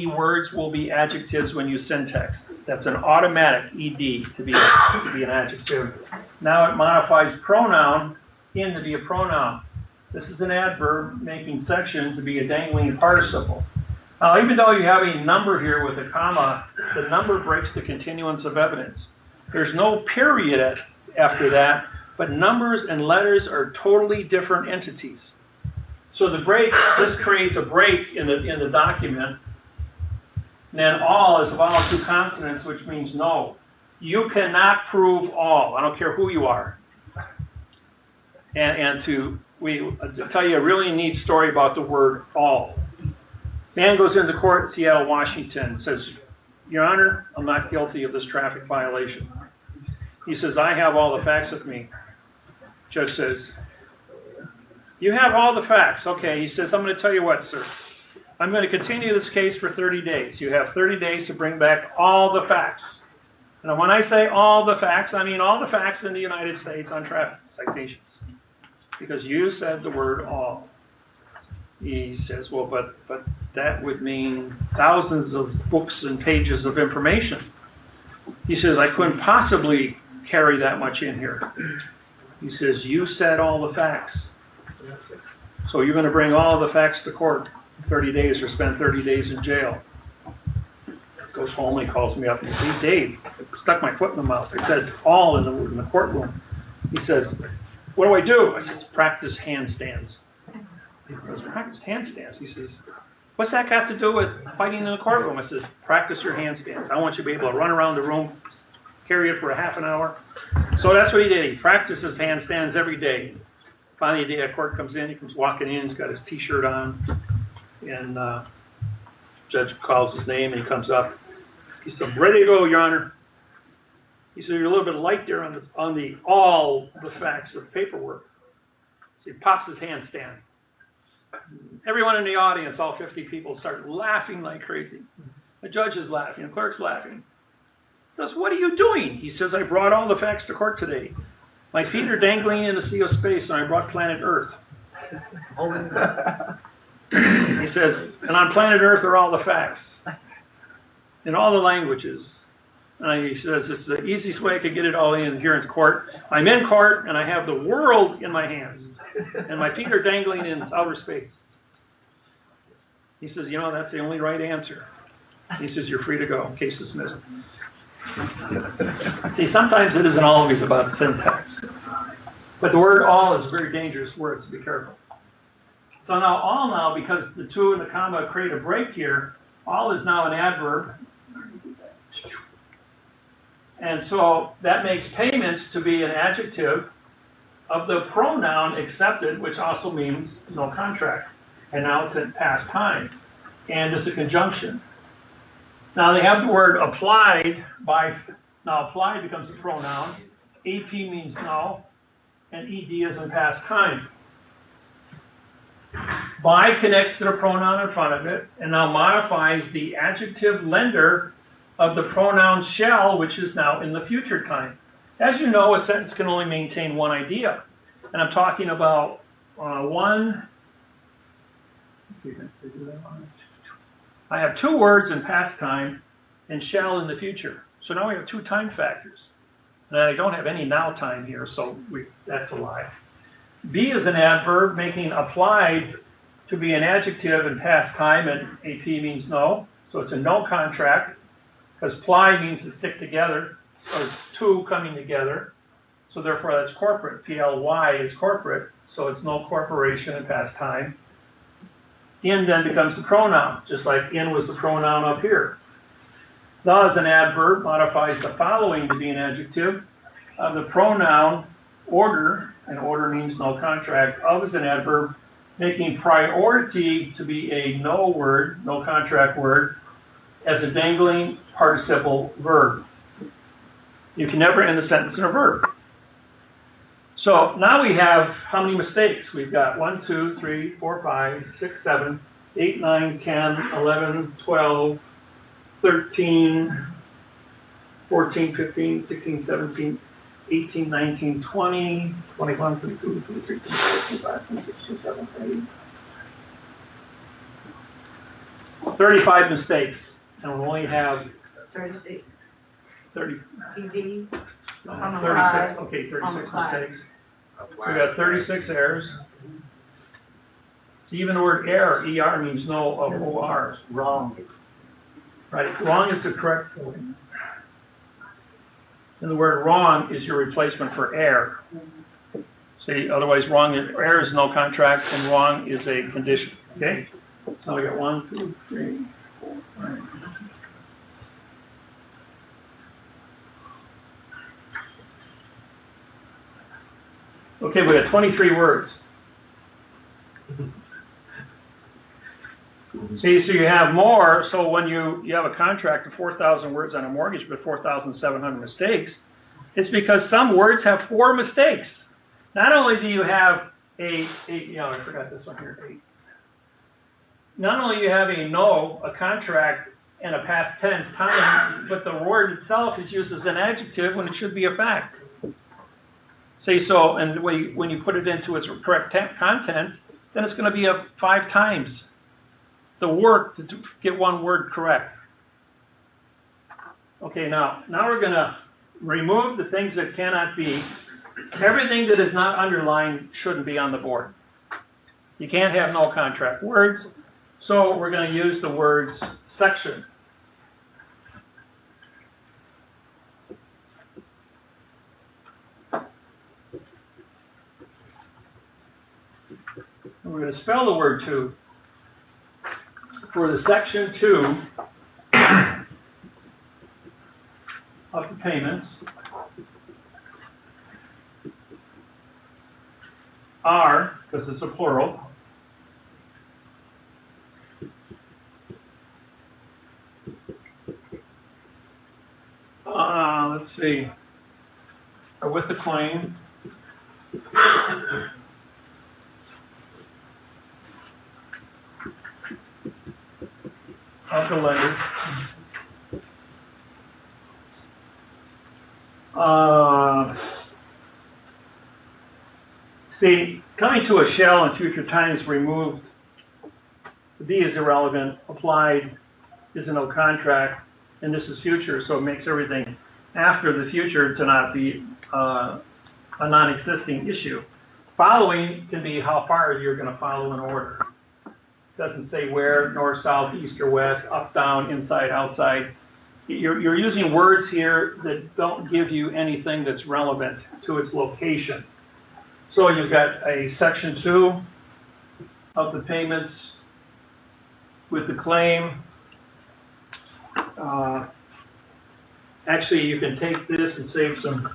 words will be adjectives when you syntax. That's an automatic ed to be an adjective. Now it modifies pronoun in to be a pronoun. This is an adverb making section to be a dangling participle. Now, even though you have a number here with a comma, the number breaks the continuance of evidence. There's no period after that, but numbers and letters are totally different entities. So the break, this creates a break in the document. And then all is a vowel two consonants, which means no. You cannot prove all. I don't care who you are. And to tell you a really neat story about the word all. Man goes into court in Seattle, Washington, and says, Your Honor, I'm not guilty of this traffic violation. He says, I have all the facts with me. Judge says, you have all the facts. Okay, he says, I'm going to tell you what, sir. I'm going to continue this case for 30 days. You have 30 days to bring back all the facts. And when I say all the facts, I mean all the facts in the United States on traffic citations. Because you said the word all. He says, well, but that would mean thousands of books and pages of information. He says, I couldn't possibly carry that much in here. He says, you said all the facts. So you're going to bring all the facts to court in 30 days or spend 30 days in jail. Goes home and he calls me up and he says, hey, Dave, I stuck my foot in the mouth. I said all in the courtroom. He says, what do I do? I says, practice handstands. He goes, practice handstands. He says, what's that got to do with fighting in the courtroom? I says, practice your handstands. I want you to be able to run around the room, carry it for a half an hour. So that's what he did. He practices handstands every day. Finally, the day of court comes in, he comes walking in, he's got his T-shirt on, and judge calls his name, and he comes up. He said, I'm ready to go, Your Honor. He said, you're a little bit light there on the all the facts of paperwork. So he pops his handstand. Everyone in the audience, all 50 people, start laughing like crazy. The judge is laughing, the clerk's laughing. He goes, what are you doing? He says, I brought all the facts to court today. My feet are dangling in the sea of space, and I brought planet Earth. He says, and on planet Earth are all the facts in all the languages. And he says, it's the easiest way I could get it all in here in court. I'm in court, and I have the world in my hands, and my feet are dangling in outer space. He says, you know, that's the only right answer. He says, you're free to go. Case dismissed. See, sometimes it isn't always about syntax. But the word all is a very dangerous word, so be careful. So now all now, because the two and the comma create a break here, all is now an adverb. And so that makes payments to be an adjective of the pronoun accepted, which also means no contract. And now it's in past time. And it's a conjunction. Now they have the word applied by, now applied becomes a pronoun. AP means no. And ED is in past time. By connects to the pronoun in front of it and now modifies the adjective lender of the pronoun shall, which is now in the future time. As you know, a sentence can only maintain one idea. And I'm talking about one. Let's see if I can do that one. I have two words in past time and shall in the future. So now we have two time factors. And I don't have any now time here, so that's a lie. Be is an adverb making applied to be an adjective in past time, and AP means no. So it's a no contract, because ply means to stick together, or two coming together. So therefore that's corporate. PLY is corporate, so it's no corporation in past time. In then becomes the pronoun, just like in was the pronoun up here. The is an adverb, modifies the following to be an adjective. The pronoun order, and order means no contract. Of is an adverb, making priority to be a no word, no contract word, as a dangling participle verb. You can never end a sentence in a verb. So now we have how many mistakes? We've got 1, 2, 3, 4, 5, 6, 7, 8, 9, 10, 11, 12, 13, 14, 15, 16, 17, 18, 19, 20, 21, 22, 23, 24, 25, 26, 27, 28. 35 mistakes, and we'll only have 36. 30, ED. 36. Okay, 36 mistakes. So we got 36 errors. So even the word error, ER, means no of OR. Wrong. Right, wrong is the correct word. And the word wrong is your replacement for error. See, otherwise wrong, error is no contract, and wrong is a condition. Okay? So we got 1, 2, 3, 4, 5. Okay, we got 23 words. See, so you have more, so when you have a contract of 4,000 words on a mortgage but 4,700 mistakes, it's because some words have 4 mistakes. Not only do you have I forgot this one here, 8. Not only do you have a contract, and a past tense time, but the word itself is used as an adjective when it should be a fact. See, so, and when you put it into its correct contents, then it's going to be 5 times the work to get one word correct. Okay, now we're going to remove the things that cannot be. Everything that is not underlined shouldn't be on the board. You can't have no contract words, so we're going to use the words section. And we're going to spell the word to. For the section 2 of the payments are, because it's a plural, let's see, are with the claim, of the lender. See, coming to a shall in future times removed, the B is irrelevant, applied is a no contract, and this is future, so it makes everything after the future to not be a non-existing issue. Following can be how far you're going to follow in order. Doesn't say where, north, south, east, or west, up, down, inside, outside. You're using words here that don't give you anything that's relevant to its location. So you've got a section 2 of the payments with the claim. Actually, you can take this and save some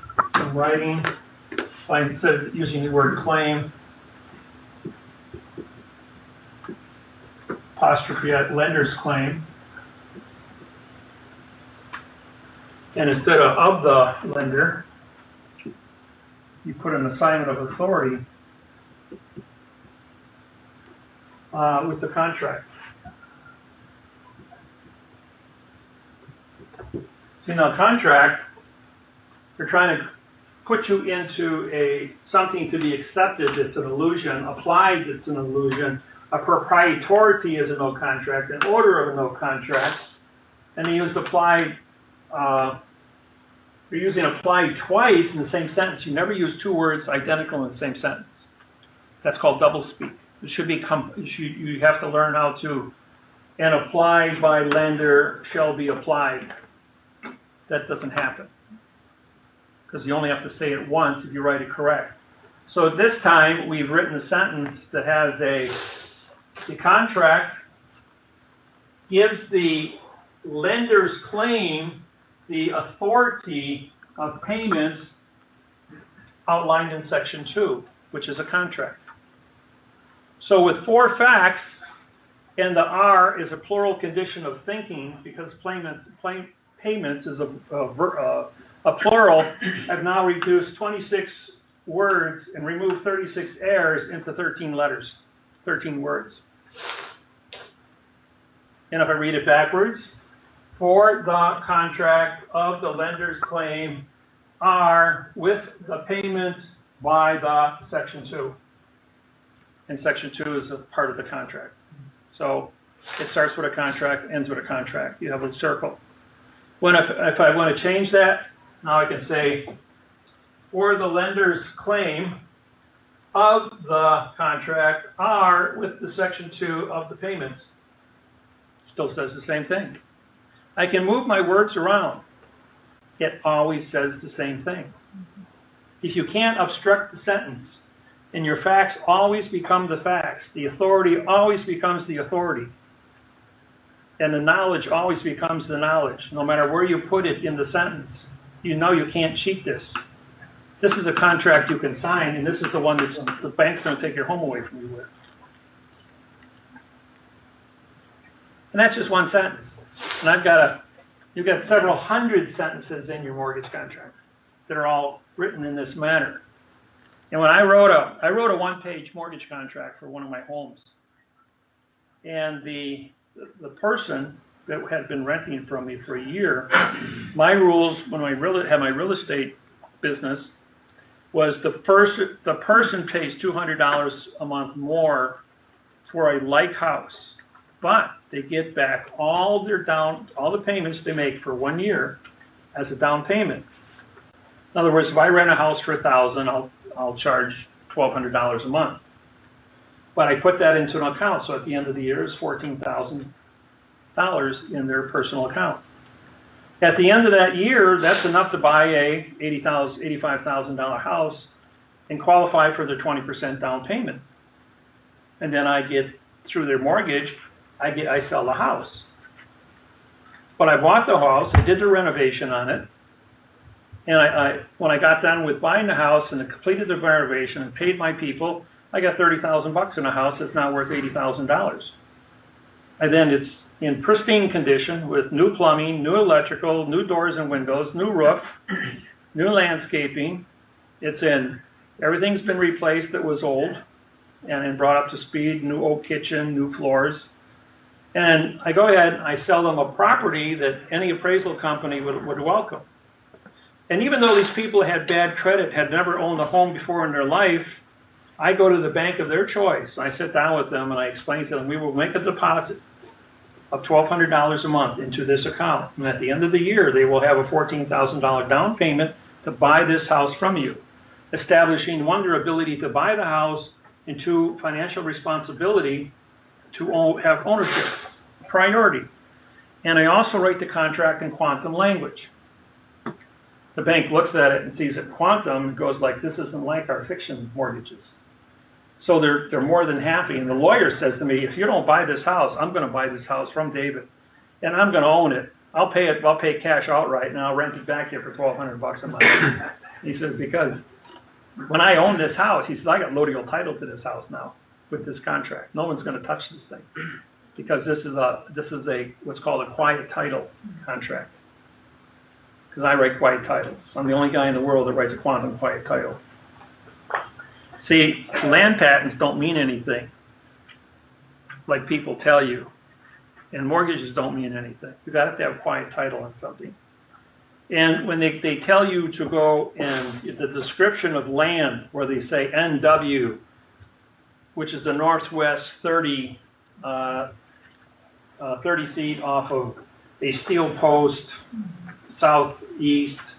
writing by instead of using the word claim. Apostrophe at lender's claim, and instead of the lender, you put an assignment of authority with the contract. See, now contract, they're trying to put you into something to be accepted that's an illusion, applied that's an illusion. A proprietary is a no contract, an order of a no contract, and they use applied. You're using applied twice in the same sentence. You never use 2 words identical in the same sentence. That's called doublespeak. It should be. You have to learn how to. And applied by lender shall be applied. That doesn't happen because you only have to say it once if you write it correct. So this time we've written a sentence that has the contract gives the lender's claim the authority of payments outlined in section 2, which is a contract. So with 4 facts, and the R is a plural condition of thinking because payments is a plural, I've now reduced 26 words and removed 36 errors into 13 letters, 13 words. And if I read it backwards, for the contract of the lender's claim are with the payments by the section 2. And section 2 is a part of the contract. So It starts with a contract, ends with a contract. You have a circle. If I want to change that, now I can say, or the lender's claim of the contract are with the section 2 of the payments. Still says the same thing. I can move my words around. It always says the same thing. If you can't obstruct the sentence, and your facts always become the facts, the authority always becomes the authority, and the knowledge always becomes the knowledge, no matter where you put it in the sentence. You know you can't cheat this. This is a contract you can sign, and this is the one that the bank's going to take your home away from you with. And that's just one sentence. And you've got several hundred sentences in your mortgage contract that are all written in this manner. And when I wrote a one-page mortgage contract for one of my homes, and the person that had been renting from me for a year, my rules when I had my real estate business was the person pays $200 a month more for a like house, but they get back all the payments they make for 1 year as a down payment. In other words, if I rent a house for $1,000, I'll charge $1,200 a month. But I put that into an account, so at the end of the year, it's $14,000 in their personal account. At the end of that year, that's enough to buy a $85,000 house and qualify for their 20% down payment. And then I get, through their mortgage, I sell the house. But I bought the house, I did the renovation on it, and when I got done with buying the house and completed the renovation and paid my people, I got $30,000 in a house that's now worth $80,000. And then it's in pristine condition with new plumbing, new electrical, new doors and windows, new roof, new landscaping. Everything's been replaced that was old and brought up to speed, new oak kitchen, new floors. And I go ahead and I sell them a property that any appraisal company would welcome. And even though these people had bad credit, had never owned a home before in their life, I go to the bank of their choice. I sit down with them and I explain to them, we will make a deposit of $1,200 a month into this account. And at the end of the year, they will have a $14,000 down payment to buy this house from you, establishing, one, their ability to buy the house, and two, financial responsibility to have ownership, priority. And I also write the contract in quantum language. The bank looks at it and sees it quantum and goes like, this isn't like our fiction mortgages. So they're more than happy. And the lawyer says to me, if you don't buy this house, I'm going to buy this house from David, and I'm going to own it. I'll pay cash outright, and I'll rent it back here for $1,200 a month. He says, because when I own this house, he says, I got notarial title to this house now with this contract. No one's going to touch this thing because this is a what's called a quiet title contract. Because I write quiet titles. I'm the only guy in the world that writes a quantum quiet title. See, land patents don't mean anything, like people tell you, and mortgages don't mean anything. You've got to have quiet title on something. And when they tell you to go and the description of land, where they say NW, which is the northwest 30 feet off of a steel post, southeast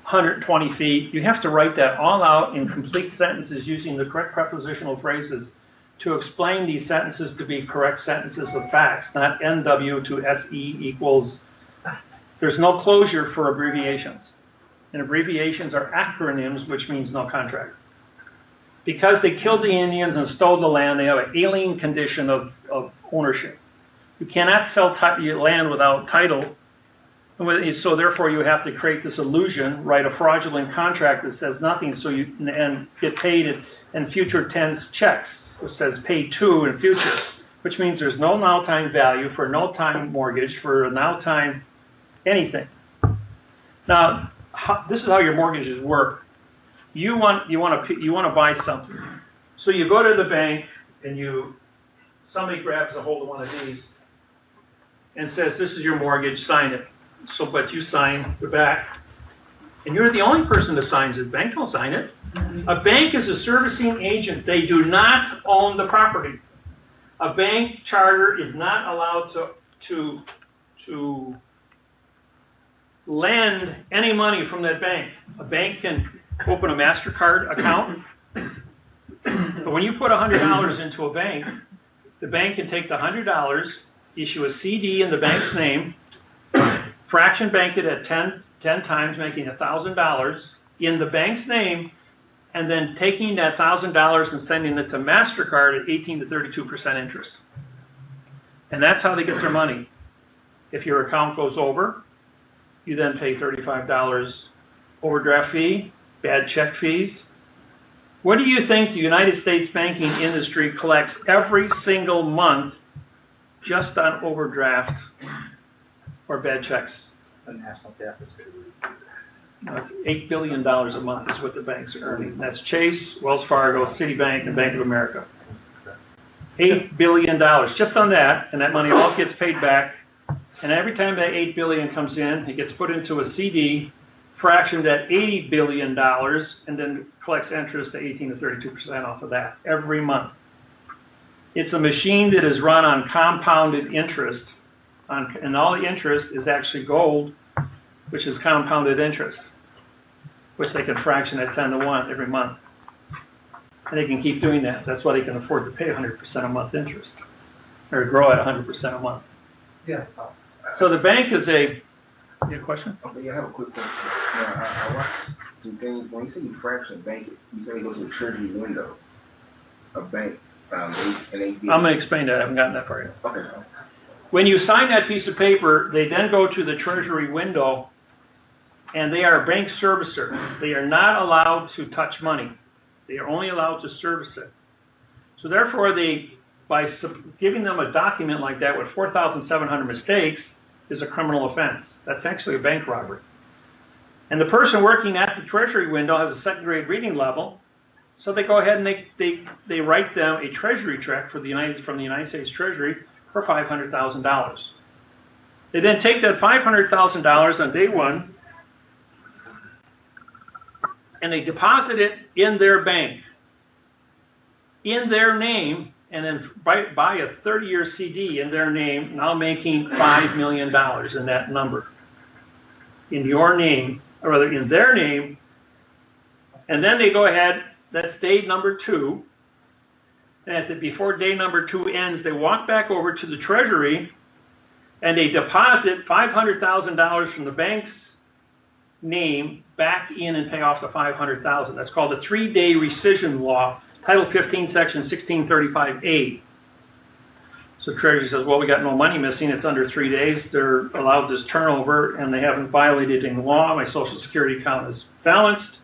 120 feet, you have to write that all out in complete sentences using the correct prepositional phrases to explain these sentences to be correct sentences of facts, not NW to SE equals. There's no closure for abbreviations. And abbreviations are acronyms, which means no contract. Because they killed the Indians and stole the land, they have an alien condition of ownership. You cannot sell your land without title. So therefore you have to create this illusion, write a fraudulent contract that says nothing, so you and get paid in future tense checks, which says paid to in future, which means there's no now time value for no time mortgage, for a now time anything. Now, this is how your mortgages work. You want to buy something, so you go to the bank and somebody grabs a hold of one of these and says, "This is your mortgage, sign it." So, but you sign the back, and you're the only person that signs it. Bank don't sign it. A bank is a servicing agent. They do not own the property. A bank charter is not allowed to lend any money from that bank. A bank can open a MasterCard account, but when you put $100 into a bank, the bank can take the $100, issue a CD in the bank's name, fraction bank it at 10 times, making $1,000 in the bank's name, and then taking that $1,000 and sending it to MasterCard at 18 to 32% interest. And that's how they get their money. If your account goes over, you then pay $35 overdraft fee, bad check fees. What do you think the United States banking industry collects every single month just on overdraft or bad checks? The national deficit. That's $8 billion a month is what the banks are earning. That's Chase, Wells Fargo, Citibank, and Bank of America. $8 billion just on that, and that money all gets paid back. And every time that $8 billion comes in, it gets put into a CD, fractioned at $80 billion, and then collects interest at 18 to 32% off of that every month. It's a machine that is run on compounded interest, and all the interest is actually gold, which is compounded interest, which they can fraction at 10 to 1 every month. And they can keep doing that. That's why they can afford to pay 100% a month interest, or grow at 100% a month. Yes. So the bank is a, you have a question? Okay, I have a quick question. Now, I watched some things. When you say you fraction bank it, you say you go to a treasury window, a bank, and they get... I'm going to explain that. I haven't gotten that far yet. Okay. When you sign that piece of paper, they then go to the treasury window, and they are a bank servicer. They are not allowed to touch money. They are only allowed to service it. So therefore, by giving them a document like that with 4,700 mistakes is a criminal offense. That's actually a bank robbery. And the person working at the treasury window has a second grade reading level, so they go ahead and they write them a treasury check from the United States Treasury for $500,000. They then take that $500,000 on day one, and they deposit it in their bank, in their name, and then buy a 30-year CD in their name, now making $5 million in that number. In your name, or rather in their name, and then they go ahead, that's day number 2, and before day number 2 ends, they walk back over to the Treasury, and they deposit $500,000 from the bank's name back in and pay off the $500,000. That's called a 3-day rescission law, Title 15, Section 1635A. So Treasury says, well, we got no money missing. It's under 3 days. They're allowed this turnover, and they haven't violated any law. My Social Security account is balanced,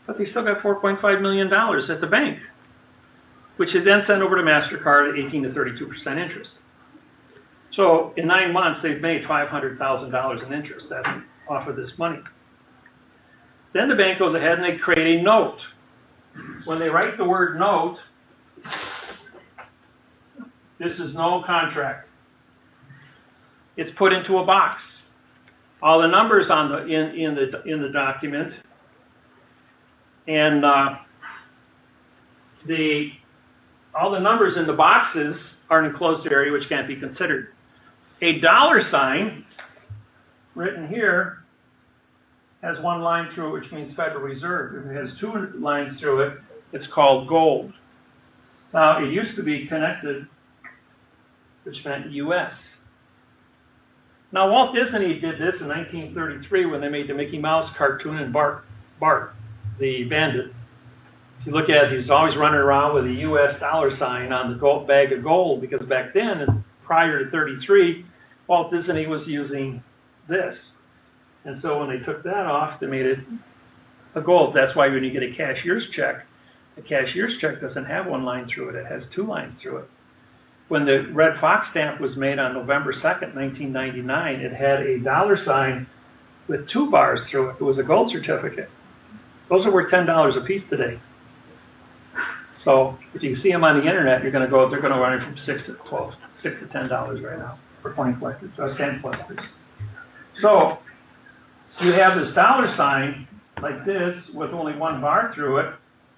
but they still got $4.5 million at the bank, which they then send over to MasterCard at 18 to 32% interest. So in 9 months, they've made $500,000 in interest off of this money. Then the bank goes ahead and they create a note. When they write the word note, this is no contract. It's put into a box. All the numbers on in the document, and all the numbers in the boxes are an enclosed area which can't be considered. A dollar sign written here has 1 line through it, which means Federal Reserve. If it has 2 lines through it, it's called gold. Now, it used to be connected, which meant U.S. Now, Walt Disney did this in 1933 when they made the Mickey Mouse cartoon and Bart, the bandit. If you look at it, he's always running around with a U.S. dollar sign on the gold, bag of gold, because back then, prior to 33, Walt Disney was using this. And so when they took that off, they made it a gold. That's why when you get a cashier's check, the cashier's check doesn't have 1 line through it. It has 2 lines through it. When the Red Fox stamp was made on November 2nd, 1999, it had a dollar sign with 2 bars through it. It was a gold certificate. Those are worth $10 a piece today. So if you see them on the internet, they're going to run it from $6 to $10 right now for coin collectors, or stamp collectors. So you have this dollar sign like this with only 1 bar through it,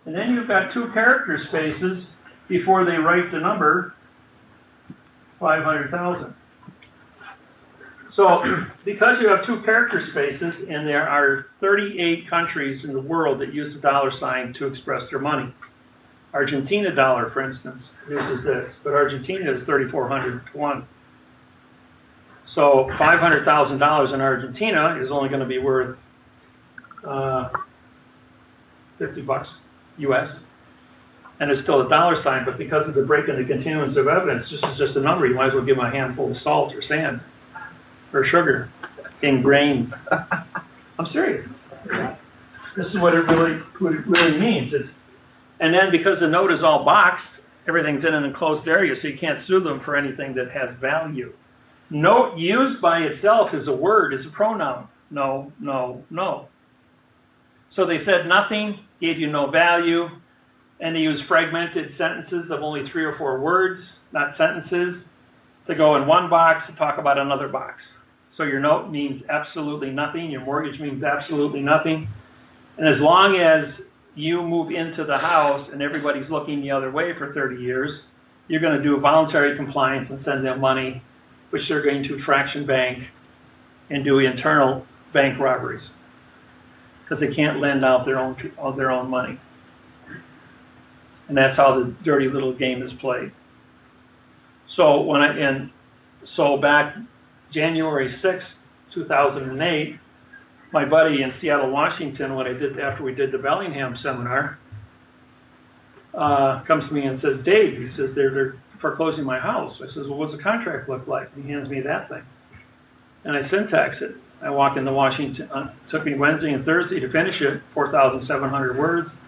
and then you've got 2 character spaces before they write the number 500,000. So because you have two character spaces and there are 38 countries in the world that use the dollar sign to express their money. Argentina dollar, for instance, uses this, but Argentina is 3,400 to 1. So $500,000 in Argentina is only going to be worth $50 US. And it's still a dollar sign, but because of the break in the continuance of evidence, this is just a number. You might as well give them a handful of salt or sand or sugar in grains. I'm serious. This is what it really means. And then because the note is all boxed, everything's in an enclosed area, so you can't sue them for anything that has value. Note used by itself as a word is a pronoun. No, no, no. So they said nothing, gave you no value, and they used fragmented sentences of only 3 or 4 words, not sentences, to go in one box to talk about another box. So your note means absolutely nothing, your mortgage means absolutely nothing. And as long as you move into the house and everybody's looking the other way for 30 years, you're going to do a voluntary compliance and send them money, which they're going to fraction bank and do internal bank robberies because they can't lend out their own money. And that's how the dirty little game is played. So so back January 6th, 2008, my buddy in Seattle, Washington, after we did the Bellingham seminar, comes to me and says, Dave, he says, they're foreclosing my house. I says, well, what's the contract look like? And he hands me that thing. And I syntax it. I walk into Washington. It took me Wednesday and Thursday to finish it, 4,700 words.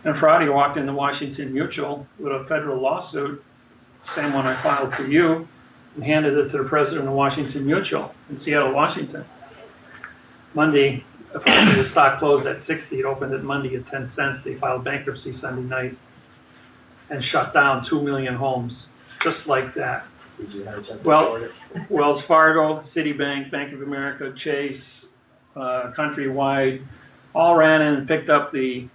And Friday, I walked into Washington Mutual with a federal lawsuit, same one I filed for you, and handed it to the president of Washington Mutual in Seattle, Washington. Monday, the stock closed at 60. It opened at Monday at 10 cents. They filed bankruptcy Sunday night and shut down 2 million homes, just like that. Did you have a chance Well, to support it? Wells Fargo, Citibank, Bank of America, Chase, Countrywide, all ran in and picked up the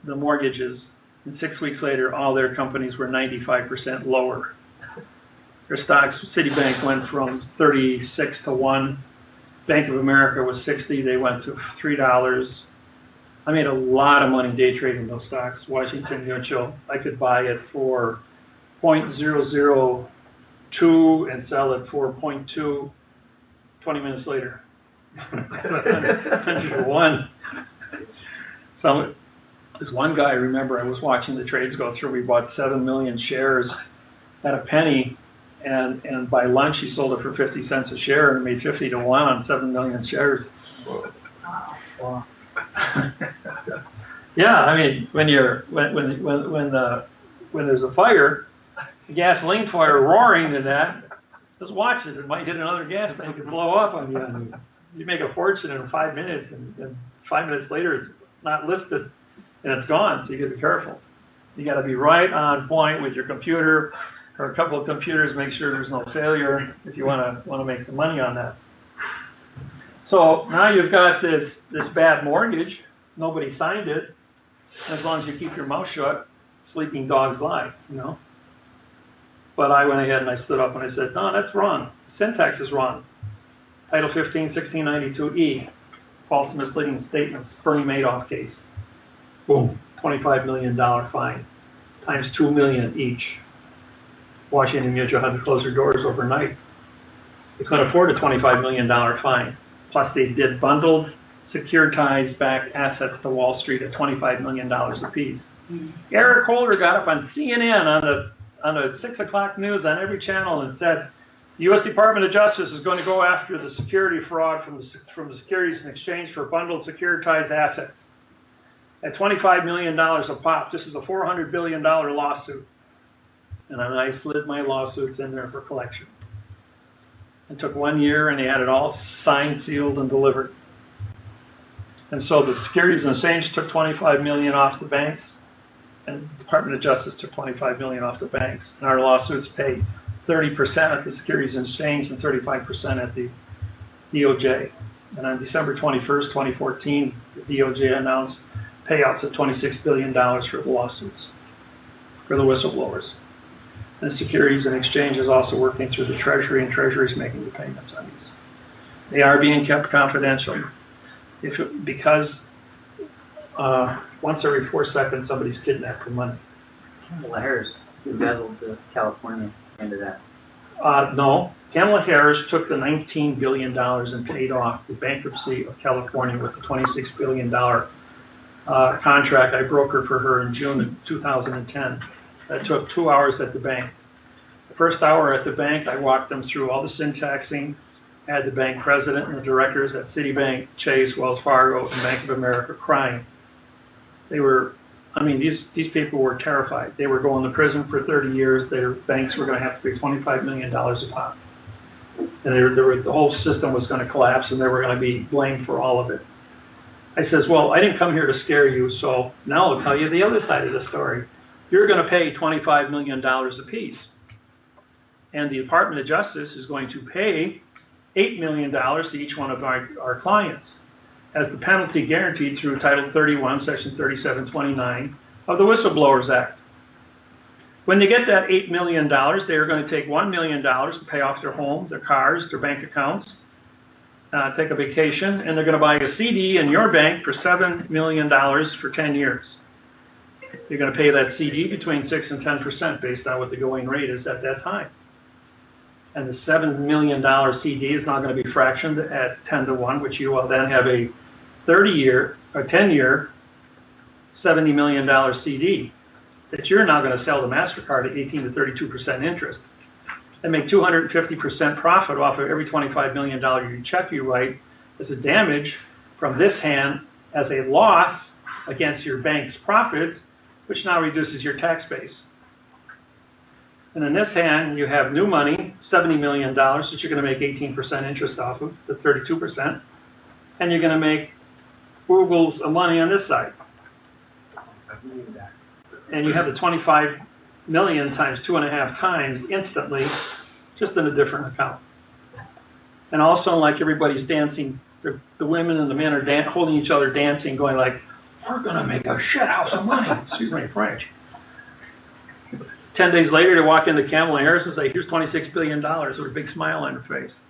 mortgages. And 6 weeks later, all their companies were 95% lower. Their stocks, Citibank went from 36 to 1. Bank of America was 60. They went to $3. I made a lot of money day trading those stocks. Washington Mutual, I could buy it for 0.002 and sell it for 0.2 20 minutes later. 101. So this one guy, I remember I was watching the trades go through. We bought 7 million shares at a penny, and by lunch he sold it for 50 cents a share and made 50 to 1 on 7 million shares. Wow. Yeah, I mean, when there's a fire, the gasoline fire roaring and that, just watch it. It might hit another gas tank and blow up on you. You make a fortune in 5 minutes, and 5 minutes later it's not listed and it's gone. So you got to be careful. You got to be right on point with your computer or a couple of computers. Make sure there's no failure if you want to make some money on that. So now you've got this bad mortgage. Nobody signed it. As long as you keep your mouth shut, sleeping dogs lie, you know. But I went ahead and I stood up and I said, no, that's wrong. Syntax is wrong. Title 15, 1692E, false and misleading statements, Bernie Madoff case. Boom, $25 million fine, times 2 million each. Washington Mutual had to close their doors overnight. They couldn't afford a $25 million fine. Plus they did bundled, securitized back assets to Wall Street at $25 million apiece. Eric Holder got up on CNN on the 6 o'clock news on every channel and said, the U.S. Department of Justice is going to go after the security fraud from the Securities and Exchange for bundled securitized assets at $25 million a pop. This is a $400 billion lawsuit. And then I slid my lawsuits in there for collection. It took 1 year, and they had it all signed, sealed, and delivered. And so the Securities and Exchange took $25 million off the banks, and the Department of Justice took $25 million off the banks. And our lawsuits paid 30% at the Securities and Exchange and 35% at the DOJ. And on December 21st, 2014, the DOJ announced payouts of $26 billion for the lawsuits, for the whistleblowers. And the Securities and Exchange is also working through the Treasury, and Treasury is making the payments on these. They are being kept confidential. Because once every 4 seconds somebody's kidnapped the money. Kamala Harris embezzled the California end of that. No, Kamala Harris took the $19 billion and paid off the bankruptcy of California with the $26 billion contract I brokered for her in June of 2010. That took 2 hours at the bank. The first hour at the bank, I walked them through all the syntaxing, had the bank president and the directors at Citibank, Chase, Wells Fargo, and Bank of America crying. They were, I mean, these people were terrified. They were going to prison for 30 years. Their banks were going to have to pay $25 million a pop. And the whole system was going to collapse, and they were going to be blamed for all of it. I says, well, I didn't come here to scare you, so now I'll tell you the other side of the story. You're going to pay $25 million apiece. And the Department of Justice is going to pay $8 million to each one of our clients as the penalty guaranteed through Title 31, Section 3729 of the Whistleblowers Act. When they get that $8 million, they are going to take $1 million to pay off their home, their cars, their bank accounts, take a vacation, and they're going to buy a CD in your bank for $7 million for 10 years. You're going to pay that CD between 6 and 10% based on what the going rate is at that time. And the $7 million CD is now going to be fractioned at 10 to 1, which you will then have a 30-year or 10-year $70 million CD that you're now going to sell to MasterCard at 18 to 32% interest and make 250% profit off of every $25 million check you write as a damage from this hand as a loss against your bank's profits, which now reduces your tax base. And in this hand, you have new money, $70 million, that you're going to make 18% interest off of, the 32%, and you're going to make oogles of money on this side. And you have the 25 million times 2.5 times instantly, just in a different account. And also, like everybody's dancing, the women and the men are holding each other dancing, going like, we're going to make a shit house of money. Excuse me, French. 10 days later, they walk into Kamala Harris and say, here's $26 billion with a big smile on her face,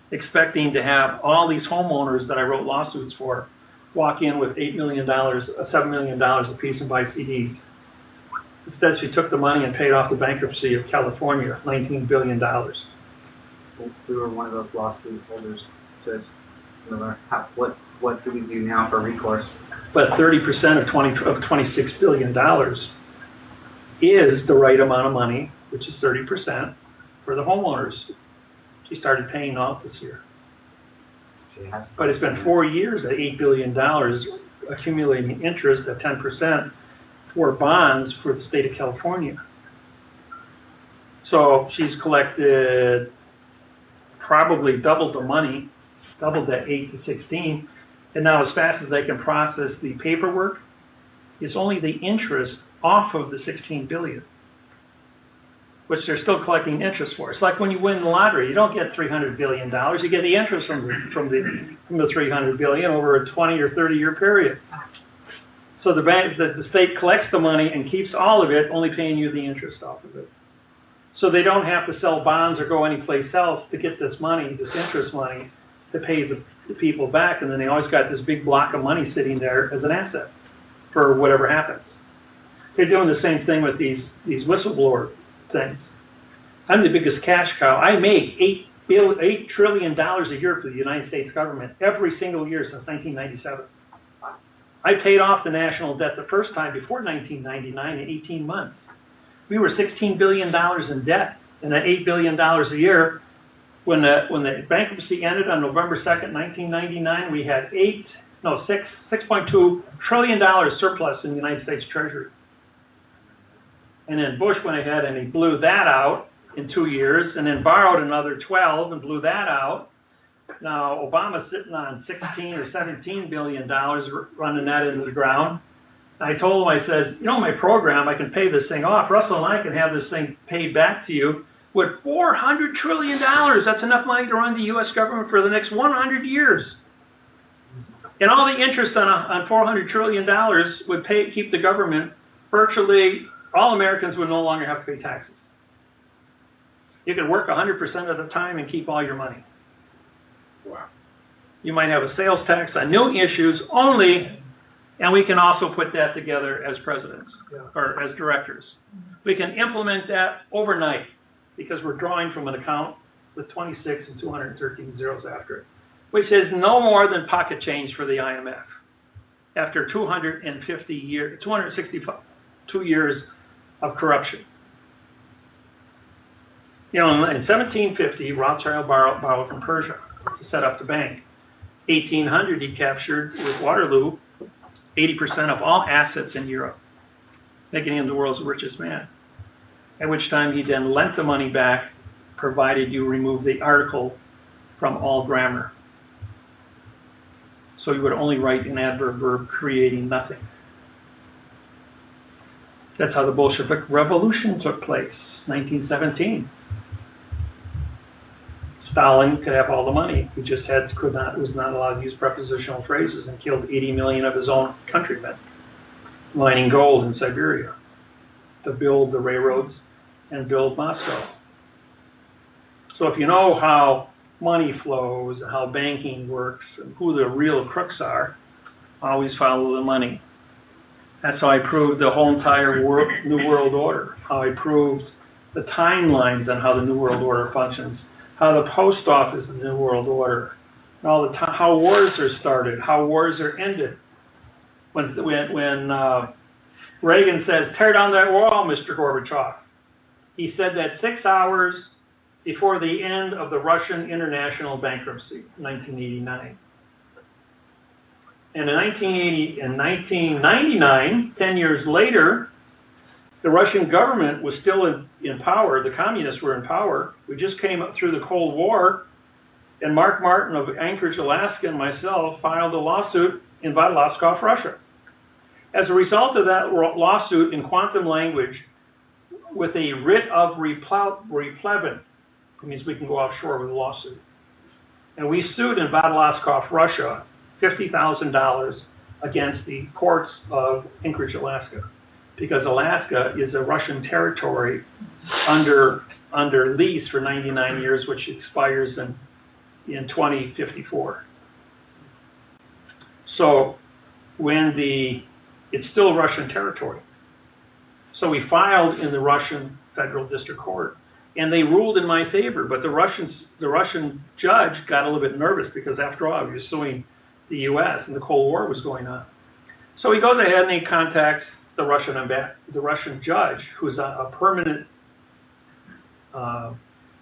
expecting to have all these homeowners that I wrote lawsuits for walk in with $8 million, $7 million a piece and buy CDs. Instead, she took the money and paid off the bankruptcy of California, $19 billion. We were one of those lawsuit holders, Judge Miller. What do we do now for recourse? But 30% of $26 billion is the right amount of money, which is 30% for the homeowners. She started paying out this year. But it's been 4 years at $8 billion accumulating interest at 10% for bonds for the state of California. So she's collected probably doubled the money, doubled that 8 to 16, and now as fast as they can process the paperwork, it's only the interest off of the 16 billion, which they're still collecting interest for. It's like when you win the lottery, you don't get $300 billion, you get the interest from the 300 billion over a 20 or 30 year period. So the state collects the money and keeps all of it, only paying you the interest off of it. So they don't have to sell bonds or go anyplace else to get this money, this interest money, to pay the people back, and then they always got this big block of money sitting there as an asset for whatever happens. They're doing the same thing with these whistleblower things. I'm the biggest cash cow. I make $8 trillion a year for the United States government every single year since 1997. I paid off the national debt the first time before 1999 in 18 months. We were $16 billion in debt, and that $8 billion a year. When the bankruptcy ended on November 2nd, 1999, we had $6.2 trillion surplus in the United States Treasury. And then Bush went ahead and he blew that out in 2 years, and then borrowed another 12 and blew that out. Now Obama's sitting on 16 or 17 billion dollars running that into the ground. I told him, I said, you know, my program, I can pay this thing off. Russell and I can have this thing paid back to you with $400 trillion. That's enough money to run the U.S. government for the next 100 years. And all the interest on $400 trillion would keep the government, virtually all Americans would no longer have to pay taxes. You could work 100% of the time and keep all your money. Wow. You might have a sales tax on new issues only, and we can also put that together as presidents or as directors. We can implement that overnight because we're drawing from an account with 26 and 213 zeros after it, which is no more than pocket change for the IMF after 262 years of corruption. You know, in 1750, Rothschild borrowed from Persia to set up the bank. 1800, he captured with Waterloo 80% of all assets in Europe, making him the world's richest man. At which time he then lent the money back, provided you remove the article from all grammar. So you would only write an adverb verb creating nothing. That's how the Bolshevik Revolution took place, 1917. Stalin could have all the money. He just was not allowed to use prepositional phrases and killed 80 million of his own countrymen, mining gold in Siberia to build the railroads and build Moscow. So if you know how money flows and how banking works and who the real crooks are, always follow the money. That's how I proved the whole entire New World Order, how I proved the timelines on how the New World Order functions, how the post office is the New World Order, and all the how wars are started, how wars are ended. When Reagan says, "Tear down that wall, Mr. Gorbachev," he said that 6 hours before the end of the Russian international bankruptcy, 1989. And in 1999, 10 years later, the Russian government was still in power. The communists were in power. We just came up through the Cold War, and Mark Martin of Anchorage, Alaska, and myself filed a lawsuit in Vladivostok, Russia. As a result of that lawsuit in quantum language, with a writ of replevin, it means we can go offshore with a lawsuit. And we sued in Vladivostok, Russia, $50,000 against the courts of Anchorage, Alaska, because Alaska is a Russian territory under lease for 99 years, which expires in 2054. So it's still Russian territory. So we filed in the Russian Federal District Court, and they ruled in my favor. But the Russian judge got a little bit nervous because, after all, we were suing the U.S. and the Cold War was going on. So he goes ahead and he contacts the Russian judge, who's a permanent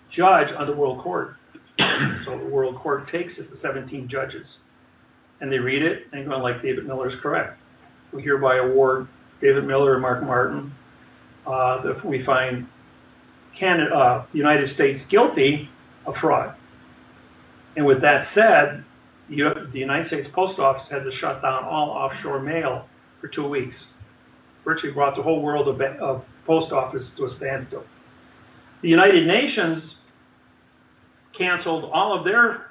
judge on the World Court. So the World Court takes it to 17 judges, and they read it and go, like, David Miller is correct. We hereby award David Miller and Mark Martin that we find the United States guilty of fraud. And with that said, the United States Post Office had to shut down all offshore mail for 2 weeks. Virtually brought the whole world of post office to a standstill. The United Nations canceled all of their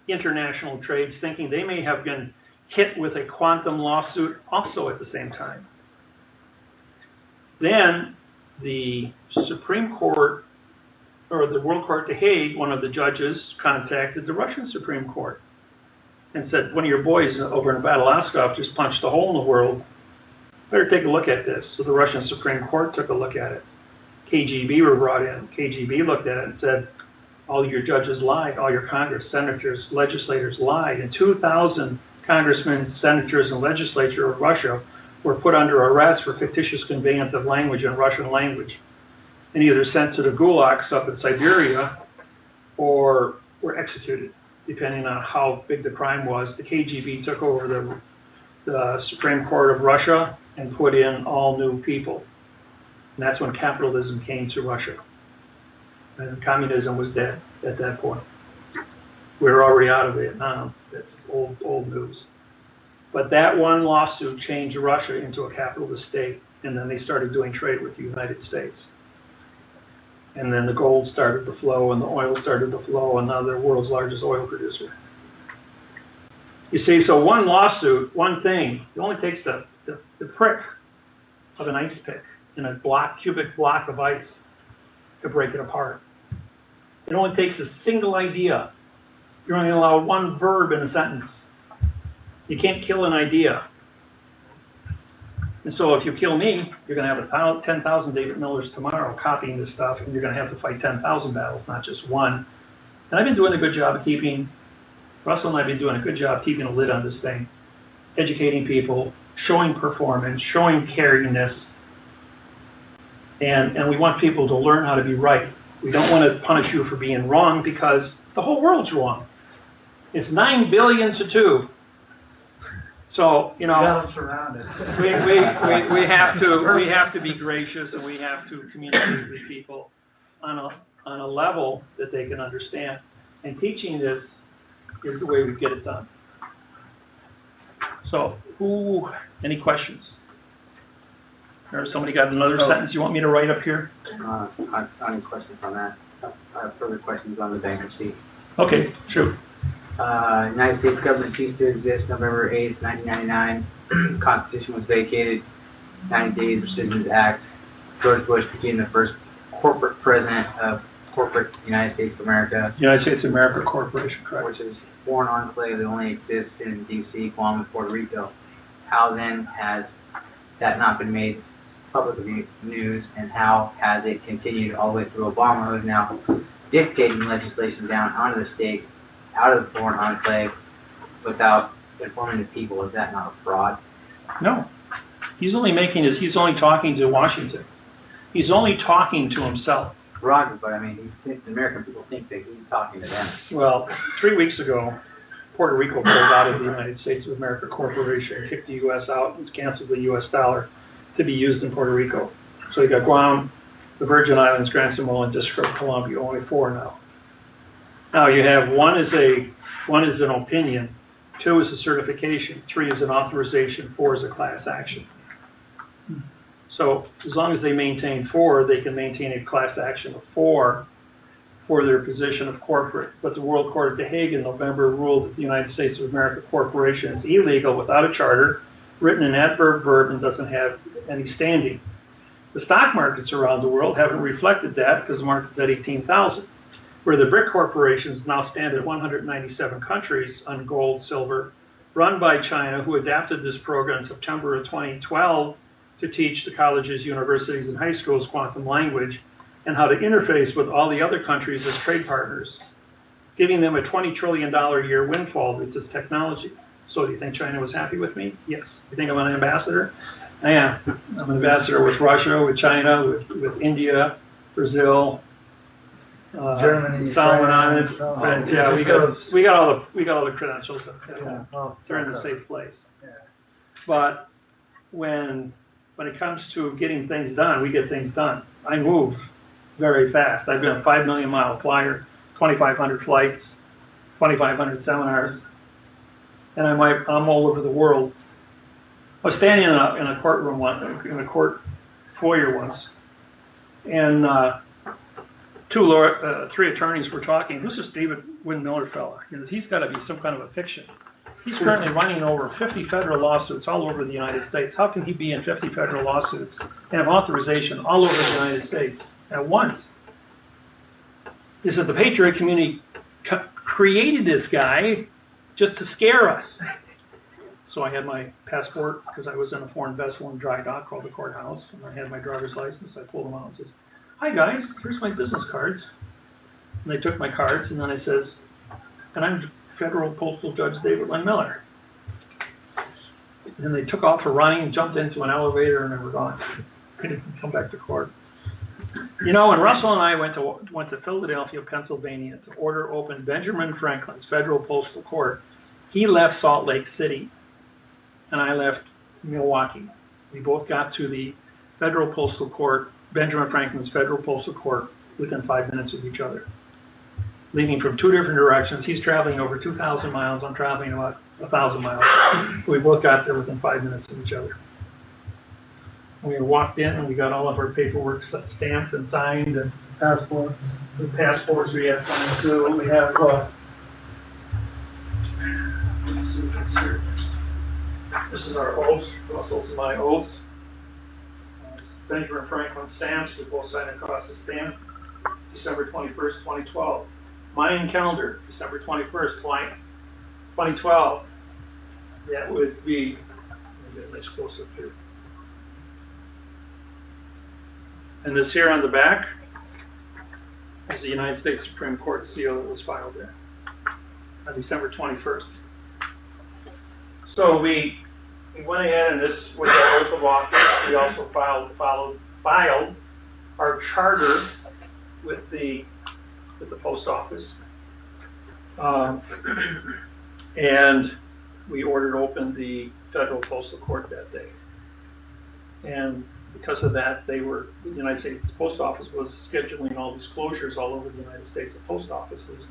international trades, thinking they may have been hit with a quantum lawsuit also at the same time. Then the Supreme Court, or the World Court, The Hague, one of the judges contacted the Russian Supreme Court and said, one of your boys over in Vladivostok just punched a hole in the world. Better take a look at this. So the Russian Supreme Court took a look at it. KGB were brought in. KGB looked at it and said, all your judges lied, all your Congress, senators, legislators lied, and 2,000 congressmen, senators, and legislature of Russia were put under arrest for fictitious conveyance of language in Russian language and either sent to the gulags up in Siberia or were executed, depending on how big the crime was. The KGB took over the Supreme Court of Russia and put in all new people. And that's when capitalism came to Russia. And communism was dead at that point. We were already out of Vietnam. That's old news. But that one lawsuit changed Russia into a capitalist state, and then they started doing trade with the United States. And then the gold started to flow, and the oil started to flow, and now they're the world's largest oil producer. You see, so one lawsuit, one thing, it only takes the prick of an ice pick in a cubic block of ice to break it apart. It only takes a single idea. You're only allowed one verb in a sentence. You can't kill an idea. And so if you kill me, you're going to have 10,000 David Millers tomorrow copying this stuff, and you're going to have to fight 10,000 battles, not just one. And I've been doing a good job of Russell and I have been doing a good job keeping a lid on this thing, educating people, showing performance, showing caringness, and we want people to learn how to be right. We don't want to punish you for being wrong because the whole world's wrong. It's 9 billion to 2. So, you know, Got them surrounded. we have to be gracious, and we have to communicate with people on a level that they can understand. And teaching this is the way we get it done. So, any questions? Or somebody got another sentence you want me to write up here? I have any questions on that. I have further questions on the bankruptcy. Okay, shoot. United States government ceased to exist November 8th, 1999. Constitution was vacated. 90 Days for Citizens Act. George Bush became the first corporate president of corporate United States of America. United States of America Corporation, correct. Which is a foreign enclave that only exists in D.C., Guam, and Puerto Rico. How then has that not been made public news, and how has it continued all the way through Obama, who is now dictating legislation down onto the states, out of the foreign enclave, without informing the people? Is that not a fraud? No. He's only talking to Washington. He's only talking to himself. Fraud, but I mean, the American people think that he's talking to them. Well, 3 weeks ago, Puerto Rico pulled out of the United States of America Corporation, kicked the U.S. out, and canceled the U.S. dollar to be used in Puerto Rico. So you got Guam, the Virgin Islands, Grand Samoa, and District of Columbia, only 4 now. Now you have one is an opinion, 2 is a certification, 3 is an authorization, 4 is a class action. So as long as they maintain 4, they can maintain a class action of 4 for their position of corporate. But the World Court of The Hague in November ruled that the United States of America Corporation is illegal without a charter, written in adverb verb, and doesn't have any standing. The stock markets around the world haven't reflected that because the market's at 18,000. Where the BRIC corporations now stand at 197 countries on gold, silver, run by China, who adapted this program in September of 2012 to teach the colleges, universities, and high schools quantum language and how to interface with all the other countries as trade partners, giving them a $20 trillion a year windfall with this technology. So do you think China was happy with me? Yes. You think I'm an ambassador? I am. I'm an ambassador with Russia, with China, with India, Brazil, Germany, Solomon Islands. France, Yeah, it we just got all the credentials. Yeah. Oh, They're in a okay. safe place. Yeah. But when it comes to getting things done, we get things done. I move very fast. I've been a 5 million mile flyer, 2,500 flights, 2,500 seminars, and I'm all over the world. I was standing in a courtroom in a court foyer once, and 3 attorneys were talking. Who's this David Wynn Miller fella? He's got to be some kind of a fiction. He's currently running over 50 federal lawsuits all over the United States. How can he be in 50 federal lawsuits and have authorization all over the United States at once? He said the Patriot community created this guy just to scare us. So I had my passport because I was in a foreign vessel in dry dock called the courthouse, and I had my driver's license. I pulled them out and says, "Hi guys, here's my business cards." And they took my cards, and then I says, "And I'm Federal Postal Judge David Wynn Miller." And they took off for running, jumped into an elevator, and they were gone. They didn't come back to court. You know, when Russell and I went to Philadelphia, Pennsylvania to order open Benjamin Franklin's Federal Postal Court, he left Salt Lake City, and I left Milwaukee. We both got to the Federal Postal Court, Benjamin Franklin's Federal Postal Court, within 5 minutes of each other, leaving from 2 different directions. He's traveling over 2,000 miles. I'm traveling about 1,000 miles. We both got there within 5 minutes of each other. We walked in and we got all of our paperwork stamped and signed, and Passports. the passports we had signed too. We have, let's see here. This is our oaths. Russell's and my oaths. Benjamin Franklin stamps. We both signed across the stamp. December 21st, 2012. Mayan calendar, December 21st, 2012. That was the, let me get a nice close up here. And this here on the back is the United States Supreme Court seal that was filed there on December 21st. So we went ahead and this was our oath of office. We also filed our charter with the post office. And we ordered open the federal postal court that day. And because of that, the United States Post Office was scheduling all these closures all over the United States of post offices,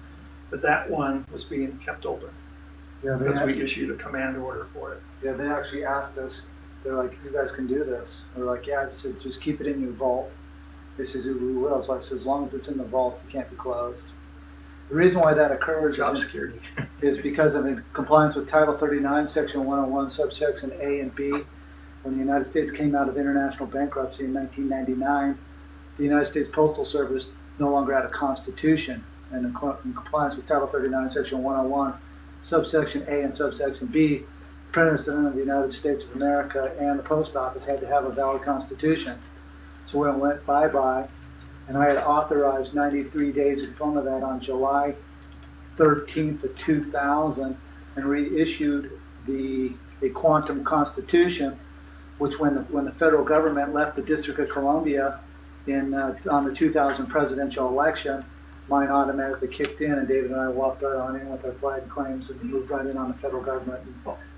but that one was being kept open Yeah, because we issued a command order for it. yeah, they actually asked us, they're like, you guys can do this. We're like, yeah, I said, just keep it in your vault. They says, we will. So I said, as long as it's in the vault, it can't be closed. The reason why that occurs Job security. is because of in compliance with Title 39, Section 101, subsection A and B. When the United States came out of international bankruptcy in 1999, the United States Postal Service no longer had a constitution. And in compliance with Title 39, Section 101, subsection A and subsection B, the President of the United States of America and the Post Office had to have a valid constitution. So we went bye-bye, and I had authorized 93 days in front of that on July 13th of 2000 and reissued a quantum constitution, which when the federal government left the District of Columbia on the 2000 presidential election, mine automatically kicked in, and David and I walked right on in with our flag claims and moved right in on the federal government.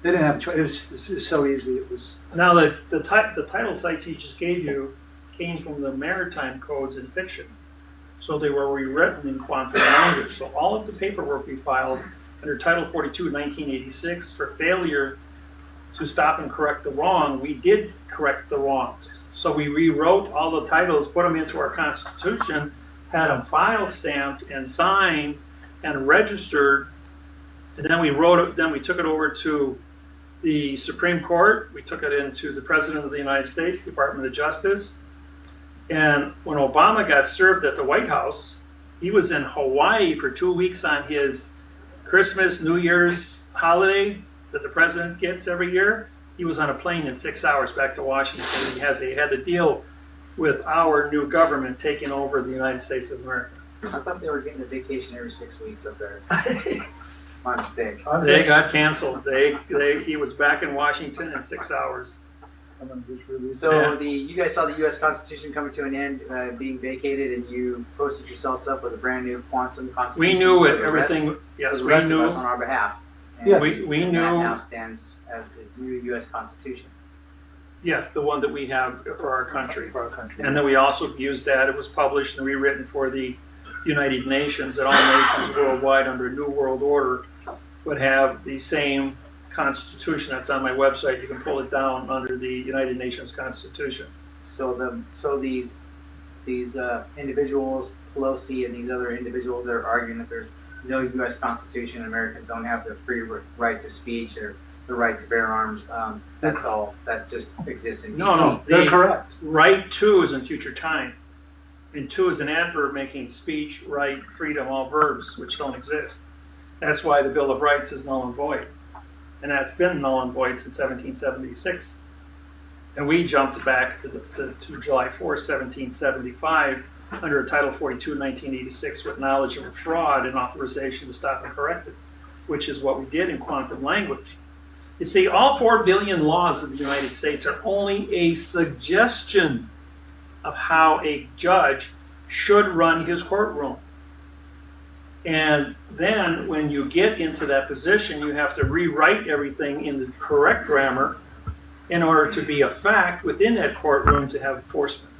They didn't have a choice. It was so easy. It was. Now the title sites he just gave you came from the maritime codes in fiction, so they were rewritten in quantum language. So all of the paperwork we filed under Title 42 of 1986 for failure to stop and correct the wrong, we did correct the wrongs. So we rewrote all the titles, put them into our Constitution, had them file stamped and signed and registered, and then we wrote it. Then we took it over to the Supreme Court. We took it into the President of the United States, Department of Justice. And when Obama got served at the White House, he was in Hawaii for 2 weeks on his Christmas, New Year's holiday that the president gets every year. He was on a plane in 6 hours back to Washington. He had to deal with our new government taking over the United States of America. I thought they were getting a vacation every 6 weeks up there. My mistake. They got canceled. He was back in Washington in 6 hours. I'm gonna just release So you guys saw the U.S. Constitution coming to an end, being vacated, and you posted yourselves up with a brand new quantum constitution. We knew for it. the Everything. rest, Yes, for the we rest of knew. us on our behalf. And Yes. We that knew. now stands as the new U.S. Constitution. Yes, the one that we have for our country. for our country. And then we also used that. It was published and rewritten for the United Nations, that all nations worldwide under a New World Order would have the same Constitution. That's on my website. You can pull it down under the United Nations Constitution. So these individuals, Pelosi and these other individuals that are arguing that there's no U.S. Constitution, Americans don't have the free right to speech or the right to bear arms. That's all. That just exists in D.C. No, They're the correct. right to is in future time. And to is an adverb making speech, right, freedom, all verbs, which don't exist. That's why the Bill of Rights is null and void. And that's been null and void since 1776. And we jumped back to July 4, 1775, under Title 42, 1986, with knowledge of a fraud and authorization to stop and correct it, which is what we did in quantum language. You see, all 4 billion laws of the United States are only a suggestion of how a judge should run his courtroom. And then when you get into that position, you have to rewrite everything in the correct grammar in order to be a fact within that courtroom to have enforcement.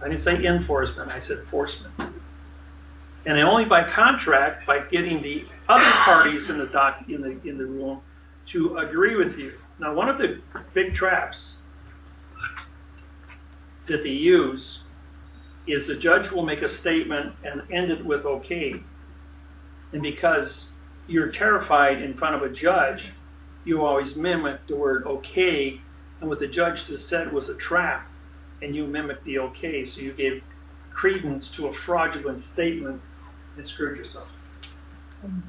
I didn't say enforcement, I said enforcement. And only by contract, by getting the other parties in the room to agree with you. Now, one of the big traps that they use is the judge will make a statement and end it with okay. And because you're terrified in front of a judge, you always mimic the word okay, and what the judge just said was a trap, and you mimicked the okay, so you gave credence to a fraudulent statement and screwed yourself. And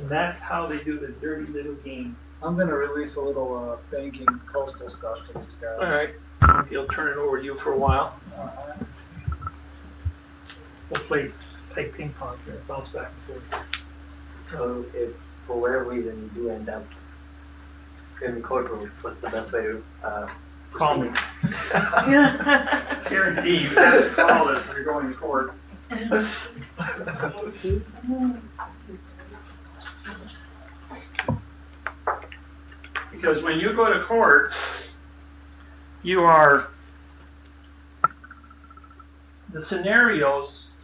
that's how they do the dirty little game. I'm going to release a little banking coastal stuff to these guys. All right, maybe I'll turn it over to you for a while. We'll play ping pong here, bounce back and forth. So if for whatever reason you do end up in court, what's the best way to Call me. proceed? Guarantee you have to call us if you're going to court. Because when you go to court, you are, the scenarios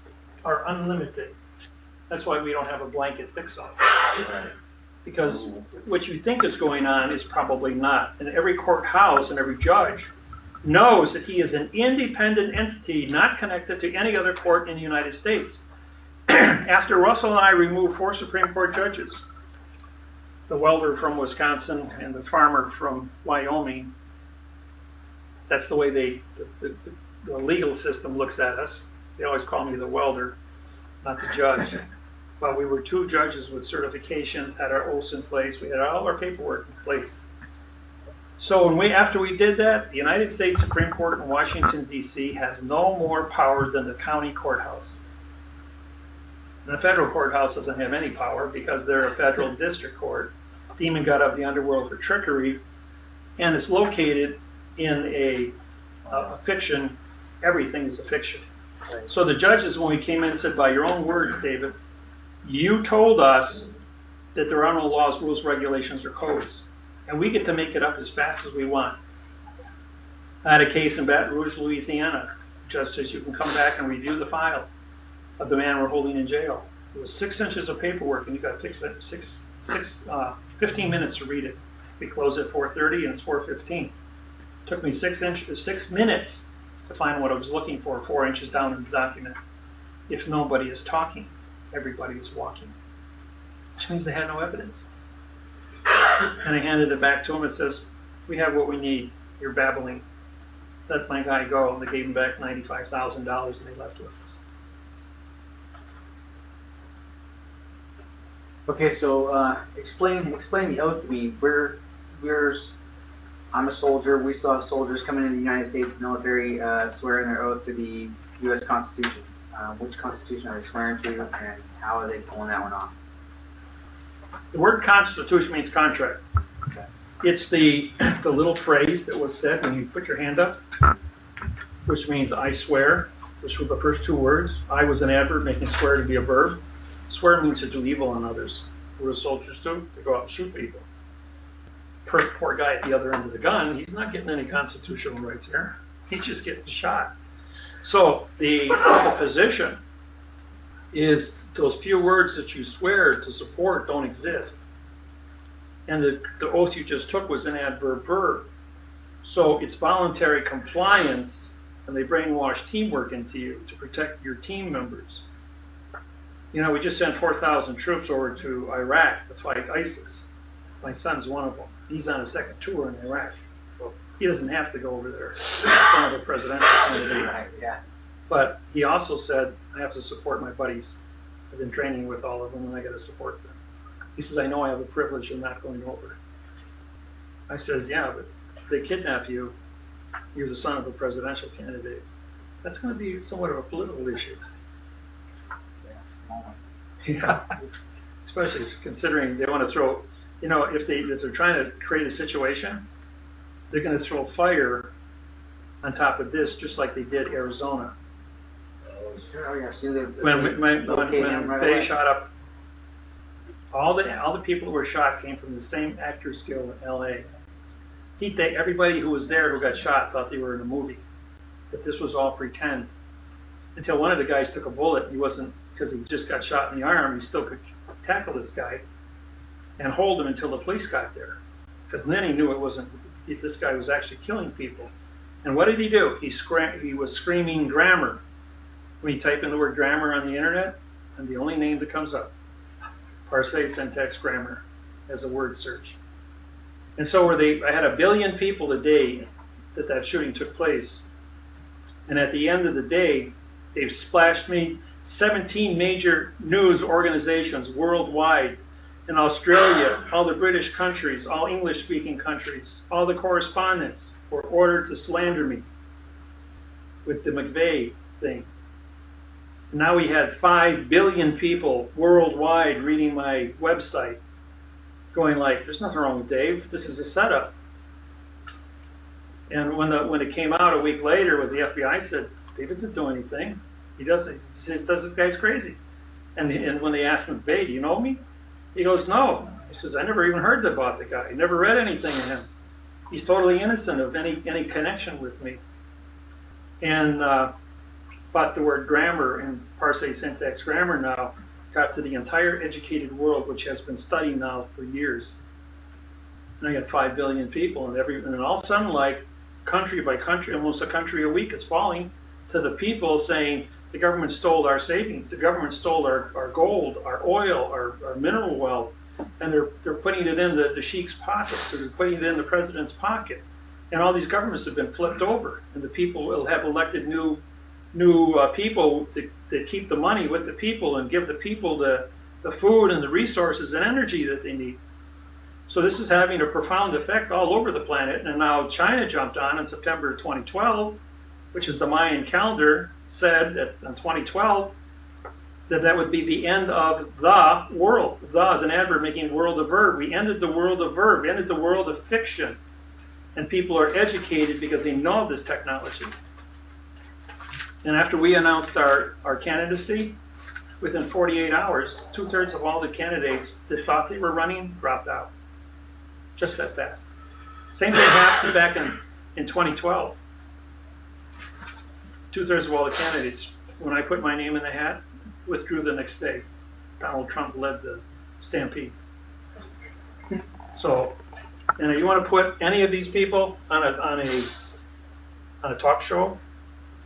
are unlimited. That's why we don't have a blanket fix-all. Because what you think is going on is probably not. And every courthouse and every judge knows that he is an independent entity not connected to any other court in the United States. After Russell and I removed 4 Supreme Court judges, the welder from Wisconsin and the farmer from Wyoming, that's the way the legal system looks at us. They always call me the welder, not the judge. But we were 2 judges with certifications, had our oaths in place, we had all our paperwork in place. So after we did that, the United States Supreme Court in Washington, D.C. has no more power than the county courthouse. And the federal courthouse doesn't have any power because they're a federal district court. Demon got up the underworld for trickery, and it's located in a fiction. Everything is a fiction. Right. So the judges, when we came in, said, by your own words, David, you told us that there are no laws, rules, regulations, or codes, and we get to make it up as fast as we want. I had a case in Baton Rouge, Louisiana. The judge says you can come back and review the file of the man we're holding in jail. It was 6 inches of paperwork, and you got to fix that 15 minutes to read it. We close at 4:30, and it's 4:15. Took me 6 minutes to find what I was looking for, 4 inches down in the document. If nobody is talking, everybody is walking, which means they had no evidence. And I handed it back to him. It says, we have what we need. You're babbling. Let my guy go. And they gave him back $95,000, and they left with us. Okay, so explain the oath to me. I'm a soldier. We still have soldiers coming into the United States military swearing their oath to the U.S. Constitution. Which Constitution are they swearing to, and how are they pulling that one off? The word Constitution means contract. Okay. It's the little phrase that was said when you put your hand up, which means I swear, which were the first 2 words. I was an adverb, making swear to be a verb. Swear means to do evil on others. What do soldiers do? They go out and shoot people. Poor guy at the other end of the gun, he's not getting any constitutional rights here. He's just getting shot. So the position is those few words that you swear to support don't exist. And the oath you just took was an adverb verb. So it's voluntary compliance, and they brainwash teamwork into you to protect your team members. You know, we just sent 4,000 troops over to Iraq to fight ISIS. My son's one of them. He's on a second tour in Iraq. Well, he doesn't have to go over there. He's son of a presidential candidate. Right, yeah. But he also said, I have to support my buddies. I've been training with all of them, and I got to support them. He says, I know I have a privilege of not going over. I says, yeah, but if they kidnap you, you're the son of a presidential candidate. That's going to be somewhat of a political issue. Yeah, especially considering they want to throw, you know, if they're trying to create a situation, they're going to throw fire on top of this, just like they did Arizona. Oh yeah. So When Bay shot up, all the people who were shot came from the same Actors Guild in L.A. Everybody who was there who got shot thought they were in a movie, that this was all pretend. Until one of the guys took a bullet, he wasn't, because he just got shot in the arm, he still could tackle this guy and hold him until the police got there. Because then he knew it wasn't, if this guy was actually killing people. And what did he do? He was screaming grammar. When you type in the word grammar on the internet, and the only name that comes up, Parsec Syntax Grammar, as a word search. And so I had 1 billion people the day that shooting took place. And at the end of the day, They've splashed me 17 major news organizations worldwide. In Australia, all the British countries, all English-speaking countries, all the correspondents were ordered to slander me with the McVeigh thing. Now we had 5 billion people worldwide reading my website, going like, "There's nothing wrong with Dave. This is a setup." And when it came out a week later, with the FBI said, "David didn't do anything. He says this guy's crazy." And when they asked him, "Hey, do you know me?" He goes, "No." He says, "I never even heard about the guy. I never read anything of him. He's totally innocent of any connection with me." And but the word grammar and parse syntax grammar now got to the entire educated world, which has been studied now for years. And I got 5 billion people, and all of a sudden, like country by country, almost a country a week is falling to the people saying the government stole our savings, the government stole our gold, our oil, our mineral wealth, and they're putting it in the sheikh's pockets, or they're putting it in the president's pocket. And all these governments have been flipped over, and the people will have elected new people that keep the money with the people and give the people the food and the resources and energy that they need. So this is having a profound effect all over the planet. And now China jumped on in September 2012, which is the Mayan calendar, said that in 2012 that would be the end of the world. The is an adverb making world a verb. We ended the world of verb, ended the world of fiction. And people are educated because they know of this technology. And after we announced our candidacy, within 48 hours, 2/3 of all the candidates that thought they were running dropped out. Just that fast. Same thing happened back in 2012. 2/3 of all the candidates, when I put my name in the hat, withdrew the next day. Donald Trump led the stampede. So, and you want to put any of these people on a talk show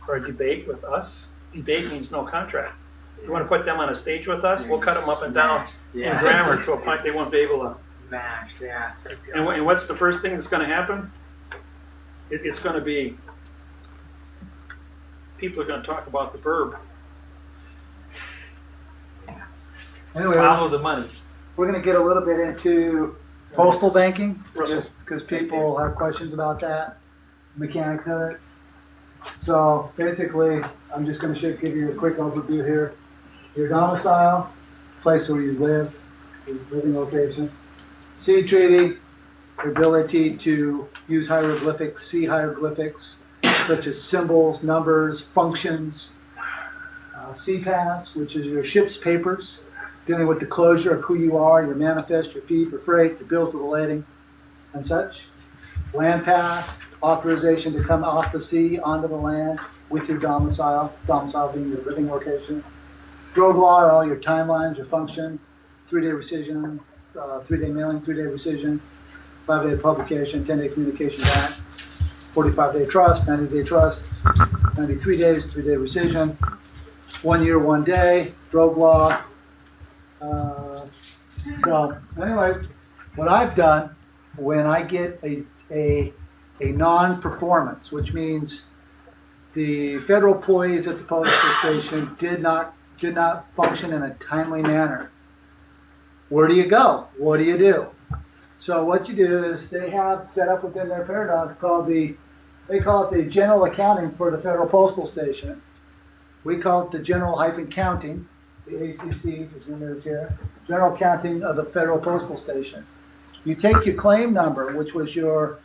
or a debate with us? Debate means no contract. You want to put them on a stage with us? We'll cut them up and down in grammar to a point they won't be able to. Mashed, yeah. And what's the first thing that's going to happen? It's going to be, people are going to talk about the verb. Anyway, Follow the money. we're going to get a little bit into postal banking, Russell. just because people have questions about that, mechanics of it. So basically, I'm just going to give you a quick overview here. Your domicile, place where you live, your living location. Seed treaty, your ability to use hieroglyphics, see hieroglyphics, such as symbols, numbers, functions. CPAS, which is your ship's papers, dealing with the closure of who you are, your manifest, your fee for freight, the bills of the lading, and such. Land pass, authorization to come off the sea onto the land with your domicile being your living location. Drogue law, all your timelines, your function, 3-day rescission, 3-day mailing, 3-day rescission, 5-day publication, 10-day communication back, 45-day trust, 90-day trust, 93 days, 3-day rescission, 1 year, 1 day, drogue law. So anyway, what I've done when I get a non-performance, which means the federal employees at the postal station did not function in a timely manner. Where do you go? What do you do? So what you do is they have set up within their paradox they call it the general accounting for the federal postal station. We call it the general-counting, the ACC is removed here, general accounting of the federal postal station. You take your claim number, which was your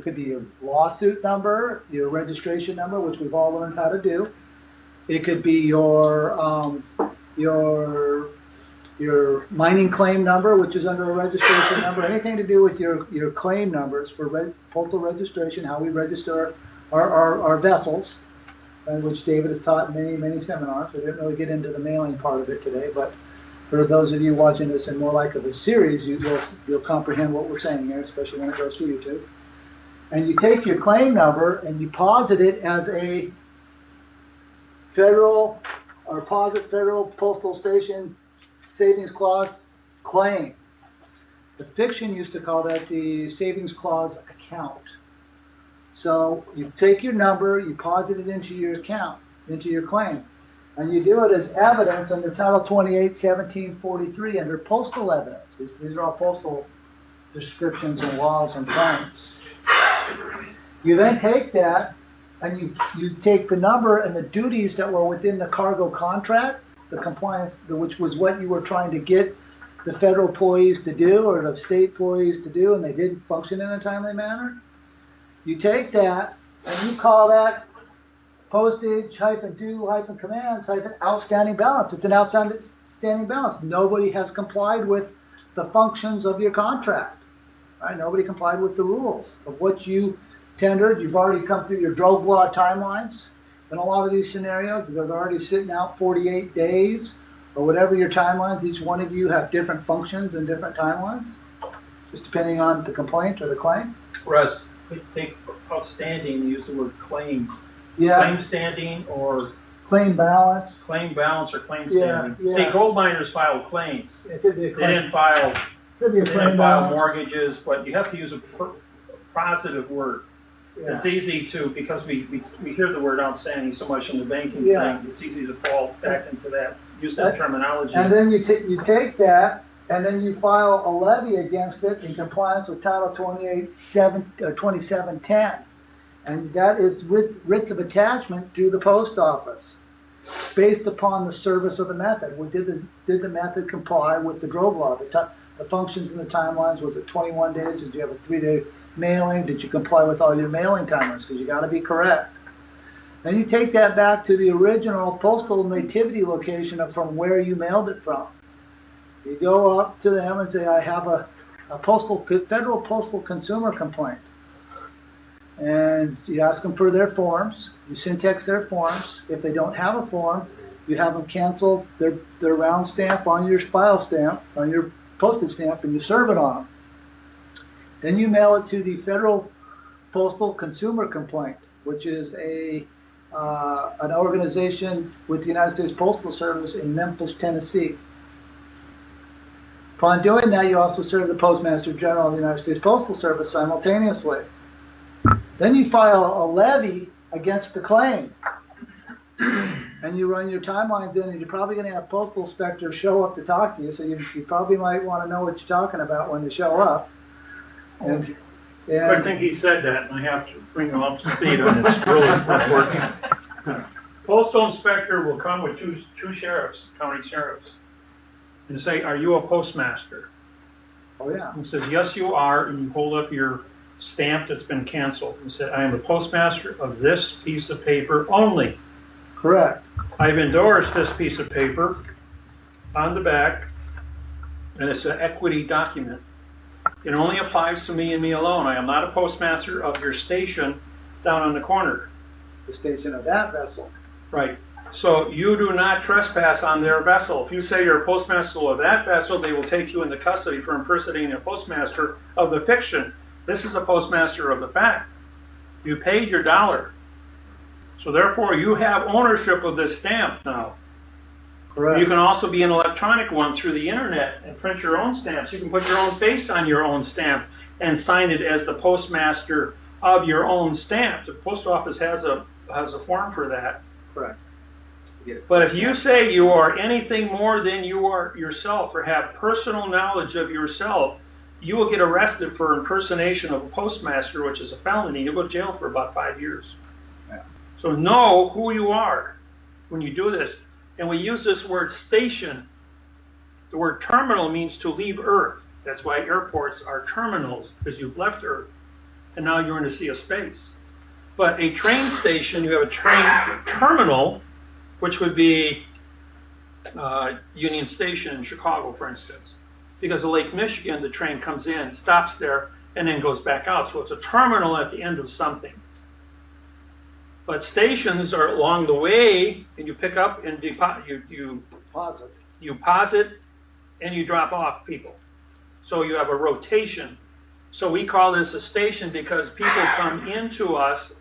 could be your lawsuit number, your registration number, which we've all learned how to do. It could be your mining claim number, which is under a registration number. Anything to do with your claim numbers for postal registration, how we register our vessels, which David has taught in many seminars. We didn't really get into the mailing part of it today, but for those of you watching this in more like of a series, you'll comprehend what we're saying here, especially when it goes through YouTube. And you take your claim number and you posit it as a federal postal station savings clause claim. The fiction used to call that the savings clause account. So you take your number, you posit it into your account, into your claim. And you do it as evidence under Title 28, 1743, under postal evidence. These are all postal descriptions and laws and claims. You then take that and you take the number and the duties that were within the cargo contract, the compliance, which was what you were trying to get the federal employees to do or the state employees to do, and they didn't function in a timely manner. You take that and you call that postage -due -commands -outstanding balance. It's an outstanding balance. Nobody has complied with the functions of your contract. Right? Nobody complied with the rules of what you tendered. You've already come through your drove law timelines. In a lot of these scenarios, they're already sitting out 48 days or whatever your timelines. Each one of you have different functions and different timelines, just depending on the complaint or the claim. Russ, we take outstanding, use the word claim. Yeah, Claim standing or claim balance. claim balance or claim Yeah, standing. yeah. See, gold miners filed claims. It could be a They claim. didn't file, Could be a they claim didn't file balance. mortgages, but you have to use a positive word. Yeah. It's easy to, because we hear the word outstanding so much in the banking Yeah. thing, it's easy to fall back into that, use that terminology. And then you take that, and then you file a levy against it in compliance with Title 28, 2710. And that is writs of attachment to the post office, based upon the service of the method. Well, did the method comply with the drove law? The functions and the timelines, was it 21 days? Did you have a 3-day mailing? Did you comply with all your mailing timers? Because you got to be correct. Then you take that back to the original postal nativity location of from where you mailed it from. You go up to them and say, I have a federal postal consumer complaint. And you ask them for their forms. You syntax their forms. If they don't have a form, you have them cancel their round stamp on your file stamp, on your postage stamp, and you serve it on them. Then you mail it to the Federal Postal Consumer Complaint, which is an organization with the United States Postal Service in Memphis, Tennessee. Upon doing that, you also serve the Postmaster General of the United States Postal Service simultaneously. Then you file a levy against the claim. And you run your timelines in, and you're probably going to have postal inspectors show up to talk to you, so you probably might want to know what you're talking about when they show up. And I think he said that, and I have to bring him up to speed on this. Really important. Postal inspector will come with two sheriffs, county sheriffs, and say, "Are you a postmaster?" oh yeah, And says, "Yes, you are," and you hold up your stamp that's been canceled and say, "I am the postmaster of this piece of paper only. correct. I've endorsed this piece of paper on the back, and it's an equity document. It only applies to me and me alone. I am not a postmaster of your station down on the corner." The station of that vessel. Right. So you do not trespass on their vessel. If you say you're a postmaster of that vessel, they will take you into custody for impersonating a postmaster of the fiction. This is a postmaster of the fact. You paid your dollar. So therefore, you have ownership of this stamp now. Correct. You can also be an electronic one through the internet and print your own stamps. You can put your own face on your own stamp and sign it as the postmaster of your own stamp. The post office has a form for that. Correct. But if you say you are anything more than you are yourself or have personal knowledge of yourself, you will get arrested for impersonation of a postmaster, which is a felony. You'll go to jail for about 5 years. Yeah. So know who you are when you do this. And we use this word station. The word terminal means to leave Earth. That's why airports are terminals, because you've left Earth and now you're in a sea of space. But a train station, you have a train terminal, which would be Union Station in Chicago, for instance. Because of Lake Michigan, the train comes in, stops there, and then goes back out. So it's a terminal at the end of something. But stations are along the way, and you pick up and you posit and you drop off people. So you have a rotation. So we call this a station because people come into us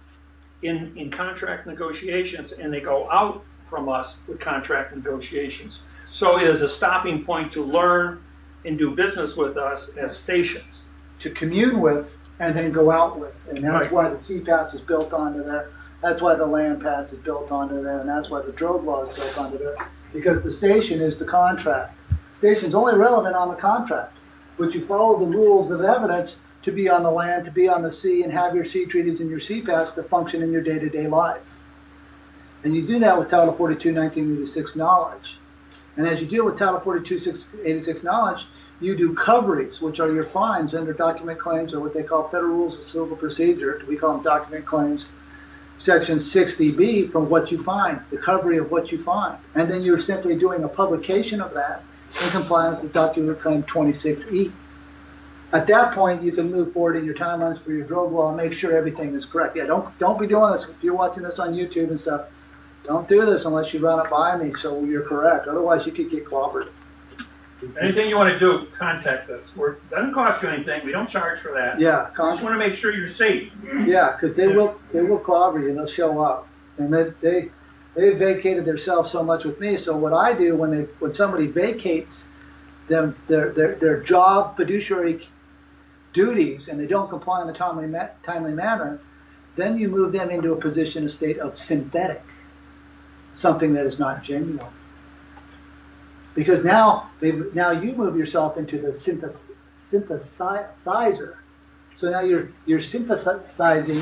in contract negotiations, and they go out from us with contract negotiations. So it is a stopping point to learn and do business with us as stations. To commune with and then go out with. And that's Right. why the CPAS is built onto that. That's why the land pass is built onto there, and that's why the drogue law is built onto there, because the station is the contract. Station's only relevant on the contract, but you follow the rules of evidence to be on the land, to be on the sea, and have your sea treaties and your sea pass to function in your day-to-day life. And you do that with Title 42, 1986 knowledge. And as you deal with Title 42, 86 knowledge, you do coveries, which are your fines under document claims, or what they call Federal Rules of Civil Procedure. We call them document claims. Section 60B from what you find, the recovery of what you find. And then you're simply doing a publication of that in compliance with document claim 26E. At that point, you can move forward in your timelines for your drogue law and make sure everything is correct. Yeah, don't be doing this. If you're watching this on YouTube and stuff, don't do this unless you run it by me so you're correct. Otherwise, you could get clobbered. Anything you want to do, contact us. It doesn't cost you anything. We don't charge for that. Yeah, Just want to make sure you're safe. yeah, because they will clobber you. They'll show up, and they vacated themselves so much with me. So what I do when somebody vacates their job fiduciary duties and they don't comply in a timely manner, then you move them into a position, a state of synthetic, something that is not genuine. Because now you move yourself into the synthesizer. So now you're synthesizing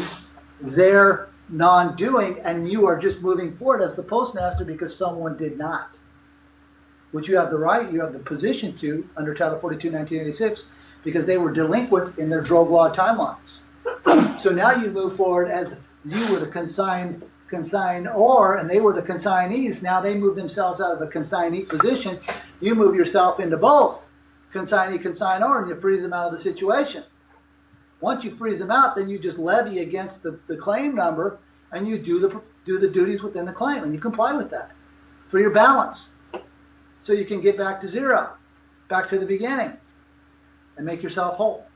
their non-doing, and you are just moving forward as the postmaster because someone did not. Which you have the right, you have the position to under Title 42, 1986, because they were delinquent in their drogue law timelines. So now you move forward as you were the consignor, and they were the consignees. Now they move themselves out of the consignee position. You move yourself into both consignee, consignor, and you freeze them out of the situation. Once you freeze them out, then you just levy against the claim number, and you do the duties within the claim, and you comply with that for your balance, so you can get back to zero, back to the beginning, and make yourself whole.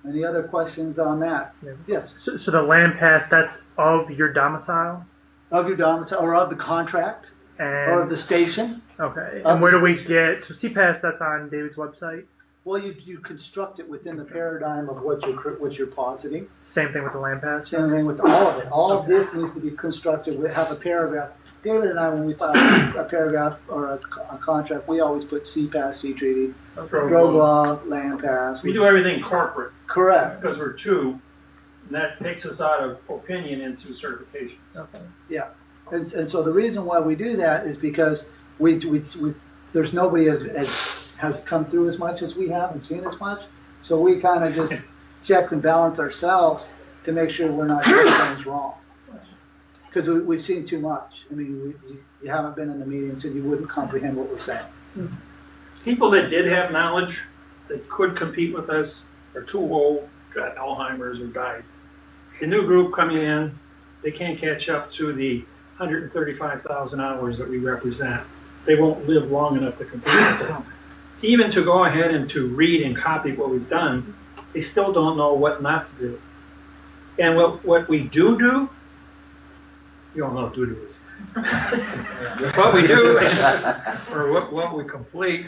Any other questions on that? Yeah. Yes. So the land pass, that's of your domicile? Of your domicile, or of the contract, or of the station. Okay. Of And where the do we station. get, so CPAS, that's on David's website? Well, you construct it within the paradigm of what you're positing. Same thing with the land pass? Same thing with all of it. All of this needs to be constructed. We have a paragraph. David and I, when we file a paragraph or a contract, we always put CPAS, sea treaty, drogue law, land pass. We do everything corporate Correct. because we're two, and that takes us out of opinion into certifications. Okay. Yeah. And so the reason why we do that is because we there's nobody has come through as much as we have and seen as much. So we kind of just check and balance ourselves to make sure we're not doing things wrong. Because we've seen too much. I mean, you haven't been in the meetings and you wouldn't comprehend what we're saying. People that did have knowledge that could compete with us are too old, got Alzheimer's, or died. The new group coming in, they can't catch up to the 135,000 hours that we represent. They won't live long enough to compete with them. Even to go ahead and to read and copy what we've done, they still don't know what not to do. And what we do, you all know what do is. What we do, or what we complete,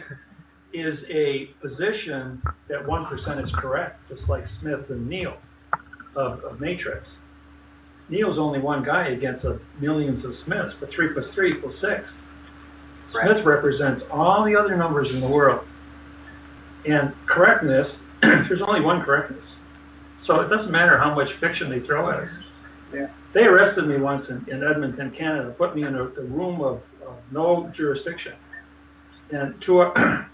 is a position that 1% is correct, just like Smith and Neal of Matrix. Neal's only one guy against millions of Smiths, but 3 + 3 = 6. Smith represents all the other numbers in the world. And correctness, there's only one correctness. So it doesn't matter how much fiction they throw at us. Yeah. They arrested me once in Edmonton, Canada, put me in the room of no jurisdiction. And the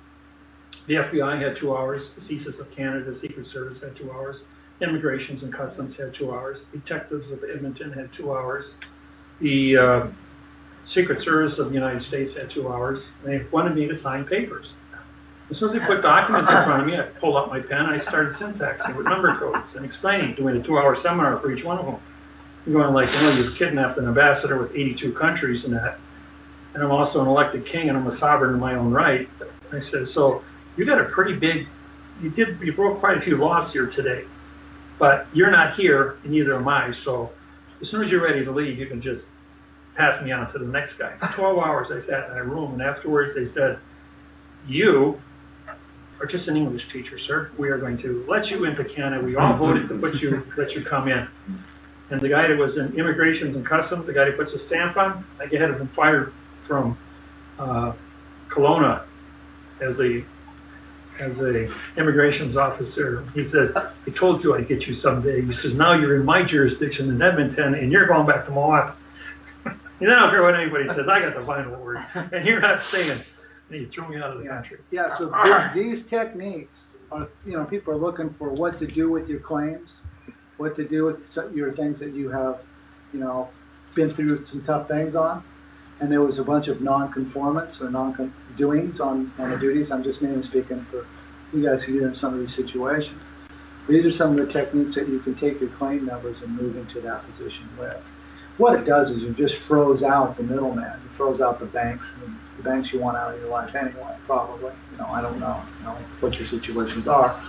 FBI had 2 hours, the CSIS of Canada, the Secret Service had 2 hours, Immigrations and Customs had 2 hours, Detectives of Edmonton had 2 hours, the Secret Service of the United States had 2 hours. They wanted me to sign papers. As soon as they put documents in front of me, I pulled out my pen, I started syntaxing with number codes and explaining, doing a 2-hour seminar for each one of them. I'm going like, you've kidnapped an ambassador with 82 countries and that, and I'm also an elected king and I'm a sovereign in my own right. I said, so you got a pretty big, you broke quite a few laws here today, but you're not here and neither am I, so as soon as you're ready to leave, you can just pass me on to the next guy. For 12 hours I sat in a room, and afterwards they said, you are just an English teacher, sir. We are going to let you into Canada. We all voted to let you come in. And the guy that was in Immigrations and Customs, the guy that puts a stamp on, I had him fired from Kelowna as a immigrations officer. He says, I told you I'd get you someday. He says, now you're in my jurisdiction in Edmonton and you're going back to Milwaukee. And I don't care what anybody says, I got the final word. And you're not staying. And he threw me out of the country. Yeah, so these techniques are, people are looking for what to do with your claims, what to do with your things that you have, been through some tough things on. And there was a bunch of non-conformance or non-doings on the duties. I'm just mainly speaking for you guys who are in some of these situations. These are some of the techniques that you can take your claim numbers and move into that position with. What it does is you just froze out the middleman. It froze out the banks, and the banks you want out of your life anyway, probably. I don't know, what your situations are,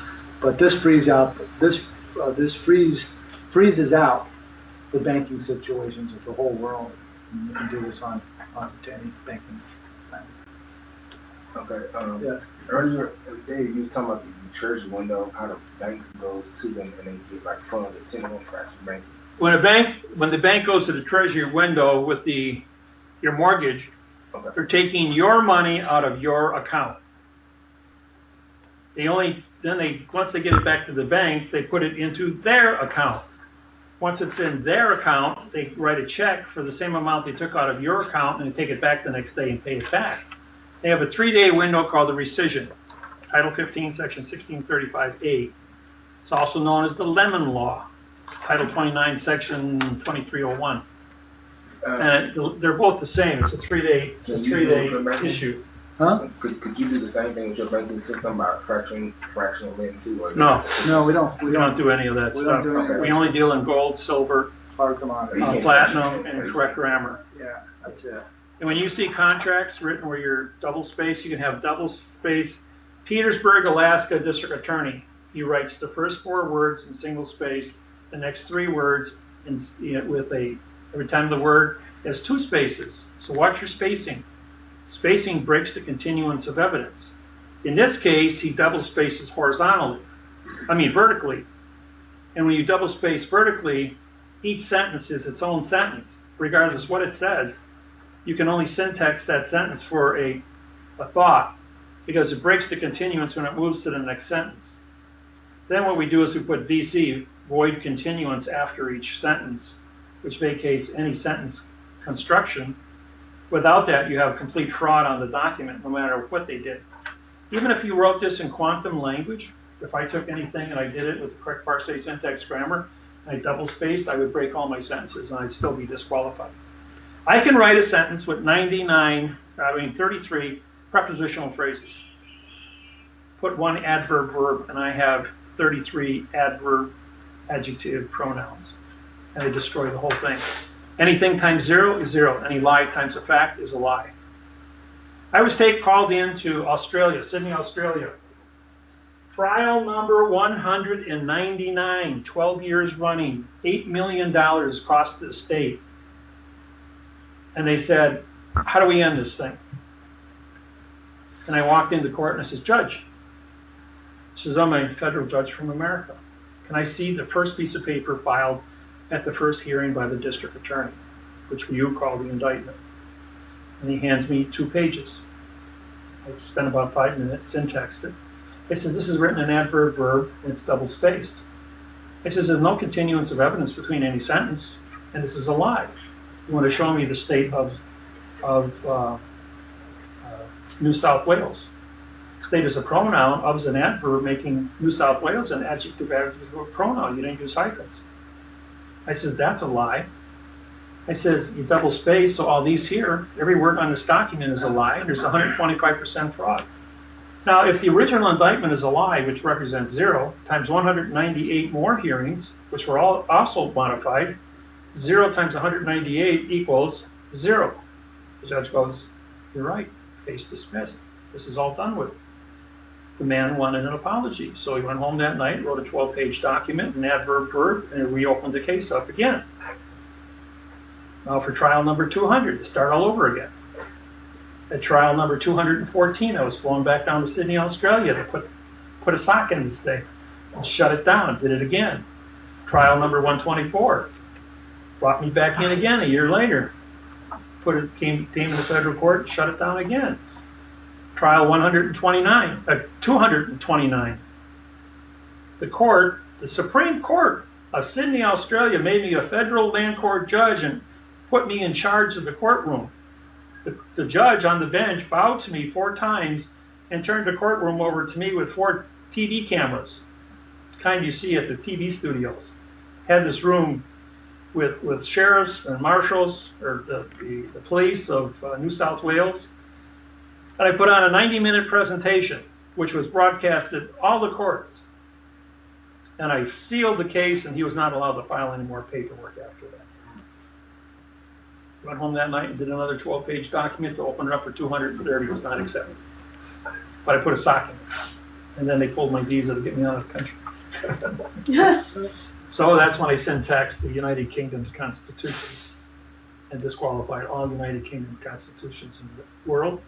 but this freezes out the banking situations of the whole world. And you can do this on to any banking thing. Okay. Yes. Earlier today, you were talking about the treasury window, how the banks goes to them and they get like funds at 10-1 fraction banking. When the bank goes to the treasury window with your mortgage, Okay. they're taking your money out of your account. Once they get it back to the bank, they put it into their account. Once it's in their account, they write a check for the same amount they took out of your account and they take it back the next day and pay it back. They have a 3-day window called the rescission, Title 15, Section 1635A. It's also known as the Lemon Law, Title 29, Section 2301. And they're both the same. It's a 3-day issue. Huh? Could you do the same thing with your banking system by fractional lending too? Or No, No, we don't. we don't do any of that We don't stuff. do any of We that. only deal in gold, silver, Hard commodity. platinum, and correct grammar. Yeah, that's it. And when you see contracts written where you're double space, you can have double space. Petersburg, Alaska District Attorney. He writes the first 4 words in single space, the next 3 words every time the word has 2 spaces. So watch your spacing. Spacing breaks the continuance of evidence. In this case, he double spaces vertically. And when you double space vertically, each sentence is its own sentence, regardless what it says. You can only syntax that sentence for a thought, because it breaks the continuance when it moves to the next sentence. Then what we do is we put VC, void continuance, after each sentence, which vacates any sentence construction. Without that, you have complete fraud on the document, no matter what they did. Even if you wrote this in quantum language, if I took anything and I did it with the correct parsec syntax grammar, and I double spaced, I would break all my sentences and I'd still be disqualified. I can write a sentence with 33 prepositional phrases. Put 1 adverb verb, and I have 33 adverb adjective pronouns. And they destroy the whole thing. Anything times 0 is 0. Any lie times a fact is a lie. I was called in to Australia, Sydney, Australia. Trial number 199, 12 years running, $8 million cost the state. And they said, how do we end this thing? And I walked into court and I says, Judge, I'm a federal judge from America. Can I see the first piece of paper filed at the first hearing by the district attorney, which you call the indictment? And he hands me 2 pages. I spent about 5 minutes, syntaxed it. He says, this is written in adverb verb, and it's double spaced. He says, there's no continuance of evidence between any sentence, and this is a lie. You want to show me the state of New South Wales. State is a pronoun, of is an adverb, making New South Wales an adjective pronoun. You didn't use hyphens. I says, that's a lie. I says, you double space, so all these here, every word on this document is a lie, and there's 125% fraud. Now, if the original indictment is a lie, which represents 0, times 198 more hearings, which were all also modified, 0 times 198 equals 0. The judge goes, you're right, case dismissed. This is all done with. The man wanted an apology, so he went home that night, wrote a 12-page document, an adverb verb, and reopened the case up again. Now for trial number 200, to start all over again. At trial number 214, I was flown back down to Sydney, Australia to put put a sock in this thing and shut it down. Did it again. Trial number 124. Brought me back in again a year later. Came to the federal court, shut it down again. Trial 229. The Supreme Court of Sydney, Australia made me a federal land court judge and put me in charge of the courtroom. The judge on the bench bowed to me 4 times and turned the courtroom over to me with 4 TV cameras, the kind you see at the TV studios. Had this room with sheriffs and marshals, or the police of New South Wales. And I put on a 90-minute presentation, which was broadcasted all the courts. And I sealed the case, and he was not allowed to file any more paperwork after that. Went home that night and did another 12-page document to open it up for 230. It was not accepted. But I put a sock in it. And then they pulled my visa to get me out of the country. So that's when I syntaxed the United Kingdom's constitution and disqualified all United Kingdom constitutions in the world.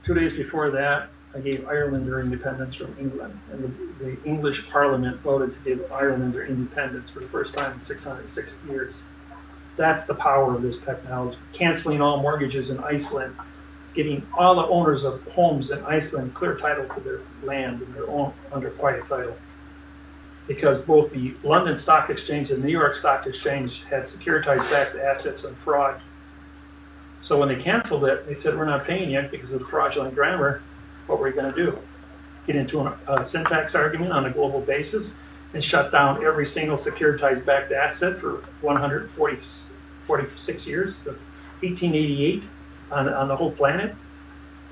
2 days before that, I gave Ireland their independence from England, and the English Parliament voted to give Ireland their independence for the first time in 660 years. That's the power of this technology. Canceling all mortgages in Iceland, getting all the owners of homes in Iceland clear title to their land and their own under quiet title. Because both the London Stock Exchange and the New York Stock Exchange had securitized backed assets and fraud. So when they canceled it, they said, we're not paying yet because of the fraudulent grammar. What were we going to do? Get into a syntax argument on a global basis and shut down every single securitized backed asset for 146 years? That's 1888 on the whole planet.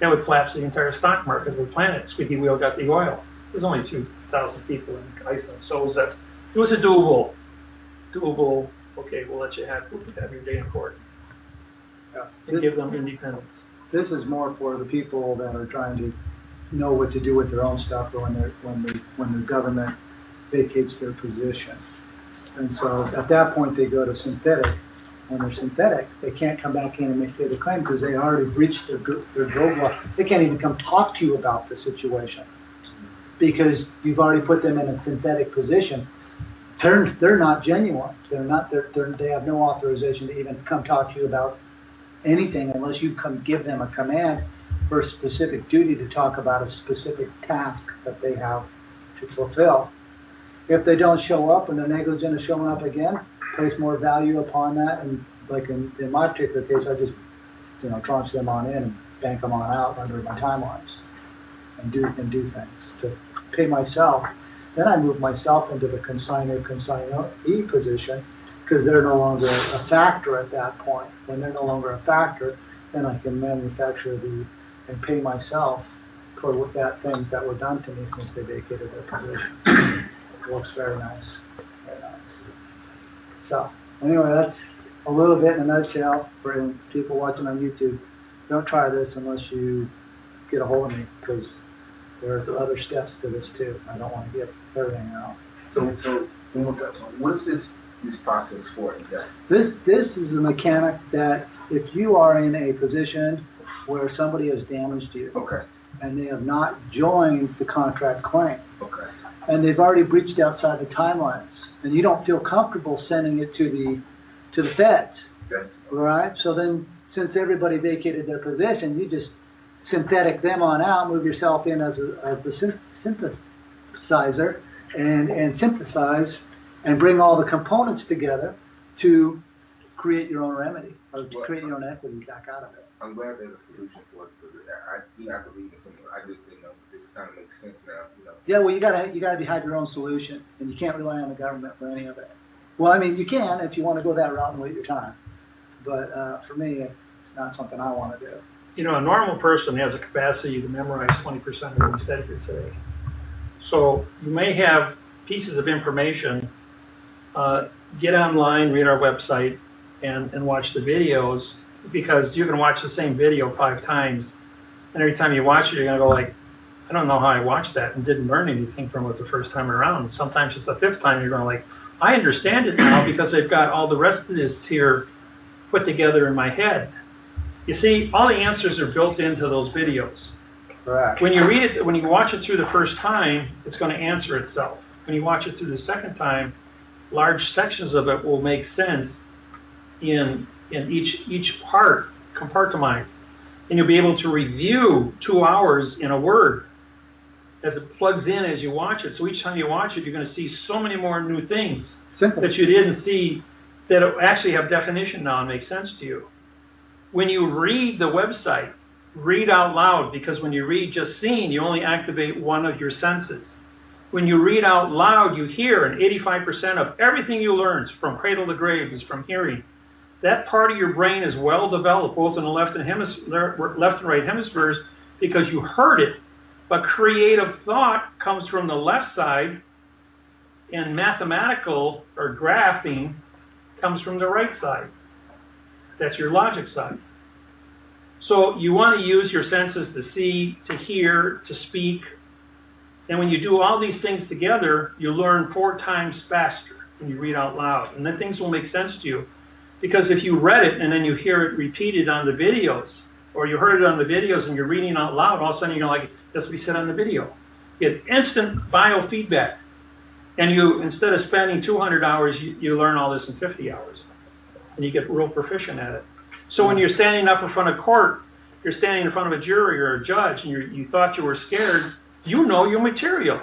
That would collapse the entire stock market of the planet. Squeaky wheel got the oil. There's only 2,000 people in Iceland. So it was a doable, okay, we'll let you have your day in court. Yeah. And give them independence. This is more for the people that are trying to know what to do with their own stuff, or when the government vacates their position. And so at that point they go to synthetic. When they're synthetic, they can't come back in and make the claim because they already breached their drove law. They can't even come talk to you about the situation because you've already put them in a synthetic position. They're not genuine. They have no authorization to even come talk to you about anything unless you come give them a command for a specific duty to talk about a specific task that they have to fulfill. If they don't show up and they're negligent of showing up again, place more value upon that. And like in my particular case, I just tranche them on in and bank them on out under my timelines and do things to pay myself. Then I move myself into the consignee position because they're no longer a factor at that point. When they're no longer a factor, then I can manufacture and pay myself for things that were done to me since they vacated their position. It works very nice, very nice. So anyway, that's a little bit in a nutshell for people watching on YouTube. Don't try this unless you get a hold of me because there's other steps to this too. I don't want to get everything out. So what's this process for exactly? This is a mechanic that if you are in a position where somebody has damaged you, okay, and they have not joined the contract claim, okay, and they've already breached outside the timelines, and you don't feel comfortable sending it to the feds, okay. all right? So then, since everybody vacated their position, you just synthetic them on out, move yourself in as the synthesizer, and synthesize and bring all the components together to create your own remedy or to create your own equity back out of it. I'm glad there's a solution for it. You have to read it somewhere. I just didn't know. This kind of makes sense now. Yeah, well, you gotta have your own solution, and you can't rely on the government for any of it. Well, I mean, you can if you want to go that route and wait your time, but for me, it's not something I want to do. A normal person has a capacity to memorize 20% of what we said here today. So you may have pieces of information. Get online, read our website, and watch the videos, because you can watch the same video 5 times, and every time you watch it, you're going to go like, I don't know how I watched that and didn't learn anything from it the first time around. And sometimes it's the 5th time you're going like, I understand it now because I've got all the rest of this here put together in my head. You see, all the answers are built into those videos. Correct. When you read it, when you watch it through the first time, it's going to answer itself. When you watch it through the second time, large sections of it will make sense in each part, compartmentalized. And you'll be able to review 2 hours in a word as it plugs in as you watch it. So each time you watch it, you're going to see so many more new things Simple. that you didn't see that actually have definition now and make sense to you. When you read the website, read out loud, because when you read just seeing, you only activate one of your senses. When you read out loud, you hear, and 85% of everything you learn from cradle to grave is from hearing. That part of your brain is well developed, both in the left and right hemispheres, because you heard it. But creative thought comes from the left side, and mathematical or graphing comes from the right side. That's your logic side. So you want to use your senses to see, to hear, to speak. And when you do all these things together, you learn 4 times faster when you read out loud. And then things will make sense to you. Because if you read it and then you hear it repeated on the videos, or you heard it on the videos and you're reading out loud, all of a sudden you're like, that's what we said on the video. You get instant biofeedback. And you, instead of spending 200 hours, you learn all this in 50 hours. And you get real proficient at it. So when you're standing up in front of court, you're standing in front of a jury or a judge, and you thought you were scared, you know your material.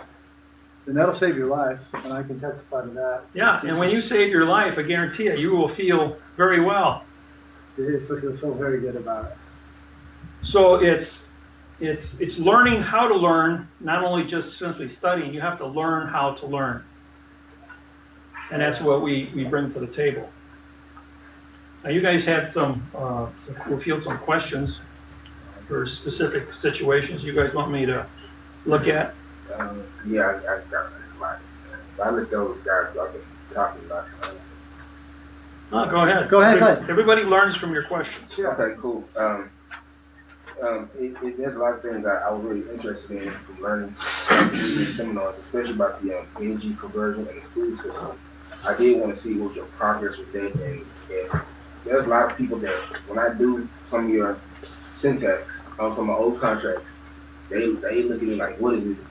And that'll save your life, and I can testify to that. Yeah, and when you save your life, I guarantee you will feel very well. You'll feel very good about it. So it's learning how to learn, not only just simply studying. You have to learn how to learn. And that's what we bring to the table. Now you guys had we'll field some questions for specific situations you guys want me to look at. Yeah, I got a lot. I let those guys go. I've been talking about something. Oh, go ahead. Go ahead. Everybody learns from your questions. Yeah. Okay, cool. There's a lot of things I was really interested in from learning reading seminars, especially about the energy conversion and the school system. I did want to see what your progress with that, and there's a lot of people that when I do some of your syntax on some of my old contracts, they look at me like, what is this?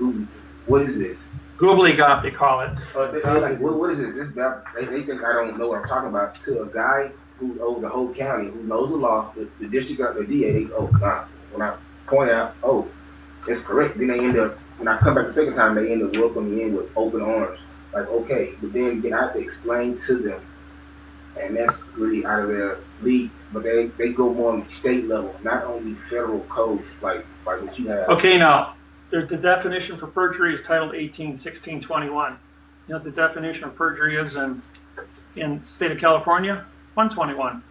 What is this? Gobbledygook, they call it. They're like, what is this? They think I don't know what I'm talking about. To a guy who owns the whole county, who knows the law, the district, the DA, when I point out, it's correct, then they end up, when I come back the second time, they end up welcoming me in with open arms. Like, okay, but then I have to explain to them, and that's really out of their league. But they go more on the state level, not only federal codes like what you have. Okay, now, the definition for perjury is Title 18, 1621. You know what the definition of perjury is in the state of California? 121.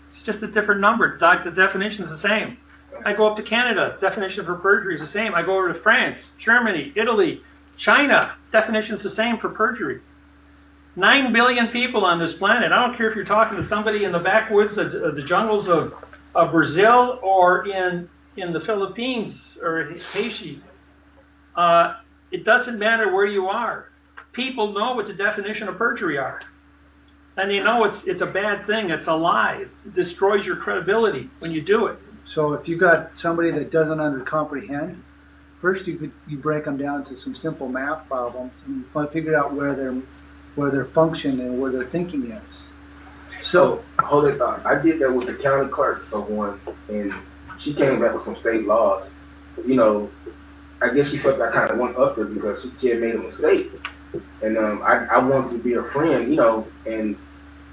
It's just a different number. The definition is the same. I go up to Canada, definition for perjury is the same. I go over to France, Germany, Italy, China, definition is the same for perjury. 9 billion people on this planet. I don't care if you're talking to somebody in the backwoods of the jungles of Brazil or in the Philippines or Haiti. It doesn't matter where you are. People know what the definition of perjury are. And they know it's a bad thing. It's a lie. It destroys your credibility when you do it. So if you got somebody that doesn't comprehend, first you break them down to some simple math problems and figure out where their function and where their thinking is. So hold it thought. I did that with the county clerk of one, and she came back with some state laws. You know, I guess she felt I kind of went up there because she had made a mistake, and I wanted to be her friend, you know, and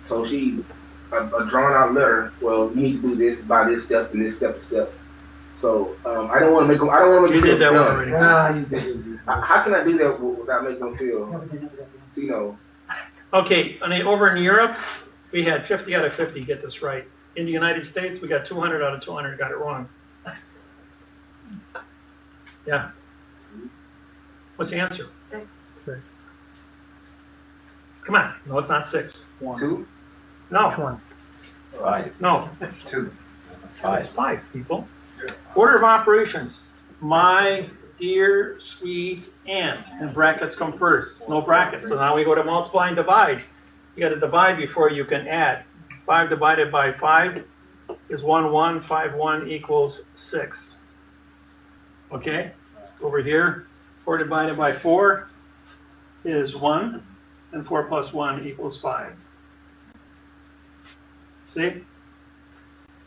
so she a drawn out letter. Well, you need to do this by this step and this step. So I don't want to make them. I don't want to make them feel dumb. you did. How can I do that without making them feel? You know. Okay, over in Europe, we had 50 out of 50 get this right. In the United States, we got 200 out of 200 got it wrong. Yeah. What's the answer? 6. Come on. No, it's not 6. 2. No. Which one? 5. No. 2. It's 5, people. Order of operations. My dear sweet aunt. And brackets come first. No brackets. So now we go to multiply and divide. You got to divide before you can add. 5 divided by 5 is 1, 1. 5, 1 equals 6. Okay? Over here, 4 divided by 4 is 1, and 4 plus 1 equals 5. See?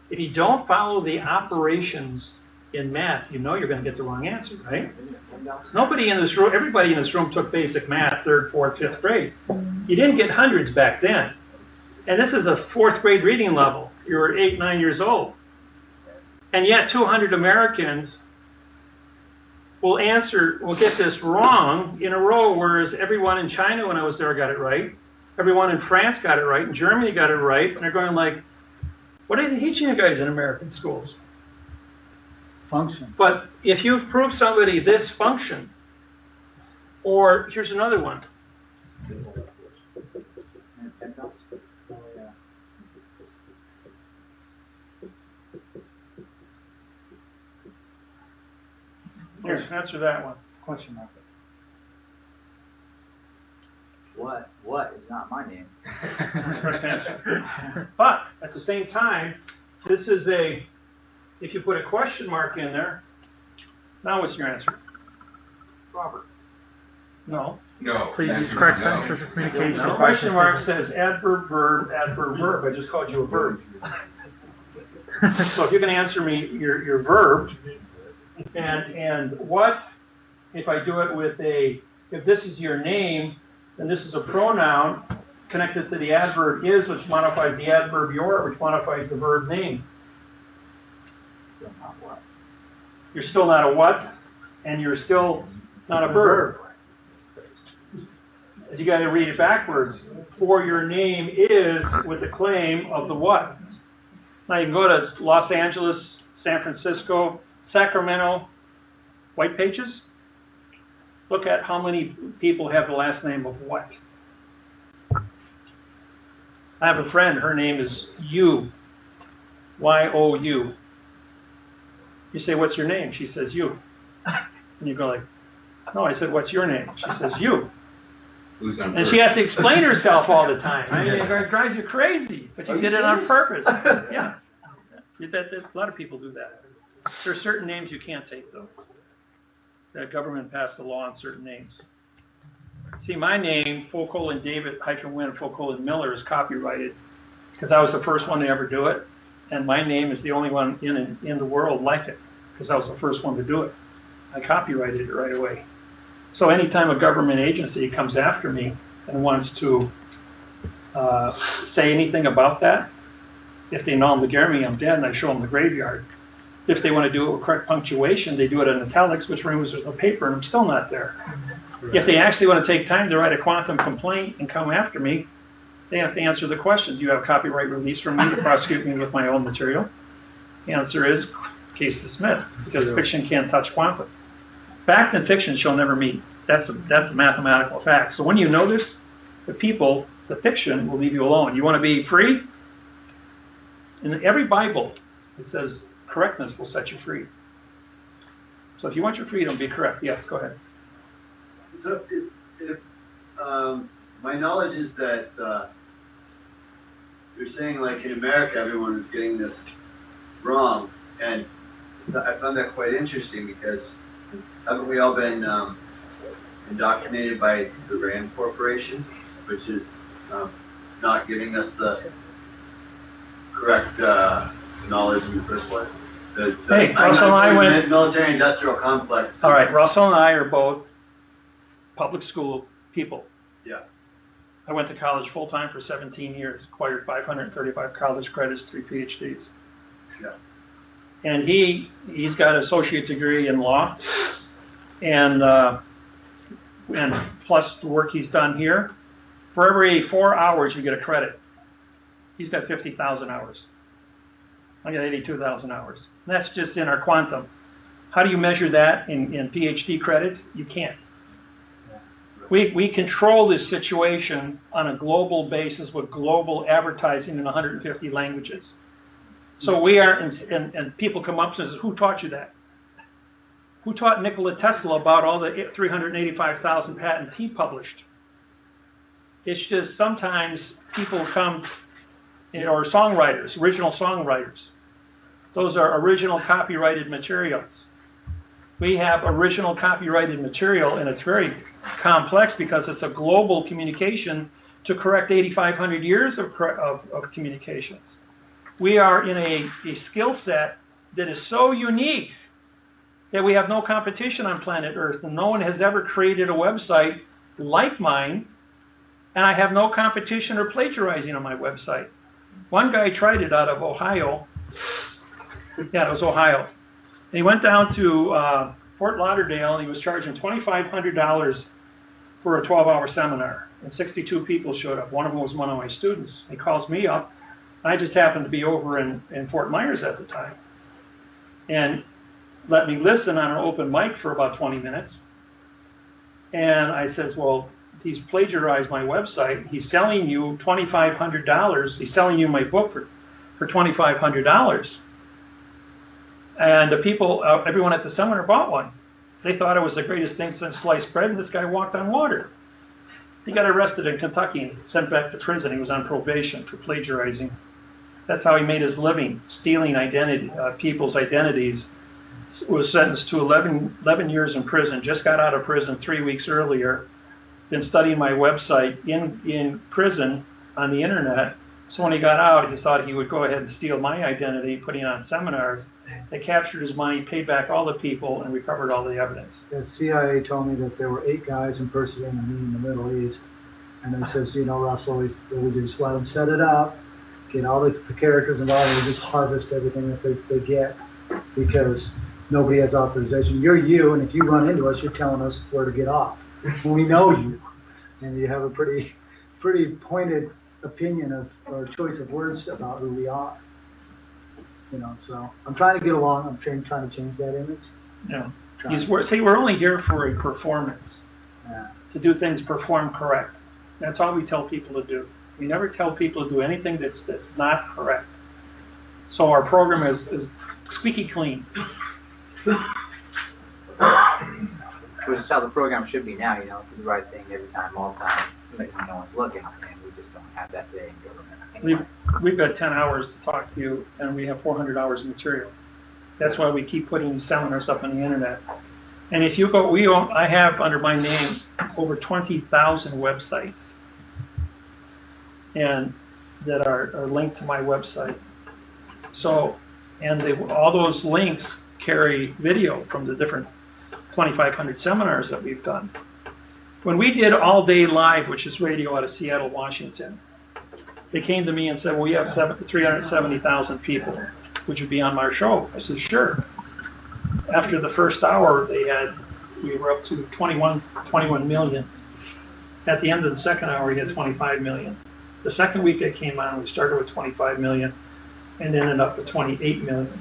If you don't follow the operations in math, you know you're going to get the wrong answer, right? Nobody in this room, everybody in this room took basic math, 3rd, 4th, 5th grade. You didn't get hundreds back then. And this is a 4th grade reading level. You were 8, 9 years old. And yet 200 Americans will get this wrong in a row, whereas everyone in China when I was there got it right. Everyone in France got it right, and Germany got it right, and they're going like, what are they teaching you guys in American schools? Function. But if you prove somebody this function, or here's another one. Here, answer that one. Question mark. What is not my name? Correct answer. But at the same time, this is if you put a question mark in there, now what's your answer? Robert. No. No. Please use answer correct no. sentences of communication. No question mark says adverb, verb, adverb, verb. I just called you a verb. So if you can answer me your verb, and what if I do it with if this is your name, then this is a pronoun connected to the adverb is, which modifies the adverb your, which modifies the verb name. Still not what. You're still not a what, and you're still not a verb. You got to read it backwards. For your name is with the claim of the what. Now you can go to Los Angeles, San Francisco, Sacramento, white pages. Look at how many people have the last name of what. I have a friend, her name is Yu, Y-O-U. You say, what's your name? She says, Yu. And you go like, no, I said, what's your name? She says, Yu. And she has to explain herself all the time. I mean, it drives you crazy, but you did it on purpose. Yeah. A lot of people do that. There are certain names you can't take, though. The government passed a law on certain names. See, my name, Fulcolin David -Wynn Fulcolin Miller, is copyrighted because I was the first one to ever do it, and my name is the only one in the world like it because I was the first one to do it. I copyrighted it right away. So anytime a government agency comes after me and wants to say anything about that, if they know I'm McGarmy, I'm dead, and I show them the graveyard. If they want to do it with correct punctuation, they do it in italics, which removes the paper, and I'm still not there. Right. If they actually want to take time to write a quantum complaint and come after me, they have to answer the question. Do you have copyright release from me to prosecute me with my own material? The answer is case dismissed, because fiction can't touch quantum. Fact and fiction shall never meet. That's a mathematical fact. So when you know this, the fiction will leave you alone. You want to be free? In every Bible, it says correctness will set you free. So if you want your freedom, be correct. Yes, go ahead. So my knowledge is that you're saying, like, in America, everyone is getting this wrong. And I found that quite interesting because haven't we all been indoctrinated by the RAND Corporation, which is not giving us the correct knowledge in the first place? Hey, Russell and I went... Military-industrial complex. All right, Russell and I are both public school people. Yeah. I went to college full-time for 17 years, acquired 535 college credits, 3 PhDs. Yeah. And he's got an associate degree in law, and plus the work he's done here. For every 4 hours, you get a credit. He's got 50,000 hours. I got 82,000 hours. And that's just in our quantum. How do you measure that in PhD credits? You can't. We control this situation on a global basis with global advertising in 150 languages. So we are, and people come up and say, who taught you that? Who taught Nikola Tesla about all the 385,000 patents he published? It's just sometimes people come, or songwriters, original songwriters. Those are original copyrighted materials. We have original copyrighted material, and it's very complex because it's a global communication to correct 8,500 years of communications. We are in a skill set that is so unique that we have no competition on planet Earth, and no one has ever created a website like mine, and I have no competition or plagiarizing on my website. One guy tried it out of Ohio. Yeah, it was Ohio. And he went down to Fort Lauderdale, and he was charging $2,500 for a 12-hour seminar. And 62 people showed up. One of them was one of my students. He calls me up. I just happened to be over in Fort Myers at the time. And let me listen on an open mic for about 20 minutes. And I says, well, he's plagiarized my website. He's selling you $2,500. He's selling you my book for $2,500. And the people, everyone at the seminar bought one. They thought it was the greatest thing since sliced bread, and this guy walked on water. He got arrested in Kentucky and sent back to prison. He was on probation for plagiarizing. That's how he made his living, stealing people's identities. Was sentenced to 11 years in prison, just got out of prison 3 weeks earlier, been studying my website in prison on the internet. So when he got out, he thought he would go ahead and steal my identity, putting on seminars. They captured his money, paid back all the people, and recovered all the evidence. The CIA told me that there were 8 guys impersonating me in the Middle East. And they says, you know, Russell, we would just let them set it up, get all the characters involved, and we just harvest everything that they get because nobody has authorization. You're you, and if you run into us, you're telling us where to get off. We know you, and you have a pretty pointed opinion of or choice of words about who we are. You know, so I'm trying to get along. I'm trying to change that image. Yeah. We're only here for a performance. Yeah. To do things perform correct. That's all we tell people to do. We never tell people to do anything that's not correct. So our program is squeaky clean. Which is how the program should be now, you know, do the right thing every time, all the time, even when no one's looking, and we just don't have that today in government. Anyway. We've got 10 hours to talk to you, and we have 400 hours of material. That's why we keep putting these seminars up on the internet. And if you go, I have under my name over 20,000 websites, and that are linked to my website. So, and all those links carry video from the different 2,500 seminars that we've done. When we did All Day Live, which is radio out of Seattle, Washington, they came to me and said, well, we have 370,000 people. Would you be on our show? I said, sure. After the first hour, we were up to 21 million. At the end of the second hour, we had 25 million. The second week I came on, we started with 25 million and ended up with 28 million.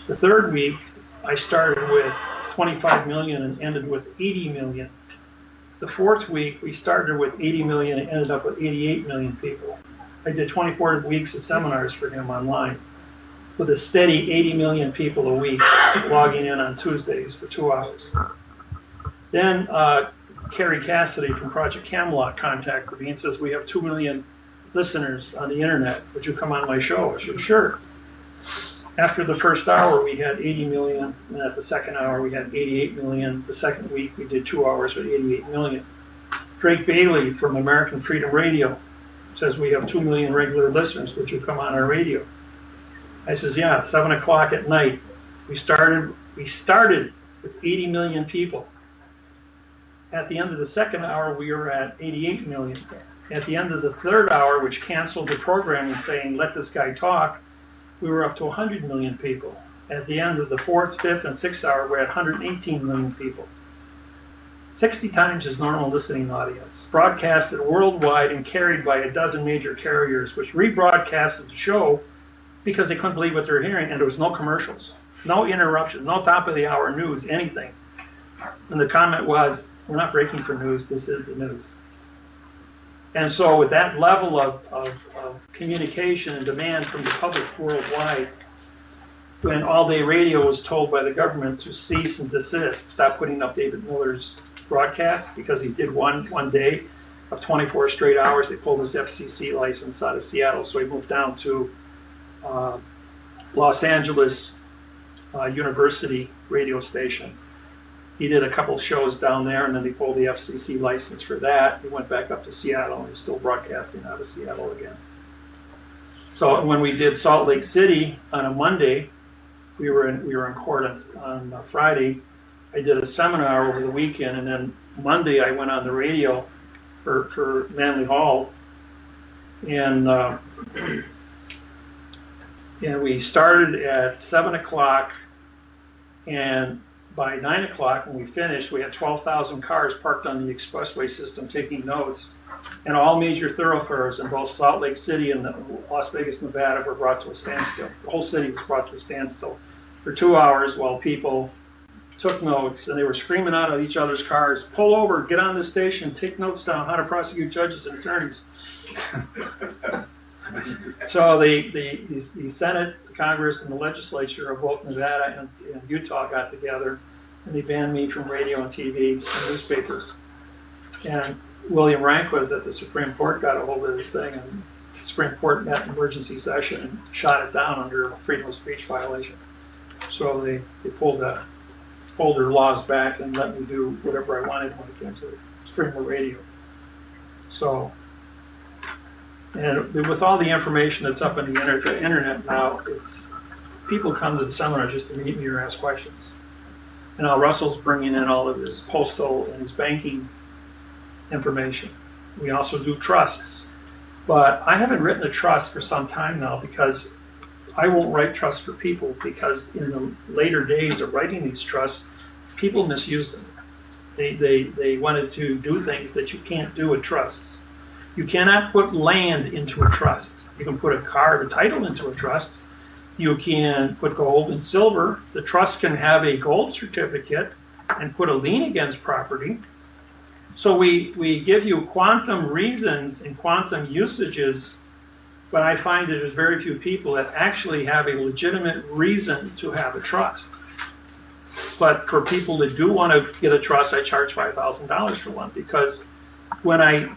The third week, I started with 25 million and ended with 80 million. The fourth week, we started with 80 million and ended up with 88 million people. I did 24 weeks of seminars for him online with a steady 80 million people a week logging in on Tuesdays for 2 hours. Then Carrie Cassidy from Project Camelot contacted me and says, we have 2 million listeners on the internet. Would you come on my show? I said, sure. After the first hour, we had 80 million, and at the second hour, we had 88 million. The second week, we did 2 hours with 88 million. Drake Bailey from American Freedom Radio says we have 2 million regular listeners. Would you come on our radio? I says, yeah, 7 o'clock at night. We started with 80 million people. At the end of the second hour, we were at 88 million. At the end of the third hour, which canceled the programming saying, let this guy talk, we were up to 100 million people. At the end of the fourth, fifth, and sixth hour, we're at 118 million people. 60 times his normal listening audience. Broadcasted worldwide and carried by a dozen major carriers, which rebroadcasted the show because they couldn't believe what they were hearing, and there was no commercials, no interruptions, no top of the hour news, anything. And the comment was, we're not breaking for news, this is the news. And so with that level of communication and demand from the public worldwide, when All Day Radio was told by the government to cease and desist, stop putting up David Miller's broadcasts because he did one day of 24 straight hours, they pulled his FCC license out of Seattle, so he moved down to Los Angeles University radio station. He did a couple shows down there, and then he pulled the FCC license for that. He went back up to Seattle, and he's still broadcasting out of Seattle again. So when we did Salt Lake City on a Monday, we were in court on Friday. I did a seminar over the weekend, and then Monday I went on the radio for Manly Hall, and we started at 7 o'clock, and by 9 o'clock when we finished, we had 12,000 cars parked on the expressway system taking notes, and all major thoroughfares in both Salt Lake City and Las Vegas, Nevada were brought to a standstill. The whole city was brought to a standstill for 2 hours while people took notes, and they were screaming out of each other's cars, pull over, get on the station, take notes down, how to prosecute judges and attorneys. So the Senate, the Congress, and the legislature of both Nevada and Utah got together, and they banned me from radio and TV and newspaper. And William Rehnquist at the Supreme Court got a hold of this thing, and the Supreme Court met in emergency session and shot it down under a freedom of speech violation. So they pulled their laws back and let me do whatever I wanted when it came to freedom of radio. So, and with all the information that's up on the internet now, it's people come to the seminar just to meet me or ask questions. And now Russell's bringing in all of his postal and his banking information. We also do trusts, but I haven't written a trust for some time now because I won't write trusts for people, because in the later days of writing these trusts, people misuse them. They wanted to do things that you can't do with trusts. You cannot put land into a trust. You can put a car or title into a trust. You can put gold and silver. The trust can have a gold certificate and put a lien against property. So we give you quantum reasons and quantum usages, but I find that there's very few people that actually have a legitimate reason to have a trust. But for people that do want to get a trust, I charge $5,000 for one, because when I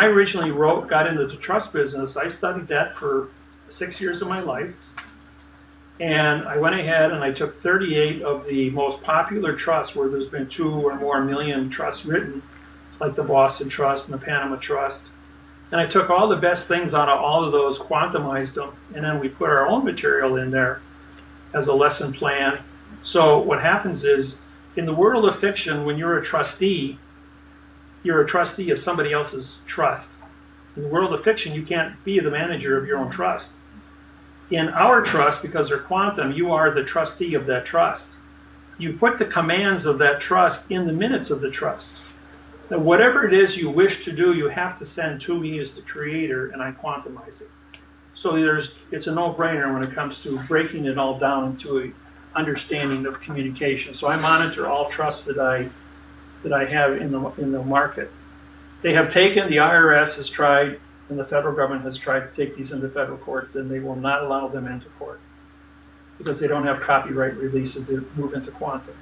originally got into the trust business, I studied that for 6 years of my life. And I went ahead and I took 38 of the most popular trusts where there's been 2 or more million trusts written, like the Boston Trust and the Panama Trust. And I took all the best things out of all of those, quantumized them, and then we put our own material in there as a lesson plan. So what happens is, in the world of fiction, when you're a trustee of somebody else's trust. In the world of fiction, you can't be the manager of your own trust. In our trust, because they're quantum, you are the trustee of that trust. You put the commands of that trust in the minutes of the trust. Now, whatever it is you wish to do, you have to send to me as the creator, and I quantumize it. So it's a no-brainer when it comes to breaking it all down into an understanding of communication. So I monitor all trusts that I have in the market. They have taken, the IRS has tried, and the federal government has tried to take these into federal court, then they will not allow them into court because they don't have copyright releases to move into quantum.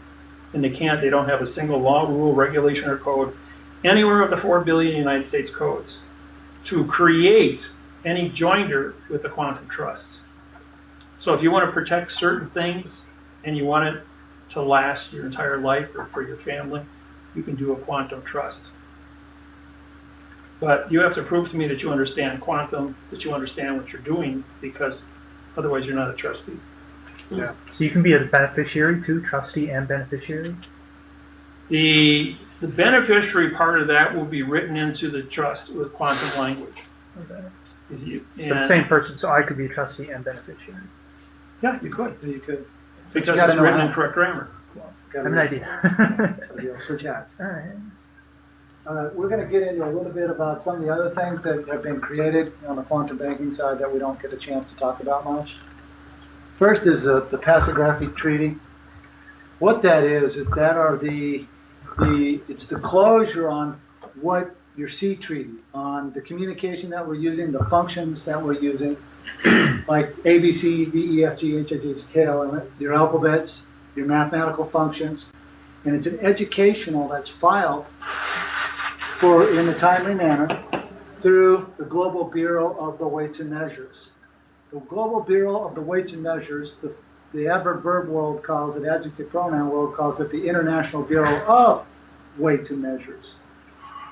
And they don't have a single law, rule, regulation, or code anywhere of the 4 billion United States codes to create any joinder with the quantum trusts. So if you want to protect certain things and you want it to last your entire life or for your family, you can do a quantum trust. But you have to prove to me that you understand quantum, that you understand what you're doing, because otherwise you're not a trustee. Yeah. So you can be a beneficiary too, trustee and beneficiary? The beneficiary part of that will be written into the trust with quantum language. Okay. So the same person, so I could be a trustee and beneficiary. Yeah, you could. You could. Because it's written in correct grammar. I have an idea. Switch hats. All right. We're going to get into a little bit about some of the other things that have been created on the quantum banking side that we don't get a chance to talk about much. First is the Passographic Treaty. What that is that are it's the closure on what your C treaty, on the communication that we're using, the functions that we're using, like A, B, C, D, E, F, G, H, I, J, K, L, M, your alphabets, your mathematical functions, and it's an educational that's filed in a timely manner through the Global Bureau of the Weights and Measures. The Global Bureau of the Weights and Measures, the adverb verb world calls it, adjective pronoun world calls it the International Bureau of Weights and Measures.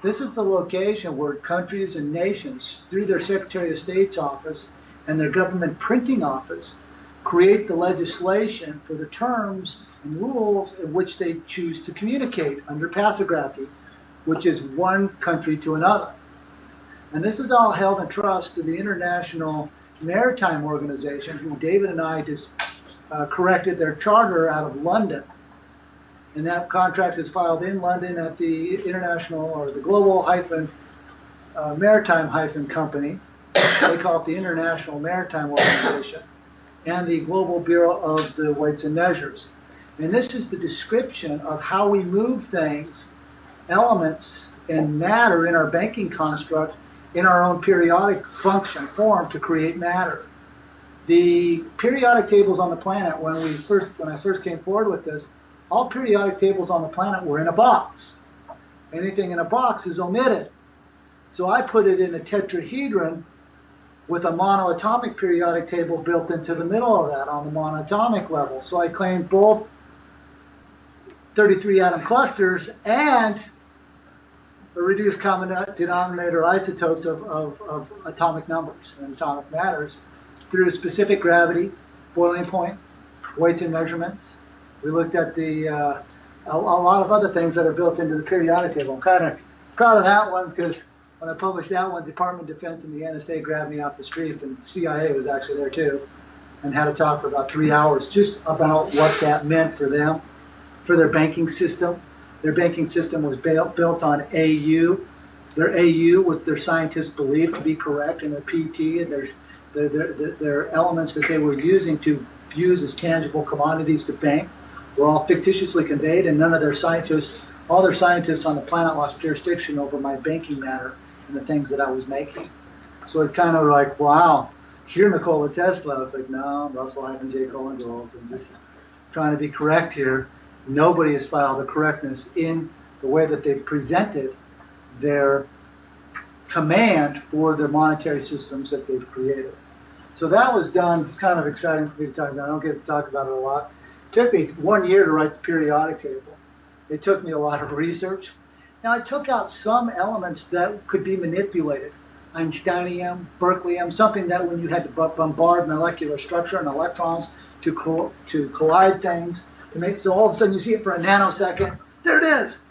This is the location where countries and nations, through their Secretary of State's office and their government printing office, create the legislation for the terms and rules in which they choose to communicate under passography, which is one country to another. And this is all held in trust to the International Maritime Organization, who David and I just corrected their charter out of London. And that contract is filed in London at the International or the Global Maritime Company. They call it the International Maritime Organization, and the Global Bureau of the Weights and Measures. And this is the description of how we move things, elements, and matter in our banking construct in our own periodic function form to create matter. The periodic tables on the planet, when I first came forward with this, all periodic tables on the planet were in a box. Anything in a box is omitted. So I put it in a tetrahedron with a monoatomic periodic table built into the middle of that on the monoatomic level. So I claimed both 33 atom clusters and the reduced common denominator isotopes of atomic numbers and atomic matters through specific gravity, boiling point, weights and measurements. We looked at a lot of other things that are built into the periodic table. I'm kind of proud of that one because when I published that one, Department of Defense and the NSA grabbed me off the streets, and CIA was actually there too, and had a talk for about 3 hours just about what that meant for them, for their banking system. Their banking system was built on AU. Their AU, what their scientists believed to be correct, and their PT, and their elements that they were using to use as tangible commodities to bank were all fictitiously conveyed, and none of their scientists, all their scientists on the planet lost jurisdiction over my banking matter and the things that I was making. So it kind of like, wow, you're Nikola Tesla. I was like, no, Russell Ivan J. Cohen Gold. I'm just trying to be correct here. Nobody has filed a correctness in the way that they've presented their command for the monetary systems that they've created. So that was done. It's kind of exciting for me to talk about. I don't get to talk about it a lot. It took me 1 year to write the periodic table. It took me a lot of research. Now, I took out some elements that could be manipulated. Einsteinium, Berkeleyium, something that when you had to bombard molecular structure and electrons to collide things, so all of a sudden you see it for a nanosecond, there it is.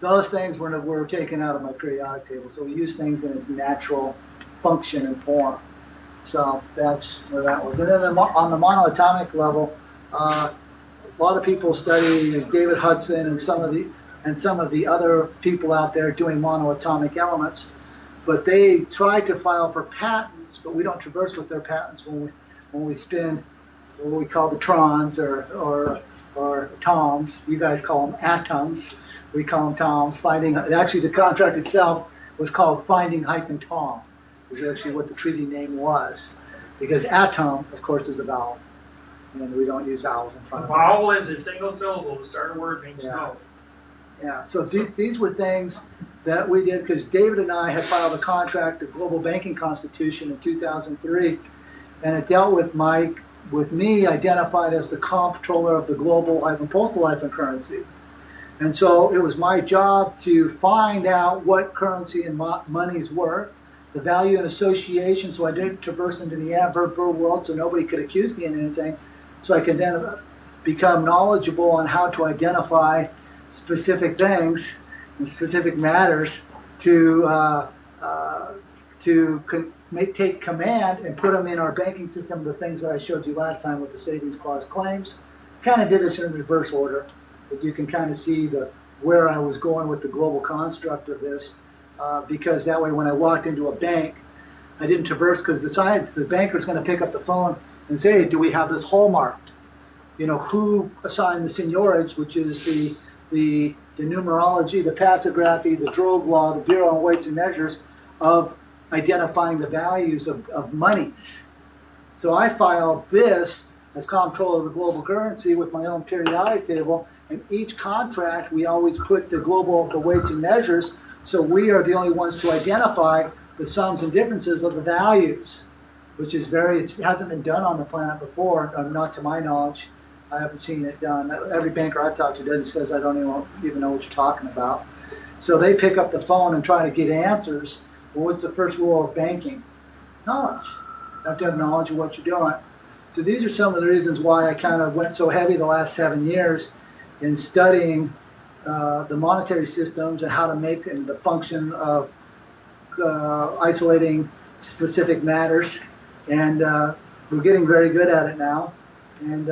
Those things were taken out of my periodic table. So we use things in its natural function and form. So that's where that was. And then on the monoatomic level, a lot of people study David Hudson and some of the other people out there doing monoatomic elements, but they try to file for patents, but we don't traverse with their patents when we spin what we call the trons or toms. You guys call them atoms. We call them toms. Actually, the contract itself was called Finding-Tom. Is actually what the treaty name was, because atom, of course, is a vowel, and we don't use vowels in front of it. Vowel is a single syllable. To start a word means no. Yeah, so these were things that we did because David and I had filed a contract, the Global Banking Constitution, in 2003, and it dealt with me identified as the comptroller of the global postal currency. And so it was my job to find out what currency and monies were, the value and association, so I didn't traverse into the adverb verb world so nobody could accuse me of anything, so I could then become knowledgeable on how to identify specific things and specific matters to take command and put them in our banking system, the things that I showed you last time with the savings clause claims. Kind of did this in reverse order, but you can kind of see where I was going with the global construct of this. Because that way when I walked into a bank, I didn't traverse because the banker's going to pick up the phone and say, hey, do we have this hallmarked? Who assigned the seigniorage, which is the numerology, the passography, the drogue law, the Bureau of Weights and Measures of identifying the values of monies. So I filed this as comptroller of the global currency with my own periodic table, and each contract we always put the weights and measures. So we are the only ones to identify the sums and differences of the values. which is it hasn't been done on the planet before, not to my knowledge. I haven't seen it done. Every banker I've talked to says I don't even know what you're talking about. So they pick up the phone and try to get answers. Well, what's the first rule of banking? Knowledge. You have to have knowledge of what you're doing. So these are some of the reasons why I kind of went so heavy the last 7 years in studying the monetary systems and how to make and the function of isolating specific matters. And we're getting very good at it now. And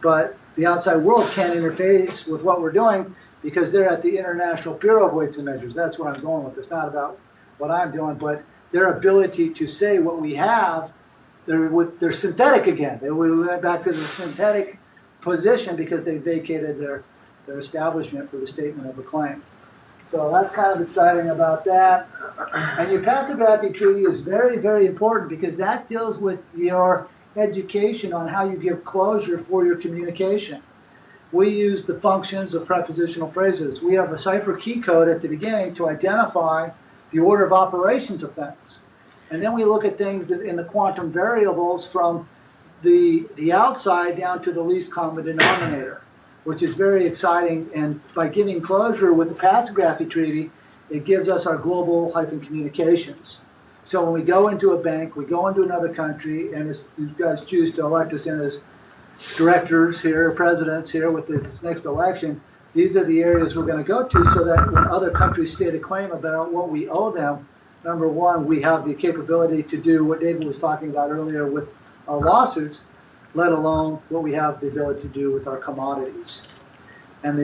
but the outside world can't interface with what we're doing because they're at the International Bureau of Weights and Measures. That's where I'm going with this. Not about what I'm doing, but their ability to say what we have. They're synthetic again. We went back to the synthetic position because they vacated their establishment for the statement of a claim. So that's kind of exciting about that. And your passography treaty is very, very important because that deals with your education on how you give closure for your communication. We use the functions of prepositional phrases. We have a cipher key code at the beginning to identify the order of operations of things. And then we look at things in the quantum variables from the outside down to the least common denominator, which is very exciting. And by giving closure with the passography treaty, it gives us our global communications. So when we go into a bank, we go into another country, and as you guys choose to elect us in as directors here, presidents here with this next election, these are the areas we're going to go to so that when other countries state a claim about what we owe them, number one, we have the capability to do what David was talking about earlier with our lawsuits, let alone what we have the ability to do with our commodities. And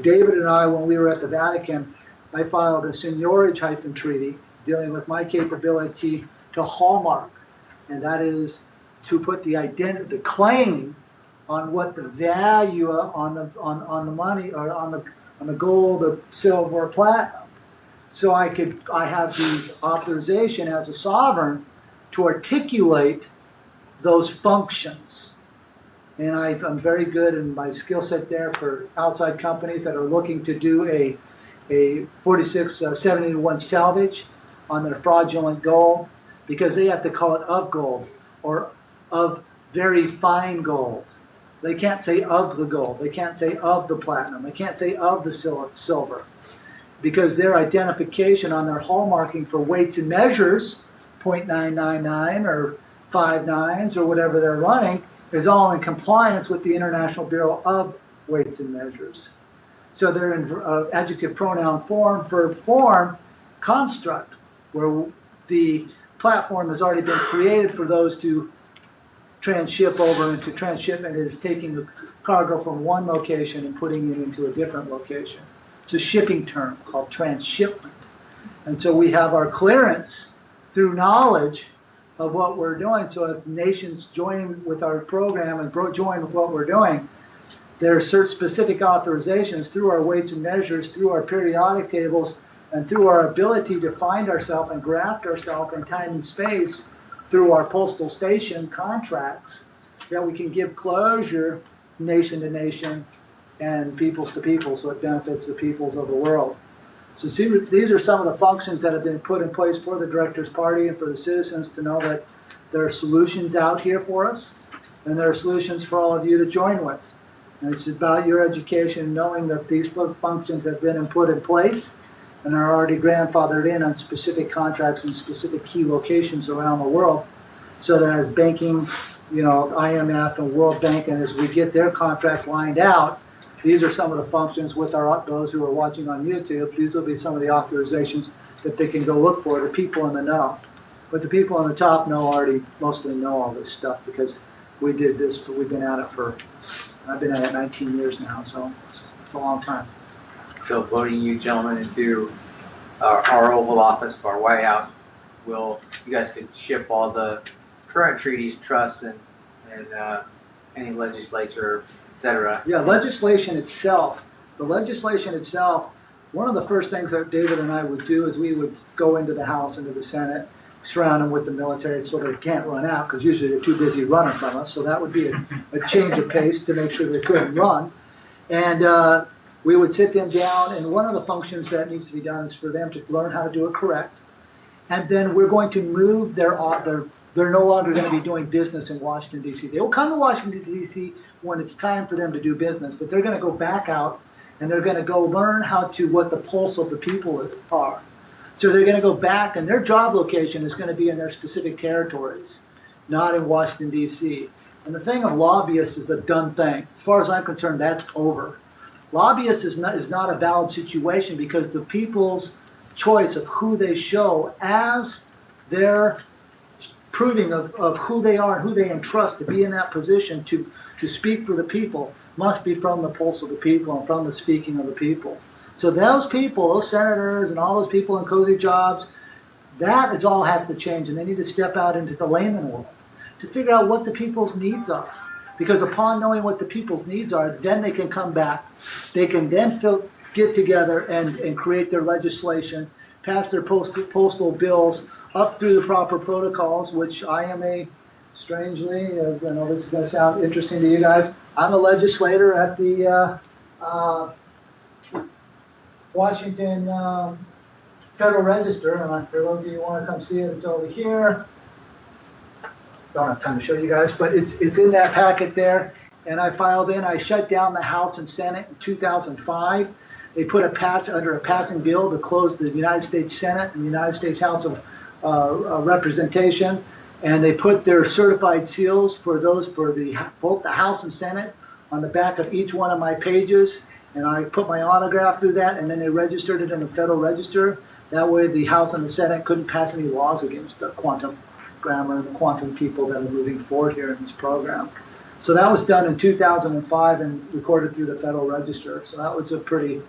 David and I, when we were at the Vatican, I filed a seigniorage treaty dealing with my capability to hallmark, and that is to put the claim on what the value on the money or on the gold, the silver, or platinum. So I have the authorization as a sovereign to articulate those functions. And I'm very good in my skill set there for outside companies that are looking to do a 4671 salvage on their fraudulent gold, because they have to call it of gold or of very fine gold. They can't say of the gold. They can't say of the platinum. They can't say of the silver, because their identification on their hallmarking for weights and measures, 0.999 or 5 nines or whatever they're running, is all in compliance with the International Bureau of Weights and Measures. So they're in adjective pronoun form, verb form construct, where the platform has already been created for those to transship over into transshipment is taking the cargo from one location and putting it into a different location. It's a shipping term called transshipment. And so we have our clearance through knowledge of what we're doing. So if nations join with our program and join with what we're doing, there are certain specific authorizations through our weights and measures, through our periodic tables, and through our ability to find ourselves and graft ourselves in time and space through our postal station contracts, that we can give closure nation to nation and peoples to people, so it benefits the peoples of the world. So these are some of the functions that have been put in place for the Directors Party and for the citizens to know that there are solutions out here for us, and there are solutions for all of you to join with. And it's about your education, knowing that these functions have been put in place and are already grandfathered in on specific contracts in specific key locations around the world, so that as banking, IMF and World Bank, and as we get their contracts lined out, these are some of the functions with those who are watching on YouTube. These will be some of the authorizations that they can go look for, the people in the know. But the people on the top mostly know all this stuff, because we did this, but we've been at it I've been at it 19 years now, so it's a long time. So voting you gentlemen into our Oval Office, our White House, you guys could ship all the current treaties, trusts, and any legislature, etc. Yeah, legislation itself. The legislation itself, one of the first things that David and I would do is we would go into the House, into the Senate, surround them with the military so they can't run out, because usually they're too busy running from us. So that would be a change of pace to make sure they couldn't run. And we would sit them down, and one of the functions that needs to be done is for them to learn how to do it correct. And then we're going to move their they're no longer going to be doing business in Washington, D.C. They will come to Washington, D.C. when it's time for them to do business, but they're going to go back out and they're going to go learn what the pulse of the people are. So they're going to go back, and their job location is going to be in their specific territories, not in Washington, D.C. And the thing of lobbyists is a done thing. As far as I'm concerned, that's over. Lobbyists is not a valid situation because the people's choice of who they show as their proving of who they are and who they entrust to be in that position to speak for the people must be from the pulse of the people and from the speaking of the people. So those people, those senators and all those people in cozy jobs, that is all has to change, and they need to step out into the layman world to figure out what the people's needs are. Because upon knowing what the people's needs are, then they can come back. They can then get together and create their legislation, pass their postal bills up through the proper protocols, which I am strangely, I know this is going to sound interesting to you guys, I'm a legislator at the Washington Federal Register, and for those of you who want to come see it, it's over here. Don't have time to show you guys, but it's in that packet there. And I shut down the House and Senate in 2005. They put under a passing bill to close the United States Senate and the United States House of Representation, and they put their certified seals for both the House and Senate on the back of each one of my pages, and I put my autograph through that, and then they registered it in the Federal Register. That way the House and the Senate couldn't pass any laws against the quantum grammar and the quantum people that are moving forward here in this program. So that was done in 2005 and recorded through the Federal Register. So that was a pretty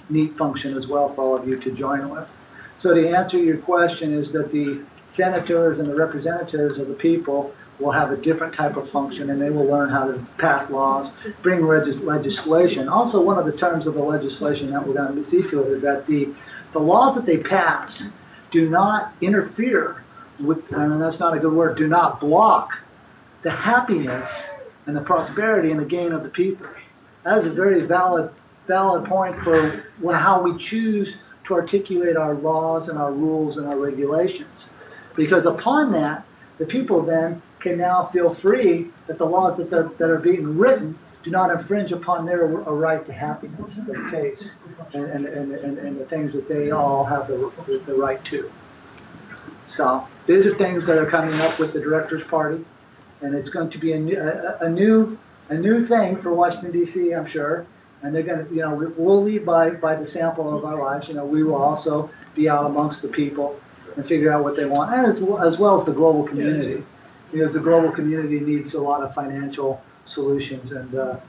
neat function as well for all of you to join with. So to answer your question is that the senators and the representatives of the people will have a different type of function, and they will learn how to pass laws, bring legislation. Also, one of the terms of the legislation that we're going to see to it is that the laws that they pass do not interfere with, I mean, that's not a good word, do not block the happiness and the prosperity and the gain of the people. That is a very valid point for how we choose to articulate our laws and our rules and our regulations. Because upon that, the people then can now feel free that the laws that are being written do not infringe upon their right to happiness, their taste, and the things that they all have the right to. So these are things that are coming up with the Directors Party, and it's going to be a new thing for Washington, D.C., I'm sure. And they're going to, we'll lead by the sample of our lives. We will also be out amongst the people and figure out what they want, and as well as the global community, because the global community needs a lot of financial solutions, and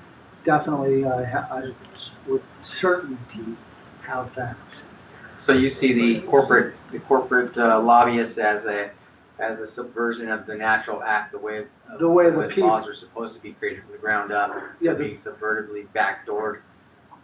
definitely I with certainty have that. So you see the corporate lobbyists as a subversion of the natural act, the way laws are supposed to be created from the ground up. Yeah, being subvertively backdoored,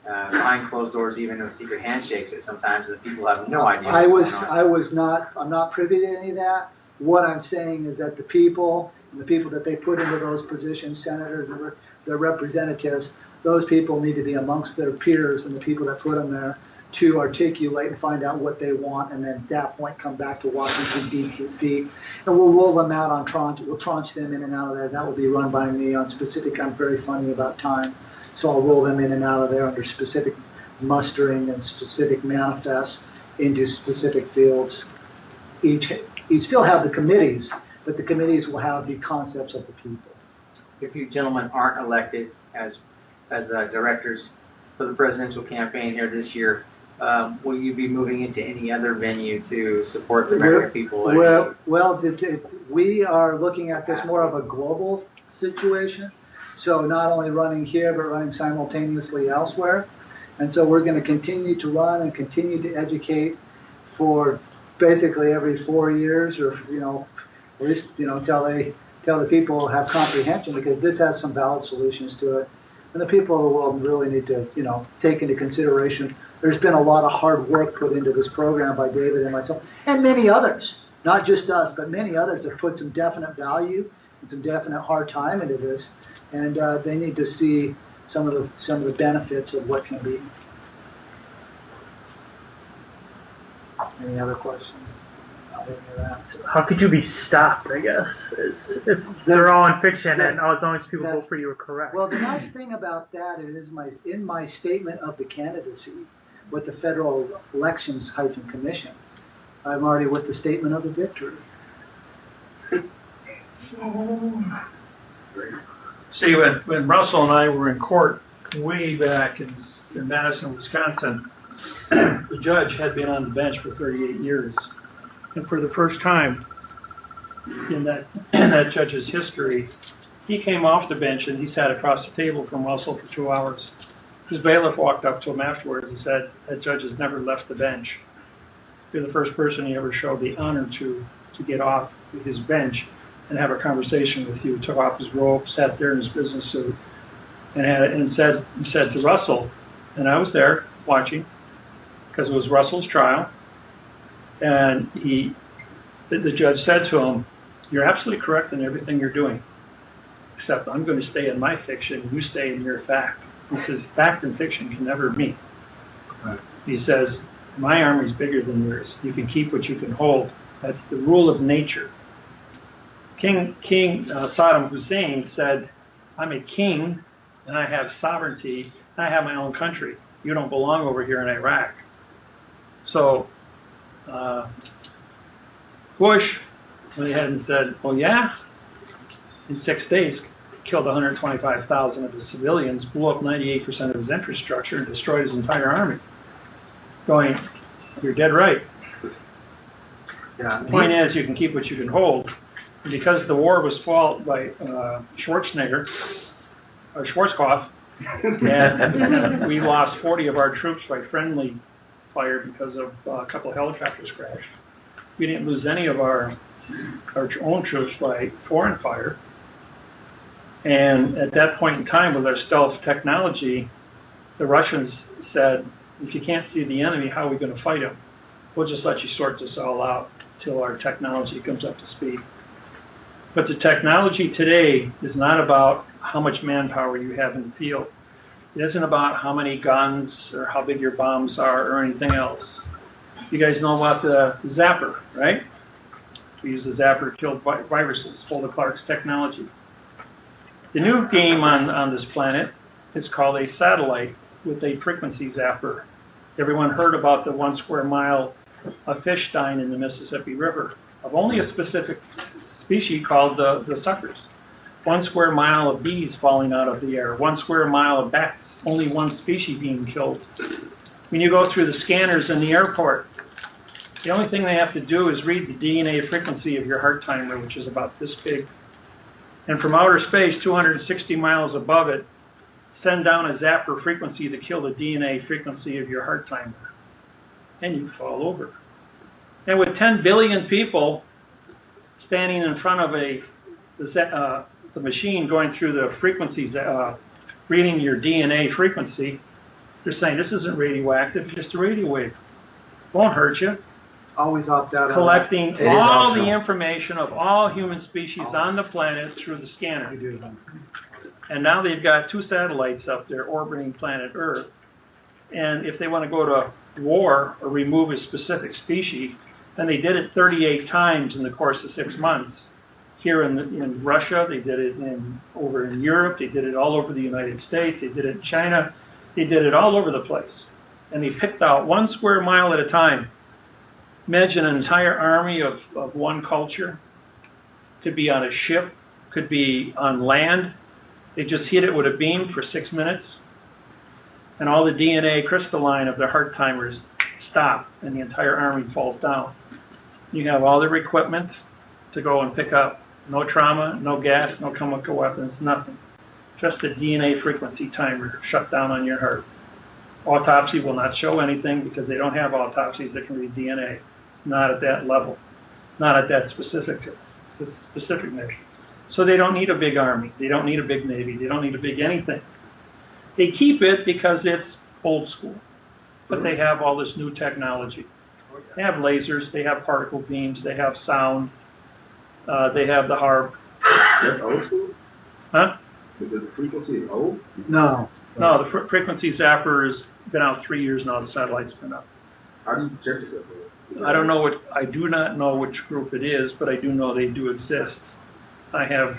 behind closed doors, even with secret handshakes that sometimes the people have no idea. I'm not privy to any of that. What I'm saying is that the people that they put into those positions, senators and their representatives, those people need to be amongst their peers and the people that put them there to articulate and find out what they want, and then at that point come back to Washington, D.C., and we'll roll them out on tranche. We'll tranche them in and out of there. That will be run by me on specific. I'm very funny about time, so I'll roll them in and out of there under specific mustering and specific manifests into specific fields. You still have the committees, but the committees will have the concepts of the people. If you gentlemen aren't elected as directors for the presidential campaign here this year, will you be moving into any other venue to support the American people? We are looking at this more of a global situation. So not only running here, but running simultaneously elsewhere. And so we're going to continue to run and continue to educate for basically every 4 years, or at least till the people have comprehension, because this has some valid solutions to it. And the people of the world really need to, take into consideration. There's been a lot of hard work put into this program by David and myself, and many others, not just us, but many others have put some definite value and some definite hard time into this, and they need to see some of the benefits of what can be. Any other questions? How could you be stopped, I guess, if they're all in fiction and as long as people vote for you are correct? Well, the nice thing about that is in my statement of the candidacy with the Federal Elections Commission, I'm already with the statement of the victory. See, when Russell and I were in court way back in Madison, Wisconsin, the judge had been on the bench for 38 years. And for the first time in that judge's history, he came off the bench and he sat across the table from Russell for 2 hours. His bailiff walked up to him afterwards and said, that judge has never left the bench. You're the first person he ever showed the honor to get off his bench and have a conversation with you. Took off his robe, sat there in his business suit, and said to Russell, and I was there watching, because it was Russell's trial, and the judge said to him, you're absolutely correct in everything you're doing, except I'm going to stay in my fiction, you stay in your fact. He says, fact and fiction can never meet. Right. He says, my army's bigger than yours. You can keep what you can hold. That's the rule of nature. King Saddam Hussein said, I'm a king, and I have sovereignty, and I have my own country. You don't belong over here in Iraq. So Bush went ahead and said, well, yeah, in 6 days, killed 125,000 of his civilians, blew up 98% of his infrastructure, and destroyed his entire army. Going, you're dead right. Yeah. The point is, you can keep what you can hold. And because the war was fought by Schwarzenegger, or Schwarzkopf, and we lost 40 of our troops by friendly fire because of a couple of helicopters crashed. We didn't lose any of our own troops by foreign fire. And at that point in time, with our stealth technology, the Russians said, if you can't see the enemy, how are we going to fight him? We'll just let you sort this all out till our technology comes up to speed. But the technology today is not about how much manpower you have in the field. It isn't about how many guns or how big your bombs are or anything else. You guys know about the zapper, right? We use the zapper to kill viruses, Fulda Clark's technology. The new game on this planet is called a satellite with a frequency zapper. Everyone heard about the 1 square mile of fish dying in the Mississippi River of only a specific species called the suckers. 1 square mile of bees falling out of the air, 1 square mile of bats, only one species being killed. When you go through the scanners in the airport, the only thing they have to do is read the DNA frequency of your heart timer, which is about this big. And from outer space, 260 miles above it, send down a zapper frequency to kill the DNA frequency of your heart timer. And you fall over. And with 10 billion people standing in front of the machine going through the frequencies, reading your DNA frequency, they're saying this isn't radioactive, just a radio wave. Won't hurt you. Always opt out. Collecting all the information of all human species on the planet through the scanner. And now they've got 2 satellites up there orbiting planet Earth. And if they want to go to war or remove a specific species, then they did it 38 times in the course of 6 months. Here in Russia, they did it over in Europe, they did it all over the United States, they did it in China, they did it all over the place. And they picked out 1 square mile at a time. Imagine an entire army of one culture. Could be on a ship, could be on land. They just hit it with a beam for 6 minutes, and all the DNA crystalline of their heart timers stop, and the entire army falls down. You have all their equipment to go and pick up. No trauma, no gas, no chemical weapons, nothing. Just a DNA frequency timer shut down on your heart. Autopsy will not show anything because they don't have autopsies that can read DNA. Not at that level. Not at that specificness. So they don't need a big army. They don't need a big navy. They don't need a big anything. They keep it because it's old school. But they have all this new technology. They have lasers. They have particle beams. They have sound. They have the HARP. That's old school? Huh? The frequency is old? No. No, the frequency zapper has been out 3 years now. The satellite's been up. How do you protect yourself? I don't know what, I do not know which group it is, but I do know they do exist. I have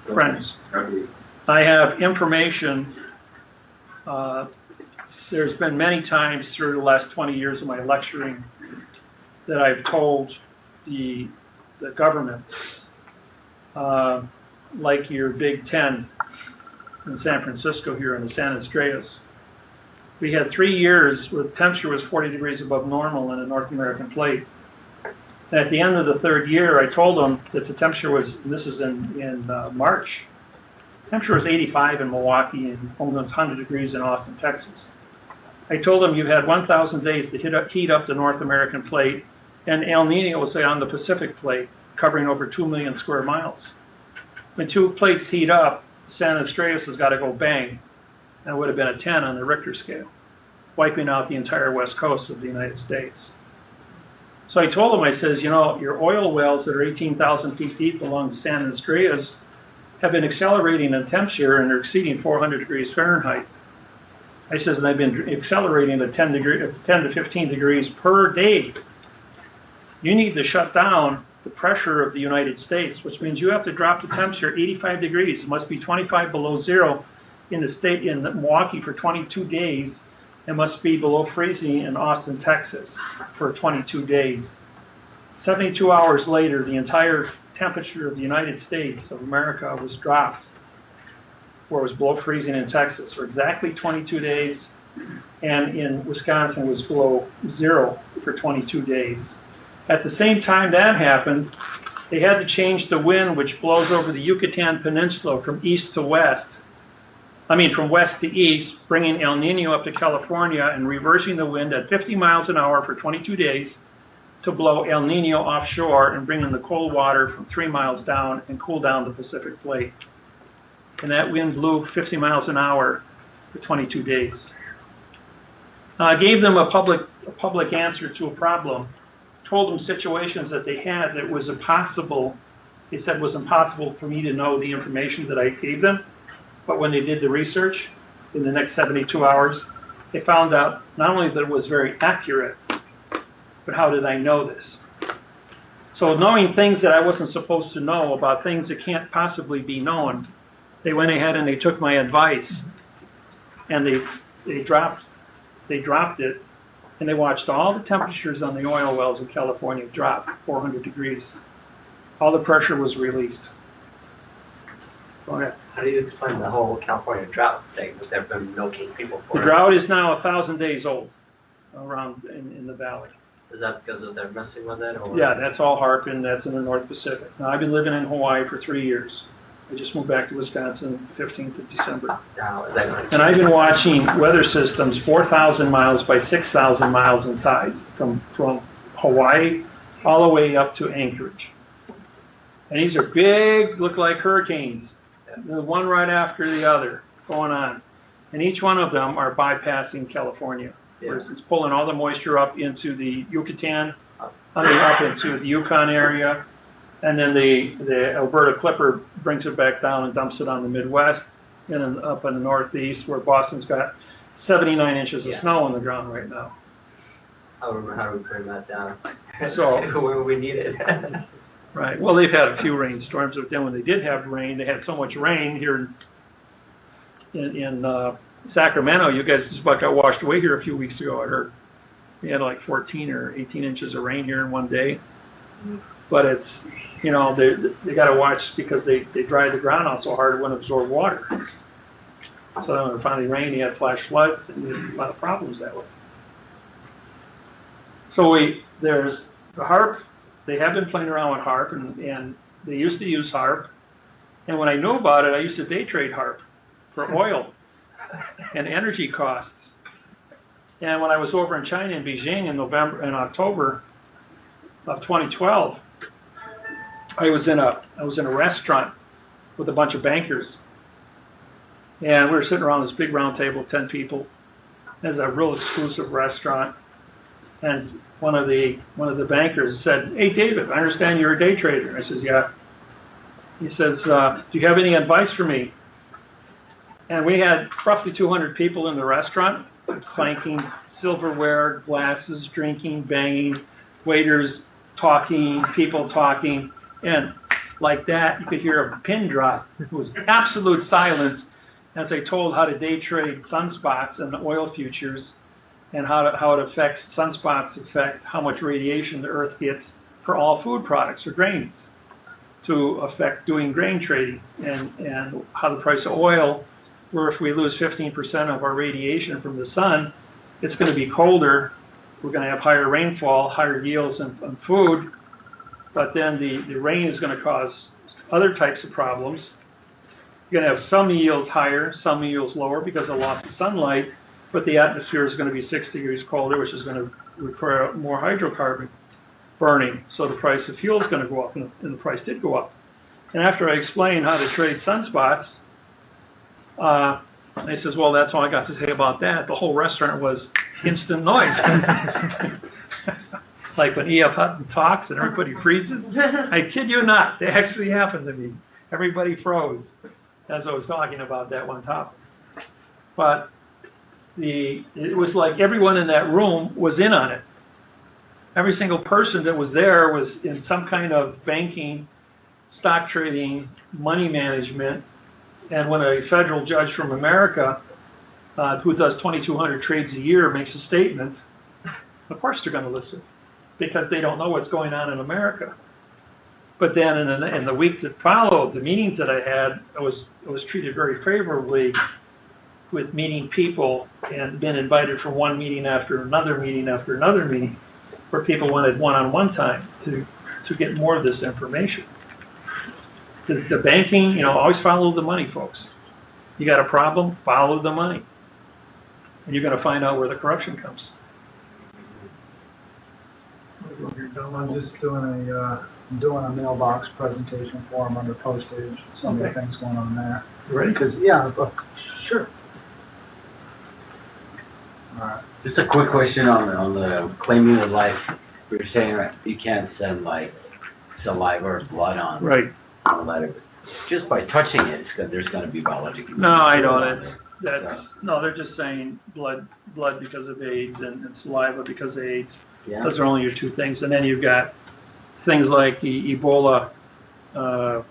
friends. Okay. I have information. There's been many times through the last 20 years of my lecturing that I've told the government, like your Big Ten in San Francisco here in the San Andreas. We had 3 years where the temperature was 40 degrees above normal in the North American plate. And at the end of the 3rd year, I told them that the temperature was, and this is in March, temperature was 85 in Milwaukee and almost 100 degrees in Austin, Texas. I told them you had 1,000 days to heat up the North American plate, and El Nino was on the Pacific plate, covering over 2 million square miles. When 2 plates heat up, San Andreas has got to go bang. And it would have been a 10 on the Richter scale, wiping out the entire west coast of the United States. So I told them, I says, you know, your oil wells that are 18,000 feet deep along the San Andreas have been accelerating in temperature and they're exceeding 400 degrees Fahrenheit. I says, and they've been accelerating at 10 to 15 degrees per day. You need to shut down the pressure of the United States, which means you have to drop the temperature 85 degrees. It must be 25 below zero in the state in Milwaukee for 22 days. It must be below freezing in Austin, Texas for 22 days. 72 hours later, the entire temperature of the United States of America was dropped, where it was below freezing in Texas for exactly 22 days, and in Wisconsin it was below zero for 22 days. At the same time that happened, they had to change the wind which blows over the Yucatan Peninsula from east to west. From west to east, bringing El Nino up to California and reversing the wind at 50 miles an hour for 22 days to blow El Nino offshore and bring in the cold water from 3 miles down and cool down the Pacific plate. And that wind blew 50 miles an hour for 22 days. I gave them a public answer to a problem. Told them situations that they had that was impossible. They said it was impossible for me to know the information that I gave them. But when they did the research in the next 72 hours, they found out not only that it was very accurate, but how did I know this? So knowing things that I wasn't supposed to know about things that can't possibly be known, they went ahead and they took my advice and they dropped it, and they watched all the temperatures on the oil wells in California drop 400 degrees. All the pressure was released. Go ahead. How do you explain the whole California drought thing that they've been milking people for? The drought is now 1,000 days old around in the valley. Is that because of their messing with it? Or? Yeah, that's all HAARP, and that's in the North Pacific. Now, I've been living in Hawaii for 3 years. I just moved back to Wisconsin 15th of December. Now, is that And I've been watching weather systems 4,000 miles by 6,000 miles in size from Hawaii all the way up to Anchorage. And these are big, look like hurricanes, the one right after the other going on. And each one of them are bypassing California. Yeah. It's pulling all the moisture up into the Yucatan, up into the Yukon area. And then the Alberta Clipper brings it back down and dumps it on the Midwest and up in the Northeast, where Boston's got 79 inches of snow on the ground right now. how do we bring that down So- to where we need it? Right. Well, they've had a few rainstorms, but then when they did have rain, they had so much rain here in Sacramento. You guys just about got washed away here a few weeks ago, I heard. We had like 14 or 18 inches of rain here in one day. But it's, they got to watch because they dried the ground out so hard it wouldn't absorb water. So then when it finally rained, you had flash floods and a lot of problems that way. So there's the HAARP. They have been playing around with HAARP, and they used to use HAARP. And when I knew about it, I used to day trade HAARP for oil and energy costs. And when I was over in China in Beijing in October of 2012, I was in a restaurant with a bunch of bankers, and we were sitting around this big round table of 10 people. It's a real exclusive restaurant, and one of the bankers said, "Hey, David, I understand you're a day trader." I says, "Yeah." He says, "Do you have any advice for me?" And we had roughly 200 people in the restaurant, clanking silverware, glasses, drinking, banging, waiters talking, people talking, and like that, you could hear a pin drop. It was absolute silence as I told how to day trade sunspots and the oil futures, and how it affects sunspots affect how much radiation the Earth gets for all food products or grains, to affect doing grain trading, and how the price of oil, where if we lose 15% of our radiation from the sun, it's going to be colder. We're going to have higher rainfall, higher yields in food, but then the rain is going to cause other types of problems. You're going to have some yields higher, some yields lower because of loss of sunlight, but the atmosphere is going to be 6 degrees colder, which is going to require more hydrocarbon burning. So the price of fuel is going to go up, and the price did go up. And after I explained how to trade sunspots, he says, well, that's all I got to say about that. The whole restaurant was instant noise. Like when E.F. Hutton talks and everybody freezes. I kid you not, that actually happened to me. Everybody froze as I was talking about that one topic. But it was like everyone in that room was in on it. Every single person that was there was in some kind of banking, stock trading, money management. And when a federal judge from America, who does 2,200 trades a year, makes a statement, of course they're going to listen, because they don't know what's going on in America. But then in the week that followed, the meetings that I had, I was treated very favorably with meeting people and been invited for one meeting after another meeting after another meeting, where people wanted one-on-one time to get more of this information. Because the banking, always follow the money, folks. You got a problem, follow the money. And you're going to find out where the corruption comes. I'm just doing a mailbox presentation for them under postage, some of the things going on there. You ready? Because, sure. All right. Just a quick question on the claiming of life. You're saying you can't send like saliva or blood on. Right. On a letter. Just by touching it, there's going to be biological. No, I know no. They're just saying blood because of AIDS and saliva because of AIDS. Yeah. Those are only your two things, and then you've got things like Ebola, or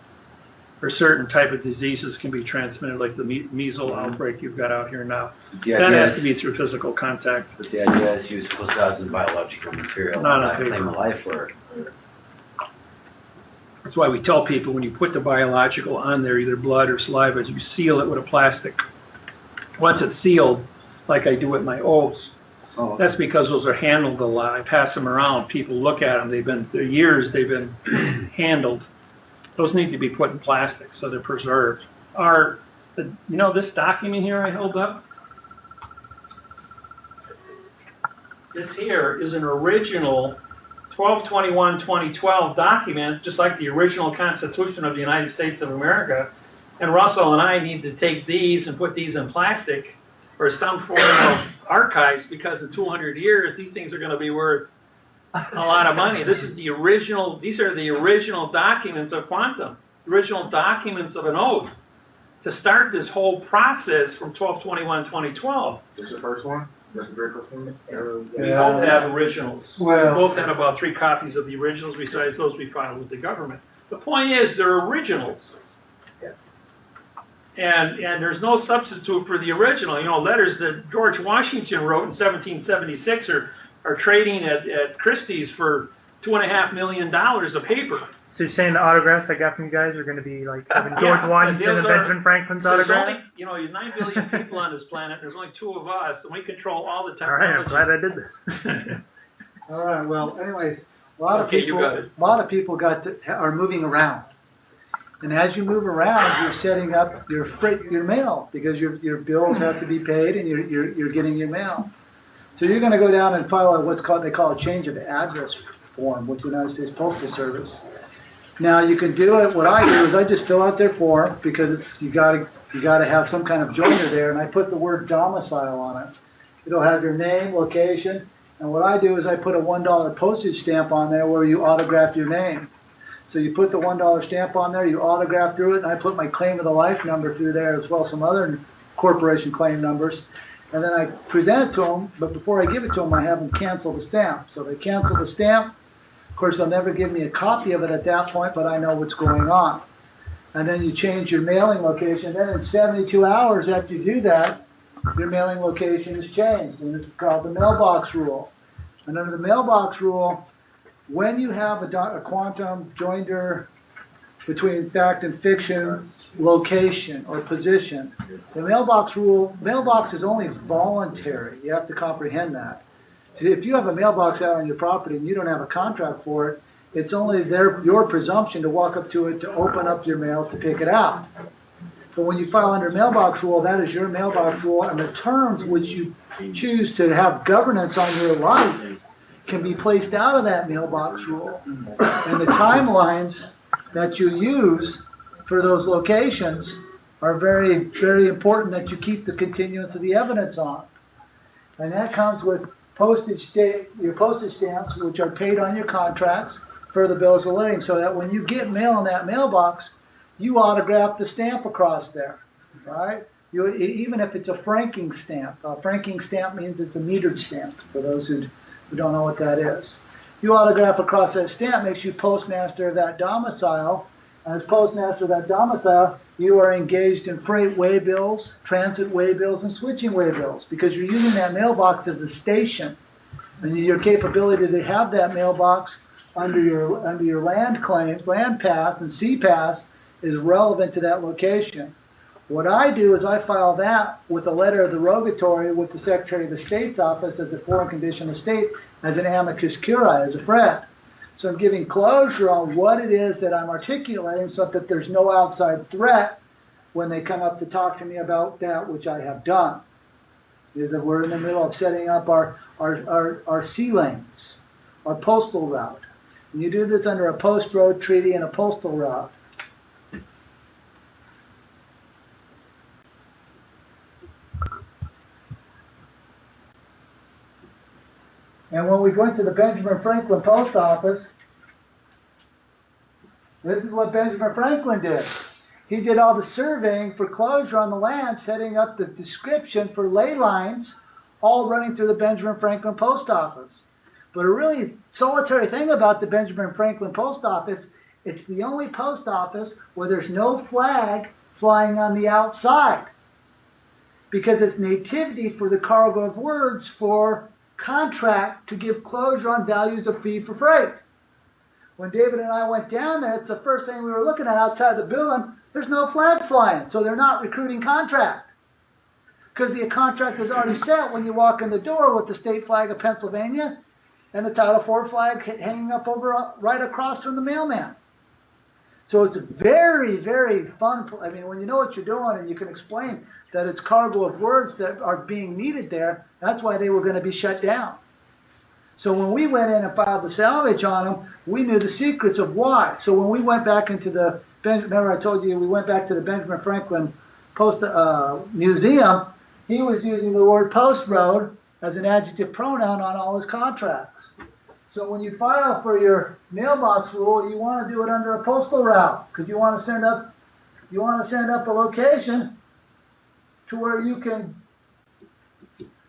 certain type of diseases can be transmitted, like the measles outbreak you've got out here now. That has to be through physical contact. But the idea is you're supposed to have some biological material Not on on that claim paper. of life, or That's why we tell people when you put the biological on there, either blood or saliva, you seal it with a plastic. Once it's sealed, like I do with my oats, that's because those are handled a lot. I pass them around. People look at them. They're years they've been handled. Those need to be put in plastic so they're preserved. This document here I held up? This here is an original 12/21/2012 document, just like the original Constitution of the United States of America. And Russell and I need to take these and put these in plastic or some form of archives, because in 200 years, these things are going to be worth a lot of money. These are the original documents of quantum, original documents of an oath to start this whole process from 12/21/2012. This is the first one? That's the very first one? We both have originals. Well- We both had about 3 copies of the originals, besides those we filed with the government. The point is, they're originals. And there's no substitute for the original. Letters that George Washington wrote in 1776 are trading at Christie's for $2.5 million a paper. So you're saying the autographs I got from you guys are going to be like having George Washington and Benjamin Franklin's There's autograph? only, there's 9 billion people on this planet. There's only 2 of us, and we control all the All right, I'm technology. glad I did this. All right. Well, anyways, a lot Okay, you got it. are moving around, and as you move around, you're setting up your mail, because your bills have to be paid, and you're getting your mail. So you're going to go down and file they call a change of address form with the United States Postal Service. Now you can do it. What I do is I just fill out their form, because you got to have some kind of joiner there, and I put the word domicile on it. It'll have your name, location, and what I do is I put a $1 postage stamp on there where you autograph your name. So you put the $1 stamp on there, you autograph through it, and I put my claim of the life number through there as well, some other corporation claim numbers. and then I present it to them, but before I give it to them, I have them cancel the stamp. So they cancel the stamp. Of course, they'll never give me a copy of it at that point, but I know what's going on. And then you change your mailing location. Then in 72 hours after you do that, your mailing location is changed, and this is called the mailbox rule. And under the mailbox rule, when you have a quantum joinder between fact and fiction location or position, the mailbox rule, mailbox is only voluntary. You have to comprehend that. So if you have a mailbox out on your property and you don't have a contract for it, it's only your presumption to walk up to it, to open up your mail, to pick it out. But when you file under mailbox rule, that is your mailbox rule, and the terms which you choose to have governance on your life can be placed out of that mailbox rule. And the timelines that you use for those locations are very, very important that you keep the continuance of the evidence on. And that comes with your postage stamps, which are paid on your contracts for the bills of lading, so that when you get mail in that mailbox, you autograph the stamp across there, right? Even if it's a franking stamp. A franking stamp means it's a metered stamp, for those who don't know what that is. You autograph across that stamp, makes you postmaster of that domicile, and as postmaster of that domicile, you are engaged in freight way bills, transit way bills, and switching way bills, because you're using that mailbox as a station. And your capability to have that mailbox under your land claims, land pass, and sea pass is relevant to that location. What I do is I file that with a letter of the rogatory with the Secretary of the State's office as a foreign condition of state, as an amicus curiae, as a friend. So I'm giving closure on what it is that I'm articulating so that there's no outside threat when they come up to talk to me about that which I have done. Is that we're in the middle of setting up our sea lanes, our postal route. And you do this under a post road treaty and a postal route. And when we went to the Benjamin Franklin Post Office, this is what Benjamin Franklin did. He did all the surveying for closure on the land, setting up the description for ley lines, all running through the Benjamin Franklin Post Office. But a really solitary thing about the Benjamin Franklin Post Office, it's the only post office where there's no flag flying on the outside, because it's nativity for the cargo of words for contract to give closure on values of fee for freight. When David and I went down there, it's the first thing we were looking at outside the building. There's no flag flying, so they're not recruiting contract. Because the contract is already set when you walk in the door with the state flag of Pennsylvania and the Title IV flag hanging up over right across from the mailman. So it's a very, very fun, I mean, when you know what you're doing and you can explain that it's cargo of words that are being needed there, that's why they were going to be shut down. So when we went in and filed the salvage on them, we knew the secrets of why. So when we went back into the, remember I told you we went back to the Benjamin Franklin Post Museum, he was using the word post road as an adjective pronoun on all his contracts. So when you file for your mailbox rule, you want to do it under a postal route, because you want to send up a location to where you can,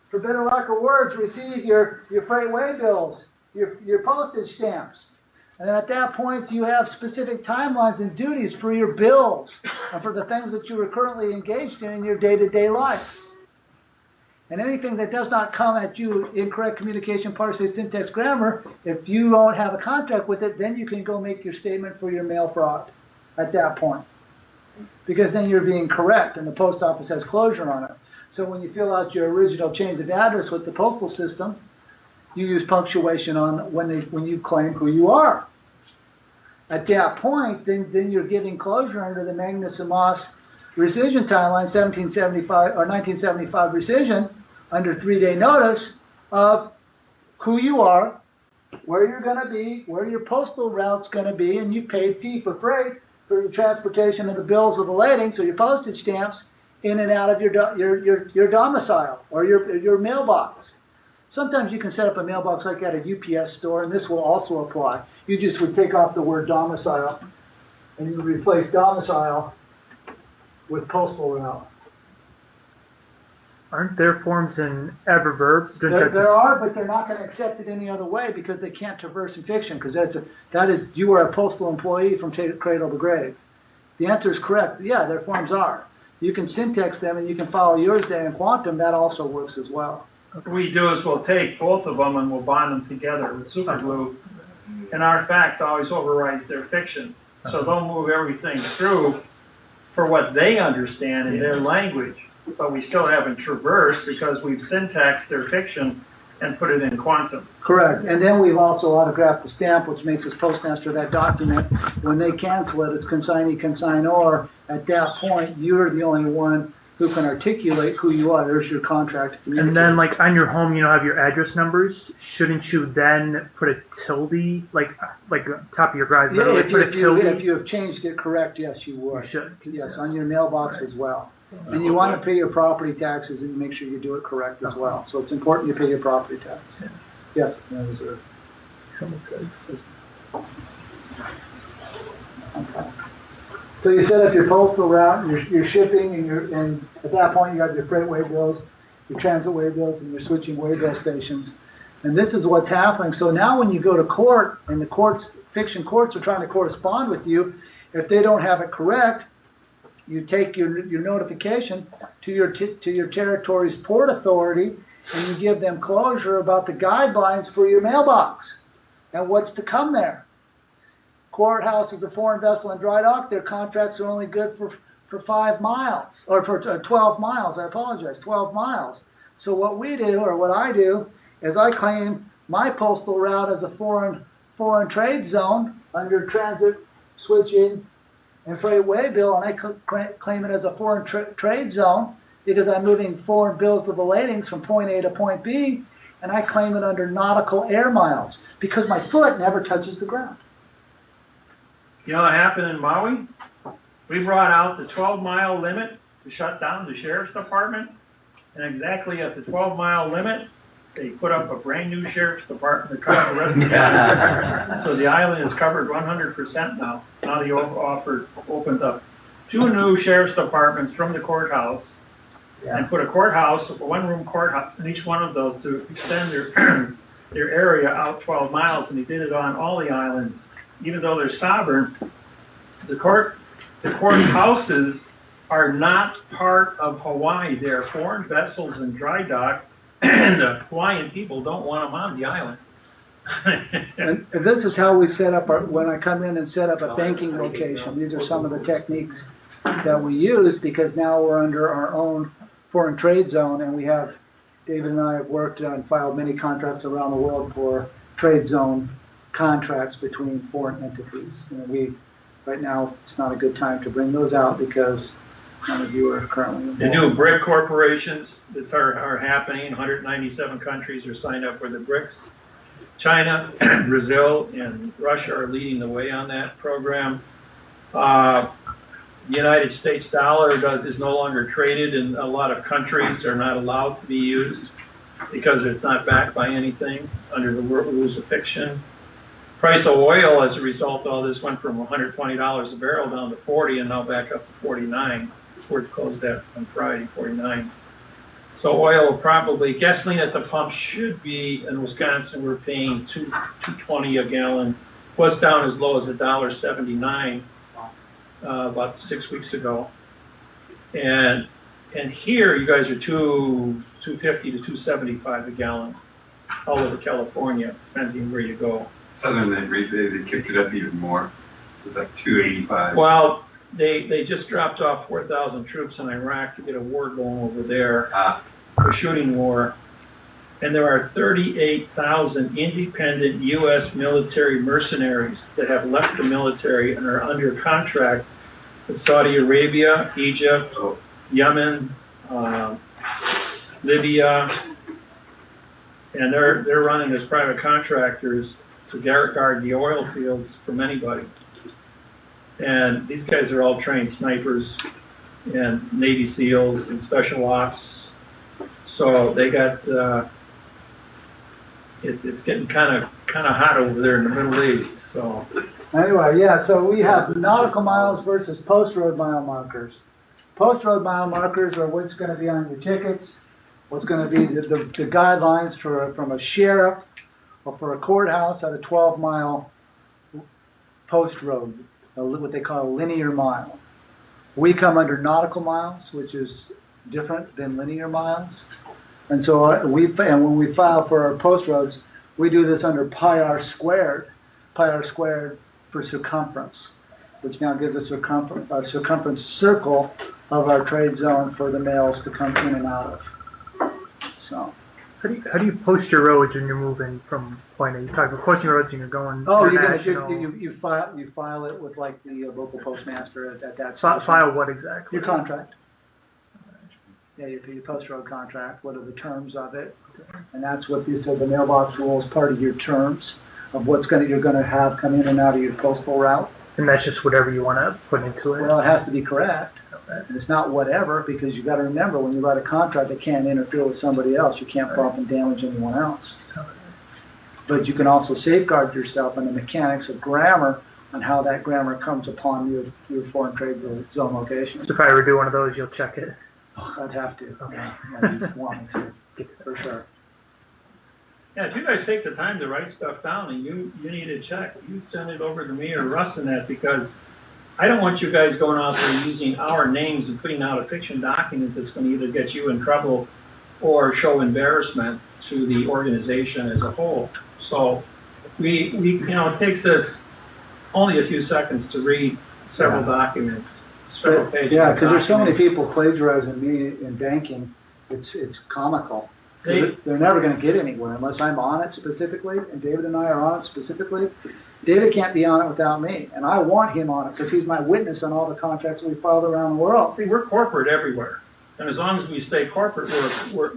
for better lack of words, receive your freight way bills, your postage stamps. And at that point, you have specific timelines and duties for your bills and for the things that you are currently engaged in your day-to-day life. And anything that does not come at you, incorrect communication, parsing, syntax, grammar, if you don't have a contract with it, then you can go make your statement for your mail fraud at that point. Because then you're being correct and the post office has closure on it. So when you fill out your original change of address with the postal system, you use punctuation on when you claim who you are. At that point, then you're giving closure under the Magnus and Moss rescission timeline, 1775 or 1975 rescission, under 3-day notice of who you are, where you're going to be, where your postal route's going to be, and you've paid fee for freight for your transportation of the bills of the lading, so your postage stamps in and out of your domicile or your mailbox. Sometimes you can set up a mailbox like at a UPS store, and this will also apply. You just would take off the word domicile, and you replace domicile with postal route. Aren't there forms in Eververbs? There are, but they're not going to accept it any other way because they can't traverse in fiction. Because that is you are a postal employee from cradle to grave. The answer is correct. Yeah, their forms are. You can syntax them and you can follow yours there in quantum. That also works as well. What we do is we'll take both of them and we'll bond them together with super glue, and our fact always overrides their fiction. So they'll move everything through for what they understand in their language, but we still haven't traversed because we've syntaxed their fiction and put it in quantum. Correct. And then we've also autographed the stamp, which makes us postmaster that document. When they cancel it, it's consignee, consignor. At that point, you're the only one who can articulate who you are. There's your contract to communicate. And then, like, on your home, you know, have your address numbers. Shouldn't you then put a tilde, like top of your garage? Yeah, like if you have changed it correct, yes, you would. You should. Yes, on your mailbox as well. And you want to pay your property taxes and make sure you do it correct as well. So it's important you pay your property tax. Yeah. Yes. That was Someone said. okay. So you set up your postal route, your shipping, and at that point you have your freight way bills, your transit way bills, and your switching way bill stations. And this is what's happening. So now when you go to court, and the fiction courts are trying to correspond with you, if they don't have it correct, you take your notification to your territory's port authority, and you give them closure about the guidelines for your mailbox and what's to come there. Courthouse is a foreign vessel in dry dock. Their contracts are only good for 5 miles, or for 12 miles. I apologize, 12 miles. So what we do, or what I do, is I claim my postal route as a foreign trade zone under transit, switching, and freight way bill, and I claim it as a foreign trade zone because I'm moving foreign bills of ladings from point A to point B, and I claim it under nautical air miles because my foot never touches the ground. You know what happened in Maui? We brought out the 12-mile limit to shut down the sheriff's department, and exactly at the 12-mile limit, they put up a brand new sheriff's department to cover the rest of the island. So the island is covered 100% now. Now they opened up 2 new sheriff's departments from the courthouse, and put a courthouse, a one-room courthouse in each one of those to extend their area out 12 miles, and they did it on all the islands. Even though they're sovereign, the courthouses are not part of Hawaii. They're foreign vessels in dry dock, and the Hawaiian people don't want them on the island. And this is how we set up when I come in and set up a banking location. These are some of the techniques that we use because now we're under our own foreign trade zone, and David and I have worked and filed many contracts around the world for trade zone contracts between foreign entities. And right now, it's not a good time to bring those out because none of you are currently involved. The new BRIC corporations that are happening, 197 countries are signed up for the BRICS. China, Brazil, and Russia are leading the way on that program. The United States dollar is no longer traded, and a lot of countries are not allowed to be used because it's not backed by anything under the rules of fiction. Price of oil, as a result of all this, went from $120 a barrel down to 40, and now back up to 49. It's where it closed at on Friday, 49. So oil will probably, gasoline at the pump should be, in Wisconsin, we're paying $2.20 a gallon. Was down as low as $1.79 about 6 weeks ago. And here, you guys are $2.50 to $2.75 a gallon all over California, depends on where you go. Southern they kicked it up even more. It's like $2.85. Well, they just dropped off 4,000 troops in Iraq to get a war going over there, a shooting war. And there are 38,000 independent U.S. military mercenaries that have left the military and are under contract with Saudi Arabia, Egypt, Yemen, Libya, and they're running as private contractors to guard the oil fields from anybody. And these guys are all trained snipers and Navy SEALs and special ops. So they got it's getting kind of hot over there in the Middle East. So anyway, yeah. So we have nautical miles versus post road mile markers. Post road mile markers are what's going to be on your tickets. what's going to be the guidelines from a sheriff or for a courthouse at a 12-mile post road, what they call a linear mile. We come under nautical miles, which is different than linear miles. And so when we file for our post roads, we do this under pi r squared for circumference, which now gives us a circumference circle of our trade zone for the mails to come in and out of. So. How do you post your roads when you're moving from point A? You talk about posting your roads and you're going international. You file it with like the local postmaster at that File station. what exactly? Your contract. Yeah, your post road contract. What are the terms of it? And that's what the mailbox rule is part of your terms of you're going to have come in and out of your postal route. And that's just whatever you want to put into it. Well, it has to be correct. And it's not whatever, because you got to remember when you write a contract, it can't interfere with somebody else. You can't bump and damage anyone else. But you can also safeguard yourself in the mechanics of grammar and how that grammar comes upon your foreign trade zone location. So if I ever do one of those, you'll check it. I'd have to. Okay. Yeah, you want me to, for sure. Yeah, if you guys take the time to write stuff down and you need a check, you send it over to me or Russ and that, because I don't want you guys going out there using our names and putting out a fiction document that's going to either get you in trouble or show embarrassment to the organization as a whole. So it takes us only a few seconds to read several documents, several pages. Yeah, because there's so many people plagiarizing me in banking, it's comical. They're never going to get anywhere unless I'm on it specifically, and David and I are on it specifically. David can't be on it without me, and I want him on it because he's my witness on all the contracts we filed around the world. See, we're corporate everywhere, and as long as we stay corporate,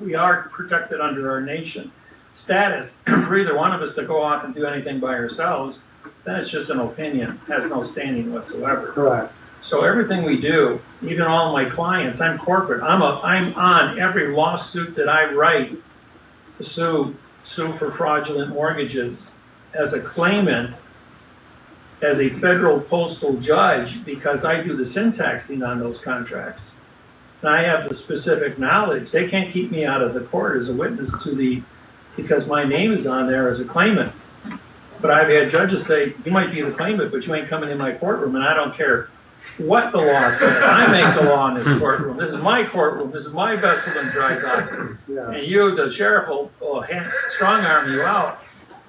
we are protected under our nation status. For either one of us to go off and do anything by ourselves, then it's just an opinion, has no standing whatsoever. Correct. So everything we do, even all my clients, I'm corporate. I'm on every lawsuit that I write to sue for fraudulent mortgages as a claimant, as a federal postal judge, because I do the syntaxing on those contracts. And I have the specific knowledge. They can't keep me out of the court as a witness because my name is on there as a claimant. But I've had judges say, you might be the claimant, but you ain't coming in my courtroom, and I don't care what the law says. I make the law in this courtroom. This is my courtroom. This is my vessel and dry dock. Yeah. And you, the sheriff, will strong arm you out.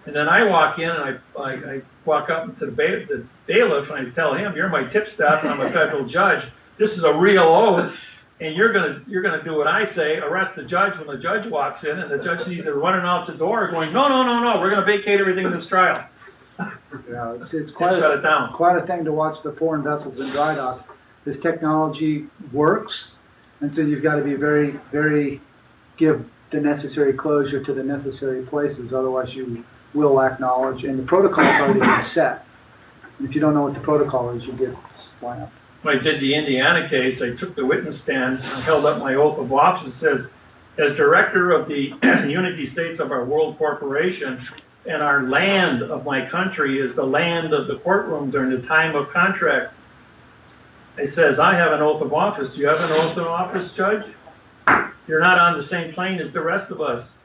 And then I walk in and I walk up to the bailiff and I tell him, "You're my tipstaff and I'm a federal judge. This is a real oath, and you're gonna do what I say. Arrest the judge when the judge walks in, and the judge sees they're running out the door, going, no, we're gonna vacate everything in this trial." Yeah, it's quite shut it down. Quite a thing to watch the foreign vessels in dry dock. This technology works, and so you've got to be very, very give the necessary closure to the necessary places. Otherwise, you will lack knowledge, and the protocol has already been set. And if you don't know what the protocol is, you get slammed. When I did the Indiana case, I took the witness stand, I held up my oath of office. It says, as director of the Unity States of our World Corporation, and our land of my country is the land of the courtroom during the time of contract. It says, I have an oath of office. Do you have an oath of office, Judge? You're not on the same plane as the rest of us.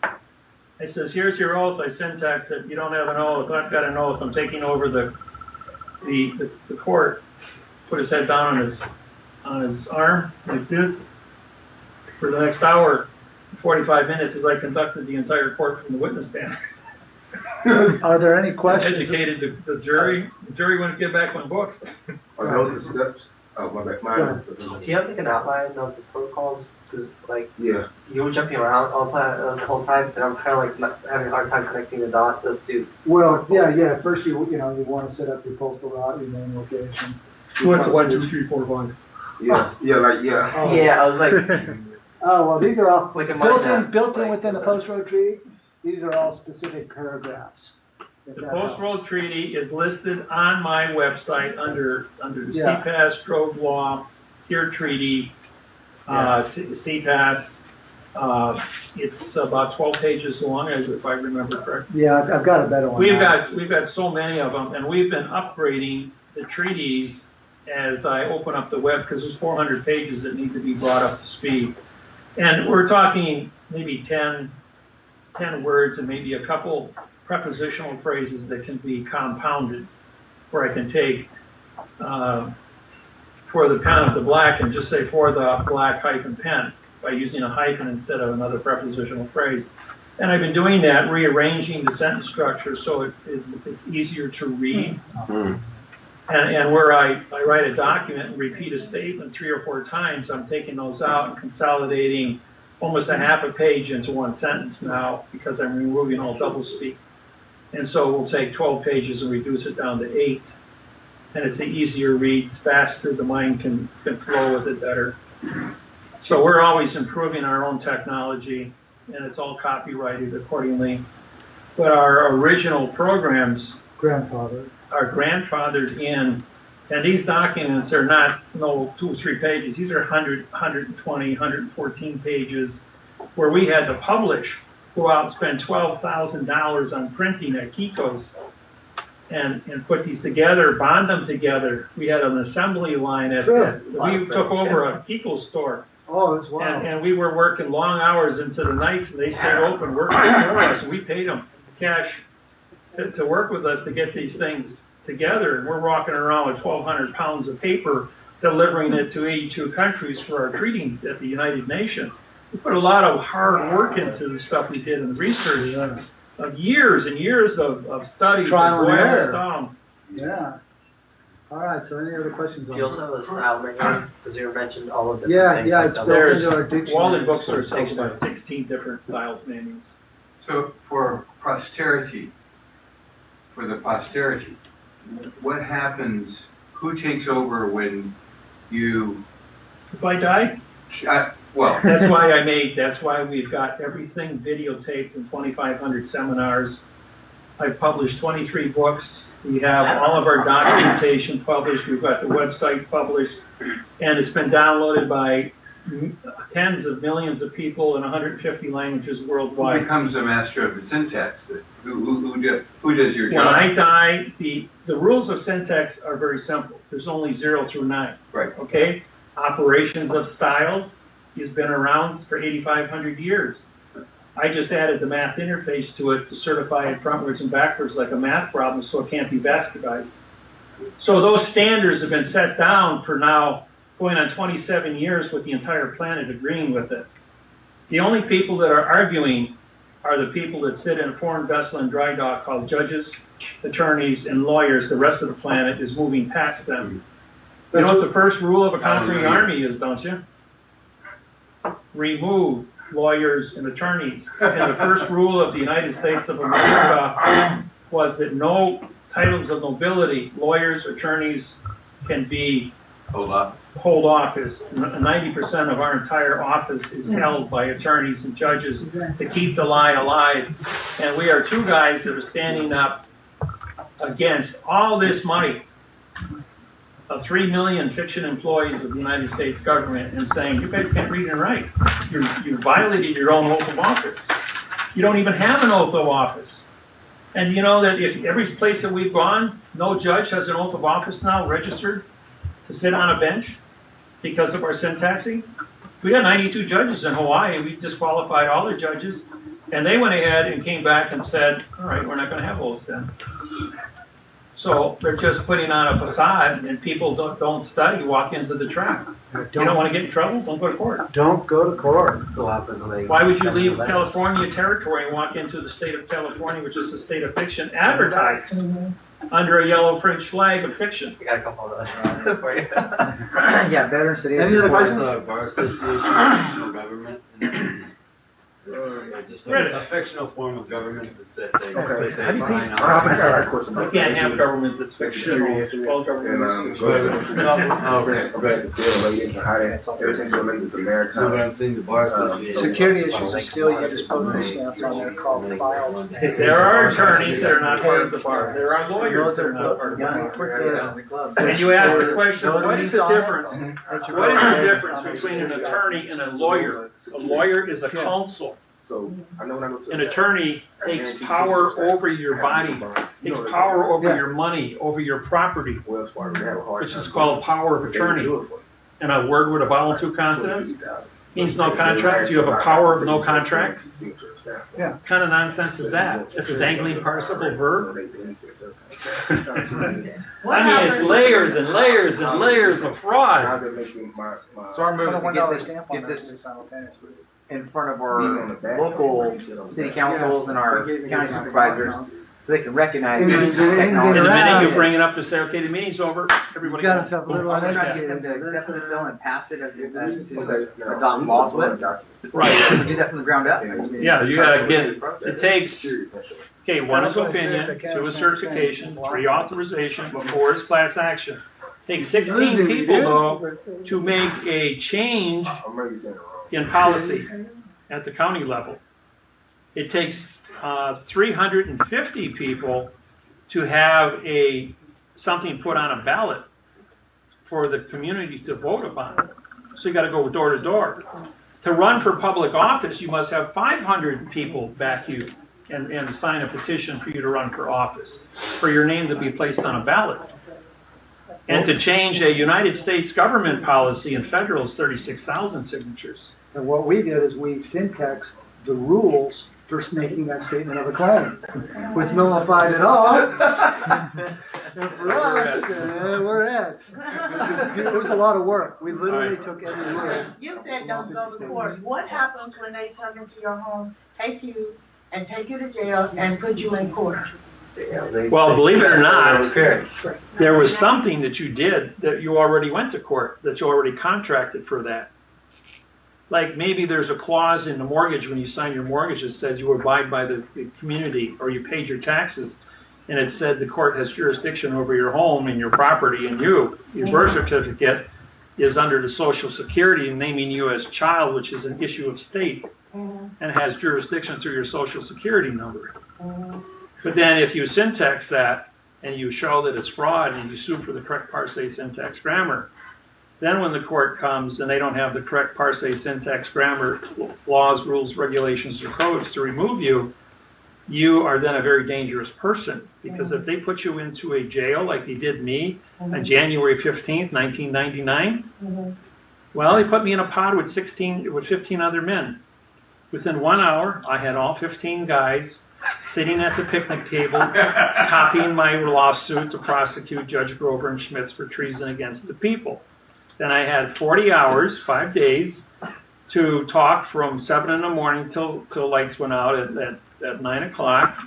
I says, here's your oath. I syntaxed it. You don't have an oath. I've got an oath. I'm taking over the court. Put his head down on his arm like this for the next hour, 45 minutes as I conducted the entire court from the witness stand. Are there any questions? Educated the jury. The jury wouldn't give back my books. Are those the steps? Oh, my bad. Do you have like an outline of the protocols? Because Yeah. you were jumping around all the whole time, and I'm kind of like having a hard time connecting the dots as to. Well, yeah. First, you want to set up your postal route, your main location. What's 1, 2, 3, 4, 5? Yeah. Oh. Yeah, I was like. Oh well, these are all Like a built in within the Post Road Treaty. These are all specific paragraphs. The Post Road Treaty is listed on my website under the Yeah. CPAS, Trove Law, Peer Treaty, CPAS. It's about 12 pages long, if I remember correctly. Yeah, I've got a better one. We've got so many of them, and we've been upgrading the treaties as I open up the web, because there's 400 pages that need to be brought up to speed. And we're talking maybe 10 words and maybe a couple prepositional phrases that can be compounded, where I can take for the pen of the black and just say for the black hyphen pen by using a hyphen instead of another prepositional phrase. And I've been doing that, rearranging the sentence structure so it's easier to read. And where I write a document and repeat a statement 3 or 4 times, I'm taking those out and consolidating almost a half a page into one sentence now because I'm removing all doublespeak. And so we'll take 12 pages and reduce it down to 8. And it's an easier read, it's faster, the mind can flow with it better. So we're always improving our own technology, and it's all copyrighted accordingly. But our original programs Grandfather. are grandfathered in, and these documents are not 2 or 3 pages. These are 100, 120, 114 pages, where we had to publish, go out and spend $12,000 on printing at Kiko's and put these together, bond them together. We had an assembly line we took over a Kiko's store. Oh, it's wild. And we were working long hours into the nights, and they stayed open working for us. And we paid them cash to work with us to get these things together. And we're walking around with 1,200 pounds of paper, delivering it to 82 countries for our treating at the United Nations. We put a lot of hard work into the stuff we did in the research of years and years of studies. Trial and error. Down. Yeah. All right, so any other questions Do on you that? also have a style manual? Because you mentioned all of the Yeah, things yeah, like it's that. built There's into our dictionary. Walden Bookstore takes about 16 different styles manuals. So for posterity, for the posterity, what happens, who takes over when you, If I die, well, that's why we've got everything videotaped in 2,500 seminars. I've published 23 books. We have all of our documentation published. We've got the website published, and it's been downloaded by tens of millions of people in 150 languages who worldwide. becomes the master of the syntax? Who does your When job? I die, the rules of syntax are very simple. There's only 0 through 9. Right. Okay? Operations of styles has been around for 8,500 years. I just added the math interface to it to certify it frontwards and backwards like a math problem so it can't be bastardized. So those standards have been set down for now going on 27 years with the entire planet agreeing with it. The only people that are arguing are the people that sit in a foreign vessel and dry dock called judges, attorneys, and lawyers. The rest of the planet is moving past them. You know what the first rule of a conquering army is, don't you? Remove lawyers and attorneys. And the first rule of the United States of America was that no titles of nobility, lawyers, attorneys, can be hold office. 90% of our entire office is held by attorneys and judges to keep the lie alive. And we are 2 guys that are standing up against all this money of 3 million fiction employees of the United States government and saying, you guys can't read and write. You violated your own oath of office. You don't even have an oath of office. And you know that if every place that we've gone, no judge has an oath of office now registered to sit on a bench because of our syntaxing. We got 92 judges in Hawaii. We disqualified all the judges. And they went ahead and came back and said, all right, we're not going to have oaths then. So they're just putting on a facade, and people don't study, walk into the trap. You don't want to get in trouble? Don't go to court. Don't go to court. So happens when they Why would you send leave the letters. California territory and walk into the state of California, which is the state of fiction, advertised under a yellow French flag of fiction? We got a couple of those for you. Yeah, Veterans Day. Any other questions? The Bar Association, fictional government, in essence. Just Right. a fictional form of government that they How do you sign think- on. You can't have government that's fictional. All government is fictional. Everything's related to No, but maritime. I'm saying the Bar Association. Security issues are still, you just postage stamps on there called files. There are attorneys that are not part of the bar. There are lawyers that are not part of the bar. And you ask the question, what is the difference? What is the difference between an attorney and a lawyer? A lawyer is a counsel. So I know when I go to An attorney takes power over your body, takes power over your money, over your property, Wells Fargo, they have a hard which is time. called power of They would attorney. do it for you. And a word with a vowel and 2 consonants. Means no contract? You have a power of no contract? Yeah. What kind of nonsense is that? It's a dangling participle verb? I mean, it's layers and layers and layers of fraud. So our move is to $1 get stamp on this this simultaneously. in front of our local city councils and our county supervisors, so they can recognize And this then- technology. And the Yeah. minute you bring it up to say, okay, the meeting's over, everybody. You gotta have a little I'm trying to energy. get them to accept the bill and pass it as to adopt laws with. Right. We do that from the ground up. Yeah, you gotta get, it takes, okay, one is That's what it opinion, says, I can't two is understand certification, saying. 3 authorization, 4 is class action. Takes 16 Listen, people dude. though to make a change in policy at the county level. It takes 350 people to have something put on a ballot for the community to vote upon. So you gotta go door to door. To run for public office, you must have 500 people back you and sign a petition for you to run for office, for your name to be placed on a ballot. And to change a United States government policy in federal is 36,000 signatures. And what we did is we syntaxed the rules for making that statement of a claim. Was nullified at all. And for us, we're at. It was a lot of work. We literally took every word. You said don't go to court. What happens when they come into your home, take you to jail and put you in court? Well, believe it or not, there was something that you did that you already went to court, that you already contracted for that. Like maybe there's a clause in the mortgage when you sign your mortgage that says you abide by the community or you paid your taxes, and it said the court has jurisdiction over your home and your property and your birth certificate is under the Social Security naming you as child, which is an issue of state, and has jurisdiction through your Social Security number. But then if you syntax that and you show that it's fraud and you sue for the correct parse syntax grammar, then when the court comes and they don't have the correct parse syntax grammar laws, rules, regulations, or codes to remove you, you are then a very dangerous person. Because if they put you into a jail like they did me on January 15th, 1999, well, they put me in a pod with 15 other men. Within 1 hour, I had all 15 guys sitting at the picnic table, copying my lawsuit to prosecute Judge Grover and Schmitz for treason against the people. Then I had 40 hours, 5 days, to talk from 7 in the morning till lights went out at 9 o'clock.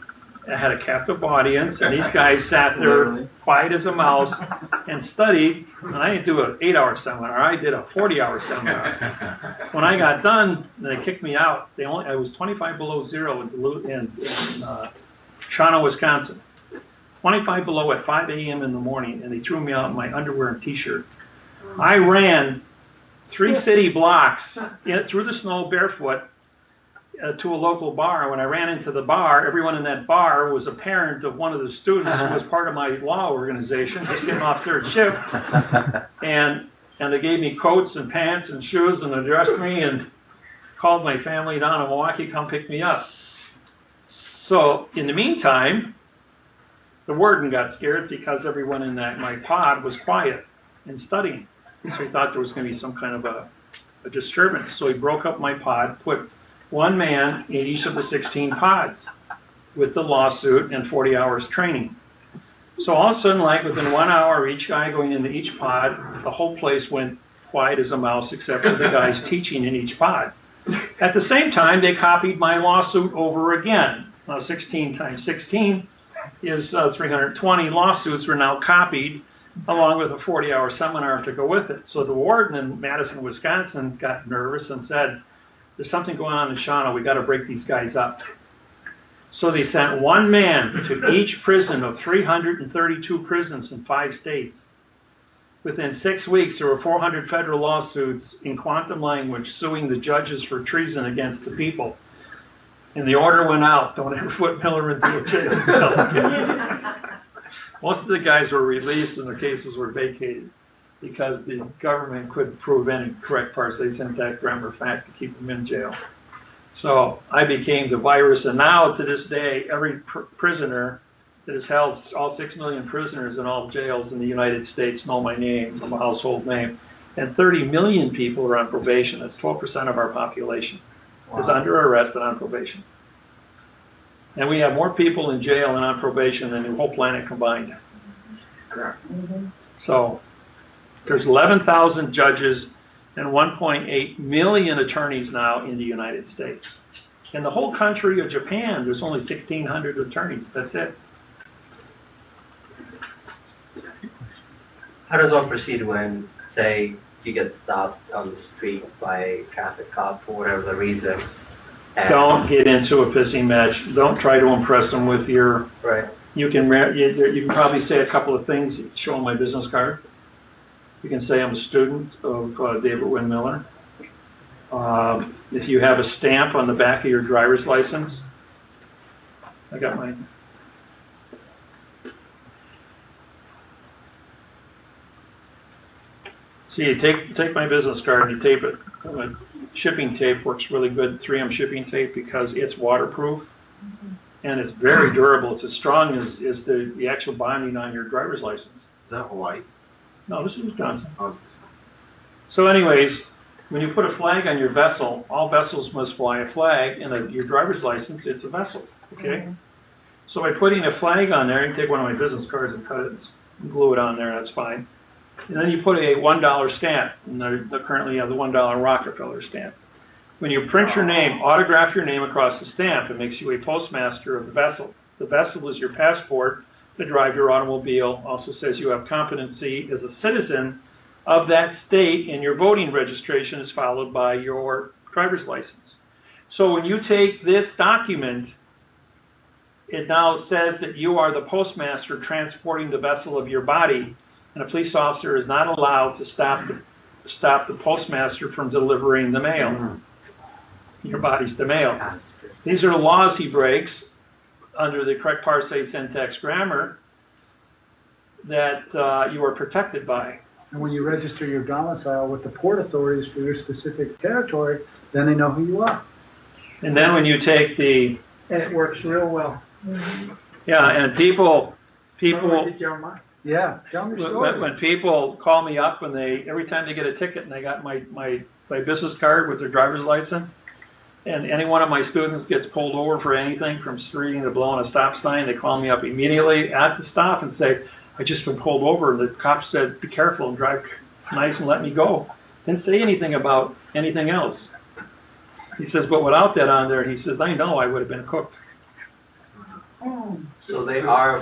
I had a captive audience, and these guys sat there quiet as a mouse and studied. And I didn't do an 8-hour seminar; I did a 40-hour seminar. When I got done, they kicked me out. I was 25 below zero in Shawano, Wisconsin. 25 below at 5 a.m. in the morning, and they threw me out in my underwear and T-shirt. I ran 3 city blocks through the snow barefoot to a local bar. When I ran into the bar, everyone in that bar was a parent of one of the students who was part of my law organization, just getting off third shift. And they gave me coats and pants and shoes and addressed me and called my family down in Milwaukee, come pick me up. So in the meantime, the warden got scared because everyone in my pod was quiet and studying. So he thought there was going to be some kind of a disturbance. So he broke up my pod, put 1 man in each of the 16 pods with the lawsuit and 40 hours training. So all of a sudden, like within 1 hour, each guy going into each pod, the whole place went quiet as a mouse except for the guys teaching in each pod. At the same time, they copied my lawsuit over again. Now 16 times 16 is 320 lawsuits were now copied along with a 40-hour seminar to go with it. So the warden in Madison, Wisconsin got nervous and said, there's something going on in Shawano, we got to break these guys up. So they sent 1 man to each prison of 332 prisons in 5 states. Within 6 weeks, there were 400 federal lawsuits in quantum language suing the judges for treason against the people. And the order went out, don't ever put Miller into a jail cell again. Most of the guys were released and their cases were vacated because the government couldn't prove any correct parse syntax grammar fact to keep them in jail. So I became the virus, and now to this day, every prisoner that is held, all 6 million prisoners in all jails in the United States know my name, I'm a household name. and 30 million people are on probation. That's 12% of our population is under arrest and on probation. And we have more people in jail and on probation than the whole planet combined. So there's 11,000 judges and 1.8 million attorneys now in the United States. In the whole country of Japan, there's only 1,600 attorneys. That's it. How does one proceed when, say, you get stopped on the street by a traffic cop for whatever the reason? Don't get into a pissing match. Don't try to impress them with your. Right. You can probably say a couple of things. Show them my business card. You can say I'm a student of David Wynn Miller. If you have a stamp on the back of your driver's license, I got mine. See, you take my business card and you tape it. Shipping tape works really good, 3M shipping tape, because it's waterproof and it's very durable. It's as strong as the actual binding on your driver's license. Is that Hawaii? No, this is Wisconsin. So anyways, when you put a flag on your vessel, all vessels must fly a flag, and your driver's license, it's a vessel, okay? So by putting a flag on there, you can take one of my business cards and cut it and glue it on there, that's fine. And then you put a $1 stamp, and they currently have the $1 Rockefeller stamp. When you print your name, autograph your name across the stamp, it makes you a postmaster of the vessel. The vessel is your passport to drive your automobile, also says you have competency as a citizen of that state, and your voting registration is followed by your driver's license. So when you take this document, it now says that you are the postmaster transporting the vessel of your body, and a police officer is not allowed to stop the postmaster from delivering the mail. Your body's the mail. These are the laws he breaks under the correct parsing, syntax, grammar that you are protected by. And when you register your domicile with the port authorities for your specific territory, then they know who you are. And then when you take the... And it works real well. Yeah, and people... Yeah, tell me your story. When people call me up and every time they get a ticket and they got my business card with their driver's license, and any one of my students gets pulled over for anything from speeding to blowing a stop sign, they call me up immediately at the stop and say, I just been pulled over, and the cop said, be careful and drive nice and let me go. Didn't say anything about anything else. He says, but without that on there, he says, I know I would have been cooked. So they are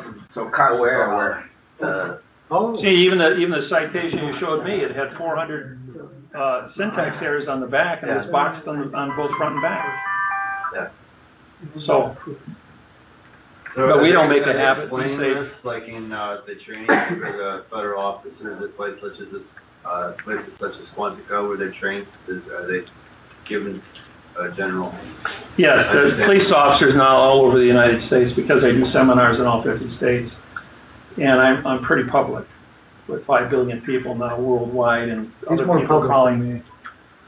aware of See, even the citation you showed me, it had 400 syntax errors on the back, and it was boxed on both front and back. Yeah. So but we don't make it happen. Explain this, like in the training for the federal officers at places such as places such as Quantico, where they're trained. Are they given a general? Yes, there's police officers now all over the United States, because I do seminars in all 50 states, and I'm pretty public with 5 billion people now worldwide, and He's other more people public calling. than me.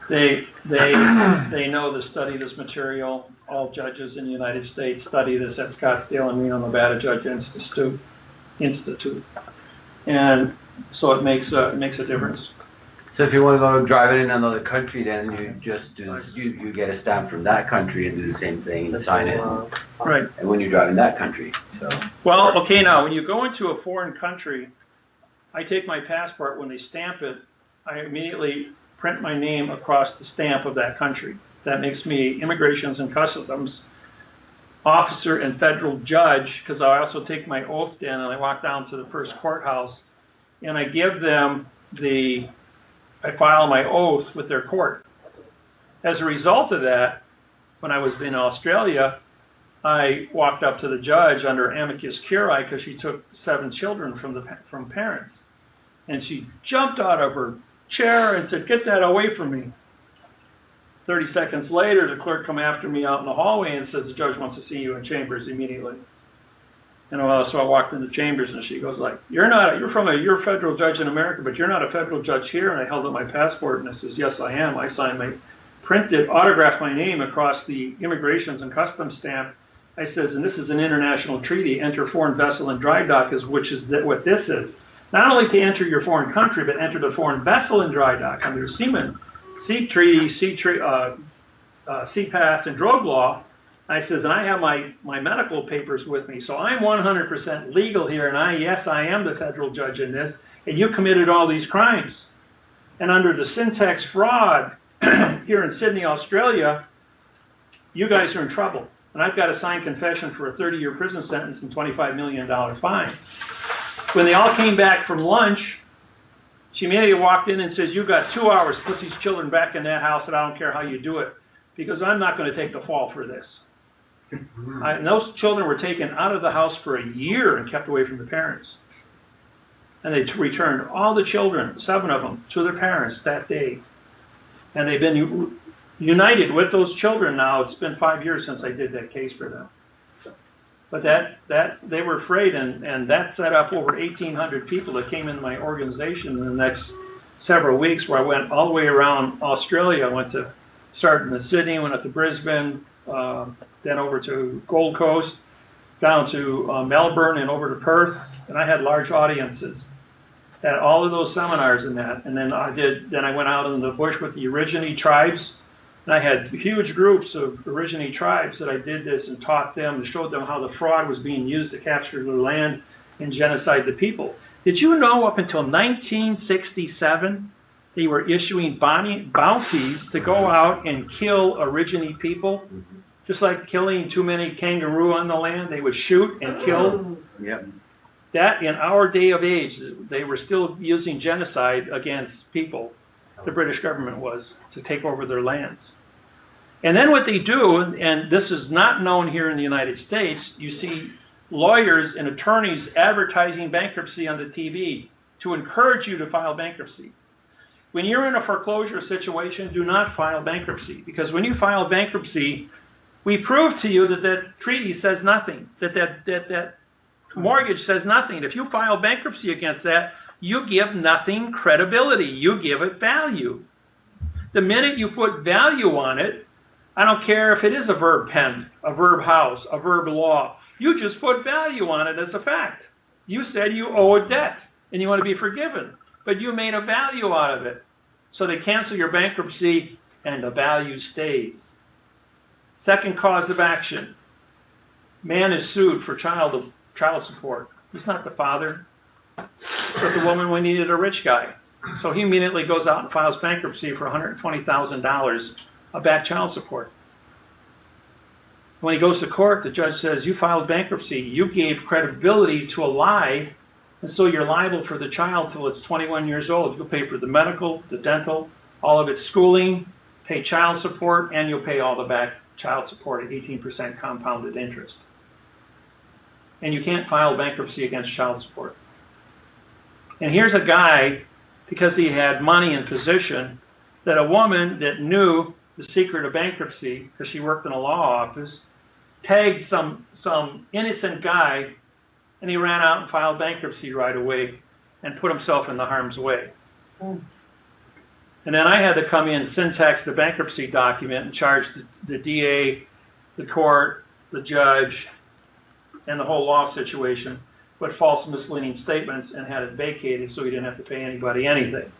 They know to study this material. All judges in the United States study this at Scottsdale and Reno, Nevada Judge Institute, and so it makes a difference. So if you want to go drive it in another country, then you just do this, you get a stamp from that country and do the same thing and sign it. Right. And when you drive in that country, so. Well, okay, now when you go into a foreign country, I take my passport. When they stamp it, I immediately print my name across the stamp of that country. That makes me Immigrations and Customs officer and federal judge, because I also take my oath down and I walk down to the first courthouse and I give them I file my oath with their court. As a result of that, when I was in Australia, I walked up to the judge under amicus curiae because she took 7 children from parents. And she jumped out of her chair and said, get that away from me. 30 seconds later, the clerk come after me out in the hallway and says, the judge wants to see you in chambers immediately. And so I walked into chambers and she goes like, you're a federal judge in America, but you're not a federal judge here. And I held up my passport and I says, yes, I am. I signed autographed my name across the Immigrations and Customs stamp. I says, and this is an international treaty, enter foreign vessel and dry dock, which is what this is. not only to enter your foreign country, but enter the foreign vessel in dry dock under seaman, sea treaty, sea pass, and drogue law. I says, and I have my medical papers with me, so I'm 100% legal here, and yes, I am the federal judge in this, and you committed all these crimes. And under the Syntax fraud here in Sydney, Australia, you guys are in trouble. And I've got a signed confession for a 30-year prison sentence and $25 million fine. When they all came back from lunch, she immediately walked in and says, "You've got 2 hours to put these children back in that house, and I don't care how you do it, because I'm not going to take the fall for this." And those children were taken out of the house for a year and kept away from the parents. And they returned all the children, 7 of them, to their parents that day. And they've been united with those children now. It's been 5 years since I did that case for them. But that they were afraid, and that set up over 1,800 people that came into my organization in the next several weeks, where I went all the way around Australia. I went to, started in Sydney, went up to Brisbane, then over to Gold Coast, down to Melbourne, and over to Perth. And I had large audiences at all of those seminars and that. And then I went out in the bush with the Aborigine tribes. And I had huge groups of Aborigine tribes that I did this and taught them and showed them how the fraud was being used to capture their land and genocide the people. Did you know up until 1967, they were issuing bounties to go out and kill Aborigine people? Just like killing too many kangaroo on the land, they would shoot and kill. Yep. That, in our day of age, they were still using genocide against people. The British government was, to take over their lands. And then what they do, and this is not known here in the United States, you see lawyers and attorneys advertising bankruptcy on the TV to encourage you to file bankruptcy. When you're in a foreclosure situation, do not file bankruptcy, because when you file bankruptcy, we prove to you that that treaty says nothing, that mortgage says nothing. If you file bankruptcy against that, you give nothing credibility. You give it value. The minute you put value on it, I don't care if it is a verb pen, a verb house, a verb law. You just put value on it as a fact. You said you owe a debt and you want to be forgiven, but you made a value out of it. So they cancel your bankruptcy and the value stays. Second cause of action. Man is sued for child support. He's not the father. But the woman, we needed a rich guy. So he immediately goes out and files bankruptcy for $120,000 of back child support. When he goes to court, the judge says, you filed bankruptcy. You gave credibility to a lie, and so you're liable for the child till it's 21 years old. You'll pay for the medical, the dental, all of its schooling, pay child support, and you'll pay all the back child support at 18% compounded interest. And you can't file bankruptcy against child support. And here's a guy, because he had money and position, that a woman that knew the secret of bankruptcy, because she worked in a law office, tagged some innocent guy, and he ran out and filed bankruptcy right away and put himself in the harm's way. And then I had to come in, syntax the bankruptcy document, and charge the DA, the court, the judge, and the whole law situation with false misleading statements, and had it vacated so he didn't have to pay anybody anything.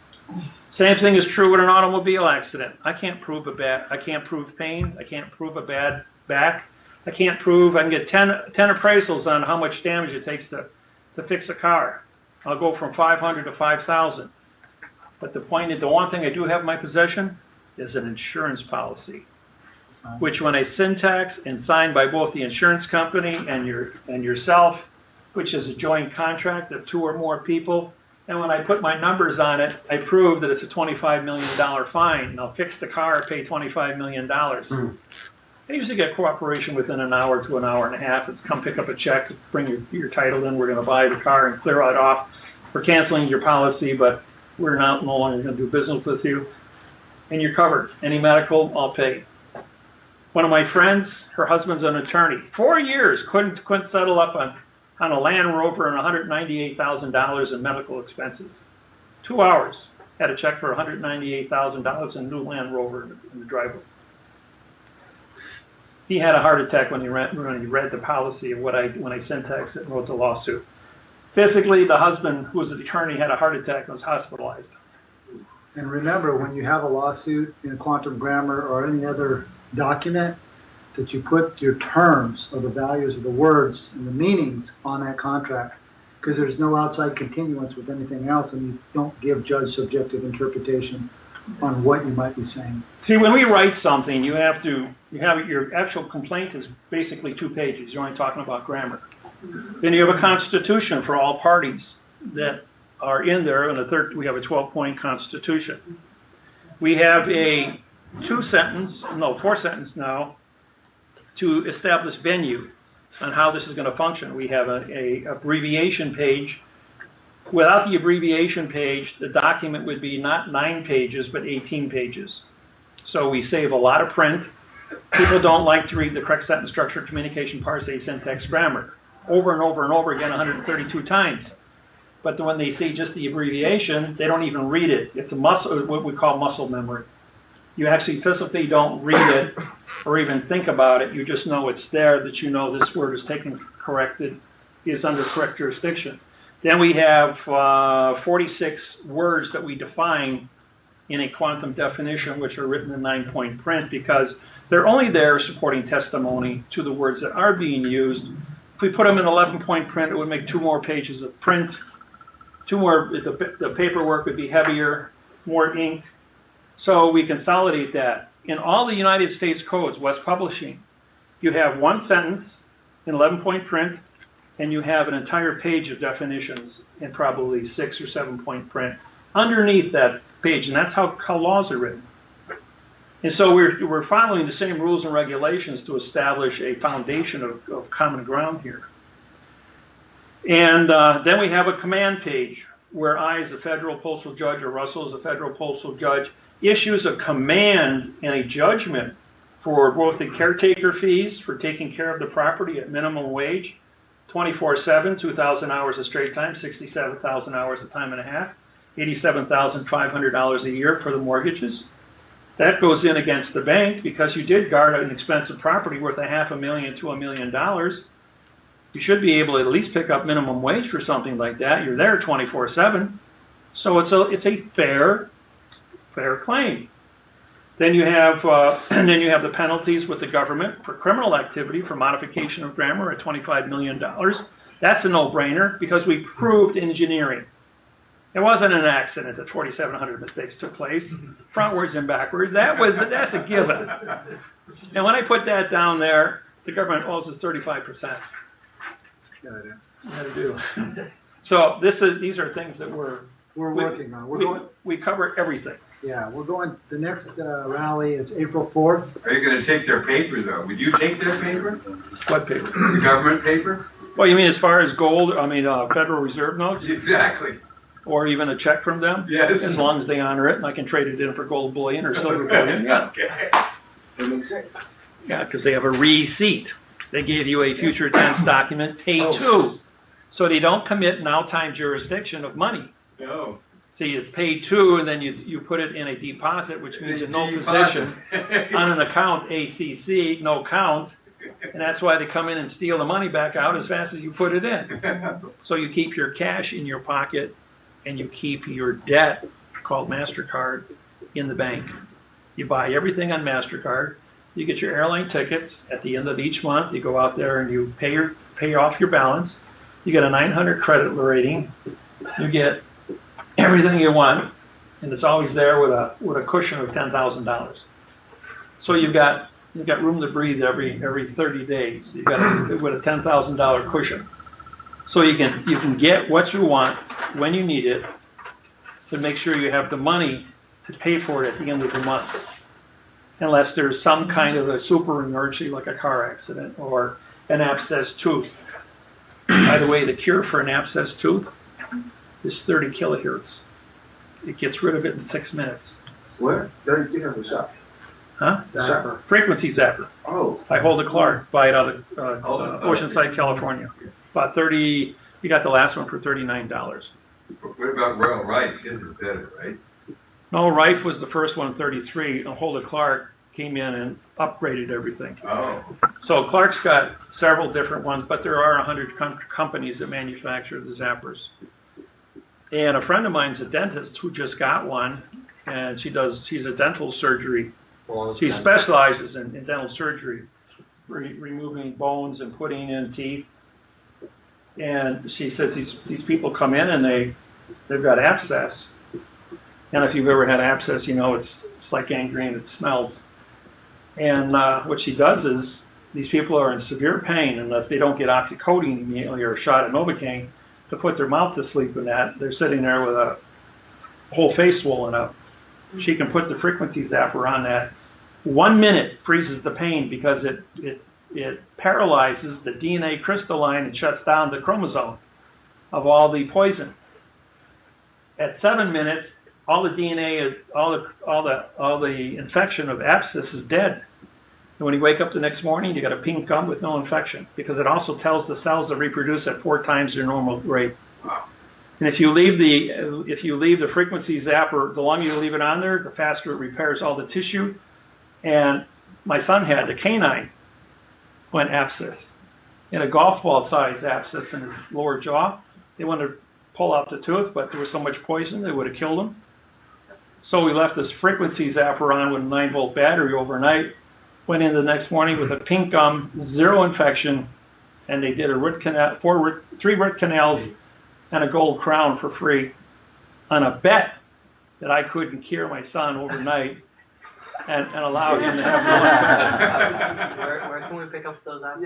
Same thing is true with an automobile accident. I can't prove pain. I can't prove a bad back. I can get 10 appraisals on how much damage it takes to fix a car. I'll go from 500 to 5,000. But the one thing I do have in my possession is an insurance policy, which when I syntax and sign by both the insurance company and yourself, which is a joint contract of 2 or more people, and when I put my numbers on it, I prove that it's a $25 million fine, and I'll fix the car and pay $25 million. I usually get cooperation within an hour to an hour and a half. It's come pick up a check, bring your title in, we're going to buy the car and clear it off. We're canceling your policy, but we're no longer going to do business with you. And you're covered. Any medical, I'll pay. One of my friends, her husband's an attorney. 4 years, couldn't settle up on a Land Rover and $198,000 in medical expenses. 2 hours, had a check for $198,000 in a new Land Rover in the driveway. He had a heart attack when he read the policy of when I syntaxed it and wrote the lawsuit. Physically, the husband, who was an attorney, had a heart attack and was hospitalized. And remember, when you have a lawsuit in Quantum Grammar or any other document, that you put your terms or the values of the words and the meanings on that contract, because there's no outside continuance with anything else, and you don't give judge subjective interpretation on what you might be saying. See, when we write something, you have your actual complaint is basically 2 pages. You're only talking about grammar. Then you have a constitution for all parties that are in there, and we have a 12-point constitution. We have a 4-sentence now to establish venue on how this is going to function. We have a abbreviation page. Without the abbreviation page, the document would be not 9 pages, but 18 pages. So we save a lot of print. People don't like to read the correct sentence structure, communication, parse, syntax, grammar over and over and over again 132 times. But when they see just the abbreviation, they don't even read it. It's what we call muscle memory. You actually physically don't read it or even think about it. You just know it's there, that you know this word is is under correct jurisdiction. Then we have 46 words that we define in a quantum definition, which are written in 9-point print, because they're only there supporting testimony to the words that are being used. If we put them in 11-point print, it would make 2 more pages of print. 2 more, the paperwork would be heavier, more ink. So we consolidate that. In all the United States codes, West Publishing, you have 1 sentence in 11-point print, and you have an entire page of definitions in probably 6 or 7-point print underneath that page, and that's how laws are written. And so we're following the same rules and regulations to establish a foundation of common ground here. And then we have a command page where I, as a federal postal judge, or Russell, as a federal postal judge, issues a command and a judgment for both the caretaker fees for taking care of the property at minimum wage, 24/7, 2,000 hours of straight time, 67,000 hours of time and a half, $87,500 a year for the mortgages. That goes in against the bank because you did guard an expensive property worth $500,000 to $1 million. You should be able to at least pick up minimum wage for something like that. You're there 24/7, so it's a fair claim. Then you have the penalties with the government for criminal activity for modification of grammar at $25 million. That's a no-brainer because we proved engineering. It wasn't an accident that 4,700 mistakes took place, frontwards and backwards. That's a given. And when I put that down there, the government owes us 35%. How to do. So these are things that we're working on. We cover everything. Yeah, we're going. The next rally is April 4th. Are you going to take their paper, though? Would you take their paper? What paper? The government paper? Well, you mean as far as gold? I mean Federal Reserve notes? Exactly. Or even a check from them? Yes. As long as they honor it, and I can trade it in for gold bullion or silver bullion. Yeah. Okay. That makes sense. Yeah, because they have a receipt. They gave you a future tense document, paid to. So they don't commit now time jurisdiction of money. No. See, it's paid to, and then you put it in a deposit, which means in no position on an account, ACC, no count. And that's why they come in and steal the money back out as fast as you put it in. So you keep your cash in your pocket, and you keep your debt, called MasterCard, in the bank. You buy everything on MasterCard. You get your airline tickets at the end of each month. You go out there and you pay off your balance. You get a 900 credit rating. You get everything you want, and it's always there with a cushion of $10,000. So you've got room to breathe every 30 days. You've got with a $10,000 cushion. So you can get what you want when you need it, to make sure you have the money to pay for it at the end of the month, unless there's some kind of a super emergency like a car accident or an abscessed tooth. By the way, the cure for an abscessed tooth is 30 kilohertz. It gets rid of it in 6 minutes. What? 30 kilohertz shot? Huh? Zapper. Frequency zapper. Oh. By Hulda Clark. Buy it out of Oceanside, California. About 30. You got the last one for $39. What about Royal Rife? His is better, right? No, Rife was the first one, 33. And Hulda Clark came in and upgraded everything. Oh. So Clark's got several different ones, but there are 100 companies that manufacture the zappers. And a friend of mine's a dentist who just got one, and she's a dental surgery. She specializes in dental surgery, removing bones and putting in teeth. And she says these people come in and they've got abscess. And if you've ever had abscess, you know it's like gangrene, it smells. And what she does is these people are in severe pain, and if they don't get oxycodone immediately or a shot of Novocaine to put their mouth to sleep in that, they're sitting there with a whole face swollen up. She can put the frequency zapper on that. 1 minute freezes the pain because it paralyzes the DNA crystalline and shuts down the chromosome of all the poison. At 7 minutes, all the DNA, all the infection of abscess is dead. And when you wake up the next morning, you got a pink gum with no infection, because it also tells the cells to reproduce at 4 times their normal rate. Wow. And if you leave the frequency zapper, the longer you leave it on there, the faster it repairs all the tissue. And my son had a canine went abscess, in a golf ball size abscess in his lower jaw. They wanted to pull out the tooth, but there was so much poison they would have killed him. So we left this frequency zapper on with a 9-volt battery overnight. Went in the next morning with a pink gum, 0 infection, and they did a root canal, 3 root canals, and a gold crown for free on a bet that I couldn't cure my son overnight and allow him to have no infection. Where can we pick up those apps?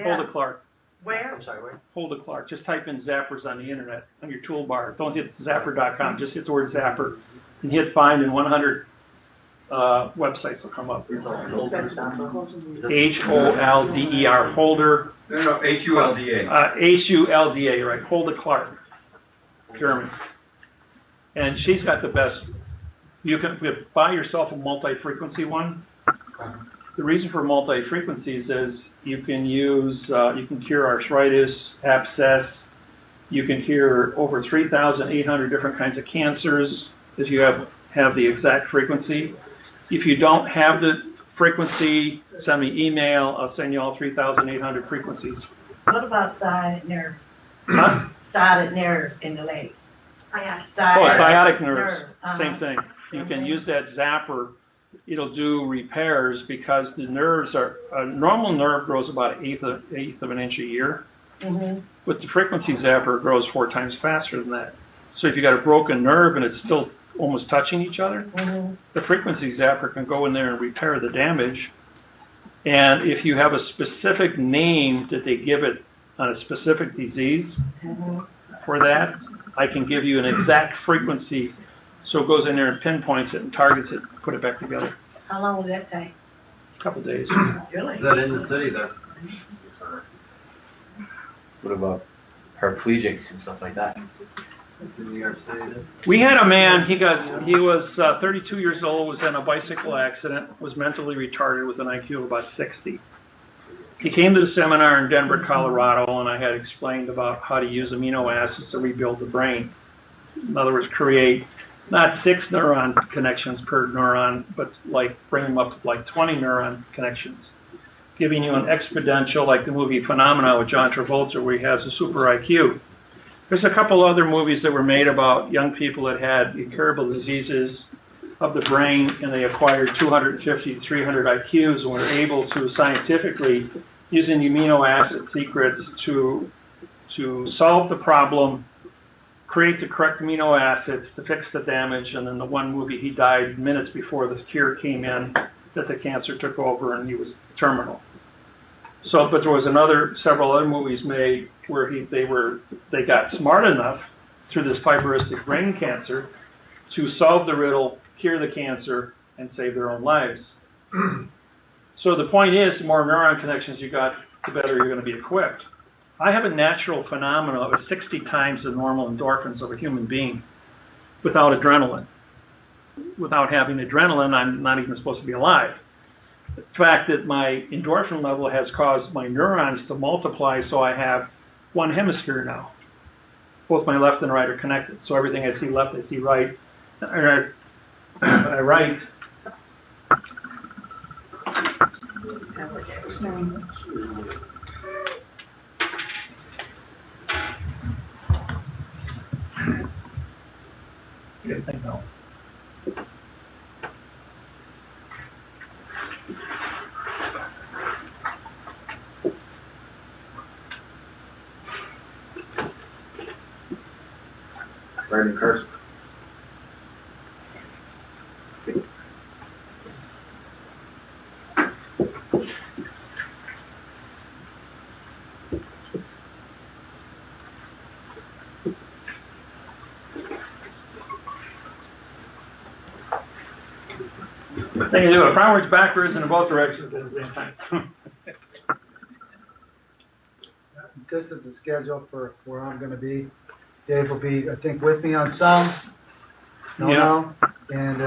Hold it, Clark. Where? I'm sorry, where? Hold it, Clark. Just type in zappers on the internet, on your toolbar. Don't hit zapper.com. Just hit the word zapper and hit find, and 100 websites will come up. Holder, Holder. No, HULDA. HULDA, right? Hulda Clark, German. And she's got the best. You can buy yourself a multi-frequency one. The reason for multi-frequencies is you can use, you can cure arthritis, abscess. You can cure over 3,800 different kinds of cancers if you have the exact frequency. If you don't have the frequency, send me email. I'll send you all 3,800 frequencies. What about sciatic nerve? Huh? Sciatic nerve in the leg. Sciatic nerves, Uh-huh. same thing. You can use that zapper. It'll do repairs because the nerves are, a normal nerve grows about an eighth of an inch a year. Mm-hmm. With the frequency zapper, it grows 4 times faster than that. So if you got a broken nerve and it's still almost touching each other, Mm-hmm. the frequency zapper can go in there and repair the damage. And if you have a specific name that they give it on a specific disease Mm-hmm. for that, I can give you an exact frequency. So it goes in there and pinpoints it and targets it, put it back together. How long will that take? A couple days. Really? Is that in the city there? What about paraplegics and stuff like that? It's in New York City then? We had a man, he was 32 years old, was in a bicycle accident, was mentally retarded with an IQ of about 60. He came to the seminar in Denver, Colorado, and I had explained about how to use amino acids to rebuild the brain. In other words, create not 6 neuron connections per neuron, but like bring them up to like 20 neuron connections, giving you an exponential, like the movie Phenomena with John Travolta, where he has a super IQ. There's a couple other movies that were made about young people that had incurable diseases of the brain, and they acquired 250 to 300 IQs and were able to scientifically, using amino acid secrets, to solve the problem, create the correct amino acids to fix the damage. And in the one movie, he died minutes before the cure came in, that the cancer took over and he was terminal. So, but there was several other movies made where they got smart enough through this fibrotic brain cancer to solve the riddle, cure the cancer, and save their own lives. So the point is, the more neuron connections you got, the better you're going to be equipped. I have a natural phenomenon of 60 times the normal endorphins of a human being without adrenaline. Without having adrenaline, I'm not even supposed to be alive. The fact that my endorphin level has caused my neurons to multiply, so I have one hemisphere now. Both my left and right are connected. So everything I see left, I see right. I write Anything else? Writing cursive. They can do it frontwards, backwards, and in both directions at the same time. This is the schedule for where I'm gonna be. Dave will be, I think, with me on some. No. And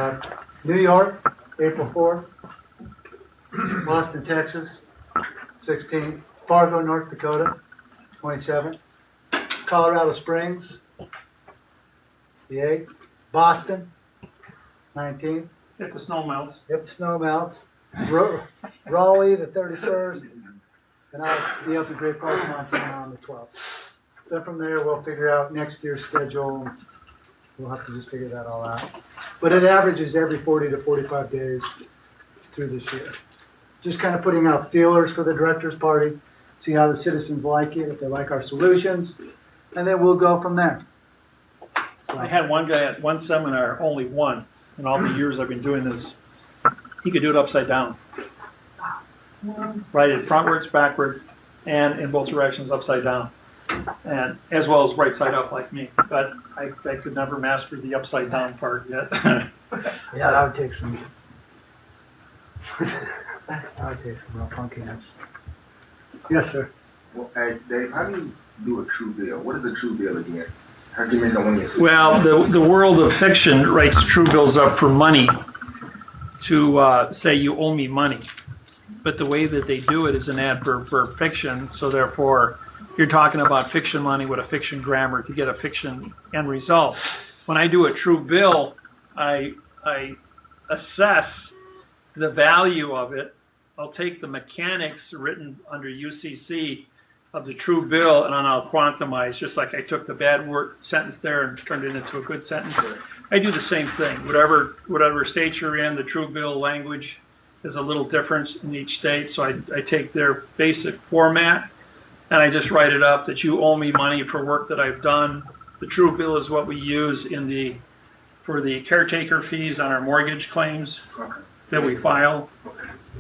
New York, April 4th. Austin, Texas, 16th. Fargo, North Dakota, 27th. Colorado Springs, the 8th. Boston, 19th. If the snow melts. If the snow melts. Raleigh, the 31st. And I'll be up in Great Falls, Montana on the 12th. Then from there, we'll figure out next year's schedule. We'll have to just figure that all out. But it averages every 40 to 45 days through this year. Just kind of putting out feelers for the director's party, see how the citizens like it, if they like our solutions, and then we'll go from there. So, I had one guy at one seminar, only one, in all the years I've been doing this. He could do it upside down. Write it frontwards, backwards, and in both directions upside down. And as well as right side up like me. But I could never master the upside down part yet. yeah, that would take some. That would take some real funkiness. Yes, sir. Well, hey, Dave, how do you do a true bill? What is a true bill again? How do you make one of your Well, the world of fiction writes true bills up for money to say you owe me money. But the way that they do it is an adverb verb fiction, so therefore you're talking about fiction money with a fiction grammar to get a fiction end result. When I do a true bill, I assess the value of it. I'll take the mechanics written under UCC of the true bill and I'll quantize, just like I took the bad word sentence there and turned it into a good sentence. I do the same thing. Whatever state you're in, the true bill language is a little different in each state, so I take their basic format and I just write it up that you owe me money for work that I've done. The true bill is what we use for the caretaker fees on our mortgage claims that we file.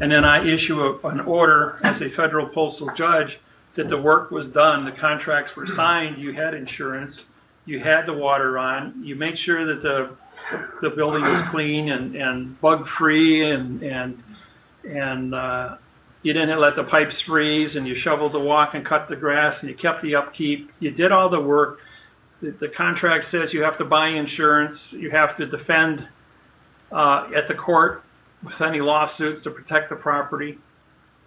And then I issue an order as a federal postal judge that the work was done, the contracts were signed, you had insurance, you had the water on, you make sure that the building is clean and bug free and you didn't let the pipes freeze, and you shoveled the walk and cut the grass, and you kept the upkeep. You did all the work. The contract says you have to buy insurance. You have to defend at the court with any lawsuits to protect the property.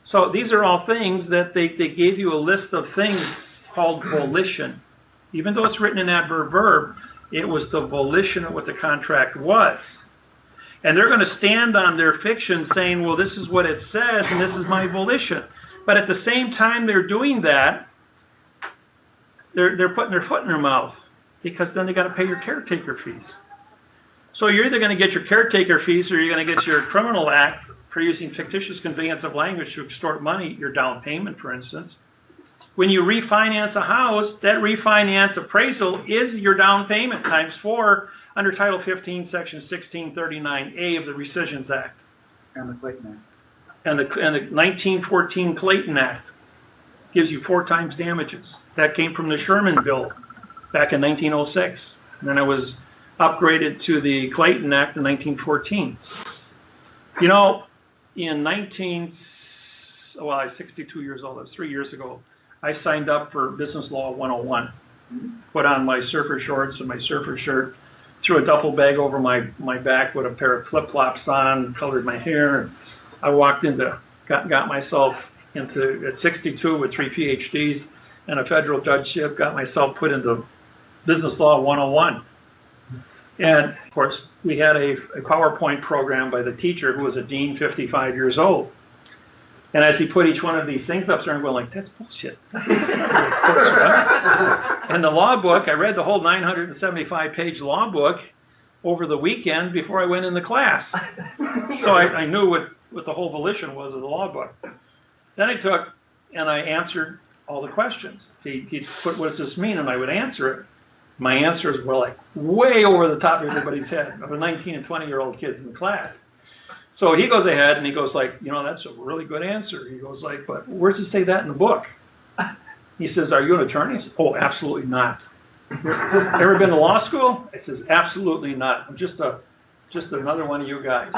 So these are all things that they gave you a list of things called volition. Even though it's written in adverb verb, it was the volition of what the contract was. And they're going to stand on their fiction saying, well, this is what it says and this is my volition. But at the same time they're doing that, they're putting their foot in their mouth, because then they got to pay your caretaker fees. So you're either going to get your caretaker fees or you're going to get your criminal act for using fictitious conveyance of language to extort money, your down payment, for instance. When you refinance a house, that refinance appraisal is your down payment times 4 under Title 15, Section 1639A of the Rescissions Act. And the Clayton Act. And the 1914 Clayton Act gives you 4 times damages. That came from the Sherman Bill back in 1906. And then it was upgraded to the Clayton Act in 1914. You know, in I was 62 years old, that's 3 years ago, I signed up for Business Law 101. Put on my surfer shorts and my surfer shirt, threw a duffel bag over my back with a pair of flip-flops on, colored my hair, and I walked got myself into, at 62 with 3 PhDs and a federal judgeship, got myself put into Business Law 101. And of course, we had a PowerPoint program by the teacher who was a dean, 55 years old. And as he put each one of these things up there, I'm going like, that's bullshit. That's not really courts, right? And the law book, I read the whole 975-page law book over the weekend before I went into class. So I knew what the whole volition was of the law book. Then I took and I answered all the questions. He'd put, what does this mean? And I would answer it. My answers were like way over the top of everybody's head of the 19 and 20-year-old kids in the class. So he goes ahead and he goes like, you know, that's a really good answer. He goes like, but where does it say that in the book? He says, are you an attorney? I said, oh, absolutely not. Ever been to law school? I says, absolutely not. I'm just another one of you guys.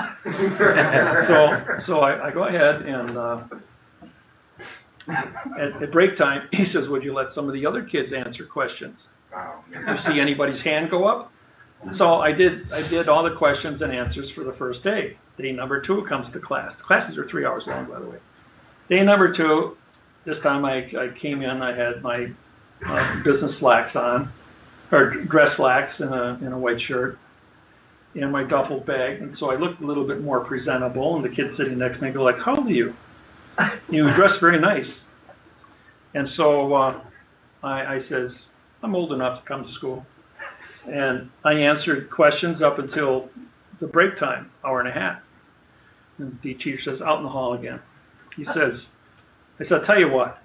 So I go ahead and at break time, he says, would you let some of the other kids answer questions? You see anybody's hand go up? So I did all the questions and answers for the first day. Day number 2 comes to class. Classes are 3 hours long, by the way. Day number 2, this time I came in, I had my business slacks on, or dress slacks in a white shirt, and my duffel bag, and so I looked a little bit more presentable, and the kids sitting next to me go like, how old are you? You dress very nice. And so I says, I'm old enough to come to school. And I answered questions up until the break time, hour and a half. And the teacher says, out in the hall again. He says, I said, I'll tell you what,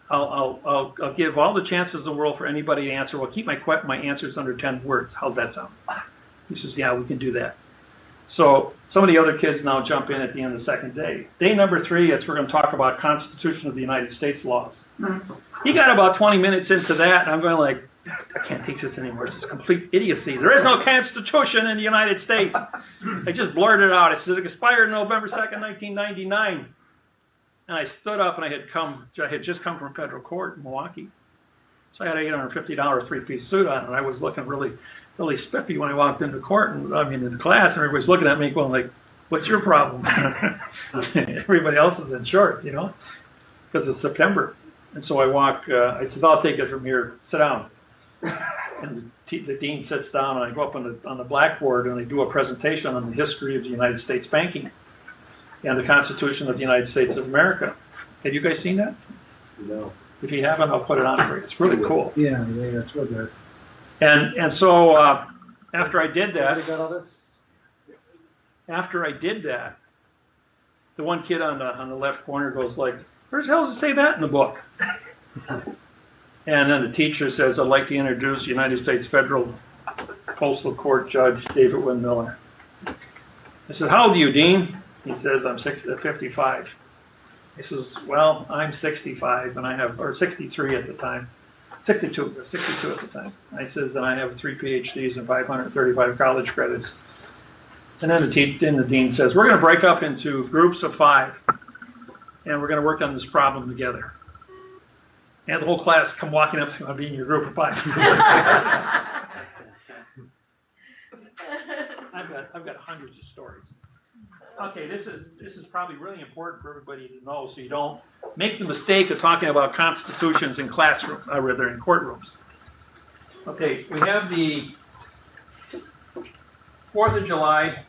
I'll give all the chances in the world for anybody to answer. Well, keep my answers under 10 words. How's that sound? He says, yeah, we can do that. So some of the other kids now jump in at the end of the second day. Day number 3, we're going to talk about Constitution of the United States laws. He got about 20 minutes into that, and I'm going like, I can't teach this anymore. It's just complete idiocy. There is no Constitution in the United States. I just blurted out. I said it expired November 2nd, 1999. And I stood up, and I had just come from federal court in Milwaukee. So I had an $850 3-piece suit on, and I was looking really, really spiffy when I walked into court, and into class, and everybody's looking at me going like, what's your problem? Everybody else is in shorts, because it's September. And so I walk, I says, I'll take it from here, sit down. And the dean sits down, and I go up on the blackboard, and I do a presentation on the history of the United States banking and the Constitution of the United States of America. Have you guys seen that? No. If you haven't, I'll put it on for you. It's really cool. Yeah, it's real good. And so after I did that, You got all this? after I did that, the one kid on the left corner goes like, where the hell does it say that in the book? And then the teacher says, I'd like to introduce United States Federal Postal Court Judge David Wynn Miller. I said, how old are you, Dean? He says, I'm 55. He says, well, I'm 65, or 63 at the time. 62 at the time. I says, and I have 3 PhDs and 535 college credits. And then the dean says, we're going to break up into groups of 5, and we're going to work on this problem together. And the whole class come walking up to be in your group of 5. I've got hundreds of stories. Okay, this is probably really important for everybody to know, so you don't make the mistake of talking about constitutions in classrooms, rather in courtrooms. Okay, we have the 4th of July,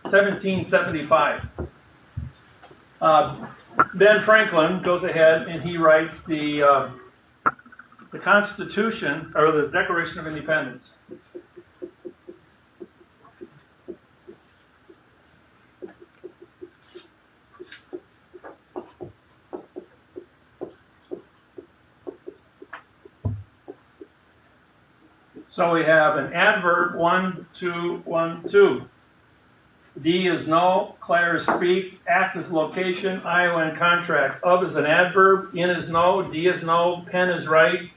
1775. Ben Franklin goes ahead and he writes the Constitution, or the Declaration of Independence. So we have an adverb, 1, 2, 1, 2. D is no, Claire is speak, act is location, ION contract. Of is an adverb, in is no, D is no, pen is right.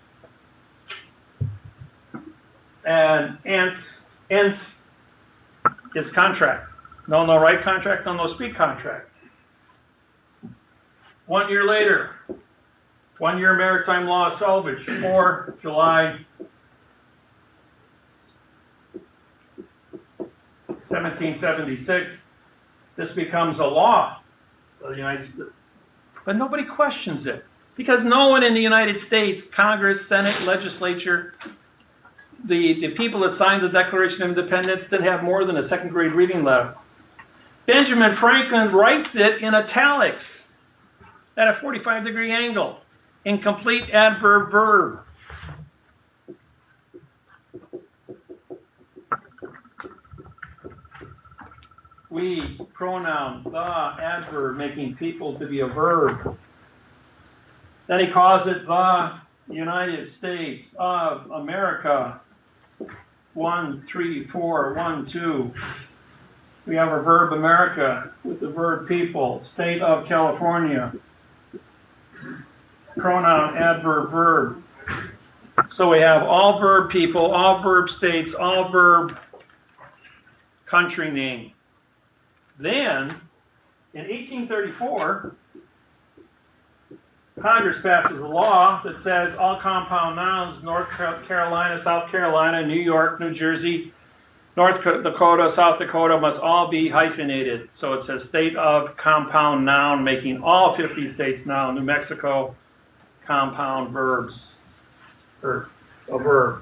And ence is contract. No, right contract, no, speak contract. 1 year later, 1 year maritime law salvage, 4 July 1776, this becomes a law of the United States. But nobody questions it, because no one in the United States, Congress, Senate, legislature, the people that signed the Declaration of Independence didn't have more than a 2nd grade reading level. Benjamin Franklin writes it in italics at a 45-degree angle. Incomplete adverb verb. We, pronoun, the, adverb, making people to be a verb. Then he calls it the United States of America. 1, 3, 4, 1, 2. We have a verb America with the verb people. State of California. Pronoun, adverb, verb. So we have all verb people, all verb states, all verb country name. Then, in 1834, Congress passes a law that says all compound nouns, North Carolina, South Carolina, New York, New Jersey, North Dakota, South Dakota, must all be hyphenated. So it says state of compound noun, making all 50 states now. New Mexico, compound verbs, or a verb.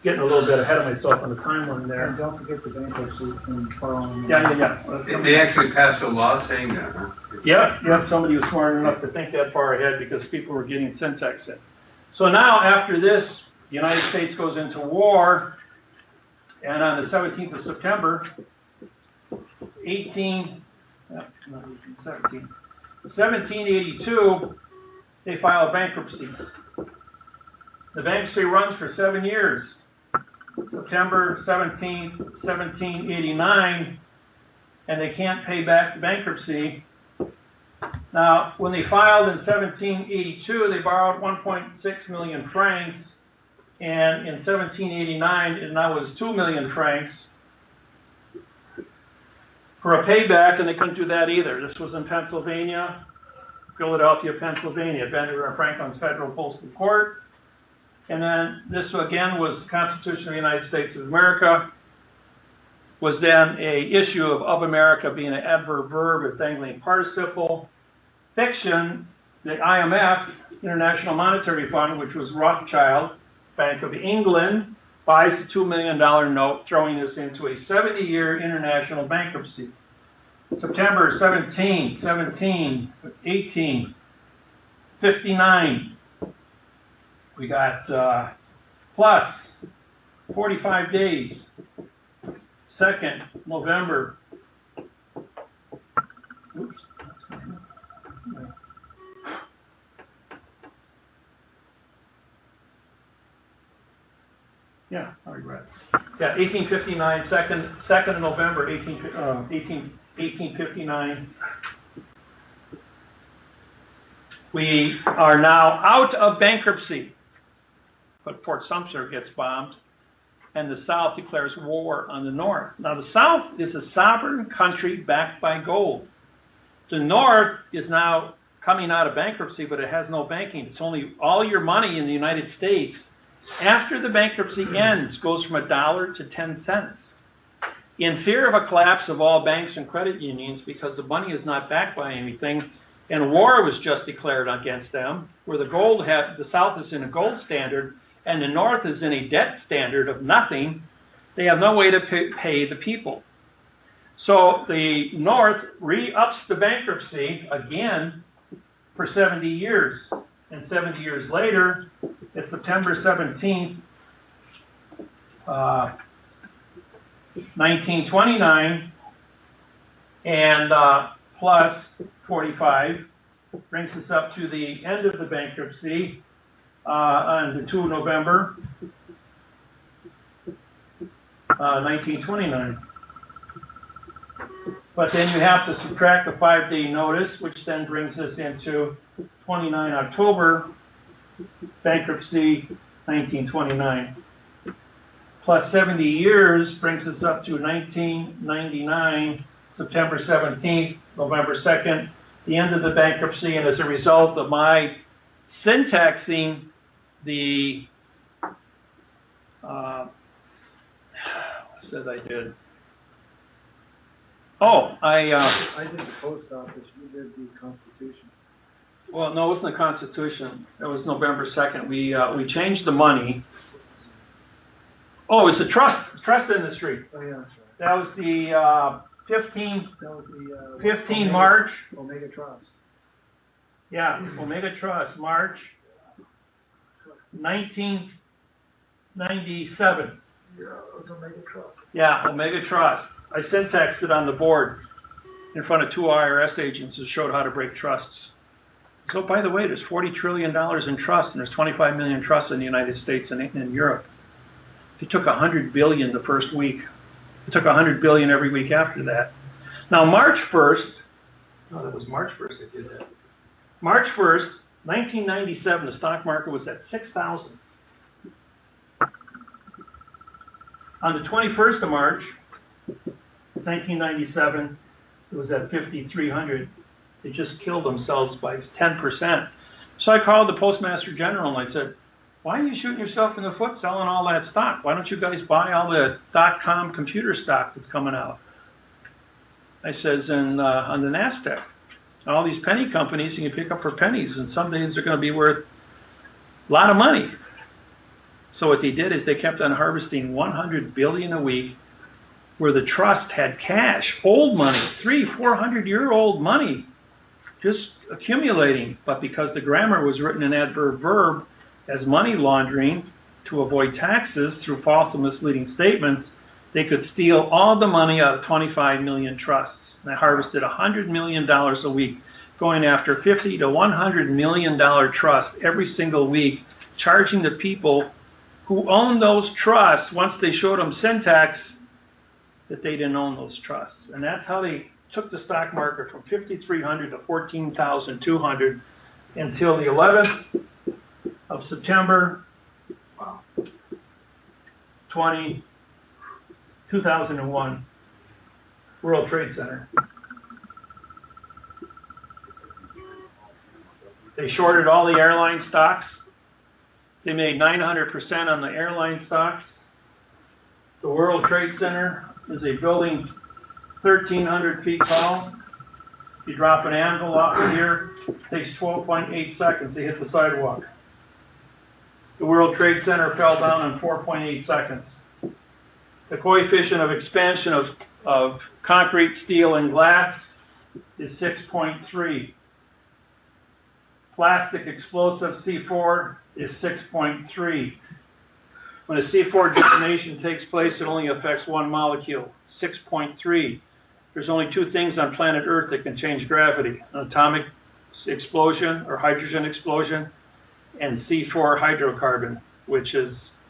Getting a little bit ahead of myself on the timeline there. And don't forget the bankruptcy and following. Yeah. They actually passed a law saying that, huh? Yep, somebody was smart enough to think that far ahead because people were getting syntax in. So now, after this, the United States goes into war, and on the 17th of September, 1782, they file bankruptcy. The bankruptcy runs for 7 years. September 17th, 1789, and they can't pay back the bankruptcy. Now, when they filed in 1782, they borrowed 1.6 million francs, and in 1789, it now was 2 million francs for a payback, and they couldn't do that either. This was in Pennsylvania, Philadelphia, Pennsylvania, Benjamin Franklin's Federal Postal Court. And then this again was the Constitution of the United States of America, was then a issue of America being an adverb verb as dangling participle. Fiction, the IMF, International Monetary Fund, which was Rothschild, Bank of England, buys a $2 million note, throwing us into a 70-year international bankruptcy. September 17, 17, 18, 59. We got plus 45 days. 2nd November. Oops. Yeah, I regret it. Yeah, 1859, 2nd of November, 1859. We are now out of bankruptcy. But Fort Sumter gets bombed, and the South declares war on the North. Now, the South is a sovereign country backed by gold. The North is now coming out of bankruptcy, but it has no banking. It's only all your money in the United States, after the bankruptcy ends, goes from $1 to 10 cents. In fear of a collapse of all banks and credit unions, because the money is not backed by anything, and war was just declared against them, where the South is in a gold standard, and the North is in a debt standard of nothing, they have no way to pay the people. So the North re-ups the bankruptcy again for 70 years. And 70 years later, it's September 17th, 1929, and plus 45 brings us up to the end of the bankruptcy, on the 2 November 1929. But then you have to subtract the 5-day notice, which then brings us into 29 October, bankruptcy 1929. Plus 70 years brings us up to 1999, September 17th, November 2nd, the end of the bankruptcy, and as a result of my syntaxing the what said I did? Oh, I did the post office. You did the Constitution. Well, no, it wasn't the Constitution. It was November 2nd. We changed the money. Oh, it was the trust industry. Oh yeah, that's right. That was the 15, That was the 15 March. Omega Trust. Yeah, Omega Trust, March 1997. Yeah, it was Omega Trust. Yeah, Omega Trust. I syntaxed it on the board in front of 2 IRS agents that showed how to break trusts. So, by the way, there's $40 trillion in trusts, and there's 25 million trusts in the United States and in Europe. It took 100 billion the first week. It took 100 billion every week after that. Now, March 1st, oh, that was March 1st I did that. March 1st, 1997, the stock market was at 6,000. On the 21st of March, 1997, it was at 5,300. They just killed themselves by 10%. So I called the Postmaster General and I said, why are you shooting yourself in the foot selling all that stock? Why don't you guys buy all the .com computer stock that's coming out? I says, on the NASDAQ, all these penny companies you can pick up for pennies, and some days they're going to be worth a lot of money. So what they did is they kept on harvesting 100 billion a week, where the trust had cash, old money, 300-400-year-old money, just accumulating. But because the grammar was written in adverb verb as money laundering to avoid taxes through false and misleading statements, they could steal all the money out of 25 million trusts. And they harvested $100 million a week, going after $50 to $100 million trusts every single week, charging the people who owned those trusts, once they showed them syntax, that they didn't own those trusts. And that's how they took the stock market from 5,300 to 14,200 until the 11th of September 2001, World Trade Center. They shorted all the airline stocks. They made 900% on the airline stocks. The World Trade Center is a building 1,300 feet tall. You drop an anvil off of here, it takes 12.8 seconds to hit the sidewalk. The World Trade Center fell down in 4.8 seconds. The coefficient of expansion of concrete, steel, and glass is 6.3. Plastic explosive C4 is 6.3. When a C4 detonation takes place, it only affects one molecule, 6.3. There's only 2 things on planet Earth that can change gravity: an atomic explosion or hydrogen explosion, and C4 hydrocarbon, which is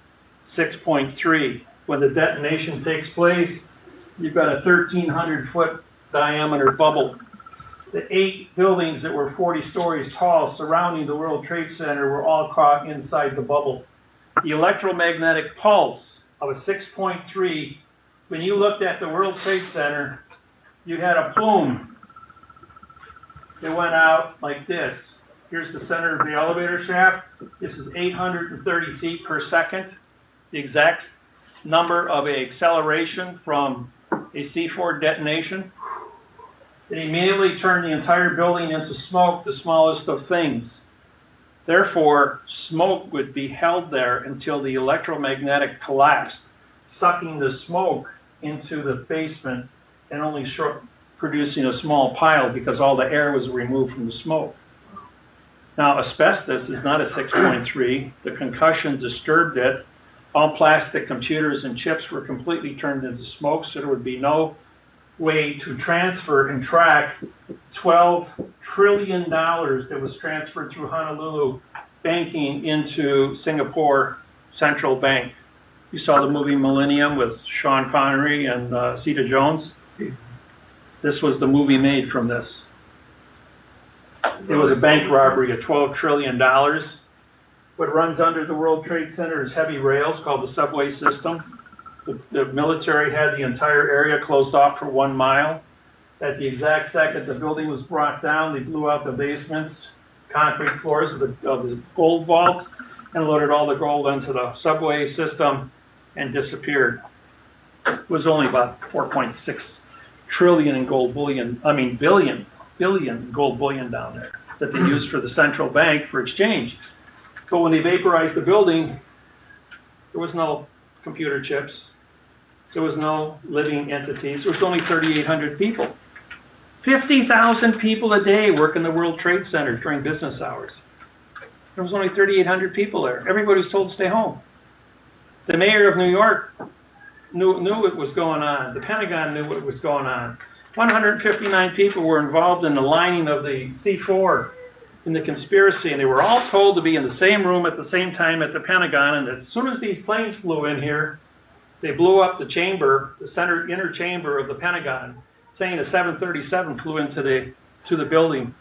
6.3. When the detonation takes place, you've got a 1,300-foot diameter bubble. The 8 buildings that were 40 stories tall surrounding the World Trade Center were all caught inside the bubble. The electromagnetic pulse of a 6.3, when you looked at the World Trade Center, you had a plume that went out like this. Here's the center of the elevator shaft. This is 830 feet per second, the exact number of an acceleration from a C4 detonation. It immediately turned the entire building into smoke, the smallest of things. Therefore, smoke would be held there until the electromagnetic collapsed, sucking the smoke into the basement and only producing a small pile because all the air was removed from the smoke. Now, asbestos is not a 6.3. The concussion disturbed it. All plastic computers and chips were completely turned into smoke, so there would be no way to transfer and track $12 trillion that was transferred through Honolulu banking into Singapore Central Bank. You saw the movie Millennium with Sean Connery and Sita Jones. This was the movie made from this. It was a bank robbery of $12 trillion. What runs under the World Trade Center is heavy rails called the subway system. The military had the entire area closed off for 1 mile. At the exact second the building was brought down, they blew out the basements, concrete floors of the gold vaults, and loaded all the gold onto the subway system and disappeared. It was only about 4.6 trillion in gold bullion, billion gold bullion down there that they used for the central bank for exchange. But when they vaporized the building, there was no computer chips. There was no living entities. There was only 3,800 people. 50,000 people a day work in the World Trade Center during business hours. There was only 3,800 people there. Everybody was told to stay home. The mayor of New York knew what was going on. The Pentagon knew what was going on. 159 people were involved in the lining of the C4 in the conspiracy, and they were all told to be in the same room at the same time at the Pentagon. And as soon as these planes flew in here, they blew up the chamber, the inner chamber of the Pentagon, saying a 737 flew into the building.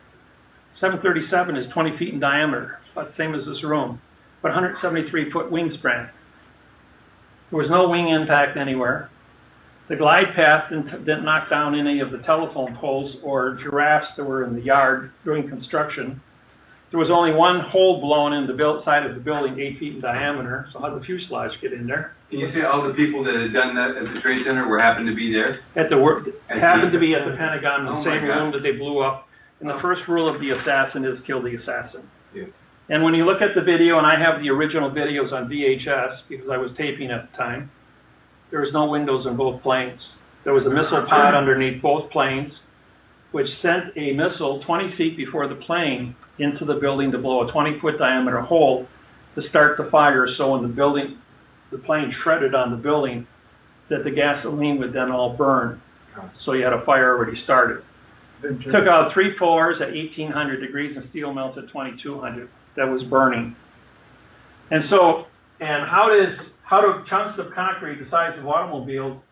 737 is 20 feet in diameter, about the same as this room, but 173-foot wingspan. There was no wing impact anywhere. The glide path didn't knock down any of the telephone poles or giraffes that were in the yard during construction. There was only one hole blown in the side of the building, 8 feet in diameter, so how did the fuselage get in there? Can you say all the people that had done that at the Trade Center happened to be there? Happened to be at the Pentagon in the same God. room that they blew up. And the first rule of the assassin is kill the assassin. Yeah. And when you look at the video, and I have the original videos on VHS because I was taping at the time, there was no windows in both planes. There was a missile pod underneath both planes, which sent a missile 20 feet before the plane into the building to blow a 20-foot diameter hole to start the fire. So when the plane shredded on the building, that the gasoline would then all burn. So you had a fire already started. Took out 3 floors at 1,800 degrees and steel melts at 2,200. That was burning. And so, how do chunks of concrete the size of automobiles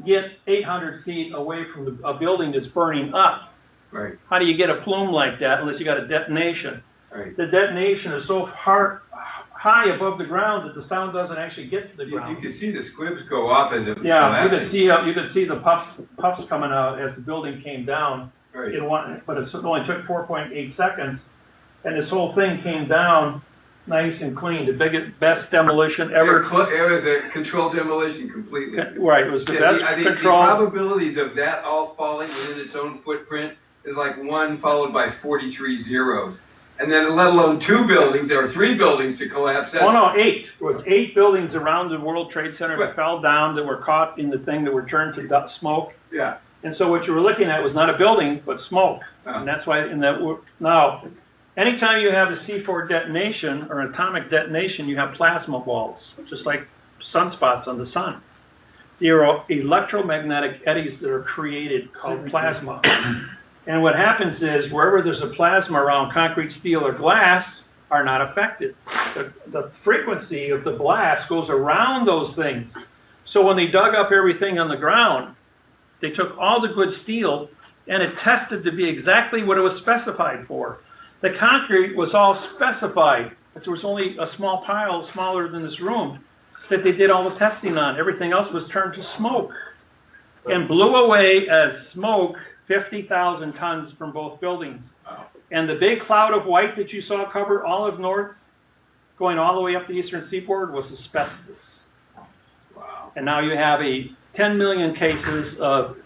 get 800 feet away from a building that's burning up? Right. How do you get a plume like that unless you got a detonation? Right. The detonation is so high above the ground that the sound doesn't actually get to the ground. You could see the squibs go off as it was Yeah, collapsing. you could see the puffs coming out as the building came down. Right. But it only took 4.8 seconds, and this whole thing came down nice and clean. The best demolition ever. It was a controlled demolition completely. Right, it was the best I think control. the probabilities of that all falling within its own footprint is like 1 followed by 43 zeros. And then let alone 2 buildings, there were 3 buildings to collapse. Oh no, 8. There was 8 buildings around the World Trade Center that fell down, that were caught in the thing, that were turned to smoke. Yeah. And so what you were looking at was not a building, but smoke. And that's why now, anytime you have a C4 detonation or an atomic detonation, you have plasma walls, just like sunspots on the sun. There are electromagnetic eddies that are created called plasma. And what happens is wherever there's a plasma around concrete, steel, or glass are not affected. The frequency of the blast goes around those things. So when they dug up everything on the ground, they took all the good steel and it tested to be exactly what it was specified for. The concrete was all specified, but there was only a small pile smaller than this room that they did all the testing on. Everything else was turned to smoke and blew away as smoke 50,000 tons from both buildings. Wow. And the big cloud of white that you saw cover all of north, going all the way up the eastern seaboard, was asbestos. Wow. And now you have 10 million cases of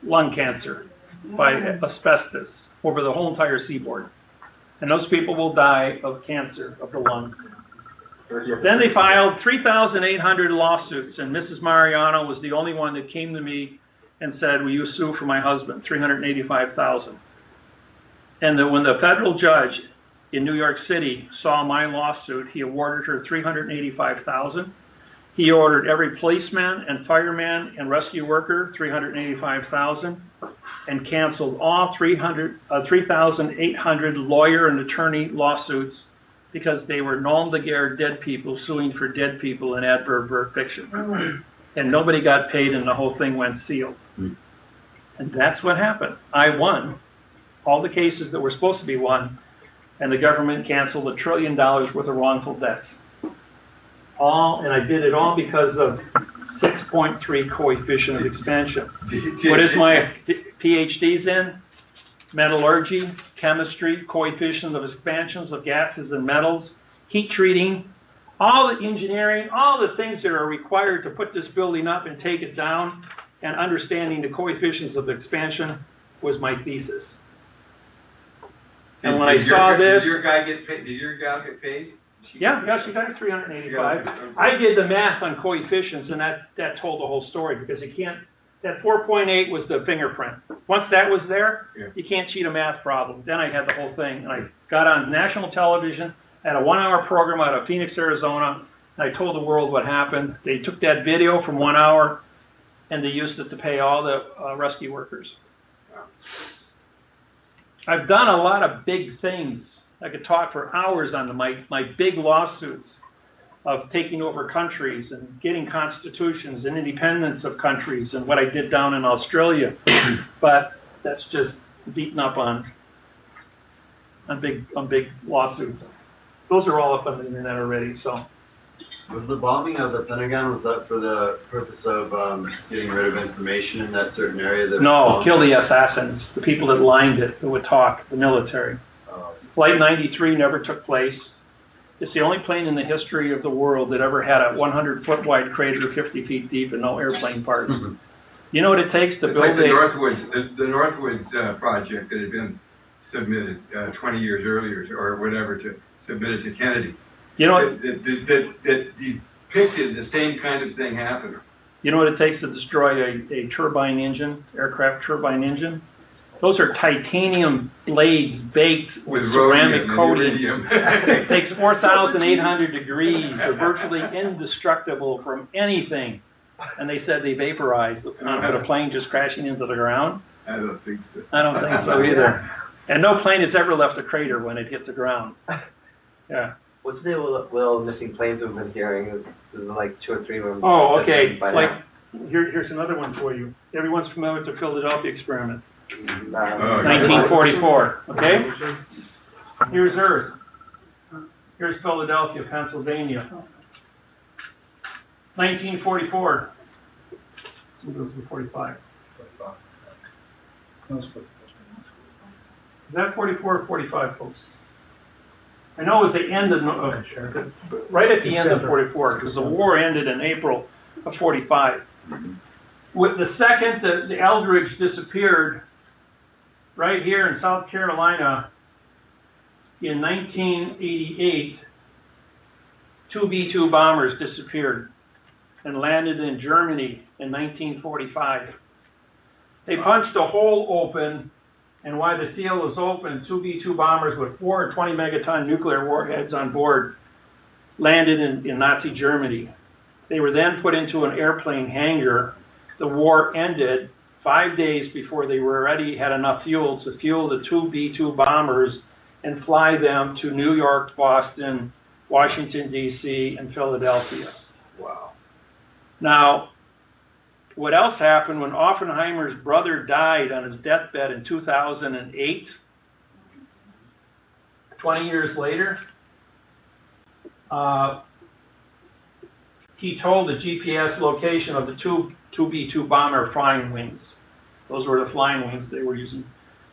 lung cancer by asbestos over the whole entire seaboard. And those people will die of cancer of the lungs. Then they filed 3,800 lawsuits, and Mrs. Mariano was the only one that came to me and said, will you sue for my husband, $385,000. And when the federal judge in New York City saw my lawsuit, he awarded her $385,000. He ordered every policeman and fireman and rescue worker $385,000, and canceled all 3,800 lawyer and attorney lawsuits because they were nom de guerre dead people suing for dead people in adverb fiction. And nobody got paid, and the whole thing went sealed. And that's what happened. I won all the cases that were supposed to be won, and the government canceled $1 trillion worth of wrongful deaths. And I did it all because of 6.3 coefficient of expansion. What is my PhD's in? Metallurgy, chemistry, coefficient of expansions of gases and metals, heat treating, all the engineering, all the things that are required to put this building up and take it down, and understanding the coefficients of expansion was my thesis. And when I saw this, did your gal get paid? Yeah, she got her 385. I did the math on coefficients, and that told the whole story, because you can't. That 4.8 was the fingerprint. Once that was there, you can't cheat a math problem. Then I had the whole thing, and I got on national television, had a 1-hour program out of Phoenix, Arizona, and I told the world what happened. They took that video from 1 hour, and they used it to pay all the rescue workers. I've done a lot of big things. I could talk for hours on my big lawsuits of taking over countries and getting constitutions and independence of countries, and what I did down in Australia. But that's just beaten up on big lawsuits. Those are all up on the internet already. So. Was the bombing of the Pentagon, was that for the purpose of getting rid of information in that certain area? That No, kill the assassins, the people that lined it, who would talk, the military. Flight 93 never took place. It's the only plane in the history of the world that ever had a 100-foot wide crater 50 feet deep and no airplane parts. Mm-hmm. You know what it takes to build like the Northwoods project that had been submitted 20 years earlier, or whatever, to submit it to Kennedy. You know that depicted the same kind of thing happening. You know what it takes to destroy a turbine engine, aircraft turbine engine? Those are titanium blades baked with ceramic coating. It takes 4,800 degrees. They're virtually indestructible from anything. And they said they vaporized with a plane just crashing into the ground. I don't think so. I don't think so either. And no plane has ever left a crater when it hit the ground. Yeah. What's the will missing planes we've been hearing? This is like 2 or 3 of them. Oh, okay. Like, here's another one for you. Everyone's familiar with the Philadelphia experiment. 1944. Okay. Here's Earth. Here's Philadelphia, Pennsylvania. 1944. Who goes to 45? Is that 44 or 45, folks? I know it was the end of, right at the end of 44, because the war ended in April of 45. With the second the Eldridge disappeared, right here in South Carolina, in 1988, 2 B-2 bombers disappeared and landed in Germany in 1945. They punched a hole open, and while the field was open, 2 B-2 bombers with 4 20-megaton nuclear warheads on board landed in Nazi Germany. They were then put into an airplane hangar. The war ended 5 days before they were already had enough fuel to fuel the 2 B-2 bombers and fly them to New York, Boston, Washington, D.C., and Philadelphia. Wow. Now, what else happened when Oppenheimer's brother died on his deathbed in 2008? 20 years later, he told the GPS location of the 2 B-2 bomber flying wings. Those were the flying wings they were using.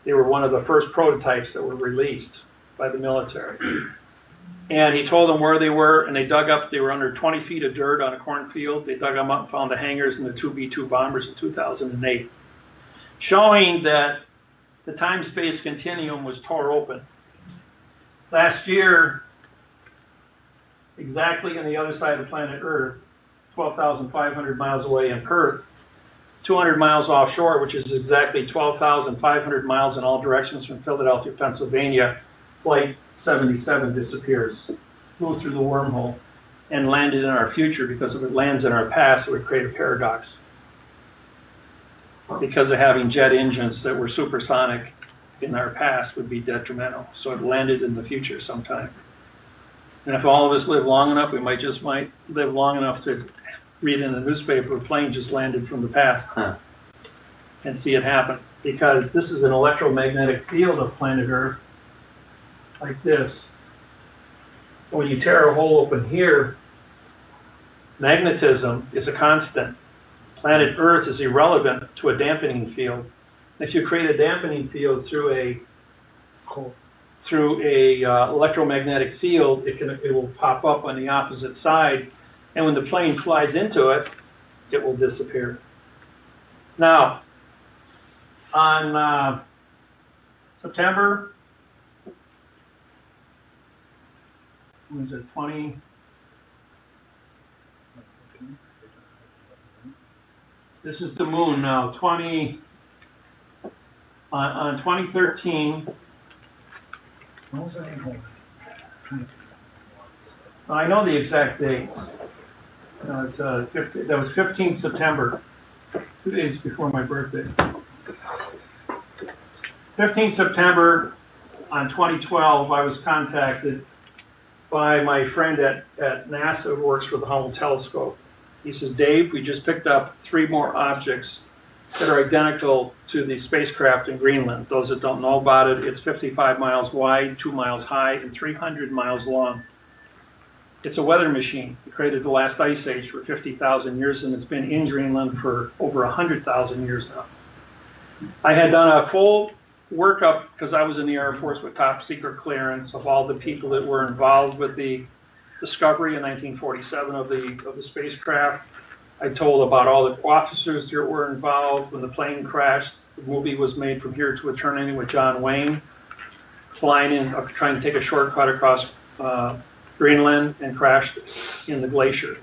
They were one of the first prototypes that were released by the military. And he told them where they were, and they dug up, they were under 20 feet of dirt on a cornfield. They dug them up and found the hangars and the 2 B-2 bombers in 2008, showing that the time-space continuum was tore open. Last year, exactly on the other side of planet Earth, 12,500 miles away in Perth, 200 miles offshore, which is exactly 12,500 miles in all directions from Philadelphia, Pennsylvania, Flight 77 disappears, flew through the wormhole, and landed in our future. Because if it lands in our past, it would create a paradox. Because of having jet engines that were supersonic in our past would be detrimental. So it landed in the future sometime. And if all of us live long enough, we might live long enough to read in the newspaper a plane just landed from the past and see it happen. Because this is an electromagnetic field of planet Earth, like this. When you tear a hole open here, magnetism is a constant. Planet Earth is irrelevant to a dampening field. If you create a dampening field through a electromagnetic field, it will pop up on the opposite side, and when the plane flies into it, it will disappear. Now, on was it 20? This is the moon now, on 2013. What was that in? I know the exact dates. That was 15 September, 2 days before my birthday. 15 September on 2012, I was contacted by my friend at NASA who works for the Hubble telescope. He says, Dave, we just picked up 3 more objects that are identical to the spacecraft in Greenland. Those that don't know about it, it's 55 miles wide, 2 miles high, and 300 miles long. It's a weather machine. It created the last ice age for 50,000 years, and it's been in Greenland for over 100,000 years now. I had done a full workup, because I was in the Air Force with top secret clearance, of all the people that were involved with the discovery in 1947 of the spacecraft. I told about all the officers that were involved when the plane crashed. The movie was made From Here to Eternity with John Wayne, flying in, trying to take a shortcut across Greenland, and crashed in the glacier.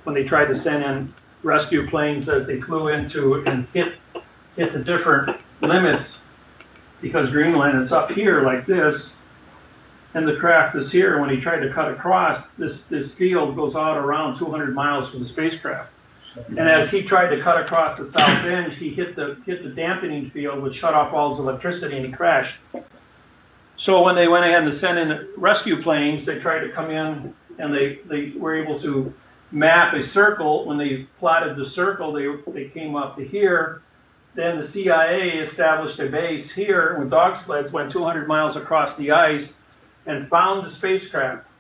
When they tried to send in rescue planes as they flew into and hit the different limits, because Greenland is up here like this, and the craft is here. When he tried to cut across, this field goes out around 200 miles from the spacecraft. And as he tried to cut across the south end, he hit the dampening field, which shut off all his electricity, and he crashed. So when they went ahead and sent in rescue planes, they tried to come in, and they were able to map a circle. When they plotted the circle, they came up to here. Then the CIA established a base here with dog sleds, went 200 miles across the ice, and found the spacecraft.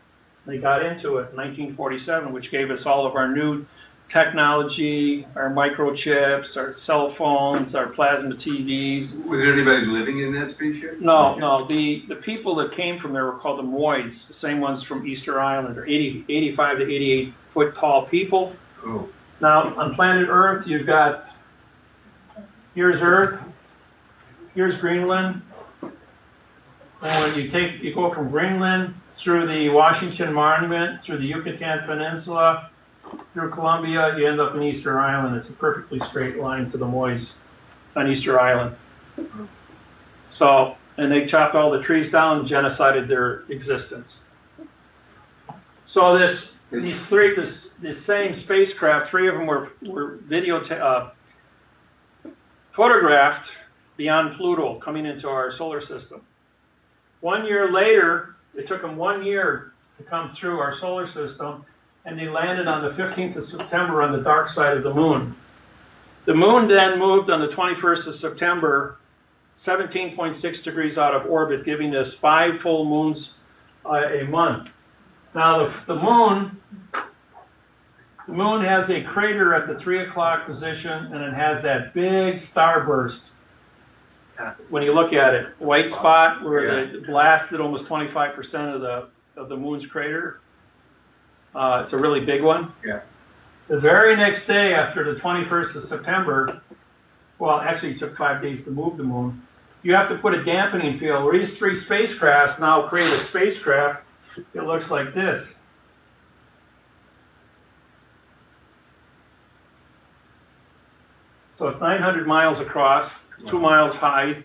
They got into it in 1947, which gave us all of our new technology, our microchips, our cell phones, our plasma TVs. Was there anybody living in that spaceship? No. The people that came from there were called the Moys, the same ones from Easter Island. They're 85 to 88 foot tall people. Oh. Now, on planet Earth, you've got, here's Earth, here's Greenland. And when you go from Greenland through the Washington Monument, through the Yucatan Peninsula, through Colombia, you end up in Easter Island. It's a perfectly straight line to the Moys on Easter Island. So, and they chopped all the trees down and genocided their existence. So this same spacecraft, 3 of them were photographed beyond Pluto, coming into our solar system. 1 year later, it took them 1 year to come through our solar system, and they landed on the 15th of September on the dark side of the moon. The moon then moved on the 21st of September, 17.6 degrees out of orbit, giving us 5 full moons a month. Now the moon has a crater at the 3 o'clock position, and it has that big starburst. When you look at it, white spot where it blasted almost 25% of the moon's crater. It's a really big one. Yeah. The very next day, after the 21st of September, well, actually it took 5 days to move the moon, you have to put a dampening field where these 3 spacecrafts now create a spacecraft. It looks like this. So it's 900 miles across, 2 miles high,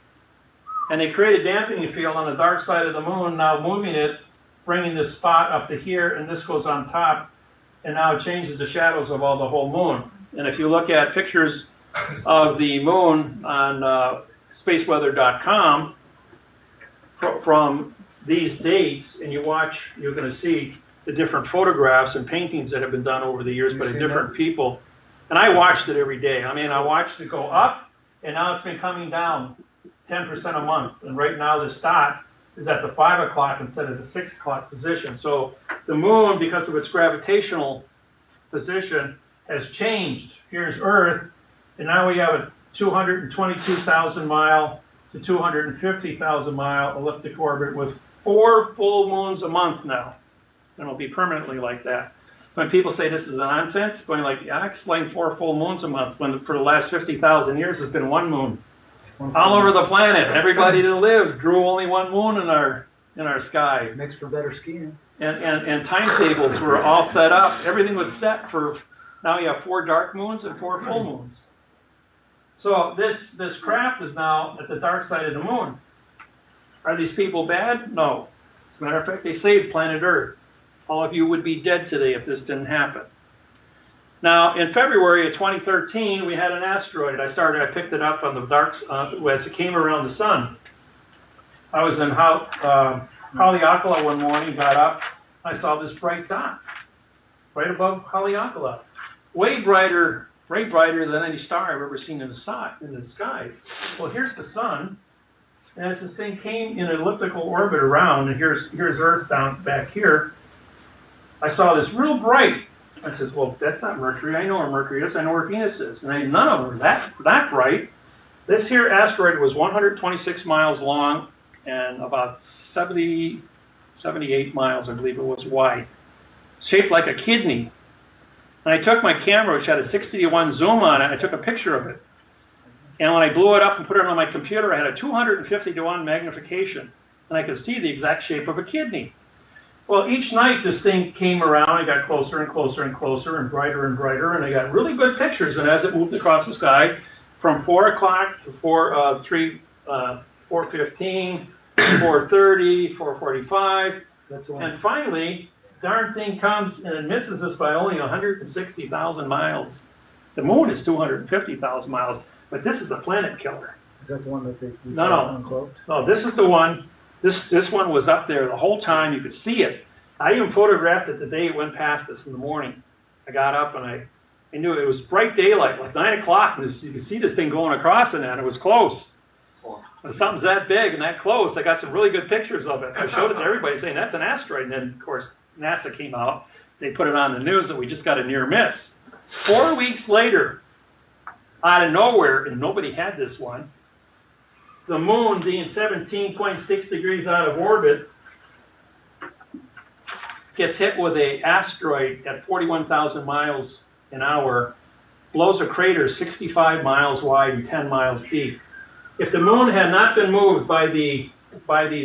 and they create a dampening field on the dark side of the moon, now moving it, bringing this spot up to here, and this goes on top, and now it changes the shadows of all the whole moon. And if you look at pictures of the moon on spaceweather.com from these dates, and you watch, you're going to see the different photographs and paintings that have been done over the years by different people. And I watched it every day. I mean, I watched it go up, and now it's been coming down 10% a month. And right now this dot is at the 5 o'clock instead of the 6 o'clock position. So the moon, because of its gravitational position, has changed. Here's Earth, and now we have a 222,000 mile to 250,000 mile elliptic orbit with 4 full moons a month now. And it'll be permanently like that. When people say this is nonsense, going like, I explained 4 full moons a month, when for the last 50,000 years it's been 1 moon. All over the planet, everybody that lived drew only 1 moon in our sky. Makes for better skiing. and timetables were all set up. Everything was set for, now you have 4 dark moons and 4 full moons. So this craft is now at the dark side of the moon. Are these people bad? No. As a matter of fact, they saved planet Earth. All of you would be dead today if this didn't happen. Now, in February of 2013, we had an asteroid. I picked it up on the dark, as it came around the sun. I was in Haleakala one morning, got up, I saw this bright dot right above Haleakala. Way brighter than any star I've ever seen in the sky. Well, here's the sun, and as this thing came in an elliptical orbit around, and here's Earth down back here, I saw this real bright. I says, well, that's not Mercury. I know where Mercury is. I know where Venus is. And none of them are that bright. This here asteroid was 126 miles long and about 78 miles, I believe it was, wide. Shaped like a kidney. And I took my camera, which had a 60-to-1 zoom on it. I took a picture of it. And when I blew it up and put it on my computer, I had a 250-to-1 magnification. And I could see the exact shape of a kidney. Well, each night this thing came around, I got closer and closer and closer and brighter, and I got really good pictures. And as it moved across the sky, from 4 o'clock to 4:15, 4:30, 4:45, and finally, darn thing comes and it misses us by only 160,000 miles. The moon is 250,000 miles, but this is a planet killer. Is that the one that we No, saw uncloaked? No, this is the one. This one was up there the whole time. You could see it. I even photographed it the day it went past us in the morning. I got up and I knew it was bright daylight, like 9 o'clock. And you could see this thing going across and it was close. When something's that big and that close, I got some really good pictures of it. I showed it to everybody saying, that's an asteroid. And then, of course, NASA came out. They put it on the news that we just got a near miss. 4 weeks later, out of nowhere, and nobody had this one, the moon being 17.6 degrees out of orbit gets hit with an asteroid at 41,000 miles an hour, blows a crater 65 miles wide and 10 miles deep. If the moon had not been moved by the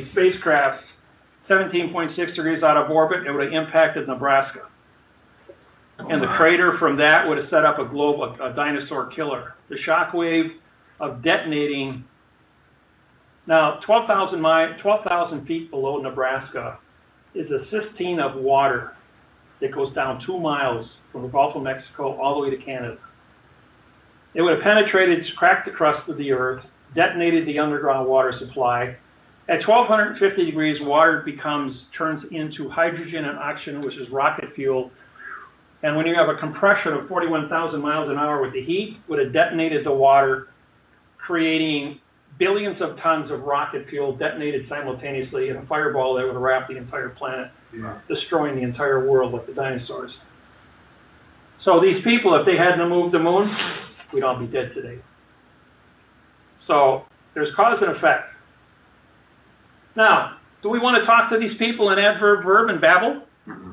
spacecraft 17.6 degrees out of orbit, it would have impacted Nebraska. And the crater from that would have set up a dinosaur killer. The shock wave of detonating. Now, 12,000 feet below Nebraska is a cistine of water that goes down 2 miles from the Gulf of Mexico all the way to Canada. It would have penetrated, cracked the crust of the Earth, detonated the underground water supply. At 1,250 degrees, water turns into hydrogen and oxygen, which is rocket fuel. And when you have a compression of 41,000 miles an hour with the heat, it would have detonated the water, creating billions of tons of rocket fuel detonated simultaneously in a fireball that would wrap the entire planet, destroying the entire world like the dinosaurs. So these people, if they hadn't moved the moon, we'd all be dead today. So there's cause and effect. Now, do we want to talk to these people in adverb, verb, and babble?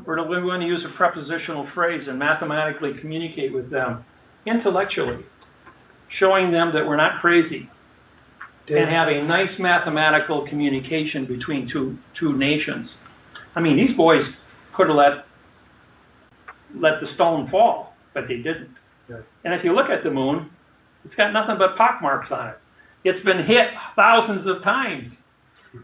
Or do we want to use a prepositional phrase and mathematically communicate with them intellectually, showing them that we're not crazy, and have a nice mathematical communication between two nations? I mean, these boys could have let the stone fall, but they didn't. Right. And if you look at the moon, it's got nothing but pockmarks on it. It's been hit thousands of times.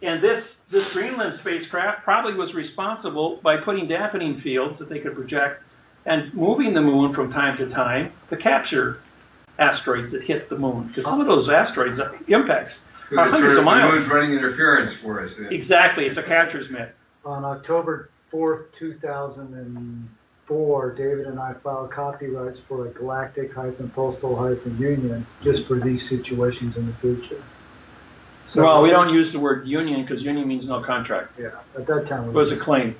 And this Greenland spacecraft probably was responsible by putting dampening fields that they could project and moving the moon from time to time to capture asteroids that hit the moon. Because some of those asteroids impacts are hundreds of miles. The moon's running interference for us. Then. Exactly. It's a catcher's mitt. On October 4th, 2004, David and I filed copyrights for a galactic-postal-union just for these situations in the future. So, well, we don't use the word union because union means no contract. Yeah, at that time it was a claim.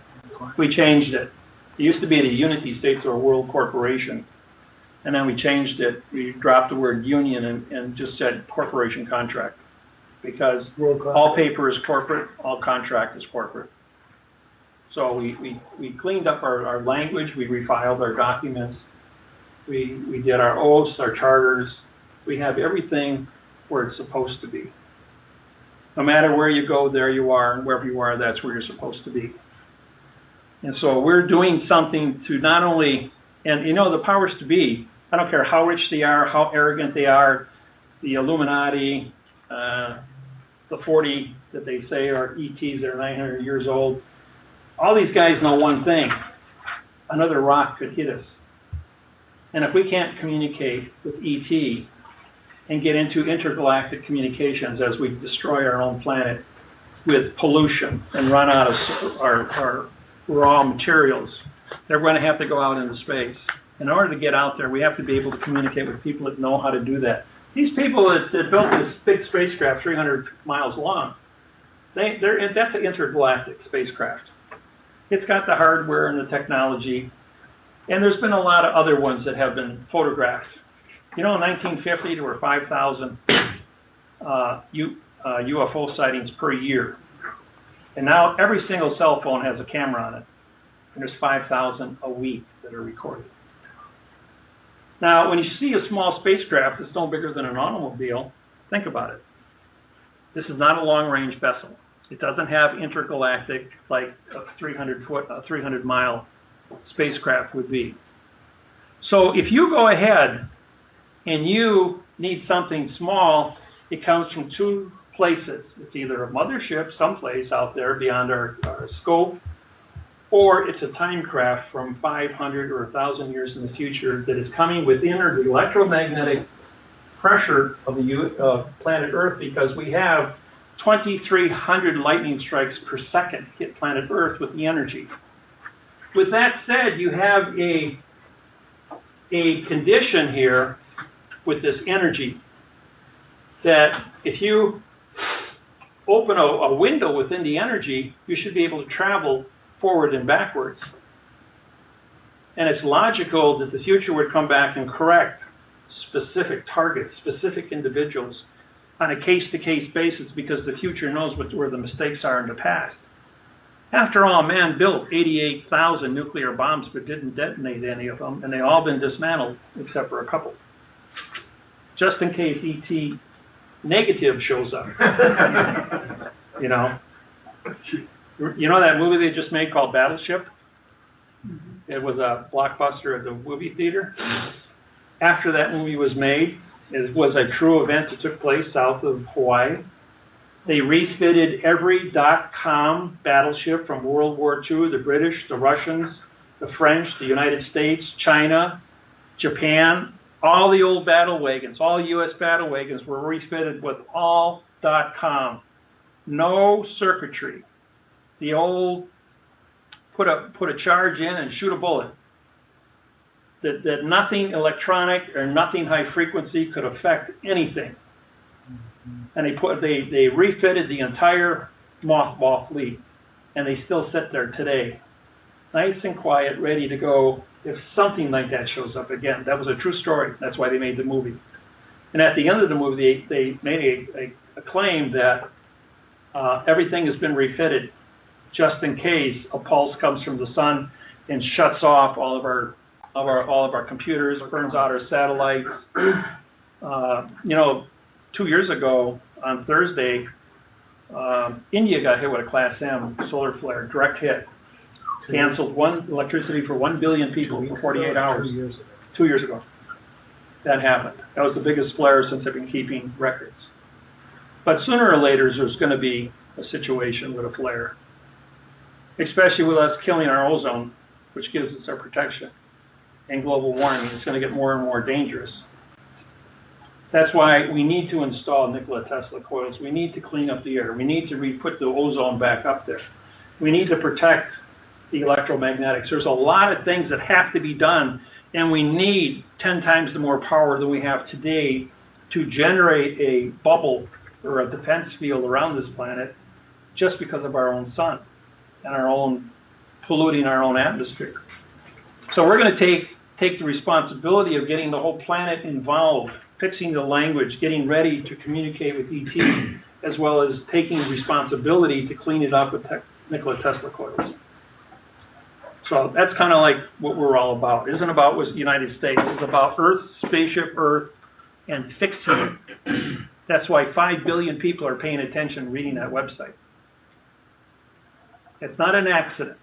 We changed it. It used to be the Unity States or World Corporation. And then we changed it. We dropped the word union and just said corporation contract. Because all paper is corporate, all contract is corporate. So we cleaned up our language, we refiled our documents, we did our oaths, our charters. We have everything where it's supposed to be. No matter where you go, there you are, and wherever you are, that's where you're supposed to be. And so we're doing something to not only, and you know, the powers to be, I don't care how rich they are, how arrogant they are, the Illuminati, the 40 that they say are ETs that are 900 years old, all these guys know one thing: another rock could hit us. And if we can't communicate with ET and get into intergalactic communications as we destroy our own planet with pollution and run out of our raw materials, they're going to have to go out into space. In order to get out there, we have to be able to communicate with people that know how to do that. These people that built this big spacecraft 300 miles long, that's an intergalactic spacecraft. It's got the hardware and the technology, and there's been a lot of other ones that have been photographed. You know, in 1950, there were 5,000 UFO sightings per year. And now every single cell phone has a camera on it. And there's 5,000 a week that are recorded. Now, when you see a small spacecraft that's no bigger than an automobile, think about it. This is not a long-range vessel. It doesn't have intergalactic, like a 300-mile spacecraft would be. So if you go ahead and you need something small, it comes from two places. It's either a mothership someplace out there beyond our scope, or it's a time craft from 500 or 1,000 years in the future that is coming within the electromagnetic pressure of the planet Earth, because we have 2,300 lightning strikes per second hit planet Earth with the energy. With that said, you have a condition here with this energy that if you open a window within the energy, you should be able to travel forward and backwards. And it's logical that the future would come back and correct specific targets, specific individuals on a case-to-case basis, because the future knows where the mistakes are in the past. After all, man built 88,000 nuclear bombs but didn't detonate any of them, and they've all been dismantled except for a couple. Just in case ET negative shows up. You know that movie they just made called Battleship? It was a blockbuster at the movie theater. After that movie was made, it was a true event that took place south of Hawaii. They refitted every .com battleship from World War II, the British, the Russians, the French, the United States, China, Japan. All the old battle wagons, all U.S. battle wagons were refitted with all .com. No circuitry. The old put a charge in and shoot a bullet. That nothing electronic or nothing high frequency could affect anything. And they refitted the entire mothball fleet, and they still sit there today, nice and quiet, ready to go if something like that shows up again. That was a true story. That's why they made the movie. And at the end of the movie, they made a claim that everything has been refitted just in case a pulse comes from the sun and shuts off all of our computers, burns out our satellites. 2 years ago on Thursday, India got hit with a Class M solar flare, direct hit. Canceled electricity for 1 billion people for 48 hours. 2 years ago. That happened. That was the biggest flare since I've been keeping records. But sooner or later, there's going to be a situation with a flare, especially with us killing our ozone, which gives us our protection, and global warming. It's going to get more and more dangerous. That's why we need to install Nikola Tesla coils. We need to clean up the air. We need to put the ozone back up there. We need to protect the electromagnetics. There's a lot of things that have to be done, and we need 10 times the more power than we have today to generate a bubble or a defense field around this planet just because of our own sun and our own polluting our own atmosphere. So we're going to take the responsibility of getting the whole planet involved, fixing the language, getting ready to communicate with ET, as well as taking responsibility to clean it up with Nikola Tesla coils. So that's kind of like what we're all about. It isn't about the United States. It's about Earth, spaceship Earth, and fixing it. That's why 5 billion people are paying attention reading that website. It's not an accident.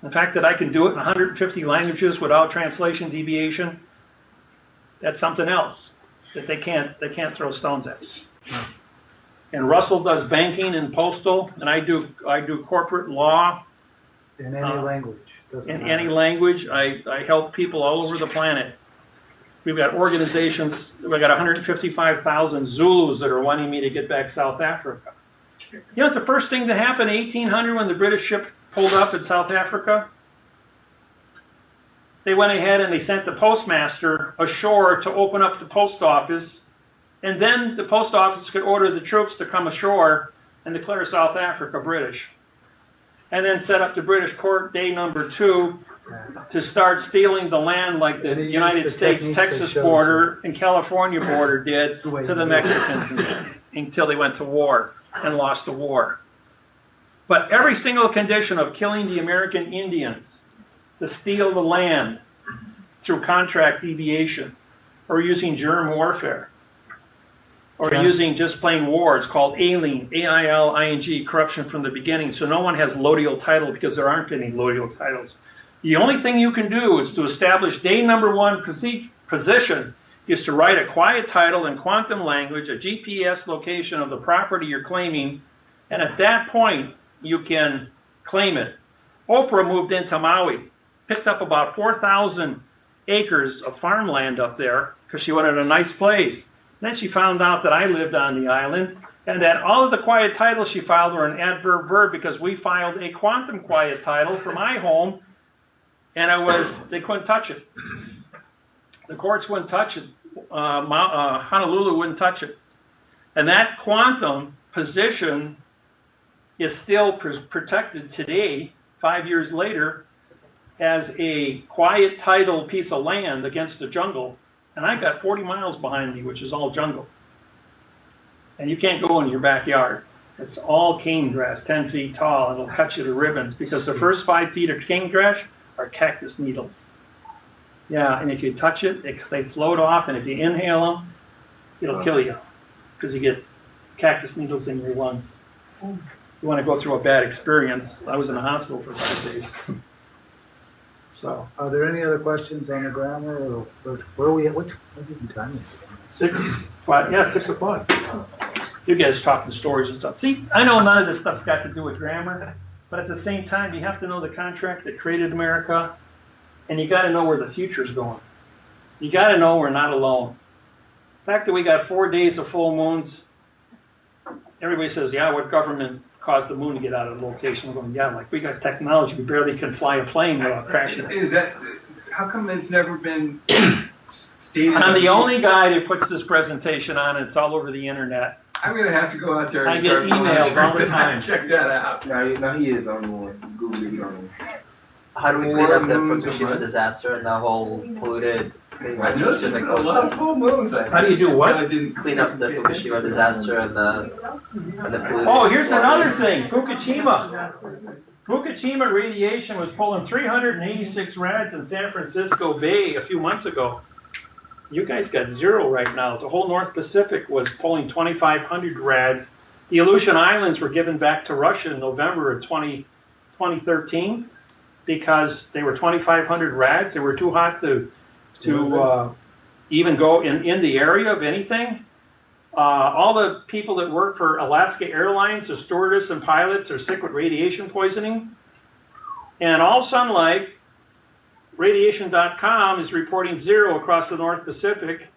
The fact that I can do it in 150 languages without translation deviation, that's something else that they can't throw stones at. And Russell does banking and postal, and I do corporate law. In any language. In any language, I help people all over the planet. We've got organizations, we've got 155,000 Zulus that are wanting me to get back South Africa. You know what the first thing that happened in 1800 when the British ship pulled up in South Africa? They went ahead and they sent the postmaster ashore to open up the post office, and then the post office could order the troops to come ashore and declare South Africa British. And then set up the British court day number 2 to start stealing the land like the United States-Texas border and California border did to the Mexicans until they went to war and lost the war. But every single condition of killing the American Indians, to steal the land through contract deviation, or using germ warfare, or using just plain war, it's called ailing, A-I-L-I-N-G, corruption from the beginning. So no one has lodial title because there aren't any lodial titles. The only thing you can do is to establish day number 1 position is to write a quiet title in quantum language, a GPS location of the property you're claiming, and at that point you can claim it. Oprah moved into Maui, picked up about 4,000 acres of farmland up there because she wanted a nice place. Then she found out that I lived on the island and that all of the quiet titles she filed were an adverb verb because we filed a quantum quiet title for my home, and they couldn't touch it. The courts wouldn't touch it. Honolulu wouldn't touch it. And that quantum position is still protected today, 5 years later, as a quiet title piece of land against the jungle. And I've got 40 miles behind me, which is all jungle. And you can't go in your backyard. It's all cane grass, 10 feet tall. It'll cut you to ribbons because the first 5 feet of cane grass are cactus needles. Yeah, and if you touch it, they float off, and if you inhale them, it'll kill you because you get cactus needles in your lungs. You want to go through a bad experience. I was in the hospital for 5 days. So, are there any other questions on the grammar? Or where are we at? What time is it? 6 o'clock. You guys talking stories and stuff. See, I know none of this stuff's got to do with grammar, but at the same time, you have to know the contract that created America, and you got to know where the future's going. You got to know we're not alone. The fact that we got 4 days of full moons, everybody says, yeah, what government caused the moon to get out of the location? We're going, yeah, like we got technology, we barely can fly a plane without crashing it. Is that, how come it's never been stated? I'm the only guy that puts this presentation on, and it's all over the internet. I'm going to have to go out there and I get emails all the time. Check that out. Now he is on the one. Google it on. How do we clean up the Fukushima disaster and the whole polluted I noticed a lot of full moons. How do you do what? I didn't clean up the Fukushima disaster and the polluted. Oh, here's another thing. Fukushima. Fukushima radiation was pulling 386 rads in San Francisco Bay a few months ago. You guys got 0 right now. The whole North Pacific was pulling 2,500 rads. The Aleutian Islands were given back to Russia in November of 2013 because they were 2,500 rads. They were too hot to even go in the area of anything. All the people that work for Alaska Airlines, the stewardess and pilots, are sick with radiation poisoning. And All Sunlight, Radiation.com is reporting 0 across the North Pacific,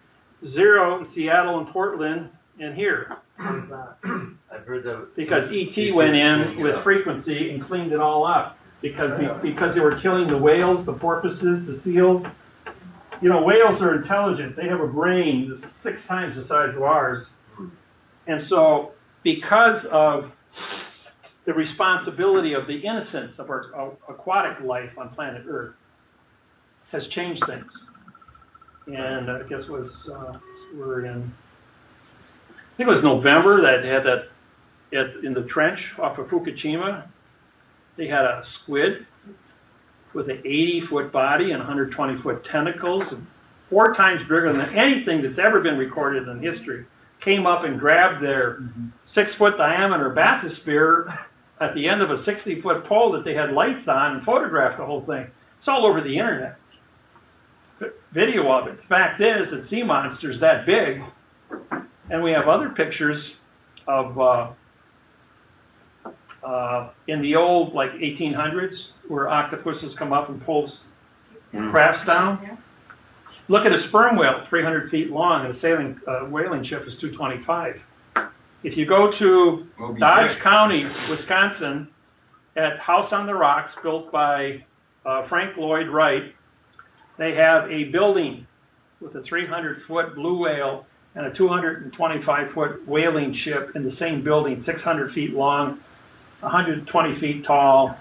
0 in Seattle and Portland, and here. I've heard that. Because ET went in with frequency and cleaned it all up. Because they were killing the whales, the porpoises, the seals. You know, whales are intelligent. They have a brain that's 6 times the size of ours. And so, because of the responsibility of the innocence of our aquatic life on planet Earth, has changed things. And I guess we're in, I think it was November that had that in the trench off of Fukushima. They had a squid with an 80-foot body and 120-foot tentacles, and 4 times bigger than anything that's ever been recorded in history, came up and grabbed their 6-foot diameter bathysphere at the end of a 60-foot pole that they had lights on and photographed the whole thing. It's all over the internet. Video of it. The fact is that sea monster's that big, and we have other pictures of in the old like 1800s where octopuses come up and pull crafts down. Look at a sperm whale, 300 feet long, and a sailing whaling ship is 225. If you go to Dodge County, Wisconsin, at House on the Rocks, built by Frank Lloyd Wright, they have a building with a 300-foot blue whale and a 225-foot whaling ship in the same building, 600 feet long, 120 feet tall,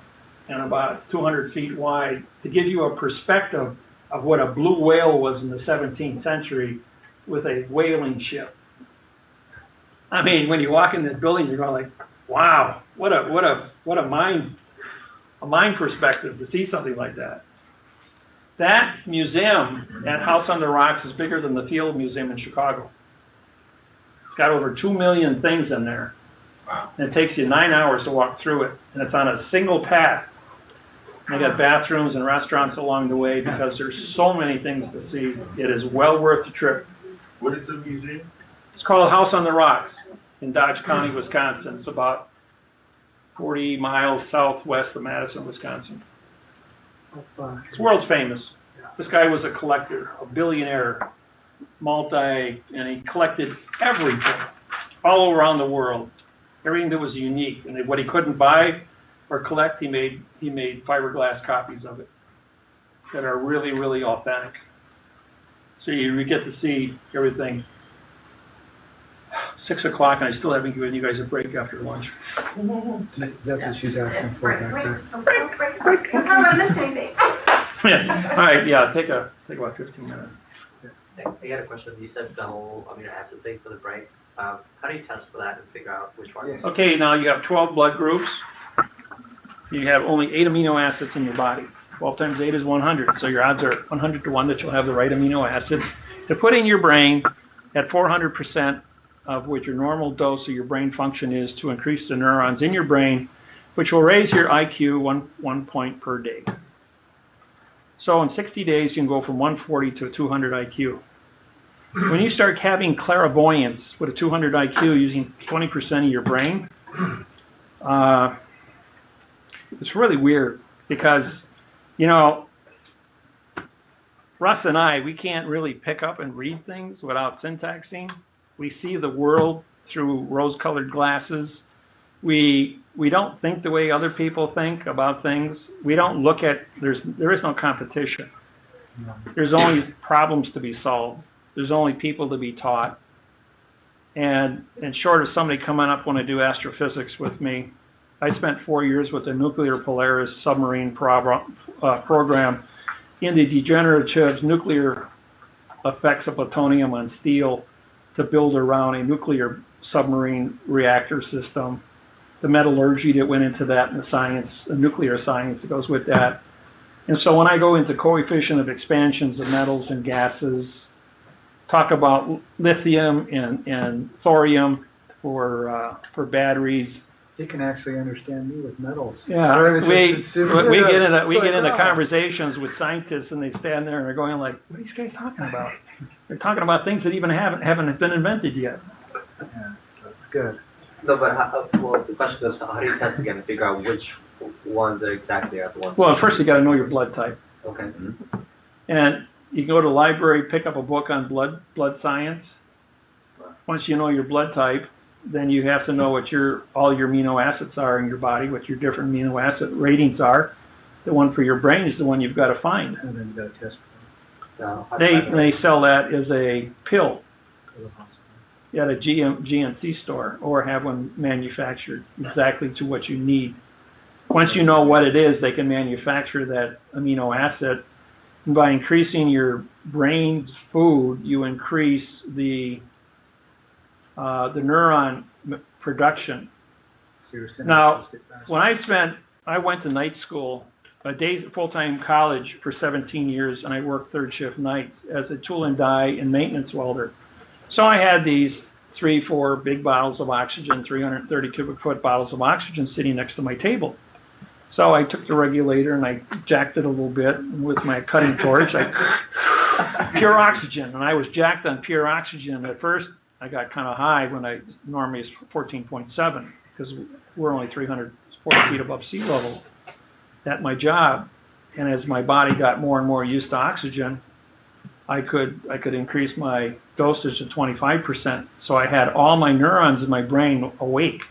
and about 200 feet wide, to give you a perspective of what a blue whale was in the 17th century with a whaling ship. I mean, when you walk in that building, you're going like, wow, what a mind perspective to see something like that. That museum at House on the Rocks is bigger than the Field Museum in Chicago. It's got over 2 million things in there. Wow. And it takes you 9 hours to walk through it. And it's on a single path. And they got bathrooms and restaurants along the way because there's so many things to see. It is well worth the trip. What is the museum? It's called House on the Rocks in Dodge County, Wisconsin. It's about 40 miles southwest of Madison, Wisconsin. It's world famous. This guy was a collector, a billionaire, and he collected everything all around the world. Everything that was unique. And what he couldn't buy or collect, he made fiberglass copies of it that are really, really authentic. So you get to see everything. 6 o'clock, and I still haven't given you guys a break after lunch. That's what she's asking for back there. Yeah. All right, yeah, take about 15 minutes. I got a question. You said the whole amino acid thing for the break. How do you test for that and figure out which ones? Okay, now you have 12 blood groups. You have only 8 amino acids in your body. 12 times 8 is 100, so your odds are 100 to 1 that you'll have the right amino acid to put in your brain at 400% of what your normal dose of your brain function is to increase the neurons in your brain, which will raise your IQ one point per day. So in 60 days, you can go from 140 to a 200 IQ. When you start having clairvoyance with a 200 IQ using 20% of your brain, it's really weird because, you know, Russ and I, we can't really pick up and read things without syntaxing. We see the world through rose-colored glasses. We don't think the way other people think about things. We don't look at, there is no competition. There's only problems to be solved. There's only people to be taught. And short of somebody coming up when I do astrophysics with me, I spent 4 years with the Nuclear Polaris submarine program in the degenerative nuclear effects of plutonium on steel to build around a nuclear submarine reactor system, the metallurgy that went into that, and the science, the nuclear science that goes with that. And so when I go into coefficient of expansions of metals and gases, talk about lithium and thorium for batteries. He can actually understand me with metals. Yeah, we get into conversations with scientists, and they stand there and they're going like, "What are these guys talking about?" They're talking about things that even haven't been invented yet. Yeah, so that's good. No, but the question goes, how do you test again to figure out which ones are exactly the ones? Well, first you got to know your blood type. Okay. And you can go to the library, pick up a book on blood science. Once you know your blood type, then you have to know what all your amino acids are in your body, what your different amino acid ratings are. The one for your brain is the one you've got to find. And then you got to test for them. They sell that as a pill at a GNC store, or have one manufactured exactly to what you need. Once you know what it is, they can manufacture that amino acid. And by increasing your brain's food, you increase the neuron production. Now, when I went to night school, full-time college for 17 years, and I worked third shift nights as a tool and die and maintenance welder. So I had these 4 big bottles of oxygen, 330 cubic foot bottles of oxygen sitting next to my table. So I took the regulator and I jacked it a little bit with my cutting torch. Pure oxygen, and I was jacked on pure oxygen. At first, I got kind of high when I normally is 14.7 because we're only 340 feet above sea level at my job. And as my body got more and more used to oxygen, I could increase my dosage to 25%. So I had all my neurons in my brain awake.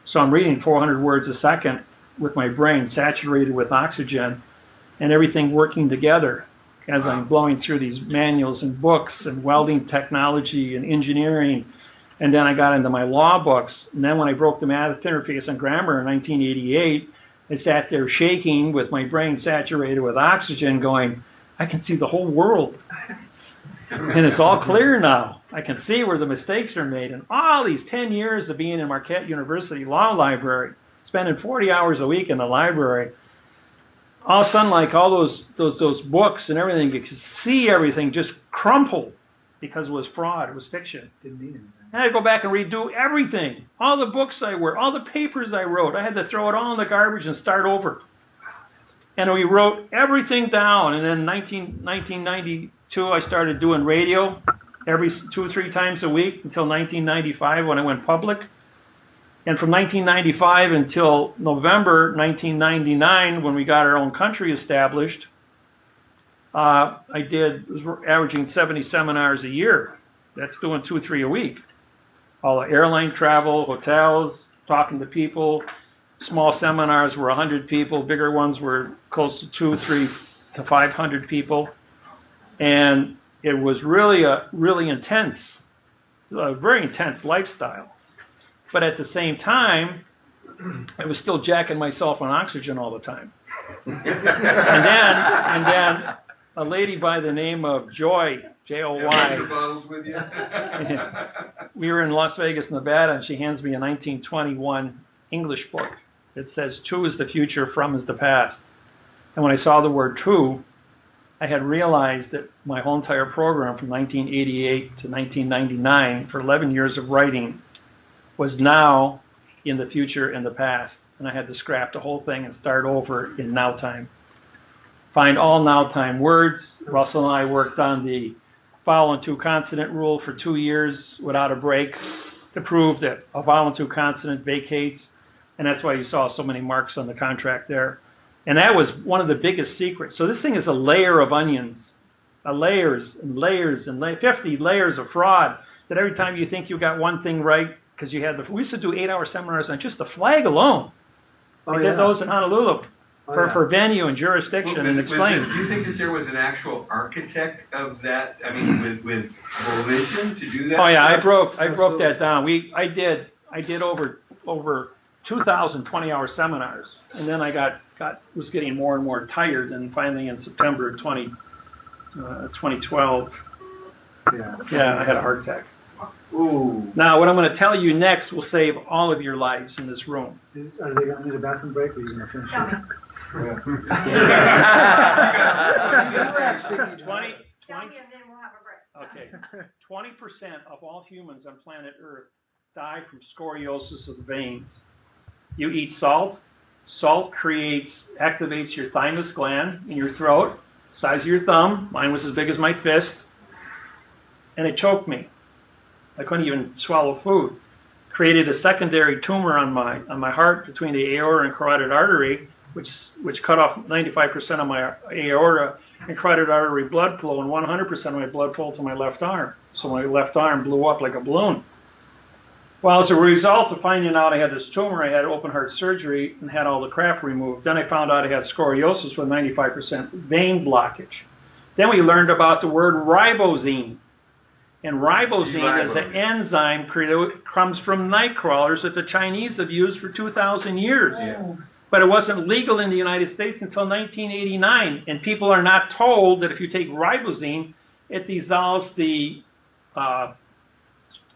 So I'm reading 400 words a second with my brain saturated with oxygen and everything working together as I'm blowing through these manuals and books and welding technology and engineering. And then I got into my law books. And then when I broke the math interface and grammar in 1988, I sat there shaking with my brain saturated with oxygen going, I can see the whole world. And it's all clear now. I can see where the mistakes are made. And all these 10 years of being in Marquette University Law Library, spending 40 hours a week in the library, all of a sudden, like all those books and everything, you could see everything just crumple because it was fraud, it was fiction. Didn't mean anything. And I had to go back and redo everything. All the books I wrote, all the papers I wrote, I had to throw it all in the garbage and start over. And we wrote everything down. And then 1992, I started doing radio every 2 or 3 times a week until 1995 when I went public. And from 1995 until November 1999, when we got our own country established, I was averaging 70 seminars a year. That's doing 2 or 3 a week. All the airline travel, hotels, talking to people. Small seminars were 100 people. Bigger ones were close to 2, 3 to 500 people. And it was really a very intense lifestyle. But at the same time, I was still jacking myself on oxygen all the time. and then a lady by the name of Joy, J-O-Y. Bottles with you? We were in Las Vegas, Nevada, and she hands me a 1921 English book. It says, "To is the future, from is the past." And when I saw the word "to," I had realized that my whole entire program from 1988 to 1999, for 11 years of writing, was now in the future and the past. And I had to scrap the whole thing and start over in now time. Find all now time words. Russell and I worked on the vowel and 2 consonant rule for 2 years without a break to prove that a vowel and 2 consonant vacates. And that's why you saw so many marks on the contract there. And that was one of the biggest secrets. So this thing is a layer of onions, layers and layers and 50 layers of fraud that every time you think you got one thing right, because you had we used to do 8-hour seminars on just the flag alone. We did those in Honolulu for venue and jurisdiction and explain. Do you think that there was an actual architect of that? I mean, with volition to do that? Oh yeah, I broke that down. I did over 2,000 20-hour seminars, and then I was getting more and more tired, and finally in September of 2012, I had a heart attack. Ooh. Now, what I'm going to tell you next will save all of your lives in this room. Are they going to need a bathroom break, or are you going to finish it? 20% of all humans on planet Earth die from scoliosis of the veins. You eat salt. Salt activates your thymus gland in your throat, size of your thumb. Mine was as big as my fist. And it choked me. I couldn't even swallow food. Created a secondary tumor on my heart between the aorta and carotid artery, which cut off 95% of my aorta and carotid artery blood flow and 100% of my blood flow to my left arm. So my left arm blew up like a balloon. Well, as a result of finding out I had this tumor, I had open heart surgery and had all the crap removed. Then I found out I had scoliosis with 95% vein blockage. Then we learned about the word ribosine. And ribosine is an enzyme comes from night crawlers that the Chinese have used for 2,000 years. Yeah. But it wasn't legal in the United States until 1989. And people are not told that if you take ribosine, it dissolves the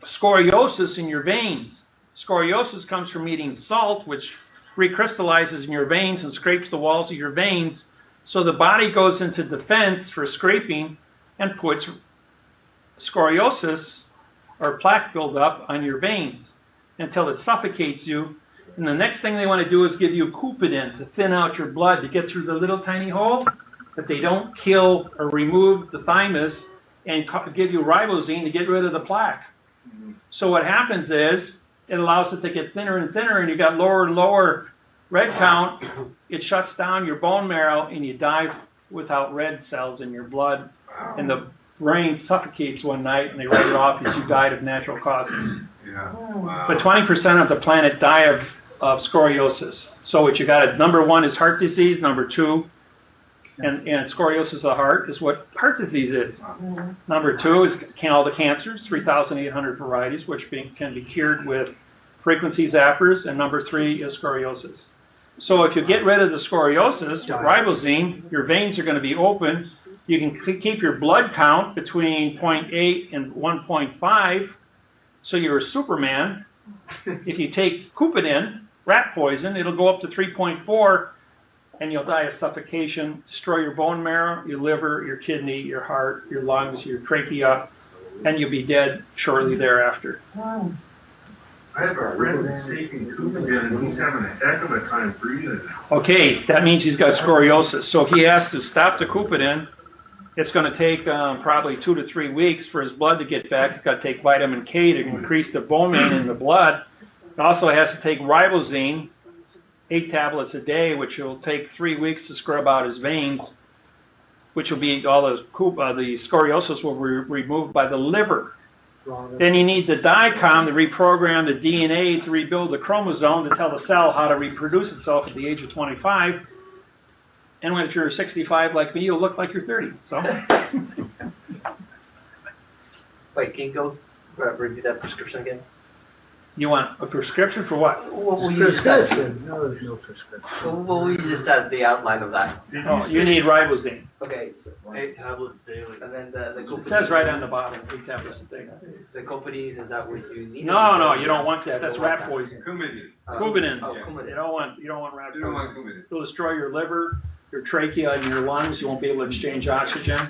scoliosis in your veins. Scoliosis comes from eating salt, which recrystallizes in your veins and scrapes the walls of your veins. So the body goes into defense for scraping and puts scoliosis or plaque buildup on your veins until it suffocates you. And the next thing they want to do is give you Coumadin to thin out your blood to get through the little tiny hole, but they don't kill or remove the thymus and give you ribosine to get rid of the plaque. So what happens is it allows it to get thinner and thinner, and you got lower and lower red count. It shuts down your bone marrow, and you die without red cells in your blood. And the brain suffocates one night, and they write it off as you died of natural causes. Yeah. Wow. But 20% of the planet die of scoliosis. So what you got, number one is heart disease, number two, and scoliosis of the heart is what heart disease is. Number two is all the cancers, 3,800 varieties, which can be cured with frequency zappers, and number three is scoliosis. So if you get rid of the scoliosis with ribosine, your veins are going to be open. You can keep your blood count between 0.8 and 1.5, so you're a Superman. If you take Coumadin, rat poison, it'll go up to 3.4, and you'll die of suffocation, destroy your bone marrow, your liver, your kidney, your heart, your lungs, your trachea, and you'll be dead shortly thereafter. I have a friend that's taking Coumadin, and he's having a heck of a time breathing. Okay, that means he's got scoliosis. So if he has to stop the Coumadin, it's going to take probably 2 to 3 weeks for his blood to get back. He's got to take vitamin K to increase the bone marrow in the blood. He also has to take ribosine, 8 tablets a day, which will take 3 weeks to scrub out his veins, which will be all the scoliosis will be removed by the liver. Then you need the DICOM to reprogram the DNA to rebuild the chromosome to tell the cell how to reproduce itself at the age of 25. And when you're 65 like me, you'll look like you're 30. So. Wait, can you go review that prescription again? You want a prescription for what? Well, you just said. No, there's no prescription. Well, you just said the outline of that. Oh, you need ribosine. Okay, so 8 tablets daily. and then the It says right on the bottom, 8 tablets a day. The Coumadin, is that what you need? No, you don't want that. That's rat poison. Coumadin. Coumadin. Oh, Yeah. Coumadin. You don't want rat You don't poison. want Coumadin. It'll destroy your liver, your trachea, and your lungs. You won't be able to exchange oxygen.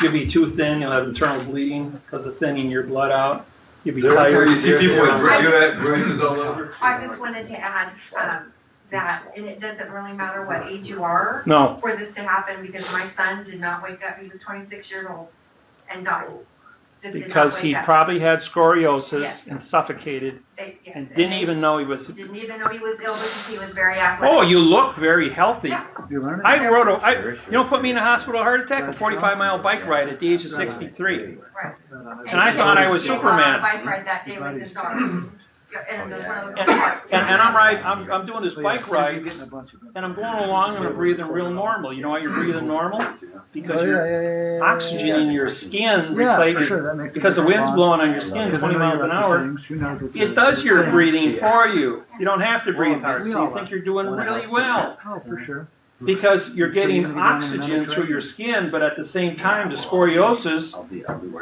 You'll be too thin. You'll have internal bleeding because of thinning your blood out. You'll be Where tired. you see people with bruises all over? I just wanted to add that, and it doesn't really matter what age you are No. for this to happen, because my son did not wake up. He was 26 years old and died. Just did not Because he wake up. probably had scoliosis Yes. and suffocated Yes, and didn't they even know he was. Didn't even know he was ill because he was very athletic. Oh, you look very healthy. Yeah. You learn I put me in a hospital heart attack, a 45-mile bike ride at the age of 63. Right. And I thought I was he went on a Superman. bike ride that day with his daughters. And it was one of those And, parts. I'm doing this bike ride, and I'm going along and I'm breathing real normal. You know why you're breathing normal? Because your oxygen in your skin replaces, because the wind's blowing on your skin 20 miles an hour, it does your breathing for you. You don't have to breathe hard, so you think you're doing really well. Oh, for sure. Because you're getting oxygen through your skin, but at the same time, the scoliosis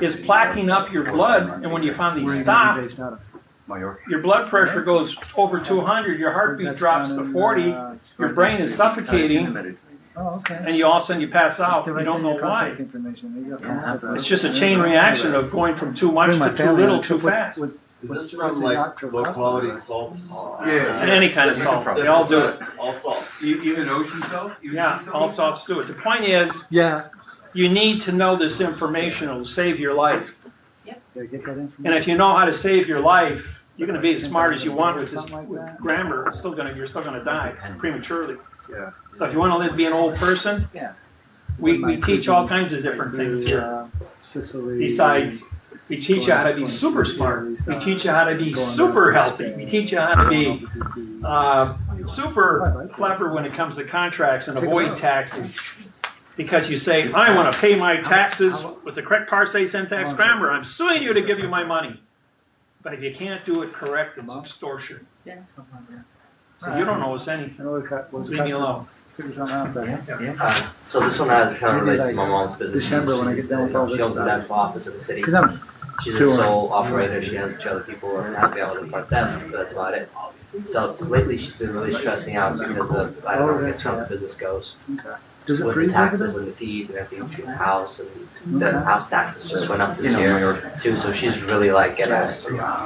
is plaquing up your blood, and when you finally stop, your blood pressure goes over 200, your heartbeat drops to 40, your brain is suffocating, Oh, okay. and you all of a sudden you pass out. You don't know why. It's just a chain reaction of going from too much to too little too fast. Is this from like low quality salts? Yeah. And any kind of salt. They all do it. All salt. Even ocean salt? Even Yeah, sea all salt? salts do it. The point is, Yeah. you need to know this information. It will save your life. Did I get that information? And if you know how to save your life, you're going to be as smart as you want with this with grammar. You're still going to die prematurely. Yeah. So if you want to live, be an old person, Yeah. we teach all kinds of different things here. Sicily. Besides, we teach you how to be super smart. We teach you how to be super healthy. We teach you how to be super clever when it comes to contracts and avoid taxes. Because you say, I want to pay my taxes with the correct parsec syntax grammar. I'm suing you to give you my money. But if you can't do it correct, it's extortion. So you don't know us anything. Leave me alone. Figure something out there. So this one kind of relates to my mom's business. December when I get done with all this She owns a stuff. dental office in the city. 'Cause I'm She's a doing- sole operator. She has 2 other people and have the other front desk, but that's about it. So lately she's been really stressing out because of, I don't know, I guess how the business goes. Okay. Does it with the freeze over taxes there? and the fees and everything to the house, and the house taxes just went up this year too. So she's really like in a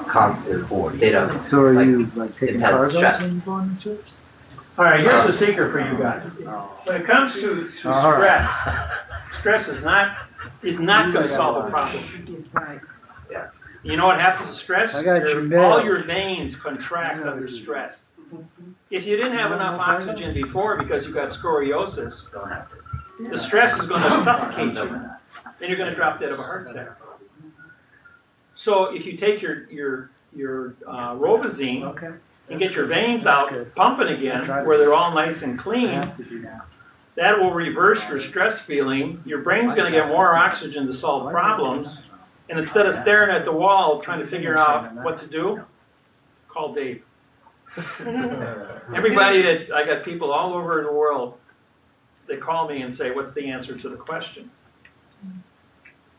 constant state of So are you like taking intense cargo stress. when you go on these trips? All right, here's the secret for you guys. When it comes to stress, stress is not going to solve the problem. Right. You know what happens to stress? I got you nailed. All your veins contract under stress. If you didn't have enough oxygen before because you got scoliosis, the stress is going to suffocate you. Then you're going to drop dead of a heart attack. So if you take your Robazine and get your veins out pumping again, where they're all nice and clean, that will reverse your stress feeling. Your brain's going to get more oxygen to solve problems. And instead of staring at the wall trying to figure out what to do, call Dave. Everybody I got people all over the world, they call me and say, what's the answer to the question?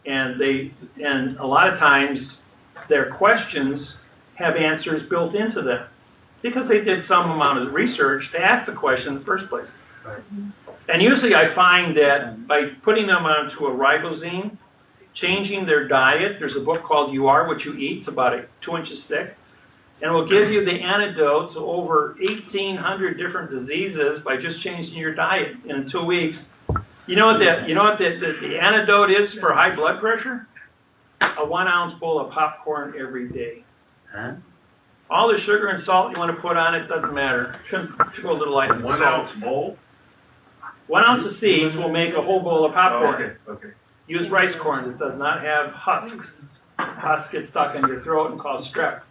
And a lot of times their questions have answers built into them because they did some amount of research to ask the question in the first place. And usually I find that by putting them onto a Ribozine, changing their diet, there's a book called You Are What You Eat, it's about 2 inches thick, and it will give you the antidote to over 1,800 different diseases by just changing your diet in 2 weeks. You know what the antidote is for high blood pressure? A 1 ounce bowl of popcorn every day. Huh? All the sugar and salt you want to put on it doesn't matter. Should go a little light in the 1 salt. ounce bowl? 1 ounce of seeds will make a whole bowl of popcorn. Okay. Use rice corn that does not have husks. Husks get stuck in your throat and cause strep,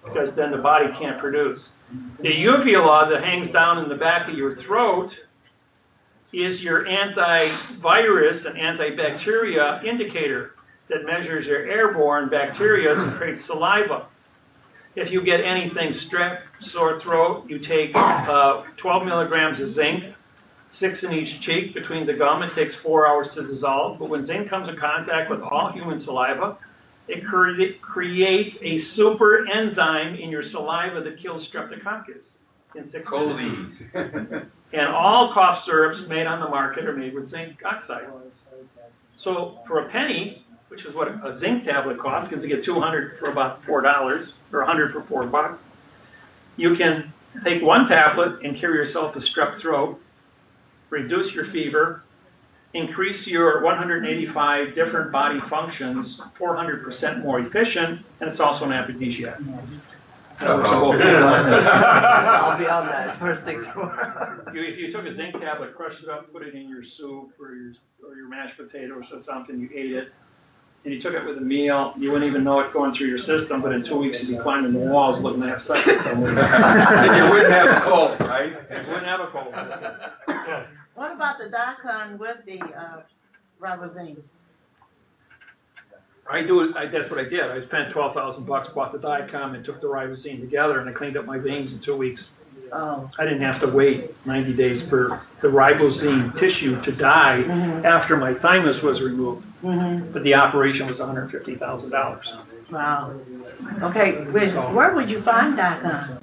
because then the body can't produce. The uvula that hangs down in the back of your throat is your antivirus and antibacteria indicator that measures your airborne bacteria and creates saliva. If you get anything strep, sore throat, you take 12 milligrams of zinc, 6 in each cheek between the gum. It takes 4 hours to dissolve. But when zinc comes in contact with all human saliva, it creates a super enzyme in your saliva that kills streptococcus in 6 minutes. And all cough syrups made on the market are made with zinc oxide. So for a penny, which is what a zinc tablet costs, because you get 200 for about $4 or 100 for $4, you can take 1 tablet and cure yourself of strep throat, reduce your fever, increase your 185 different body functions 400% more efficient, and it's also an aphrodisiac. I'll be on that first thing tomorrow. If you took a zinc tablet, crushed it up, put it in your soup or your mashed potatoes or something, you ate it, and you took it with a meal, you wouldn't even know it going through your system, but in 2 weeks you'd be climbing the walls looking to have sex with someone. And you wouldn't have a cold, right? You wouldn't have a cold. Yes. What about the Dicon with the Ribozine? That's what I did. I spent $12,000, bought the Dicom, and took the Ribozine together, and I cleaned up my veins in 2 weeks. Oh. I didn't have to wait 90 days for the Ribozine tissue to die after my thymus was removed. But the operation was $150,000. Wow. Okay, where would you find Dicon?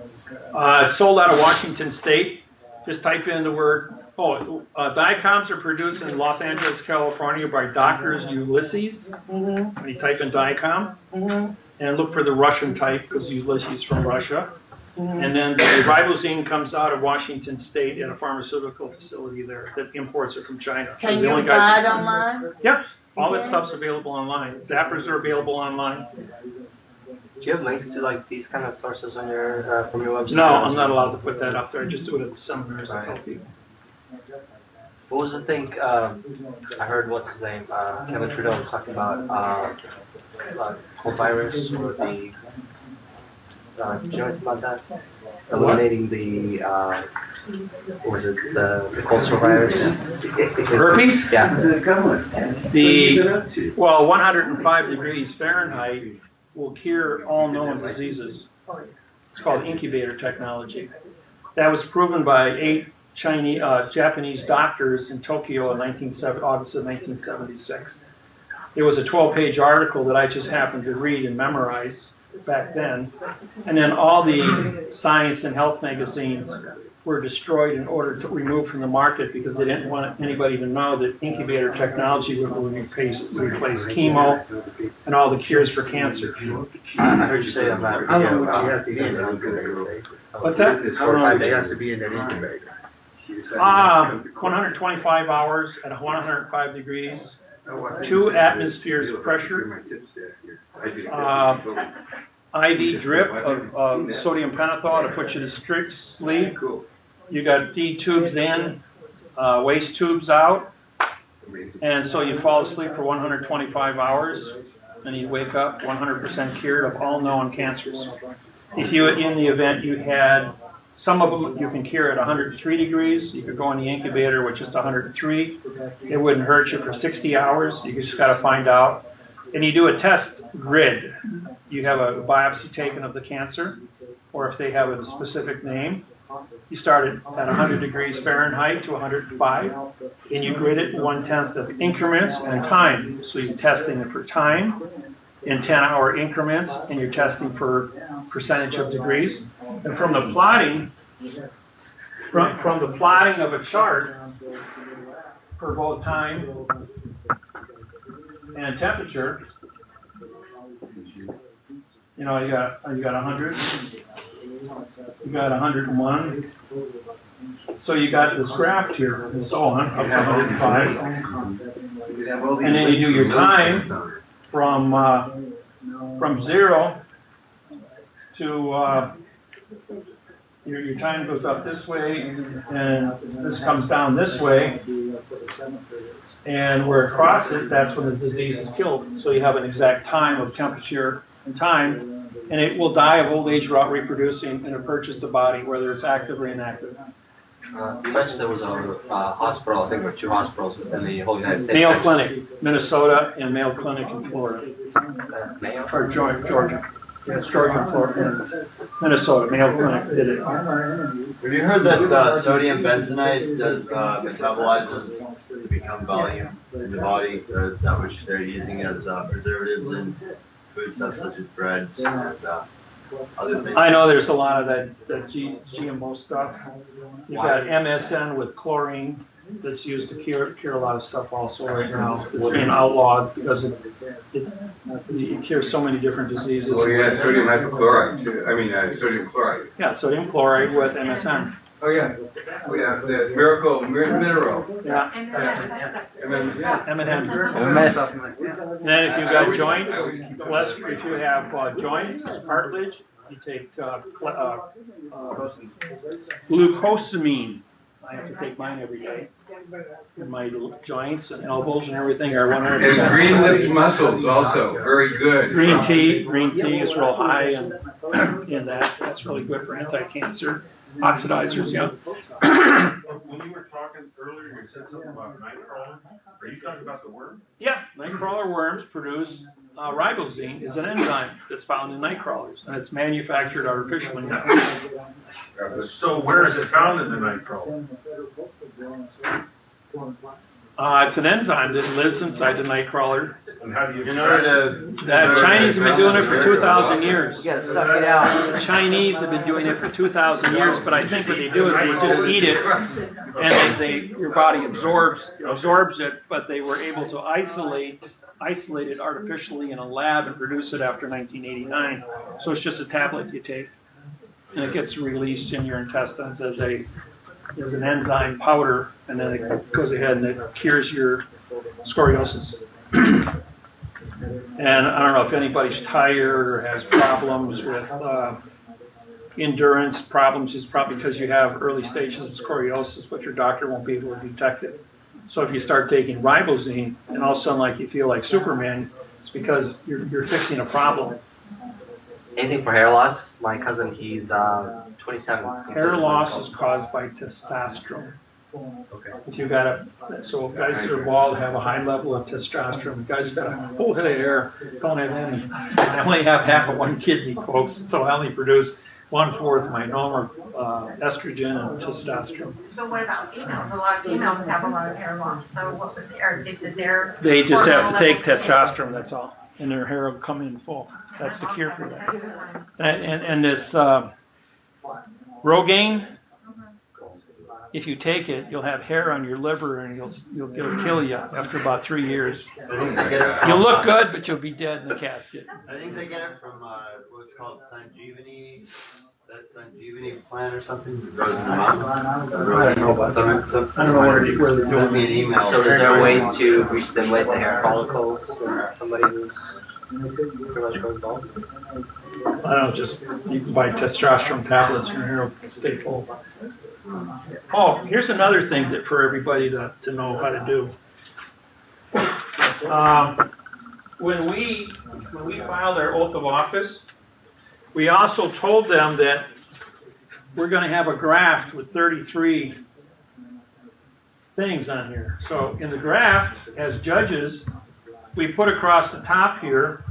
It's sold out of Washington State. Just type in the word. Dicoms are produced in Los Angeles, California by Doctors Ulysses. When you type in Dicom, and look for the Russian type because Ulysses is from Russia. And then the Ribozine comes out of Washington State at a pharmaceutical facility there that imports it from China. Can you buy it online? Yep, all that stuff's available online. Zappers are available online. Do you have links to like these kind of sources on your from your website? No, I'm not allowed to put that up there. I just do it at the seminars. I tell people. What was the thing? I heard what's his name? Kevin Trudeau talking about cold virus or the. Do you know anything about that? Eliminating the what was it? The cold sore virus. Herpes? Yeah. 105 degrees Fahrenheit will cure all known diseases. It's called incubator technology. That was proven by 8 Japanese doctors in Tokyo in August of 1976. There was a 12-page article that I just happened to read and memorize. back then. And then all the science and health magazines were destroyed in order to remove from the market because they didn't want anybody to know that incubator technology would replace chemo and all the cures for cancer. I heard you say on that. How long would you have to be in that incubator? What's that? How long would you have to be in that incubator? 125 hours at 105 degrees, 2 atmospheres pressure, IV drip of sodium pentothal to put you to strict sleep. You got feed tubes in, waste tubes out, and so you fall asleep for 125 hours, and you wake up 100% cured of all known cancers. If you, in the event you had, some of them you can cure at 103 degrees. You could go in the incubator with just 103. It wouldn't hurt you for 60 hours. You just got to find out. And you do a test grid. You have a biopsy taken of the cancer, or if they have a specific name. You start at 100 degrees Fahrenheit to 105, and you grid it 1/10 of increments and time. So you're testing it for time in 10-hour increments, and you're testing for percentage of degrees. And from the plotting, from the plotting of a chart for both time and temperature, you know, you got 100, you got 101. So you got this graph here, and so on, up to 105. And then you do your time from 0 to your time goes up this way, and this comes down this way, and where it crosses, that's when the disease is killed. So you have an exact time of temperature and time, and it will die of old age without reproducing, and it purges the body, whether it's active or inactive. You mentioned there was a hospital, I think there were 2 hospitals in the whole United States. Mayo Clinic, Minnesota, and Mayo Clinic in Florida. Mayo? Or Georgia. Yeah, it's Georgia and Florida. And Minnesota, Mayo Clinic did it. Have you heard that sodium bentonite does metabolizes to become volume in the body, that which they're using as preservatives in foodstuffs such as breads and other things? I know there's a lot of that GMO stuff. You've got MSN with chlorine that's used to cure a lot of stuff also right now. It's being outlawed because it cures so many different diseases. Well, you have sodium hypochlorite too. I mean, sodium chloride. Yeah, sodium chloride with MSN. Oh yeah, the miracle mineral. Yeah. M&M. And then if you've got joints, cholesterol, if you have joints, cartilage, you take glucosamine. I have to take mine every day. And my joints and elbows and everything are 100%. And green-lipped mussels also, very good. Green tea is real high in that. That's really good for anti-cancer. Oxidizers, yeah. When you were talking earlier, you said something about nightcrawler. Are you talking about the worm? Yeah, nightcrawler worms produce ribosine, is an enzyme that's found in nightcrawlers, and it's manufactured artificially now. So where is it found in the nightcrawler? It's an enzyme that lives inside the nightcrawler. And how do you Chinese have been doing it for 2,000 years. You gotta suck it out. Chinese have been doing it for 2,000 years, but I think what they do is they just eat it, and your body absorbs it. But they were able to isolate it artificially in a lab and produce it after 1989. So it's just a tablet you take, and it gets released in your intestines as an enzyme powder, and then it goes ahead and it cures your scoliosis. And I don't know if anybody's tired or has problems with endurance problems. It's probably because you have early stages of scoliosis, but your doctor won't be able to detect it. So if you start taking ribosine and all of a sudden like you feel like Superman, it's because you're fixing a problem. Anything for hair loss? My cousin, he's 27. Hair loss is caused by testosterone. Okay. If you so guys that are bald have a high level of testosterone. Guys that got a full head of hair don't have any. I only have half of one kidney, folks, so I only produce 1/4 my normal estrogen and testosterone. But what about females? A lot of females have a lot of hair loss. So what would is it there? They just have to take testosterone. That's all. and their hair will come in full. That's the cure for that. And this Rogaine, if you take it, you'll have hair on your liver, and it'll kill you after about 3 years. You'll look good, but you'll be dead in the casket. I think they get it from what's called Sanjeevani. That's Sanjeevani plant or something. It grows in the mountains. I don't know where they're Send me an doing email. So is there a way to restimulate the hair follicles in somebody who's pretty much going bald? I don't know, just you can buy testosterone tablets and your hair will stay full. Oh, here's another thing that for everybody to know how to do. When we filed our oath of office, we also told them that we're going to have a graft with 33 things on here. So in the graft, as judges, we put across the top here,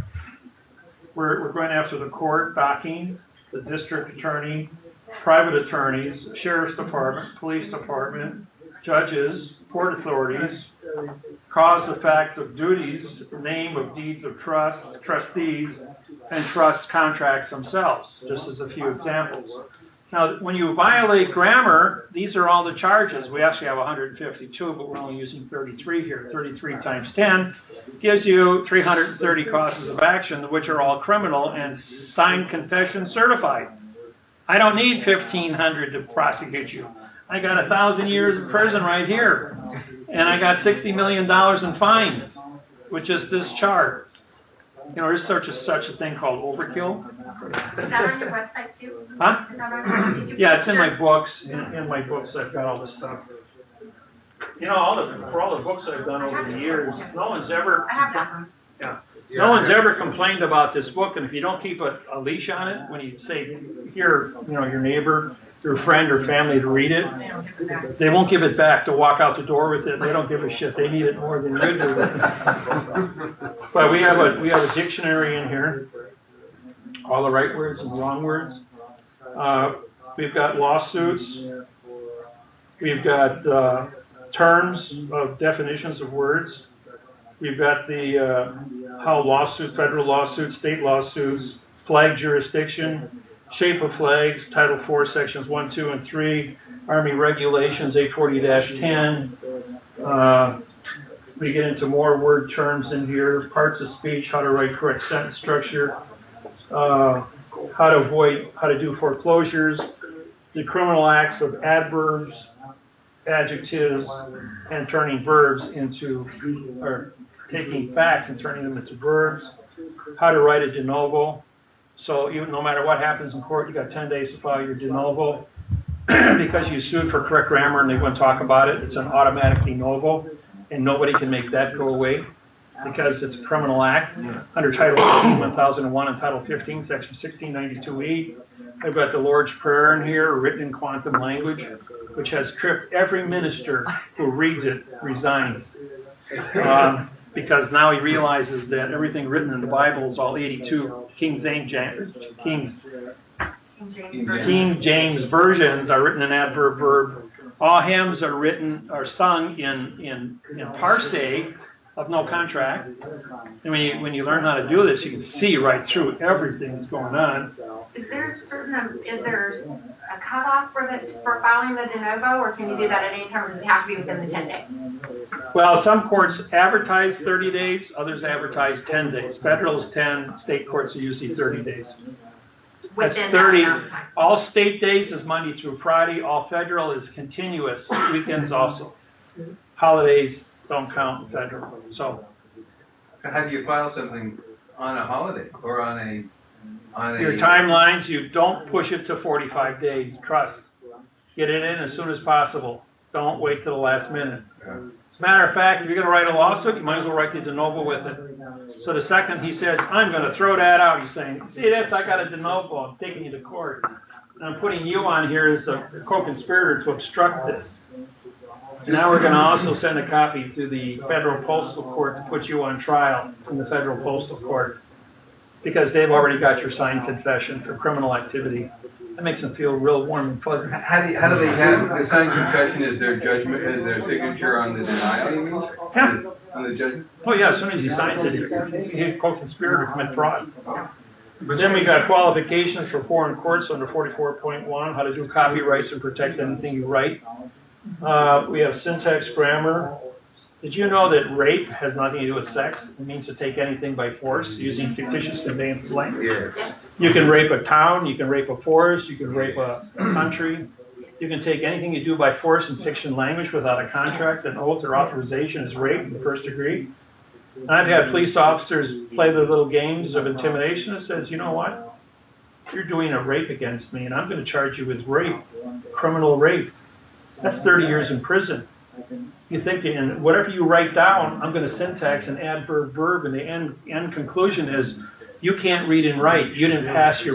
we're going after the court, docking, the district attorney, private attorneys, sheriff's department, police department, judges, port authorities, cause, effect of duties, name of deeds of trust, trustees, and trust contracts themselves, just as a few examples. Now, when you violate grammar, these are all the charges. We actually have 152, but we're only using 33 here. 33 times 10 gives you 330 causes of action, which are all criminal and signed confession certified. I don't need 1,500 to prosecute you. I got 1,000 years in prison right here, and I got $60 million in fines, which is this chart. You know, there's such a thing called overkill. Is that on your website too? Huh? Is that on your, did you Yeah, it's in my post books. In my books, I've got all this stuff. You know, for all the books I've done over the years, no one's ever. I have that one. Yeah. No one's ever complained about this book, and if you don't keep a leash on it, when you say, here, you know, your neighbor, your friend or family to read it, they won't give it back to walk out the door with it. They don't give a shit. They need it more than you do. But we have a dictionary in here, all the right words and wrong words. We've got lawsuits. We've got terms of definitions of words. We've got the how lawsuits, federal lawsuits, state lawsuits, flag jurisdiction, shape of flags, Title 4, Sections 1, 2, and 3, Army Regulations 840-10. We get into more word terms in here, parts of speech, how to write correct sentence structure, how to do foreclosures, the criminal acts of adverbs, adjectives, and turning verbs into, or taking facts and turning them into verbs, how to write a de novo. So even no matter what happens in court, you got 10 days to file your de novo. Because you sued for correct grammar and they want to talk about it, it's an automatic de novo, and nobody can make that go away because it's a criminal act under Title 15, 1001 and Title 15, Section 1692E. I've got the Lord's Prayer in here, written in quantum language, which has tripped every minister who reads it, resigns. Because now he realizes that everything written in the Bible is all 82 King James versions are written in adverb verb. All hymns are sung in parse of no contract. And when you learn how to do this, you can see right through everything that's going on. Is there a cutoff for filing the de novo, or can you do that at any time, or does it have to be within the 10 days? Well, some courts advertise 30 days, others advertise 10 days. Federal is 10, state courts are usually 30 days. That's 30. All state days is Monday through Friday. All federal is continuous. Weekends also. Holidays don't count in federal. So, how do you file something on a holiday or on a your timelines, you don't push it to 45 days. Trust. Get it in as soon as possible. Don't wait till the last minute. As a matter of fact, if you're going to write a lawsuit, you might as well write the de novo with it. So the second he says, I'm going to throw that out, he's saying, see this, I got a de novo, I'm taking you to court. And I'm putting you on here as a co-conspirator to obstruct this. And now we're going to also send a copy to the Federal Postal Court to put you on trial in the Federal Postal Court, because they've already got your signed confession for criminal activity. That makes them feel real warm and fuzzy. How do they have the signed confession? Is their judgment, is their signature on the denial? Yeah. On the judge? Oh, yeah, as soon as he signs it, he's a co-conspirator to commit fraud. But then we got qualifications for foreign courts under 44.1, how to do copyrights and protect anything you write. We have syntax, grammar. Did you know that rape has nothing to do with sex? It means to take anything by force using fictitious conveyance of language. Yes. You can rape a town, you can rape a forest, you can rape a country. You can take anything you do by force in fiction language without a contract, an oath, or authorization is rape in the first degree. And I've had police officers play their little games of intimidation that says, you know what? You're doing a rape against me, and I'm going to charge you with rape, criminal rape. That's 30 years in prison. You think, and whatever you write down, I'm going to syntax and adverb, verb, and the end conclusion is, you can't read and write. You didn't pass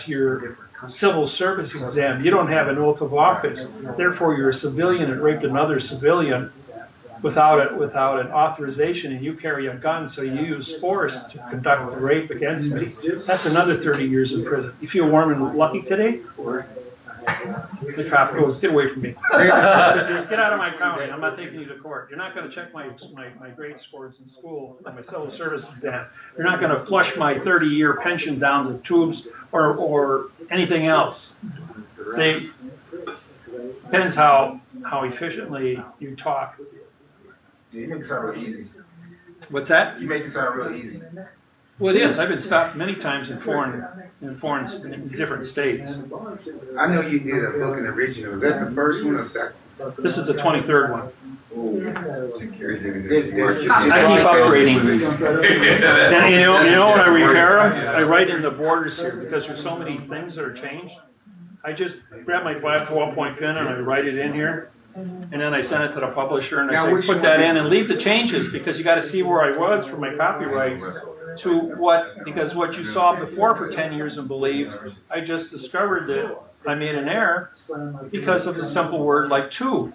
your civil service exam. You don't have an oath of office. Therefore, you're a civilian and raped another civilian without an authorization, and you carry a gun, so you use force to conduct the rape against me. That's another 30 years in prison. You feel warm and lucky today? The cop goes, get away from me. Get out of my county. I'm not taking you to court. You're not going to check my grade scores in school on my civil service exam. You're not going to flush my 30-year pension down the tubes or anything else. See, depends how efficiently you talk. Yeah, you make it sound real easy. What's that? You make it sound real easy. Well, it is. I've been stopped many times in different states. I know you did a book in the original. Was that the first one or second? This is the 23rd one. I keep upgrading these. And you know when I repair them, I write in the borders here because there's so many things that are changed. I just grab my 12-point pen and I write it in here, and then I send it to the publisher and I say, put that in and leave the changes because you got to see where I was for my copyrights to what you saw before for 10 years and believe. I just discovered that I made an error because of a simple word like to.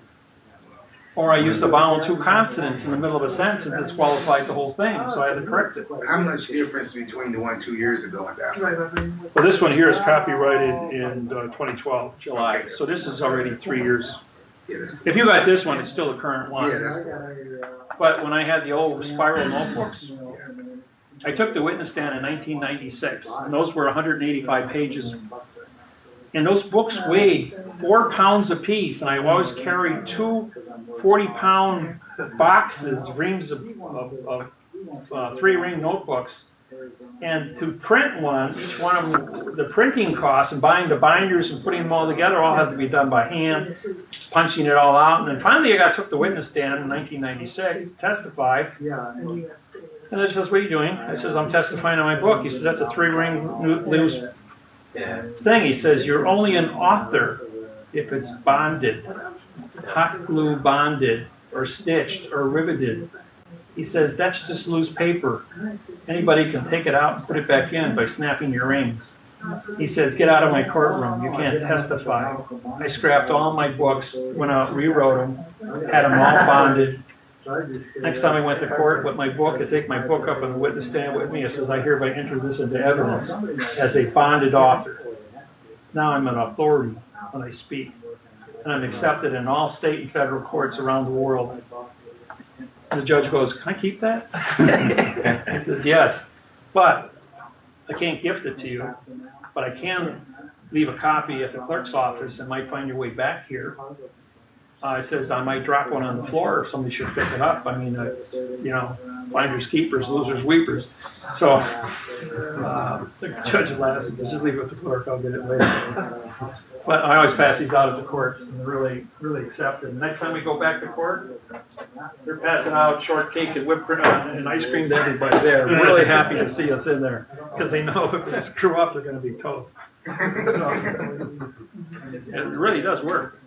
Or I used the vowel two consonants in the middle of a sentence and disqualified the whole thing, so I had to correct it. How much difference between the one 2 years ago and that one? Well, this one here is copyrighted in 2012, July. Okay. So this is already 3 years. If you got this one, it's still the current one. But when I had the old spiral notebooks, I took the witness stand in 1996, and those were 185 pages. And those books weighed 4 pounds apiece, and I always carried 2 40-pound boxes, reams of 3-ring notebooks. And to print one, each one of them, the printing costs and buying the binders and putting them all together all has to be done by hand, punching it all out. And then finally I took the witness stand in 1996 to testify. And he says, what are you doing? I says, I'm testifying on my book. He says, that's a 3-ring loose thing. He says, you're only an author if it's bonded, hot glue bonded, or stitched, or riveted. He says, that's just loose paper. Anybody can take it out and put it back in by snapping your rings. He says, get out of my courtroom. You can't testify. I scrapped all my books, went out, rewrote them, had them all bonded. Next time I went to court with my book, I take my book up on the witness stand with me. It says, I hereby enter this into evidence as a bonded author. Now I'm an authority when I speak. And I'm accepted in all state and federal courts around the world. And the judge goes, can I keep that? He says, yes. But I can't gift it to you. But I can leave a copy at the clerk's office and might find your way back here. It says I might drop one on the floor if somebody should pick it up. I mean, finders keepers, losers weepers. So the judge laughs and says, just leave it with the clerk, I'll get it later. But I always pass these out at the courts and they're really, really accepted. Next time we go back to court, they're passing out shortcake and whipped cream and ice cream to everybody there. Really happy to see us in there because they know if they screw up, they're going to be toast. So it really does work.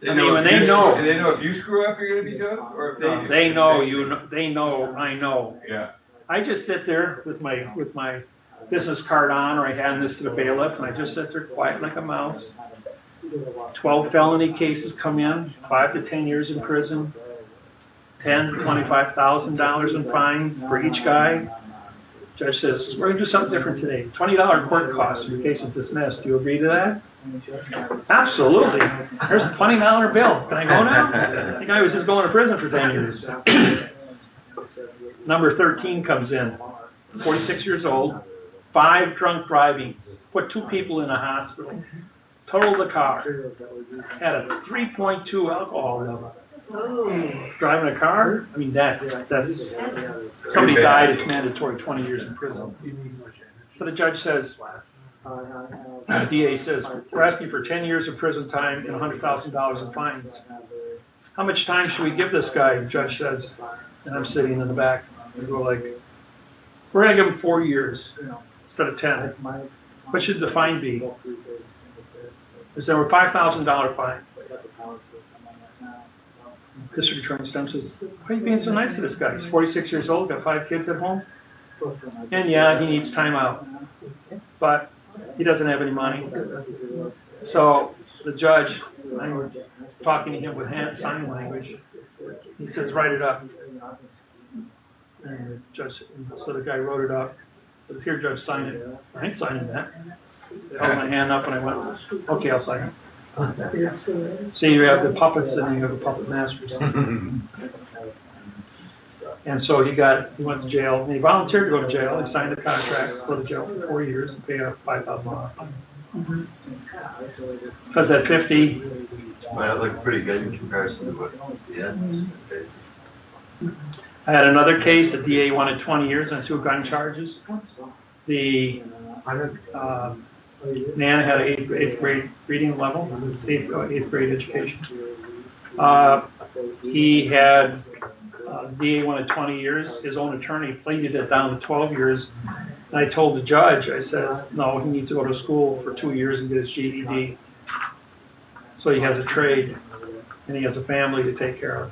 They know if you screw up, you're going to be toast, or if they know they know I know. Yeah. I just sit there with my business card on, or I hand this to the bailiff, and I just sit there quiet like a mouse. 12 felony cases come in, 5 to 10 years in prison, $10,000 to $25,000 in fines for each guy. Judge says, we're gonna do something different today. $20 court cost in your case is dismissed. Do you agree to that? Absolutely. There's a $20 bill. Can I go now? The guy was just going to prison for 10 years. Number 13 comes in, 46 years old, 5 drunk drivings, put 2 people in a hospital, totaled the car, had a 3.2 alcohol level. Driving a car? I mean, that's somebody died, it's mandatory 20 years in prison. So the judge says, the DA says, we're asking for 10 years of prison time and $100,000 in fines. How much time should we give this guy? The judge says, and I'm sitting in the back. And go like, we're gonna give him 4 years instead of 10. What should the fine be? Is there a $5,000 fine? District Attorney Stem says, why are you being so nice to this guy? He's 46 years old, got 5 kids at home. And yeah, he needs time out. But he doesn't have any money. So the judge, I'm talking to him with sign language. He says, write it up. And the judge, so the guy wrote it up. Says, here, judge, sign it. I ain't signing that. They held my hand up and I went, okay, I'll sign it. See, you have the puppets and you have the puppet masters. And so he went to jail, and he volunteered to go to jail. He signed the contract, go to jail for 4 years and pay a $5,000 fine. Because at 50. Well, that looked pretty good in comparison to what the end faced. I had another case, the DA wanted 20 years on 2 gun charges. The man had an 8th grade reading level, 8th grade education. He had, DA wanted 20 years. His own attorney pleaded it down to 12 years. And I told the judge, I says, no, he needs to go to school for 2 years and get his GED. So he has a trade and he has a family to take care of.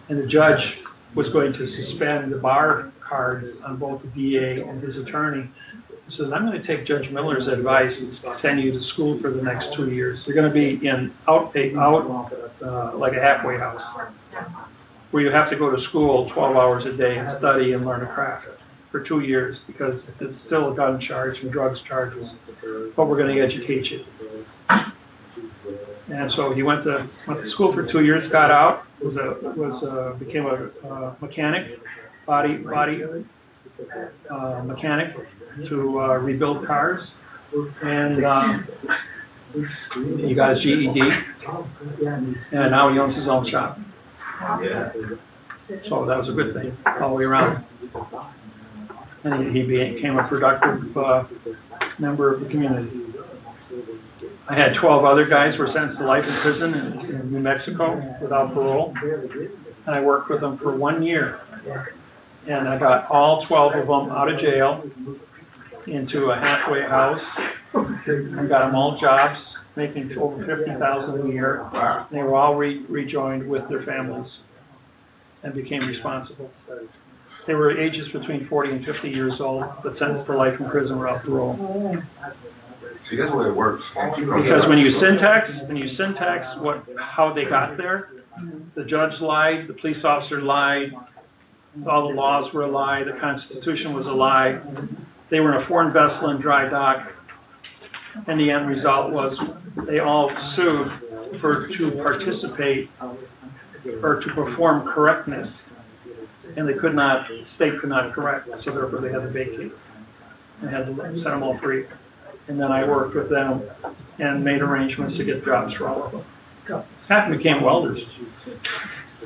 And the judge was going to suspend the bar cards on both the DA and his attorney. He says, I'm going to take Judge Miller's advice and send you to school for the next 2 years. You're going to be in like a halfway house, where you have to go to school 12 hours a day and study and learn a craft for 2 years, because it's still a gun charge and drugs charges, but we're going to educate you. And so he went to school for 2 years, got out, became a mechanic, body mechanic to rebuild cars, and he got his GED, and now he owns his own shop. Yeah. So that was a good thing all the way around. And he became a productive member of the community. I had 12 other guys who were sentenced to life in prison in New Mexico without parole, and I worked with them for 1 year. And I got all 12 of them out of jail into a halfway house. I got them all jobs, making over $50,000 a year. They were all rejoined with their families and became responsible. They were ages between 40 and 50 years old, but sentenced to life in prison without parole. See, that's the way it works. Because when you syntax how they got there, the judge lied, the police officer lied, all the laws were a lie, the Constitution was a lie. They were in a foreign vessel in dry dock, and the end result was they all sued to participate or to perform correctness, and state could not correct, so therefore they had to vacate and had to set them all free. And then I worked with them and made arrangements to get jobs for all of them. Half of them became welders,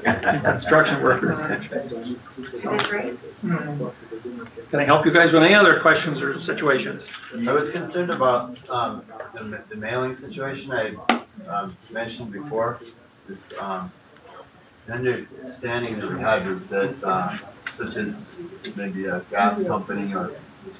construction workers. So, can I help you guys with any other questions or situations? I was concerned about the mailing situation I mentioned before. This the understanding that we had was that such as maybe a gas company or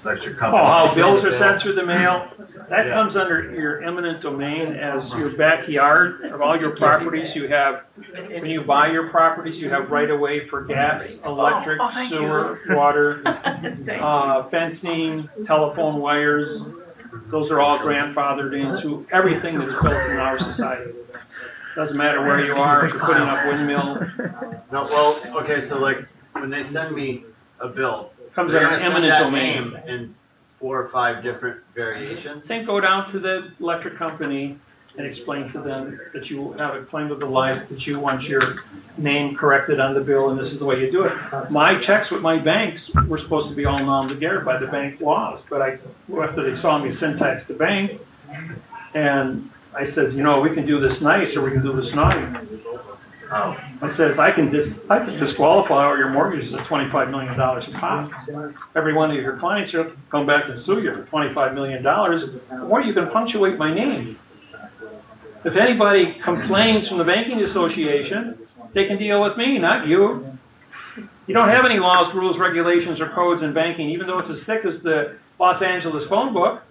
electric company. Oh, how bills are sent through the mail? That comes under your eminent domain as your backyard of all your properties. You have, when you buy your properties, you have right of way for gas, electric, sewer, water, fencing, telephone wires. Those are all grandfathered into everything that's built in our society. Doesn't matter where you are, if you're putting up windmill. No, well, okay, so like when they send me a bill comes They're under gonna send eminent that domain. name in 4 or 5 different variations. Same, go down to the electric company and explain to them that you have a claim of the life, that you want your name corrected on the bill, and this is the way you do it. My checks with my banks were supposed to be all non-guaranteed by the bank laws, but after they saw me syntax the bank, and I says, you know, we can do this nice or we can do this naughty. I says, I can disqualify all your mortgages at $25 million a pop. Every one of your clients will come back and sue you for $25 million, or you can punctuate my name. If anybody complains from the banking association, they can deal with me, not you. You don't have any laws, rules, regulations, or codes in banking, even though it's as thick as the Los Angeles phone book.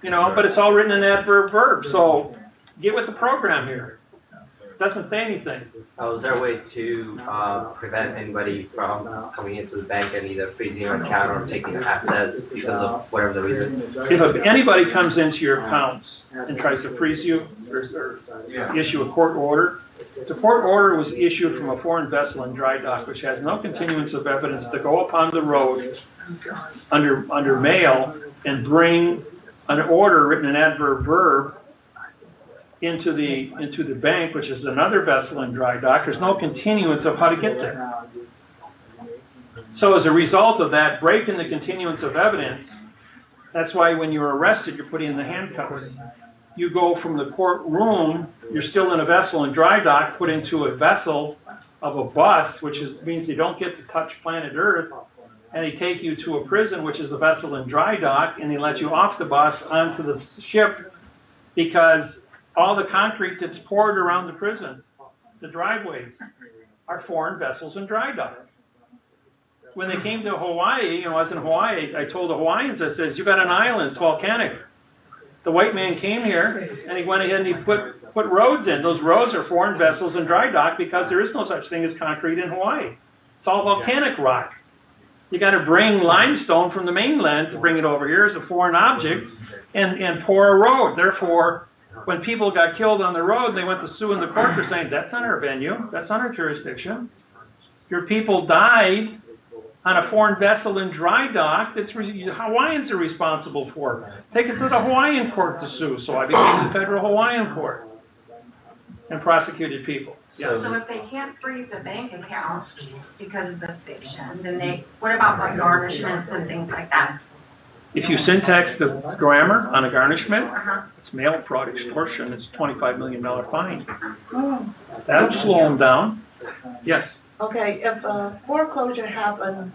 You know, but it's all written in adverb verb. So get with the program here. Doesn't say anything. Is there a way to prevent anybody from coming into the bank and either freezing your account or taking assets because of whatever the reason? If anybody comes into your accounts and tries to freeze you or issue a court order, the court order was issued from a foreign vessel in dry dock, which has no continuance of evidence to go upon the road under mail and bring an order written in adverb verb into the bank, which is another vessel in dry dock. There's no continuance of how to get there. So as a result of that break in the continuance of evidence, that's why when you're arrested, you're put in the handcuffs. You go from the courtroom, you're still in a vessel in dry dock, put into a vessel of a bus, which means you don't get to touch planet Earth, and they take you to a prison, which is a vessel in dry dock, and they let you off the bus onto the ship because all the concrete that's poured around the prison, the driveways, are foreign vessels in dry dock. When they came to Hawaii, I was in Hawaii, I told the Hawaiians, I says, you got an island, it's volcanic. The white man came here, and he went ahead and he put roads in. Those roads are foreign vessels in dry dock because there is no such thing as concrete in Hawaii. It's all volcanic rock. You got to bring limestone from the mainland to bring it over here as a foreign object and pour a road. Therefore, when people got killed on the road, they went to sue in the court for saying, that's not our venue, that's not our jurisdiction. Your people died on a foreign vessel in dry dock that Hawaiians are responsible for. Take it to the Hawaiian court to sue. So I became the federal Hawaiian court and prosecuted people. Yes. So if they can't freeze a bank account because of the eviction, then what about like garnishments and things like that? If you syntax the grammar on a garnishment, it's mail fraud extortion. It's a $25 million fine. That'll slow them down. Yes. Okay, if foreclosure happened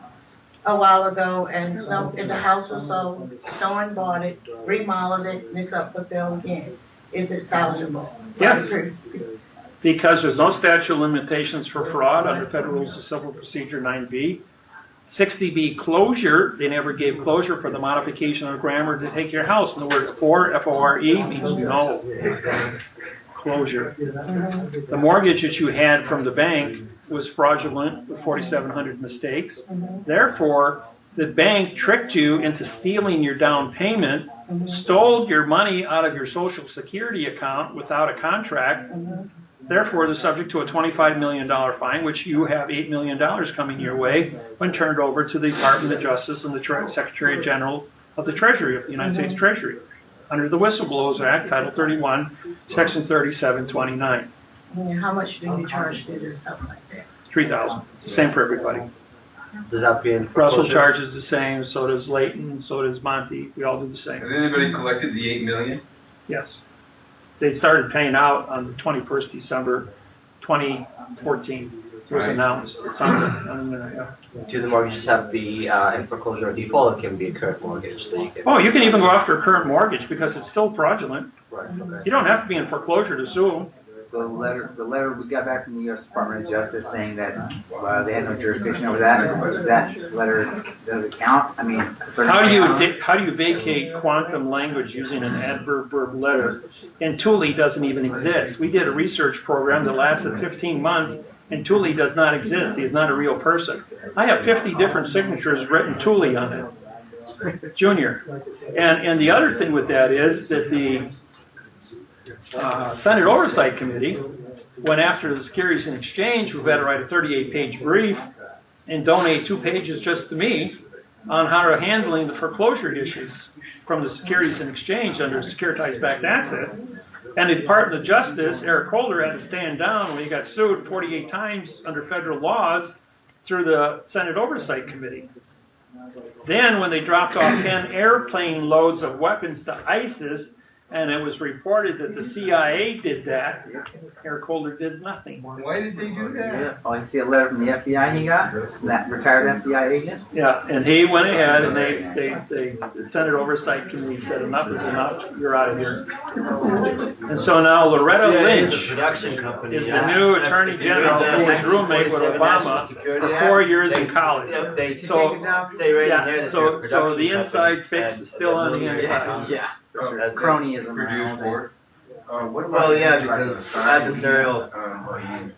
a while ago and if the house was sold, someone bought it, remodeled it, and it's up for sale again, is it salvageable? Yes. Because there's no statute of limitations for fraud under Federal Rules of Civil Procedure 9b. 60b closure, they never gave closure for the modification of grammar to take your house. In the word for, F-O-R-E, means no. Closure. The mortgage that you had from the bank was fraudulent with 4,700 mistakes. Therefore, the bank tricked you into stealing your down payment, stole your money out of your Social Security account without a contract. Therefore, they're subject to a $25 million fine, which you have $8 million coming your way when turned over to the Department of Justice and the Secretary General of the Treasury of the United States Treasury under the Whistleblowers Act, Title 31, Section 3729. How much do you charge to do stuff like that? $3,000. Same for everybody. Does that be in Russell charges the same, so does Leighton, so does Monty. We all do the same. Has anybody collected the $8 million? Yes. They started paying out on the 21st December 2014. It was announced. It's on there. Do the mortgages have to be in foreclosure or default, or can be a current mortgage that you can? Oh, you can even go after a current mortgage because it's still fraudulent. Right. Okay. You don't have to be in foreclosure to sue them. So the letter we got back from the U.S. Department of Justice saying that they had no jurisdiction over that. Does that letter, does it count? I mean, how do you vacate quantum language using an adverb verb letter? And Thule doesn't even exist. We did a research program that lasted 15 months, and Thule does not exist. He is not a real person. I have 50 different signatures written Thule on it, Junior. And the other thing with that is that the Senate Oversight Committee went after the Securities and Exchange, who had to write a 38-page brief and donate 2 pages just to me on how to handling the foreclosure issues from the Securities and Exchange under securitized-backed assets. And the Department of Justice, Eric Holder, had to stand down when he got sued 48 times under federal laws through the Senate Oversight Committee. Then when they dropped off 10 airplane loads of weapons to ISIS, and it was reported that the CIA did that, Eric Holder did nothing. Why did they do that? Oh, you see a letter from the FBI he got? That retired FBI agent? Yeah, and he went ahead and the Senate Oversight Committee said enough is enough, you're out of here. And so now Loretta Lynch is the new Attorney General who was roommate with Obama for 4 years in college. So the inside fix is still on the inside. Yeah. Cronyism. Well, yeah, because adversarial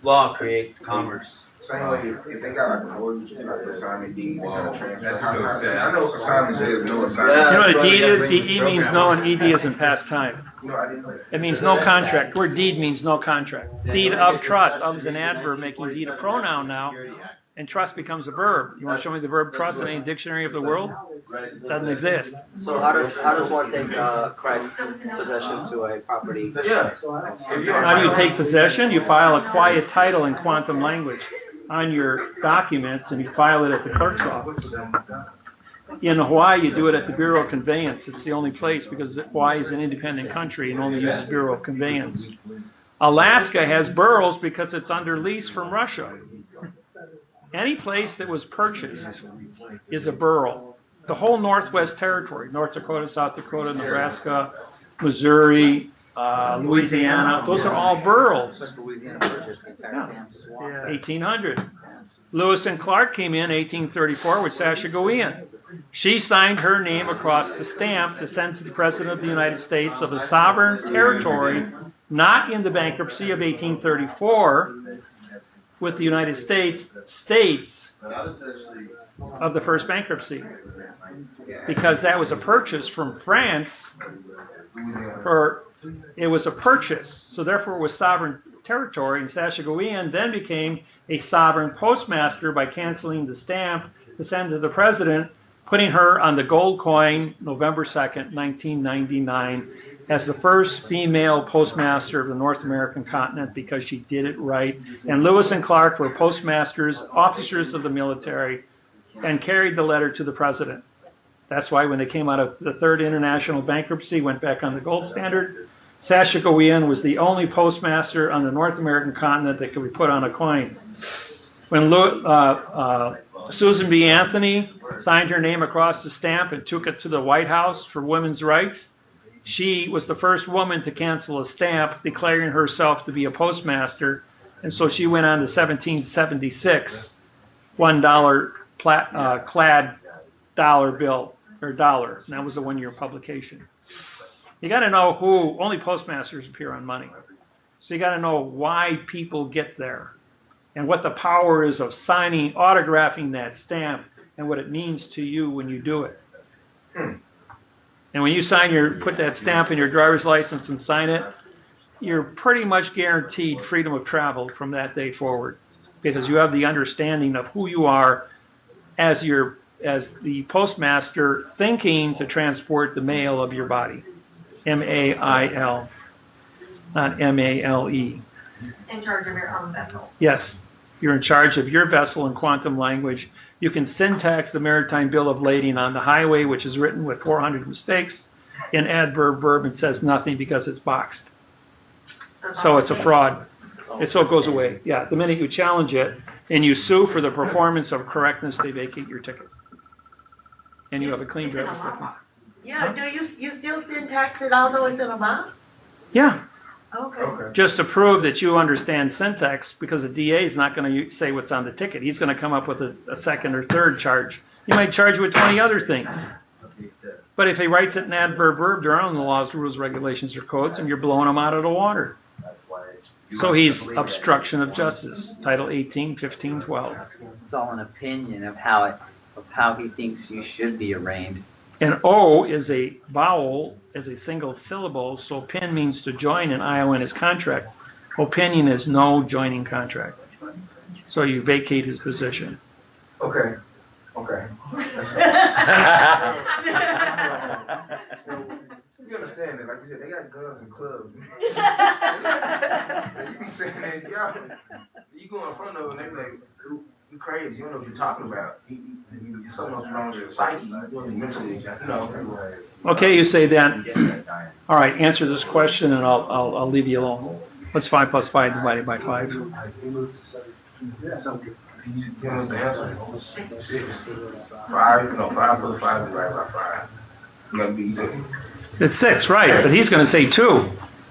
law creates commerce. Same way, if they got like a mortgage, like an assignment deed, that's so sad. I know assignment says no assignment. You know what a deed is? DE means no, and ED is in past time. It means no contract. Word deed means no contract. Deed of trust. Of is an adverb making deed a pronoun now, and trust becomes a verb. You want to show me the verb trust in any dictionary of the world? It doesn't exist. So how does one take correct possession to a property? How do you take possession? You file a quiet title in quantum language on your documents, and you file it at the clerk's office. In Hawaii, you do it at the Bureau of Conveyance. It's the only place because Hawaii is an independent country and only uses Bureau of Conveyance. Alaska has boroughs because it's under lease from Russia. Any place that was purchased is a borough. The whole Northwest Territory, North Dakota, South Dakota, Nebraska, Missouri, Louisiana, those are all boroughs. 1800. Lewis and Clark came in 1834 with Sasha Goian. She signed her name across the stamp to send to the President of the United States of a sovereign territory not in the bankruptcy of 1834 with the United States of the first bankruptcy, because that was a purchase from France. It was a purchase, so therefore it was sovereign territory, and Sasha Goian then became a sovereign postmaster by canceling the stamp to send to the president, putting her on the gold coin November 2nd, 1999, as the first female postmaster of the North American continent because she did it right. And Lewis and Clark were postmasters, officers of the military, and carried the letter to the president. That's why when they came out of the third international bankruptcy, went back on the gold standard, Sasha Goian was the only postmaster on the North American continent that could be put on a coin. When Susan B. Anthony signed her name across the stamp and took it to the White House for women's rights, she was the first woman to cancel a stamp declaring herself to be a postmaster, and so she went on to 1776 $1 clad dollar bill, or dollar, and that was a one-year publication. You got to know who, only postmasters appear on money. So you got to know why people get there and what the power is of signing, autographing that stamp and what it means to you when you do it. And when you put that stamp in your driver's license and sign it, you're pretty much guaranteed freedom of travel from that day forward because you have the understanding of who you are as the postmaster thinking to transport the mail of your body. M-A-I-L, not M-A-L-E. In charge of your own vessel. Yes, you're in charge of your vessel in quantum language. You can syntax the Maritime Bill of Lading on the highway, which is written with 400 mistakes. In adverb, verb, it says nothing because it's boxed. So it's a fraud. So it goes away. Yeah, the minute you challenge it and you sue for the performance of correctness, they vacate your ticket. And you have a clean driver's license. Yeah, do you still syntax it although it's in a box? Yeah. Okay. Just to prove that you understand syntax, because the DA is not going to say what's on the ticket. He's going to come up with a second or third charge. He might charge you with 20 other things. But if he writes it in adverb verb, there are no laws, rules, regulations, or codes, and you're blowing them out of the water. So he's obstruction of justice, Title 18, 15, 12. It's all an opinion of how he thinks you should be arraigned. And O is a vowel, is a single syllable, so opin means to join, and ION is contract. Opinion is no joining contract. So you vacate his position. Okay. Okay. So you understand that, like you said, they got guns and clubs. You be saying that, y'all, you go in front of them, they be like, you crazy, you don't know what you're talking about. You're something else wrong with your psyche, you're mentally, you know. Okay, you say that. All right, answer this question and I'll leave you alone. What's 5 plus 5 divided by 5? Give us the answer. 5, no, 5 plus 5 divided by 5. You gotta be easy. It's 6, right, but he's going to say 2.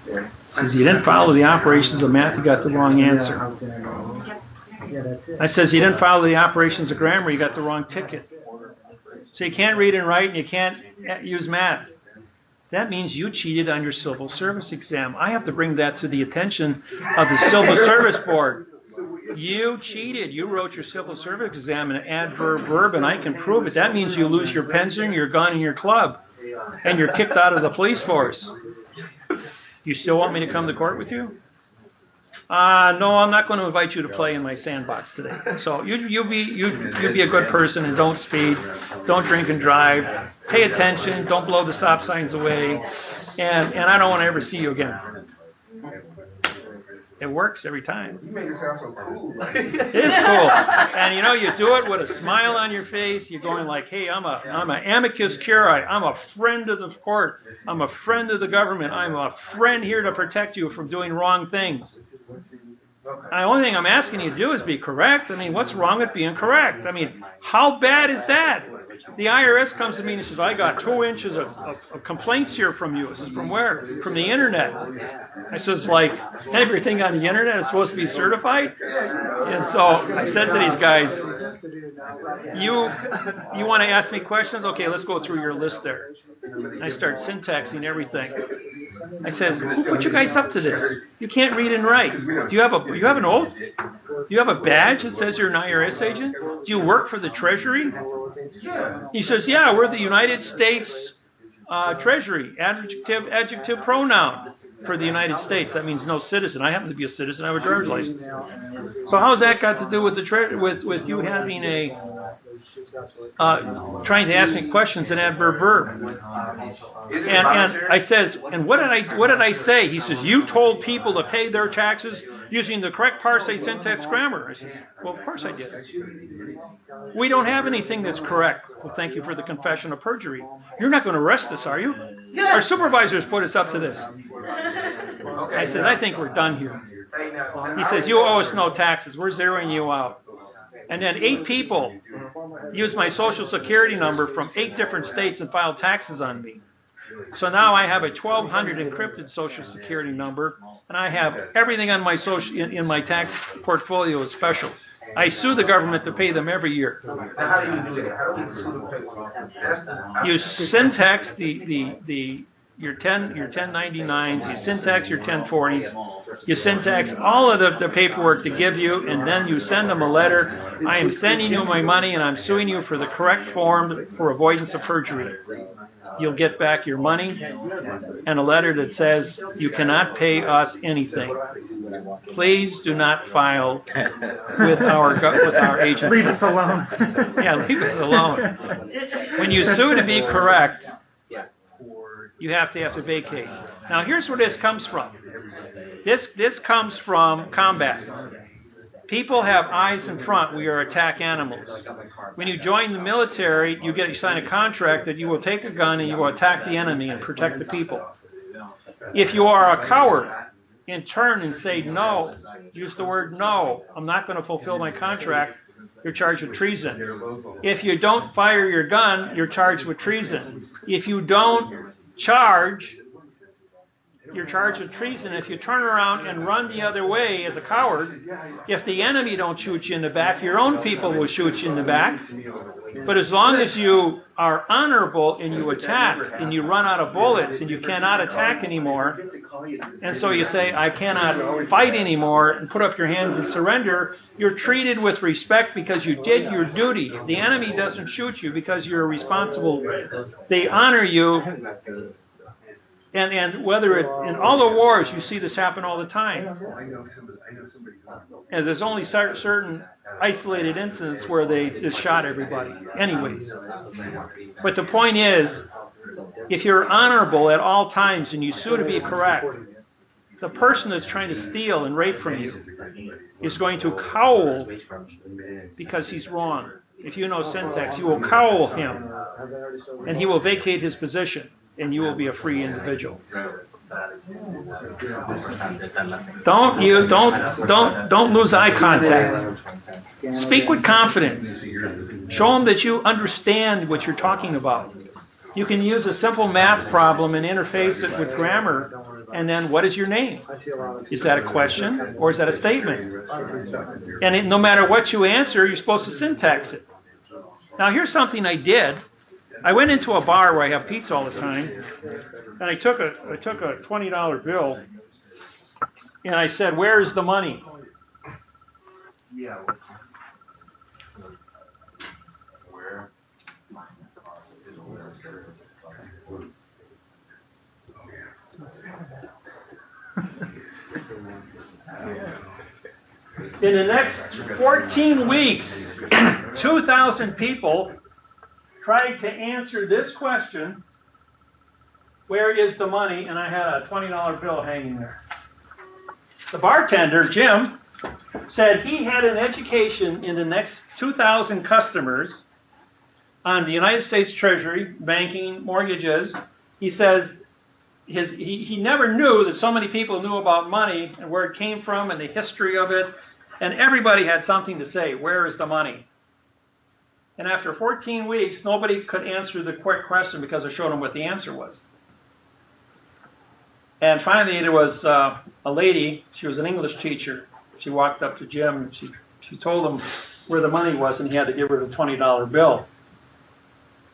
Yeah. Says you didn't follow the operations of math, you got the wrong answer. I says you didn't follow the operations of grammar, you got the wrong ticket. So you can't read and write and you can't use math. That means you cheated on your civil service exam. I have to bring that to the attention of the Civil Service Board. You cheated. You wrote your civil service exam in an adverb verb, and I can prove it. That means you lose your pension, your gun, and your club, and you're kicked out of the police force. You still want me to come to court with you? No, I'm not going to invite you to play in my sandbox today. So you be a good person and don't speed, don't drink and drive, pay attention, don't blow the stop signs away, and I don't want to ever see you again. It works every time. You make it sound so cool. It is cool. And you know, you do it with a smile on your face. You're going like, hey, I'm an amicus curiae. I'm a friend of the court. I'm a friend of the government. I'm a friend here to protect you from doing wrong things. The only thing I'm asking you to do is be correct. I mean, what's wrong with being correct? I mean, how bad is that? The IRS comes to me and says, I got 2 inches of complaints here from you. I says, from where? From the internet. I says, like, everything on the internet is supposed to be certified? And so I said to these guys, you want to ask me questions? Okay, let's go through your list there. I start syntaxing everything. I says, who put you guys up to this? You can't read and write. Do you have an oath? Do you have a badge that says you're an IRS agent? Do you work for the Treasury? He says, yeah, we're the United States Treasury, adjective pronoun for the United States. That means no citizen. I happen to be a citizen. I have a driver's license. So how's that got to do with with you having a trying to ask me questions in adverb verb? And I says, and what did I say? He says, you told people to pay their taxes using the correct parse syntax grammar. I says, well, of course I did. We don't have anything that's correct. Well, thank you for the confession of perjury. You're not going to arrest us, are you? Our supervisors put us up to this. I said, I think we're done here. He says, you owe us no taxes. We're zeroing you out. And then 8 people used my social security number from 8 different states and filed taxes on me. So now I have a 1200 encrypted social security number, and I have everything on my in my tax portfolio is special. I sue the government to pay them every year. Now, how do you do that? How do you sue the people? You syntax your 1099s, you syntax your 1040s, you syntax all of the paperwork to give you, and then you send them a letter. I am sending you my money, and I'm suing you for the correct form for avoidance of perjury. You'll get back your money and a letter that says you cannot pay us anything. Please do not file with our agency. Leave us alone. Yeah, leave us alone. When you sue to be correct, you have to vacate. Now here's where this comes from. This comes from combat. People have eyes in front. We are attack animals. When you join the military, you sign a contract that you will take a gun and you will attack the enemy and protect the people. If you are a coward, in turn and say no, use the word no, I'm not going to fulfill my contract, you're charged with treason. If you don't fire your gun, you're charged with treason. If you don't charge, you're charged with treason. If you turn around and run the other way as a coward, if the enemy don't shoot you in the back, your own people will shoot you in the back. But as long as you are honorable and you attack and you run out of bullets and you cannot attack anymore, and so you say, I cannot fight anymore, and put up your hands and surrender, you're treated with respect because you did your duty. The enemy doesn't shoot you because you're responsible. They honor you. And whether in all the wars, you see this happen all the time. And there's only certain isolated incidents where they just shot everybody. Anyways, but the point is, if you're honorable at all times and you sue to be correct, the person that's trying to steal and rape from you is going to cowl because he's wrong. If you know syntax, you will cowl him, and he will vacate his position, and you will be a free individual. Don't lose eye contact. Speak with confidence. Show them that you understand what you're talking about. You can use a simple math problem and interface it with grammar, and then what is your name? Is that a question or is that a statement? And no matter what you answer, you're supposed to syntax it. Now here's something I did. I went into a bar where I have pizza all the time, and I took a $20 bill, and I said, "Where is the money?" Yeah. In the next 14 weeks, 2,000 people tried to answer this question, "Where is the money?" And I had a $20 bill hanging there. The bartender, Jim, said he had an education in the next 2,000 customers on the United States Treasury, banking, mortgages. He says he never knew that so many people knew about money and where it came from and the history of it. And everybody had something to say. Where is the money? And after 14 weeks, nobody could answer the quick question because I showed them what the answer was. And finally, there was a lady. She was an English teacher. She walked up to Jim and she told him where the money was, and he had to give her the $20 bill.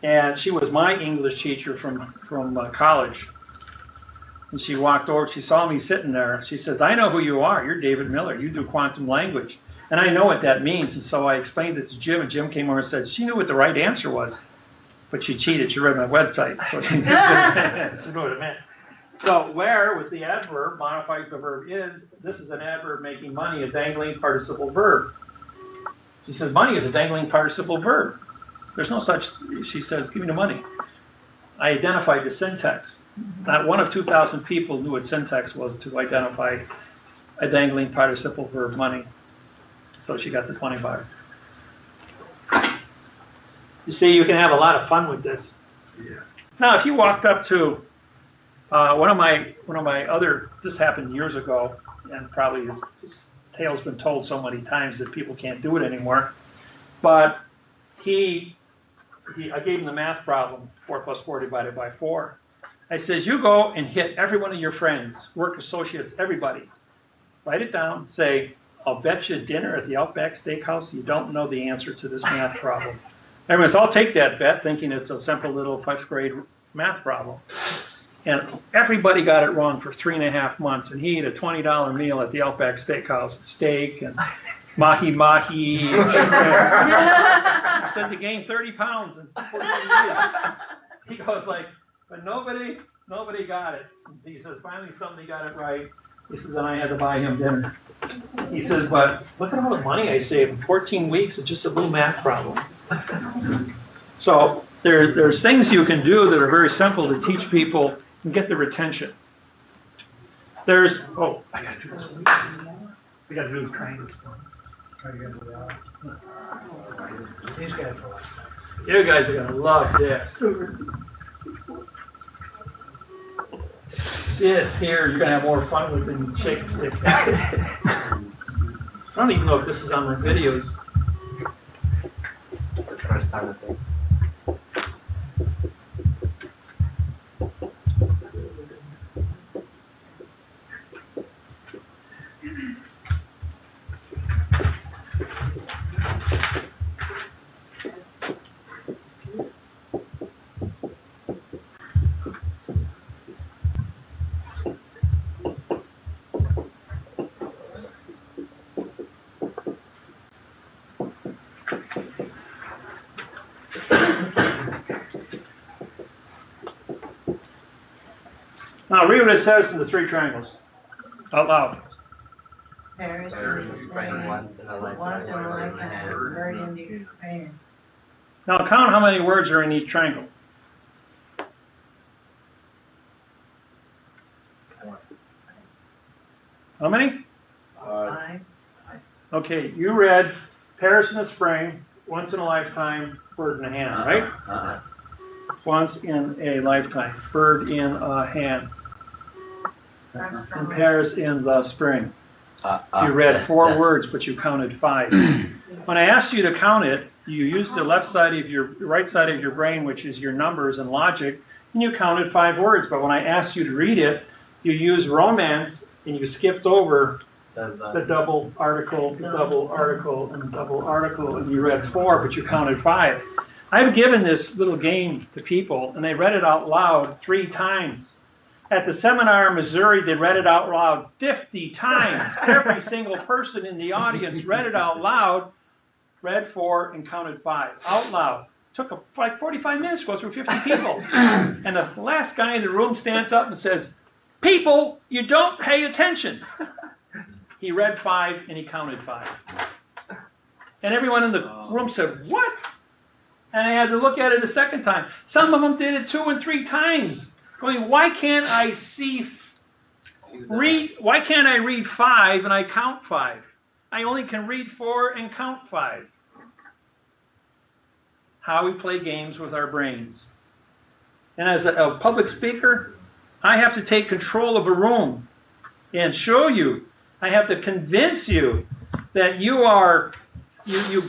And she was my English teacher from college. And she walked over, she saw me sitting there. She says, "I know who you are. You're David Miller. You do quantum language." And I know what that means. And so I explained it to Jim, and Jim came over and said, she knew what the right answer was, but she cheated. She read my website, so she knew what it meant. So where was the adverb, modifies the verb is. This is an adverb making money, a dangling participle verb. She says, money is a dangling participle verb. There's no such, she says, give me the money. I identified the syntax. Not one of 2,000 people knew what syntax was to identify a dangling participle verb, money. So she got the $20. You see, you can have a lot of fun with this. Yeah. Now, if you walked up to one of my other, this happened years ago, and probably this tale's been told so many times that people can't do it anymore. But I gave him the math problem, 4 + 4 divided by 4. I says, you go and hit every one of your friends, work associates, everybody. Write it down, say, I'll bet you dinner at the Outback Steakhouse you don't know the answer to this math problem. Everyone says, I'll take that bet, thinking it's a simple little 5th grade math problem. And everybody got it wrong for 3.5 months, and he ate a $20 meal at the Outback Steakhouse with steak and mahi-mahi and shrimp. He says he gained 30 pounds in 14 years. He goes like, but nobody got it. He says, finally somebody got it right. He says, and I had to buy him dinner. He says, but look at all the money I saved in 14 weeks. It's just a little math problem. So there's things you can do that are very simple to teach people and get their attention. I gotta do this. We gotta do the triangles. These guys are like that. You guys are gonna love this. This here, you're gonna have more fun with than shake a stick. I don't even know if this is on my videos. The first time I think. Now read what it says in the 3 triangles out loud. There Paris in the spring, Once in a lifetime. once in a lifetime, bird in the hand. Now count how many words are in each triangle. How many? Five. Okay, you read Paris in the spring, once in a lifetime, bird in a hand, right? Once in a lifetime, bird in a hand. And Paris in the spring. You read four words, but you counted five. When I asked you to count it, you used the left side of your right side of your brain, which is your numbers and logic, and you counted five words. But when I asked you to read it, you used romance and you skipped over the double article, the double article, and the double article, and you read four, but you counted five. I've given this little game to people, and they read it out loud 3 times. At the seminar in Missouri, they read it out loud 50 times. Every single person in the audience read it out loud, read 4, and counted 5. Out loud. Took like 45 minutes to go through 50 people. And the last guy in the room stands up and says, "People, you don't pay attention." He read 5 and he counted 5. And everyone in the room said, "What?" And I had to look at it a second time. Some of them did it 2 and 3 times. Going, why can't I read 5 and I count 5? I only can read 4 and count 5. How we play games with our brains. And as a public speaker, I have to take control of a room and show you. I have to convince you that you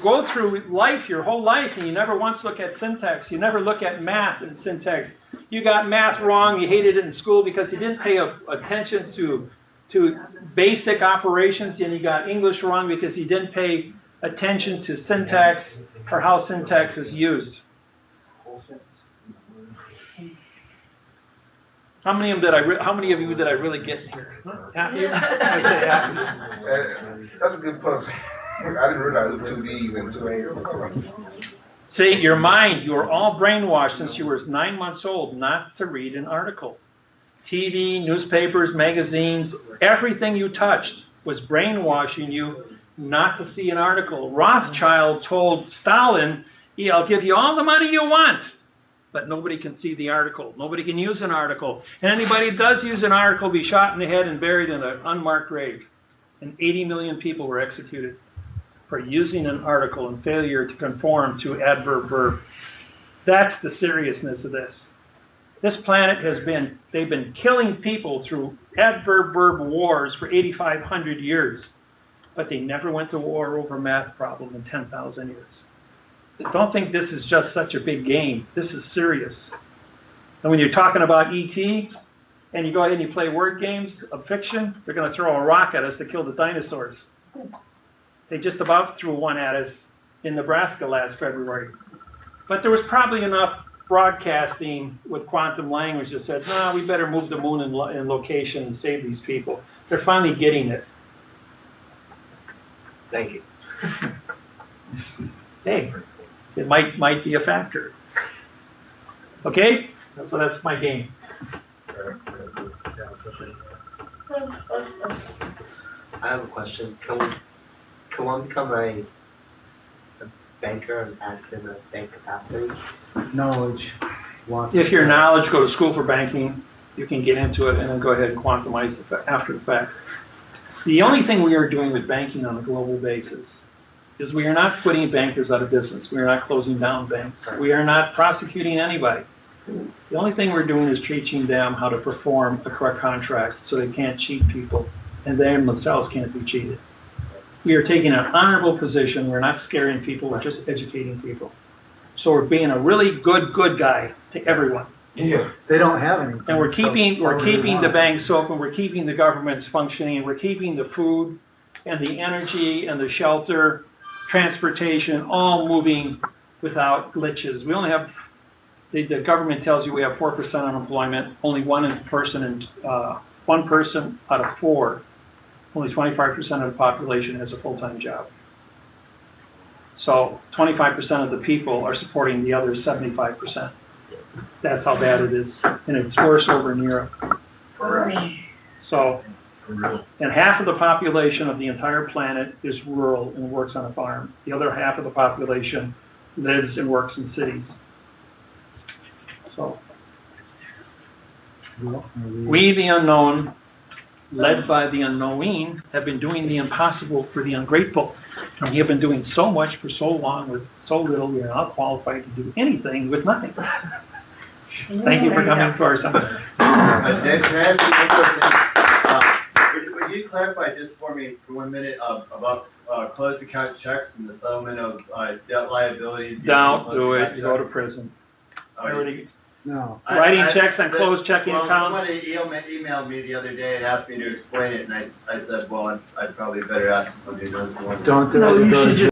go through life, your whole life, and you never once look at syntax. You never look at math and syntax. You got math wrong. You hated it in school because you didn't pay attention to basic operations, and you got English wrong because you didn't pay attention to syntax or how syntax is used. How many of you did I really get here? Half of you? I say half of you. That's a good puzzle. I didn't realize it was 2 D's and 2 A's. See, your mind, you were all brainwashed since you were 9 months old not to read an article. TV, newspapers, magazines, everything you touched was brainwashing you not to see an article. Rothschild told Stalin, "Yeah, I'll give you all the money you want, but nobody can see the article. Nobody can use an article. And anybody who does use an article will be shot in the head and buried in an unmarked grave." And 80 million people were executed for using an article and failure to conform to adverb verb. That's the seriousness of this. This planet they've been killing people through adverb verb wars for 8,500 years, but they never went to war over a math problem in 10,000 years. So don't think this is just such a big game. This is serious. And when you're talking about E.T., and you go ahead and you play word games of fiction, they're going to throw a rock at us to kill the dinosaurs. They just about threw one at us in Nebraska last February. But there was probably enough broadcasting with quantum language that said, "No, we better move the moon in location and save these people." They're finally getting it. Thank you. Hey, it might be a factor. Okay? So that's my game. I have a question. Can one become a banker and act in a bank capacity? Knowledge. If your knowledge, go to school for banking, you can get into it and then go ahead and quantumize after the fact. The only thing we are doing with banking on a global basis is we are not putting bankers out of business. We are not closing down banks. We are not prosecuting anybody. The only thing we're doing is teaching them how to perform a correct contract so they can't cheat people, and they themselves can't be cheated. We are taking an honorable position. We're not scaring people. We're just educating people. So we're being a really good guy to everyone. Yeah. They don't have any. And we're keeping the banks open. We're keeping the governments functioning. We're keeping the food and the energy and the shelter, transportation, all moving without glitches. We only have. The government tells you we have 4% unemployment. Only one person out of 4, only 25% of the population has a full-time job. So 25% of the people are supporting the other 75%. That's how bad it is, and it's worse over in Europe. So And half of the population of the entire planet is rural and works on a farm. The other half of the population lives and works in cities. So, we, the unknown, led by the unknowing, have been doing the impossible for the ungrateful. And we have been doing so much for so long with so little, we are not qualified to do anything with nothing. Thank you for coming to our seminar. Dave, can I ask you one question? Would you clarify just for me for 1 minute about closed account checks and the settlement of debt liabilities? Don't do it. You go to prison. No. Writing checks on closed checking accounts. Somebody emailed me the other day and asked me to explain it, and I said, well, I'd probably better ask somebody who knows more. Don't do it. No, you should just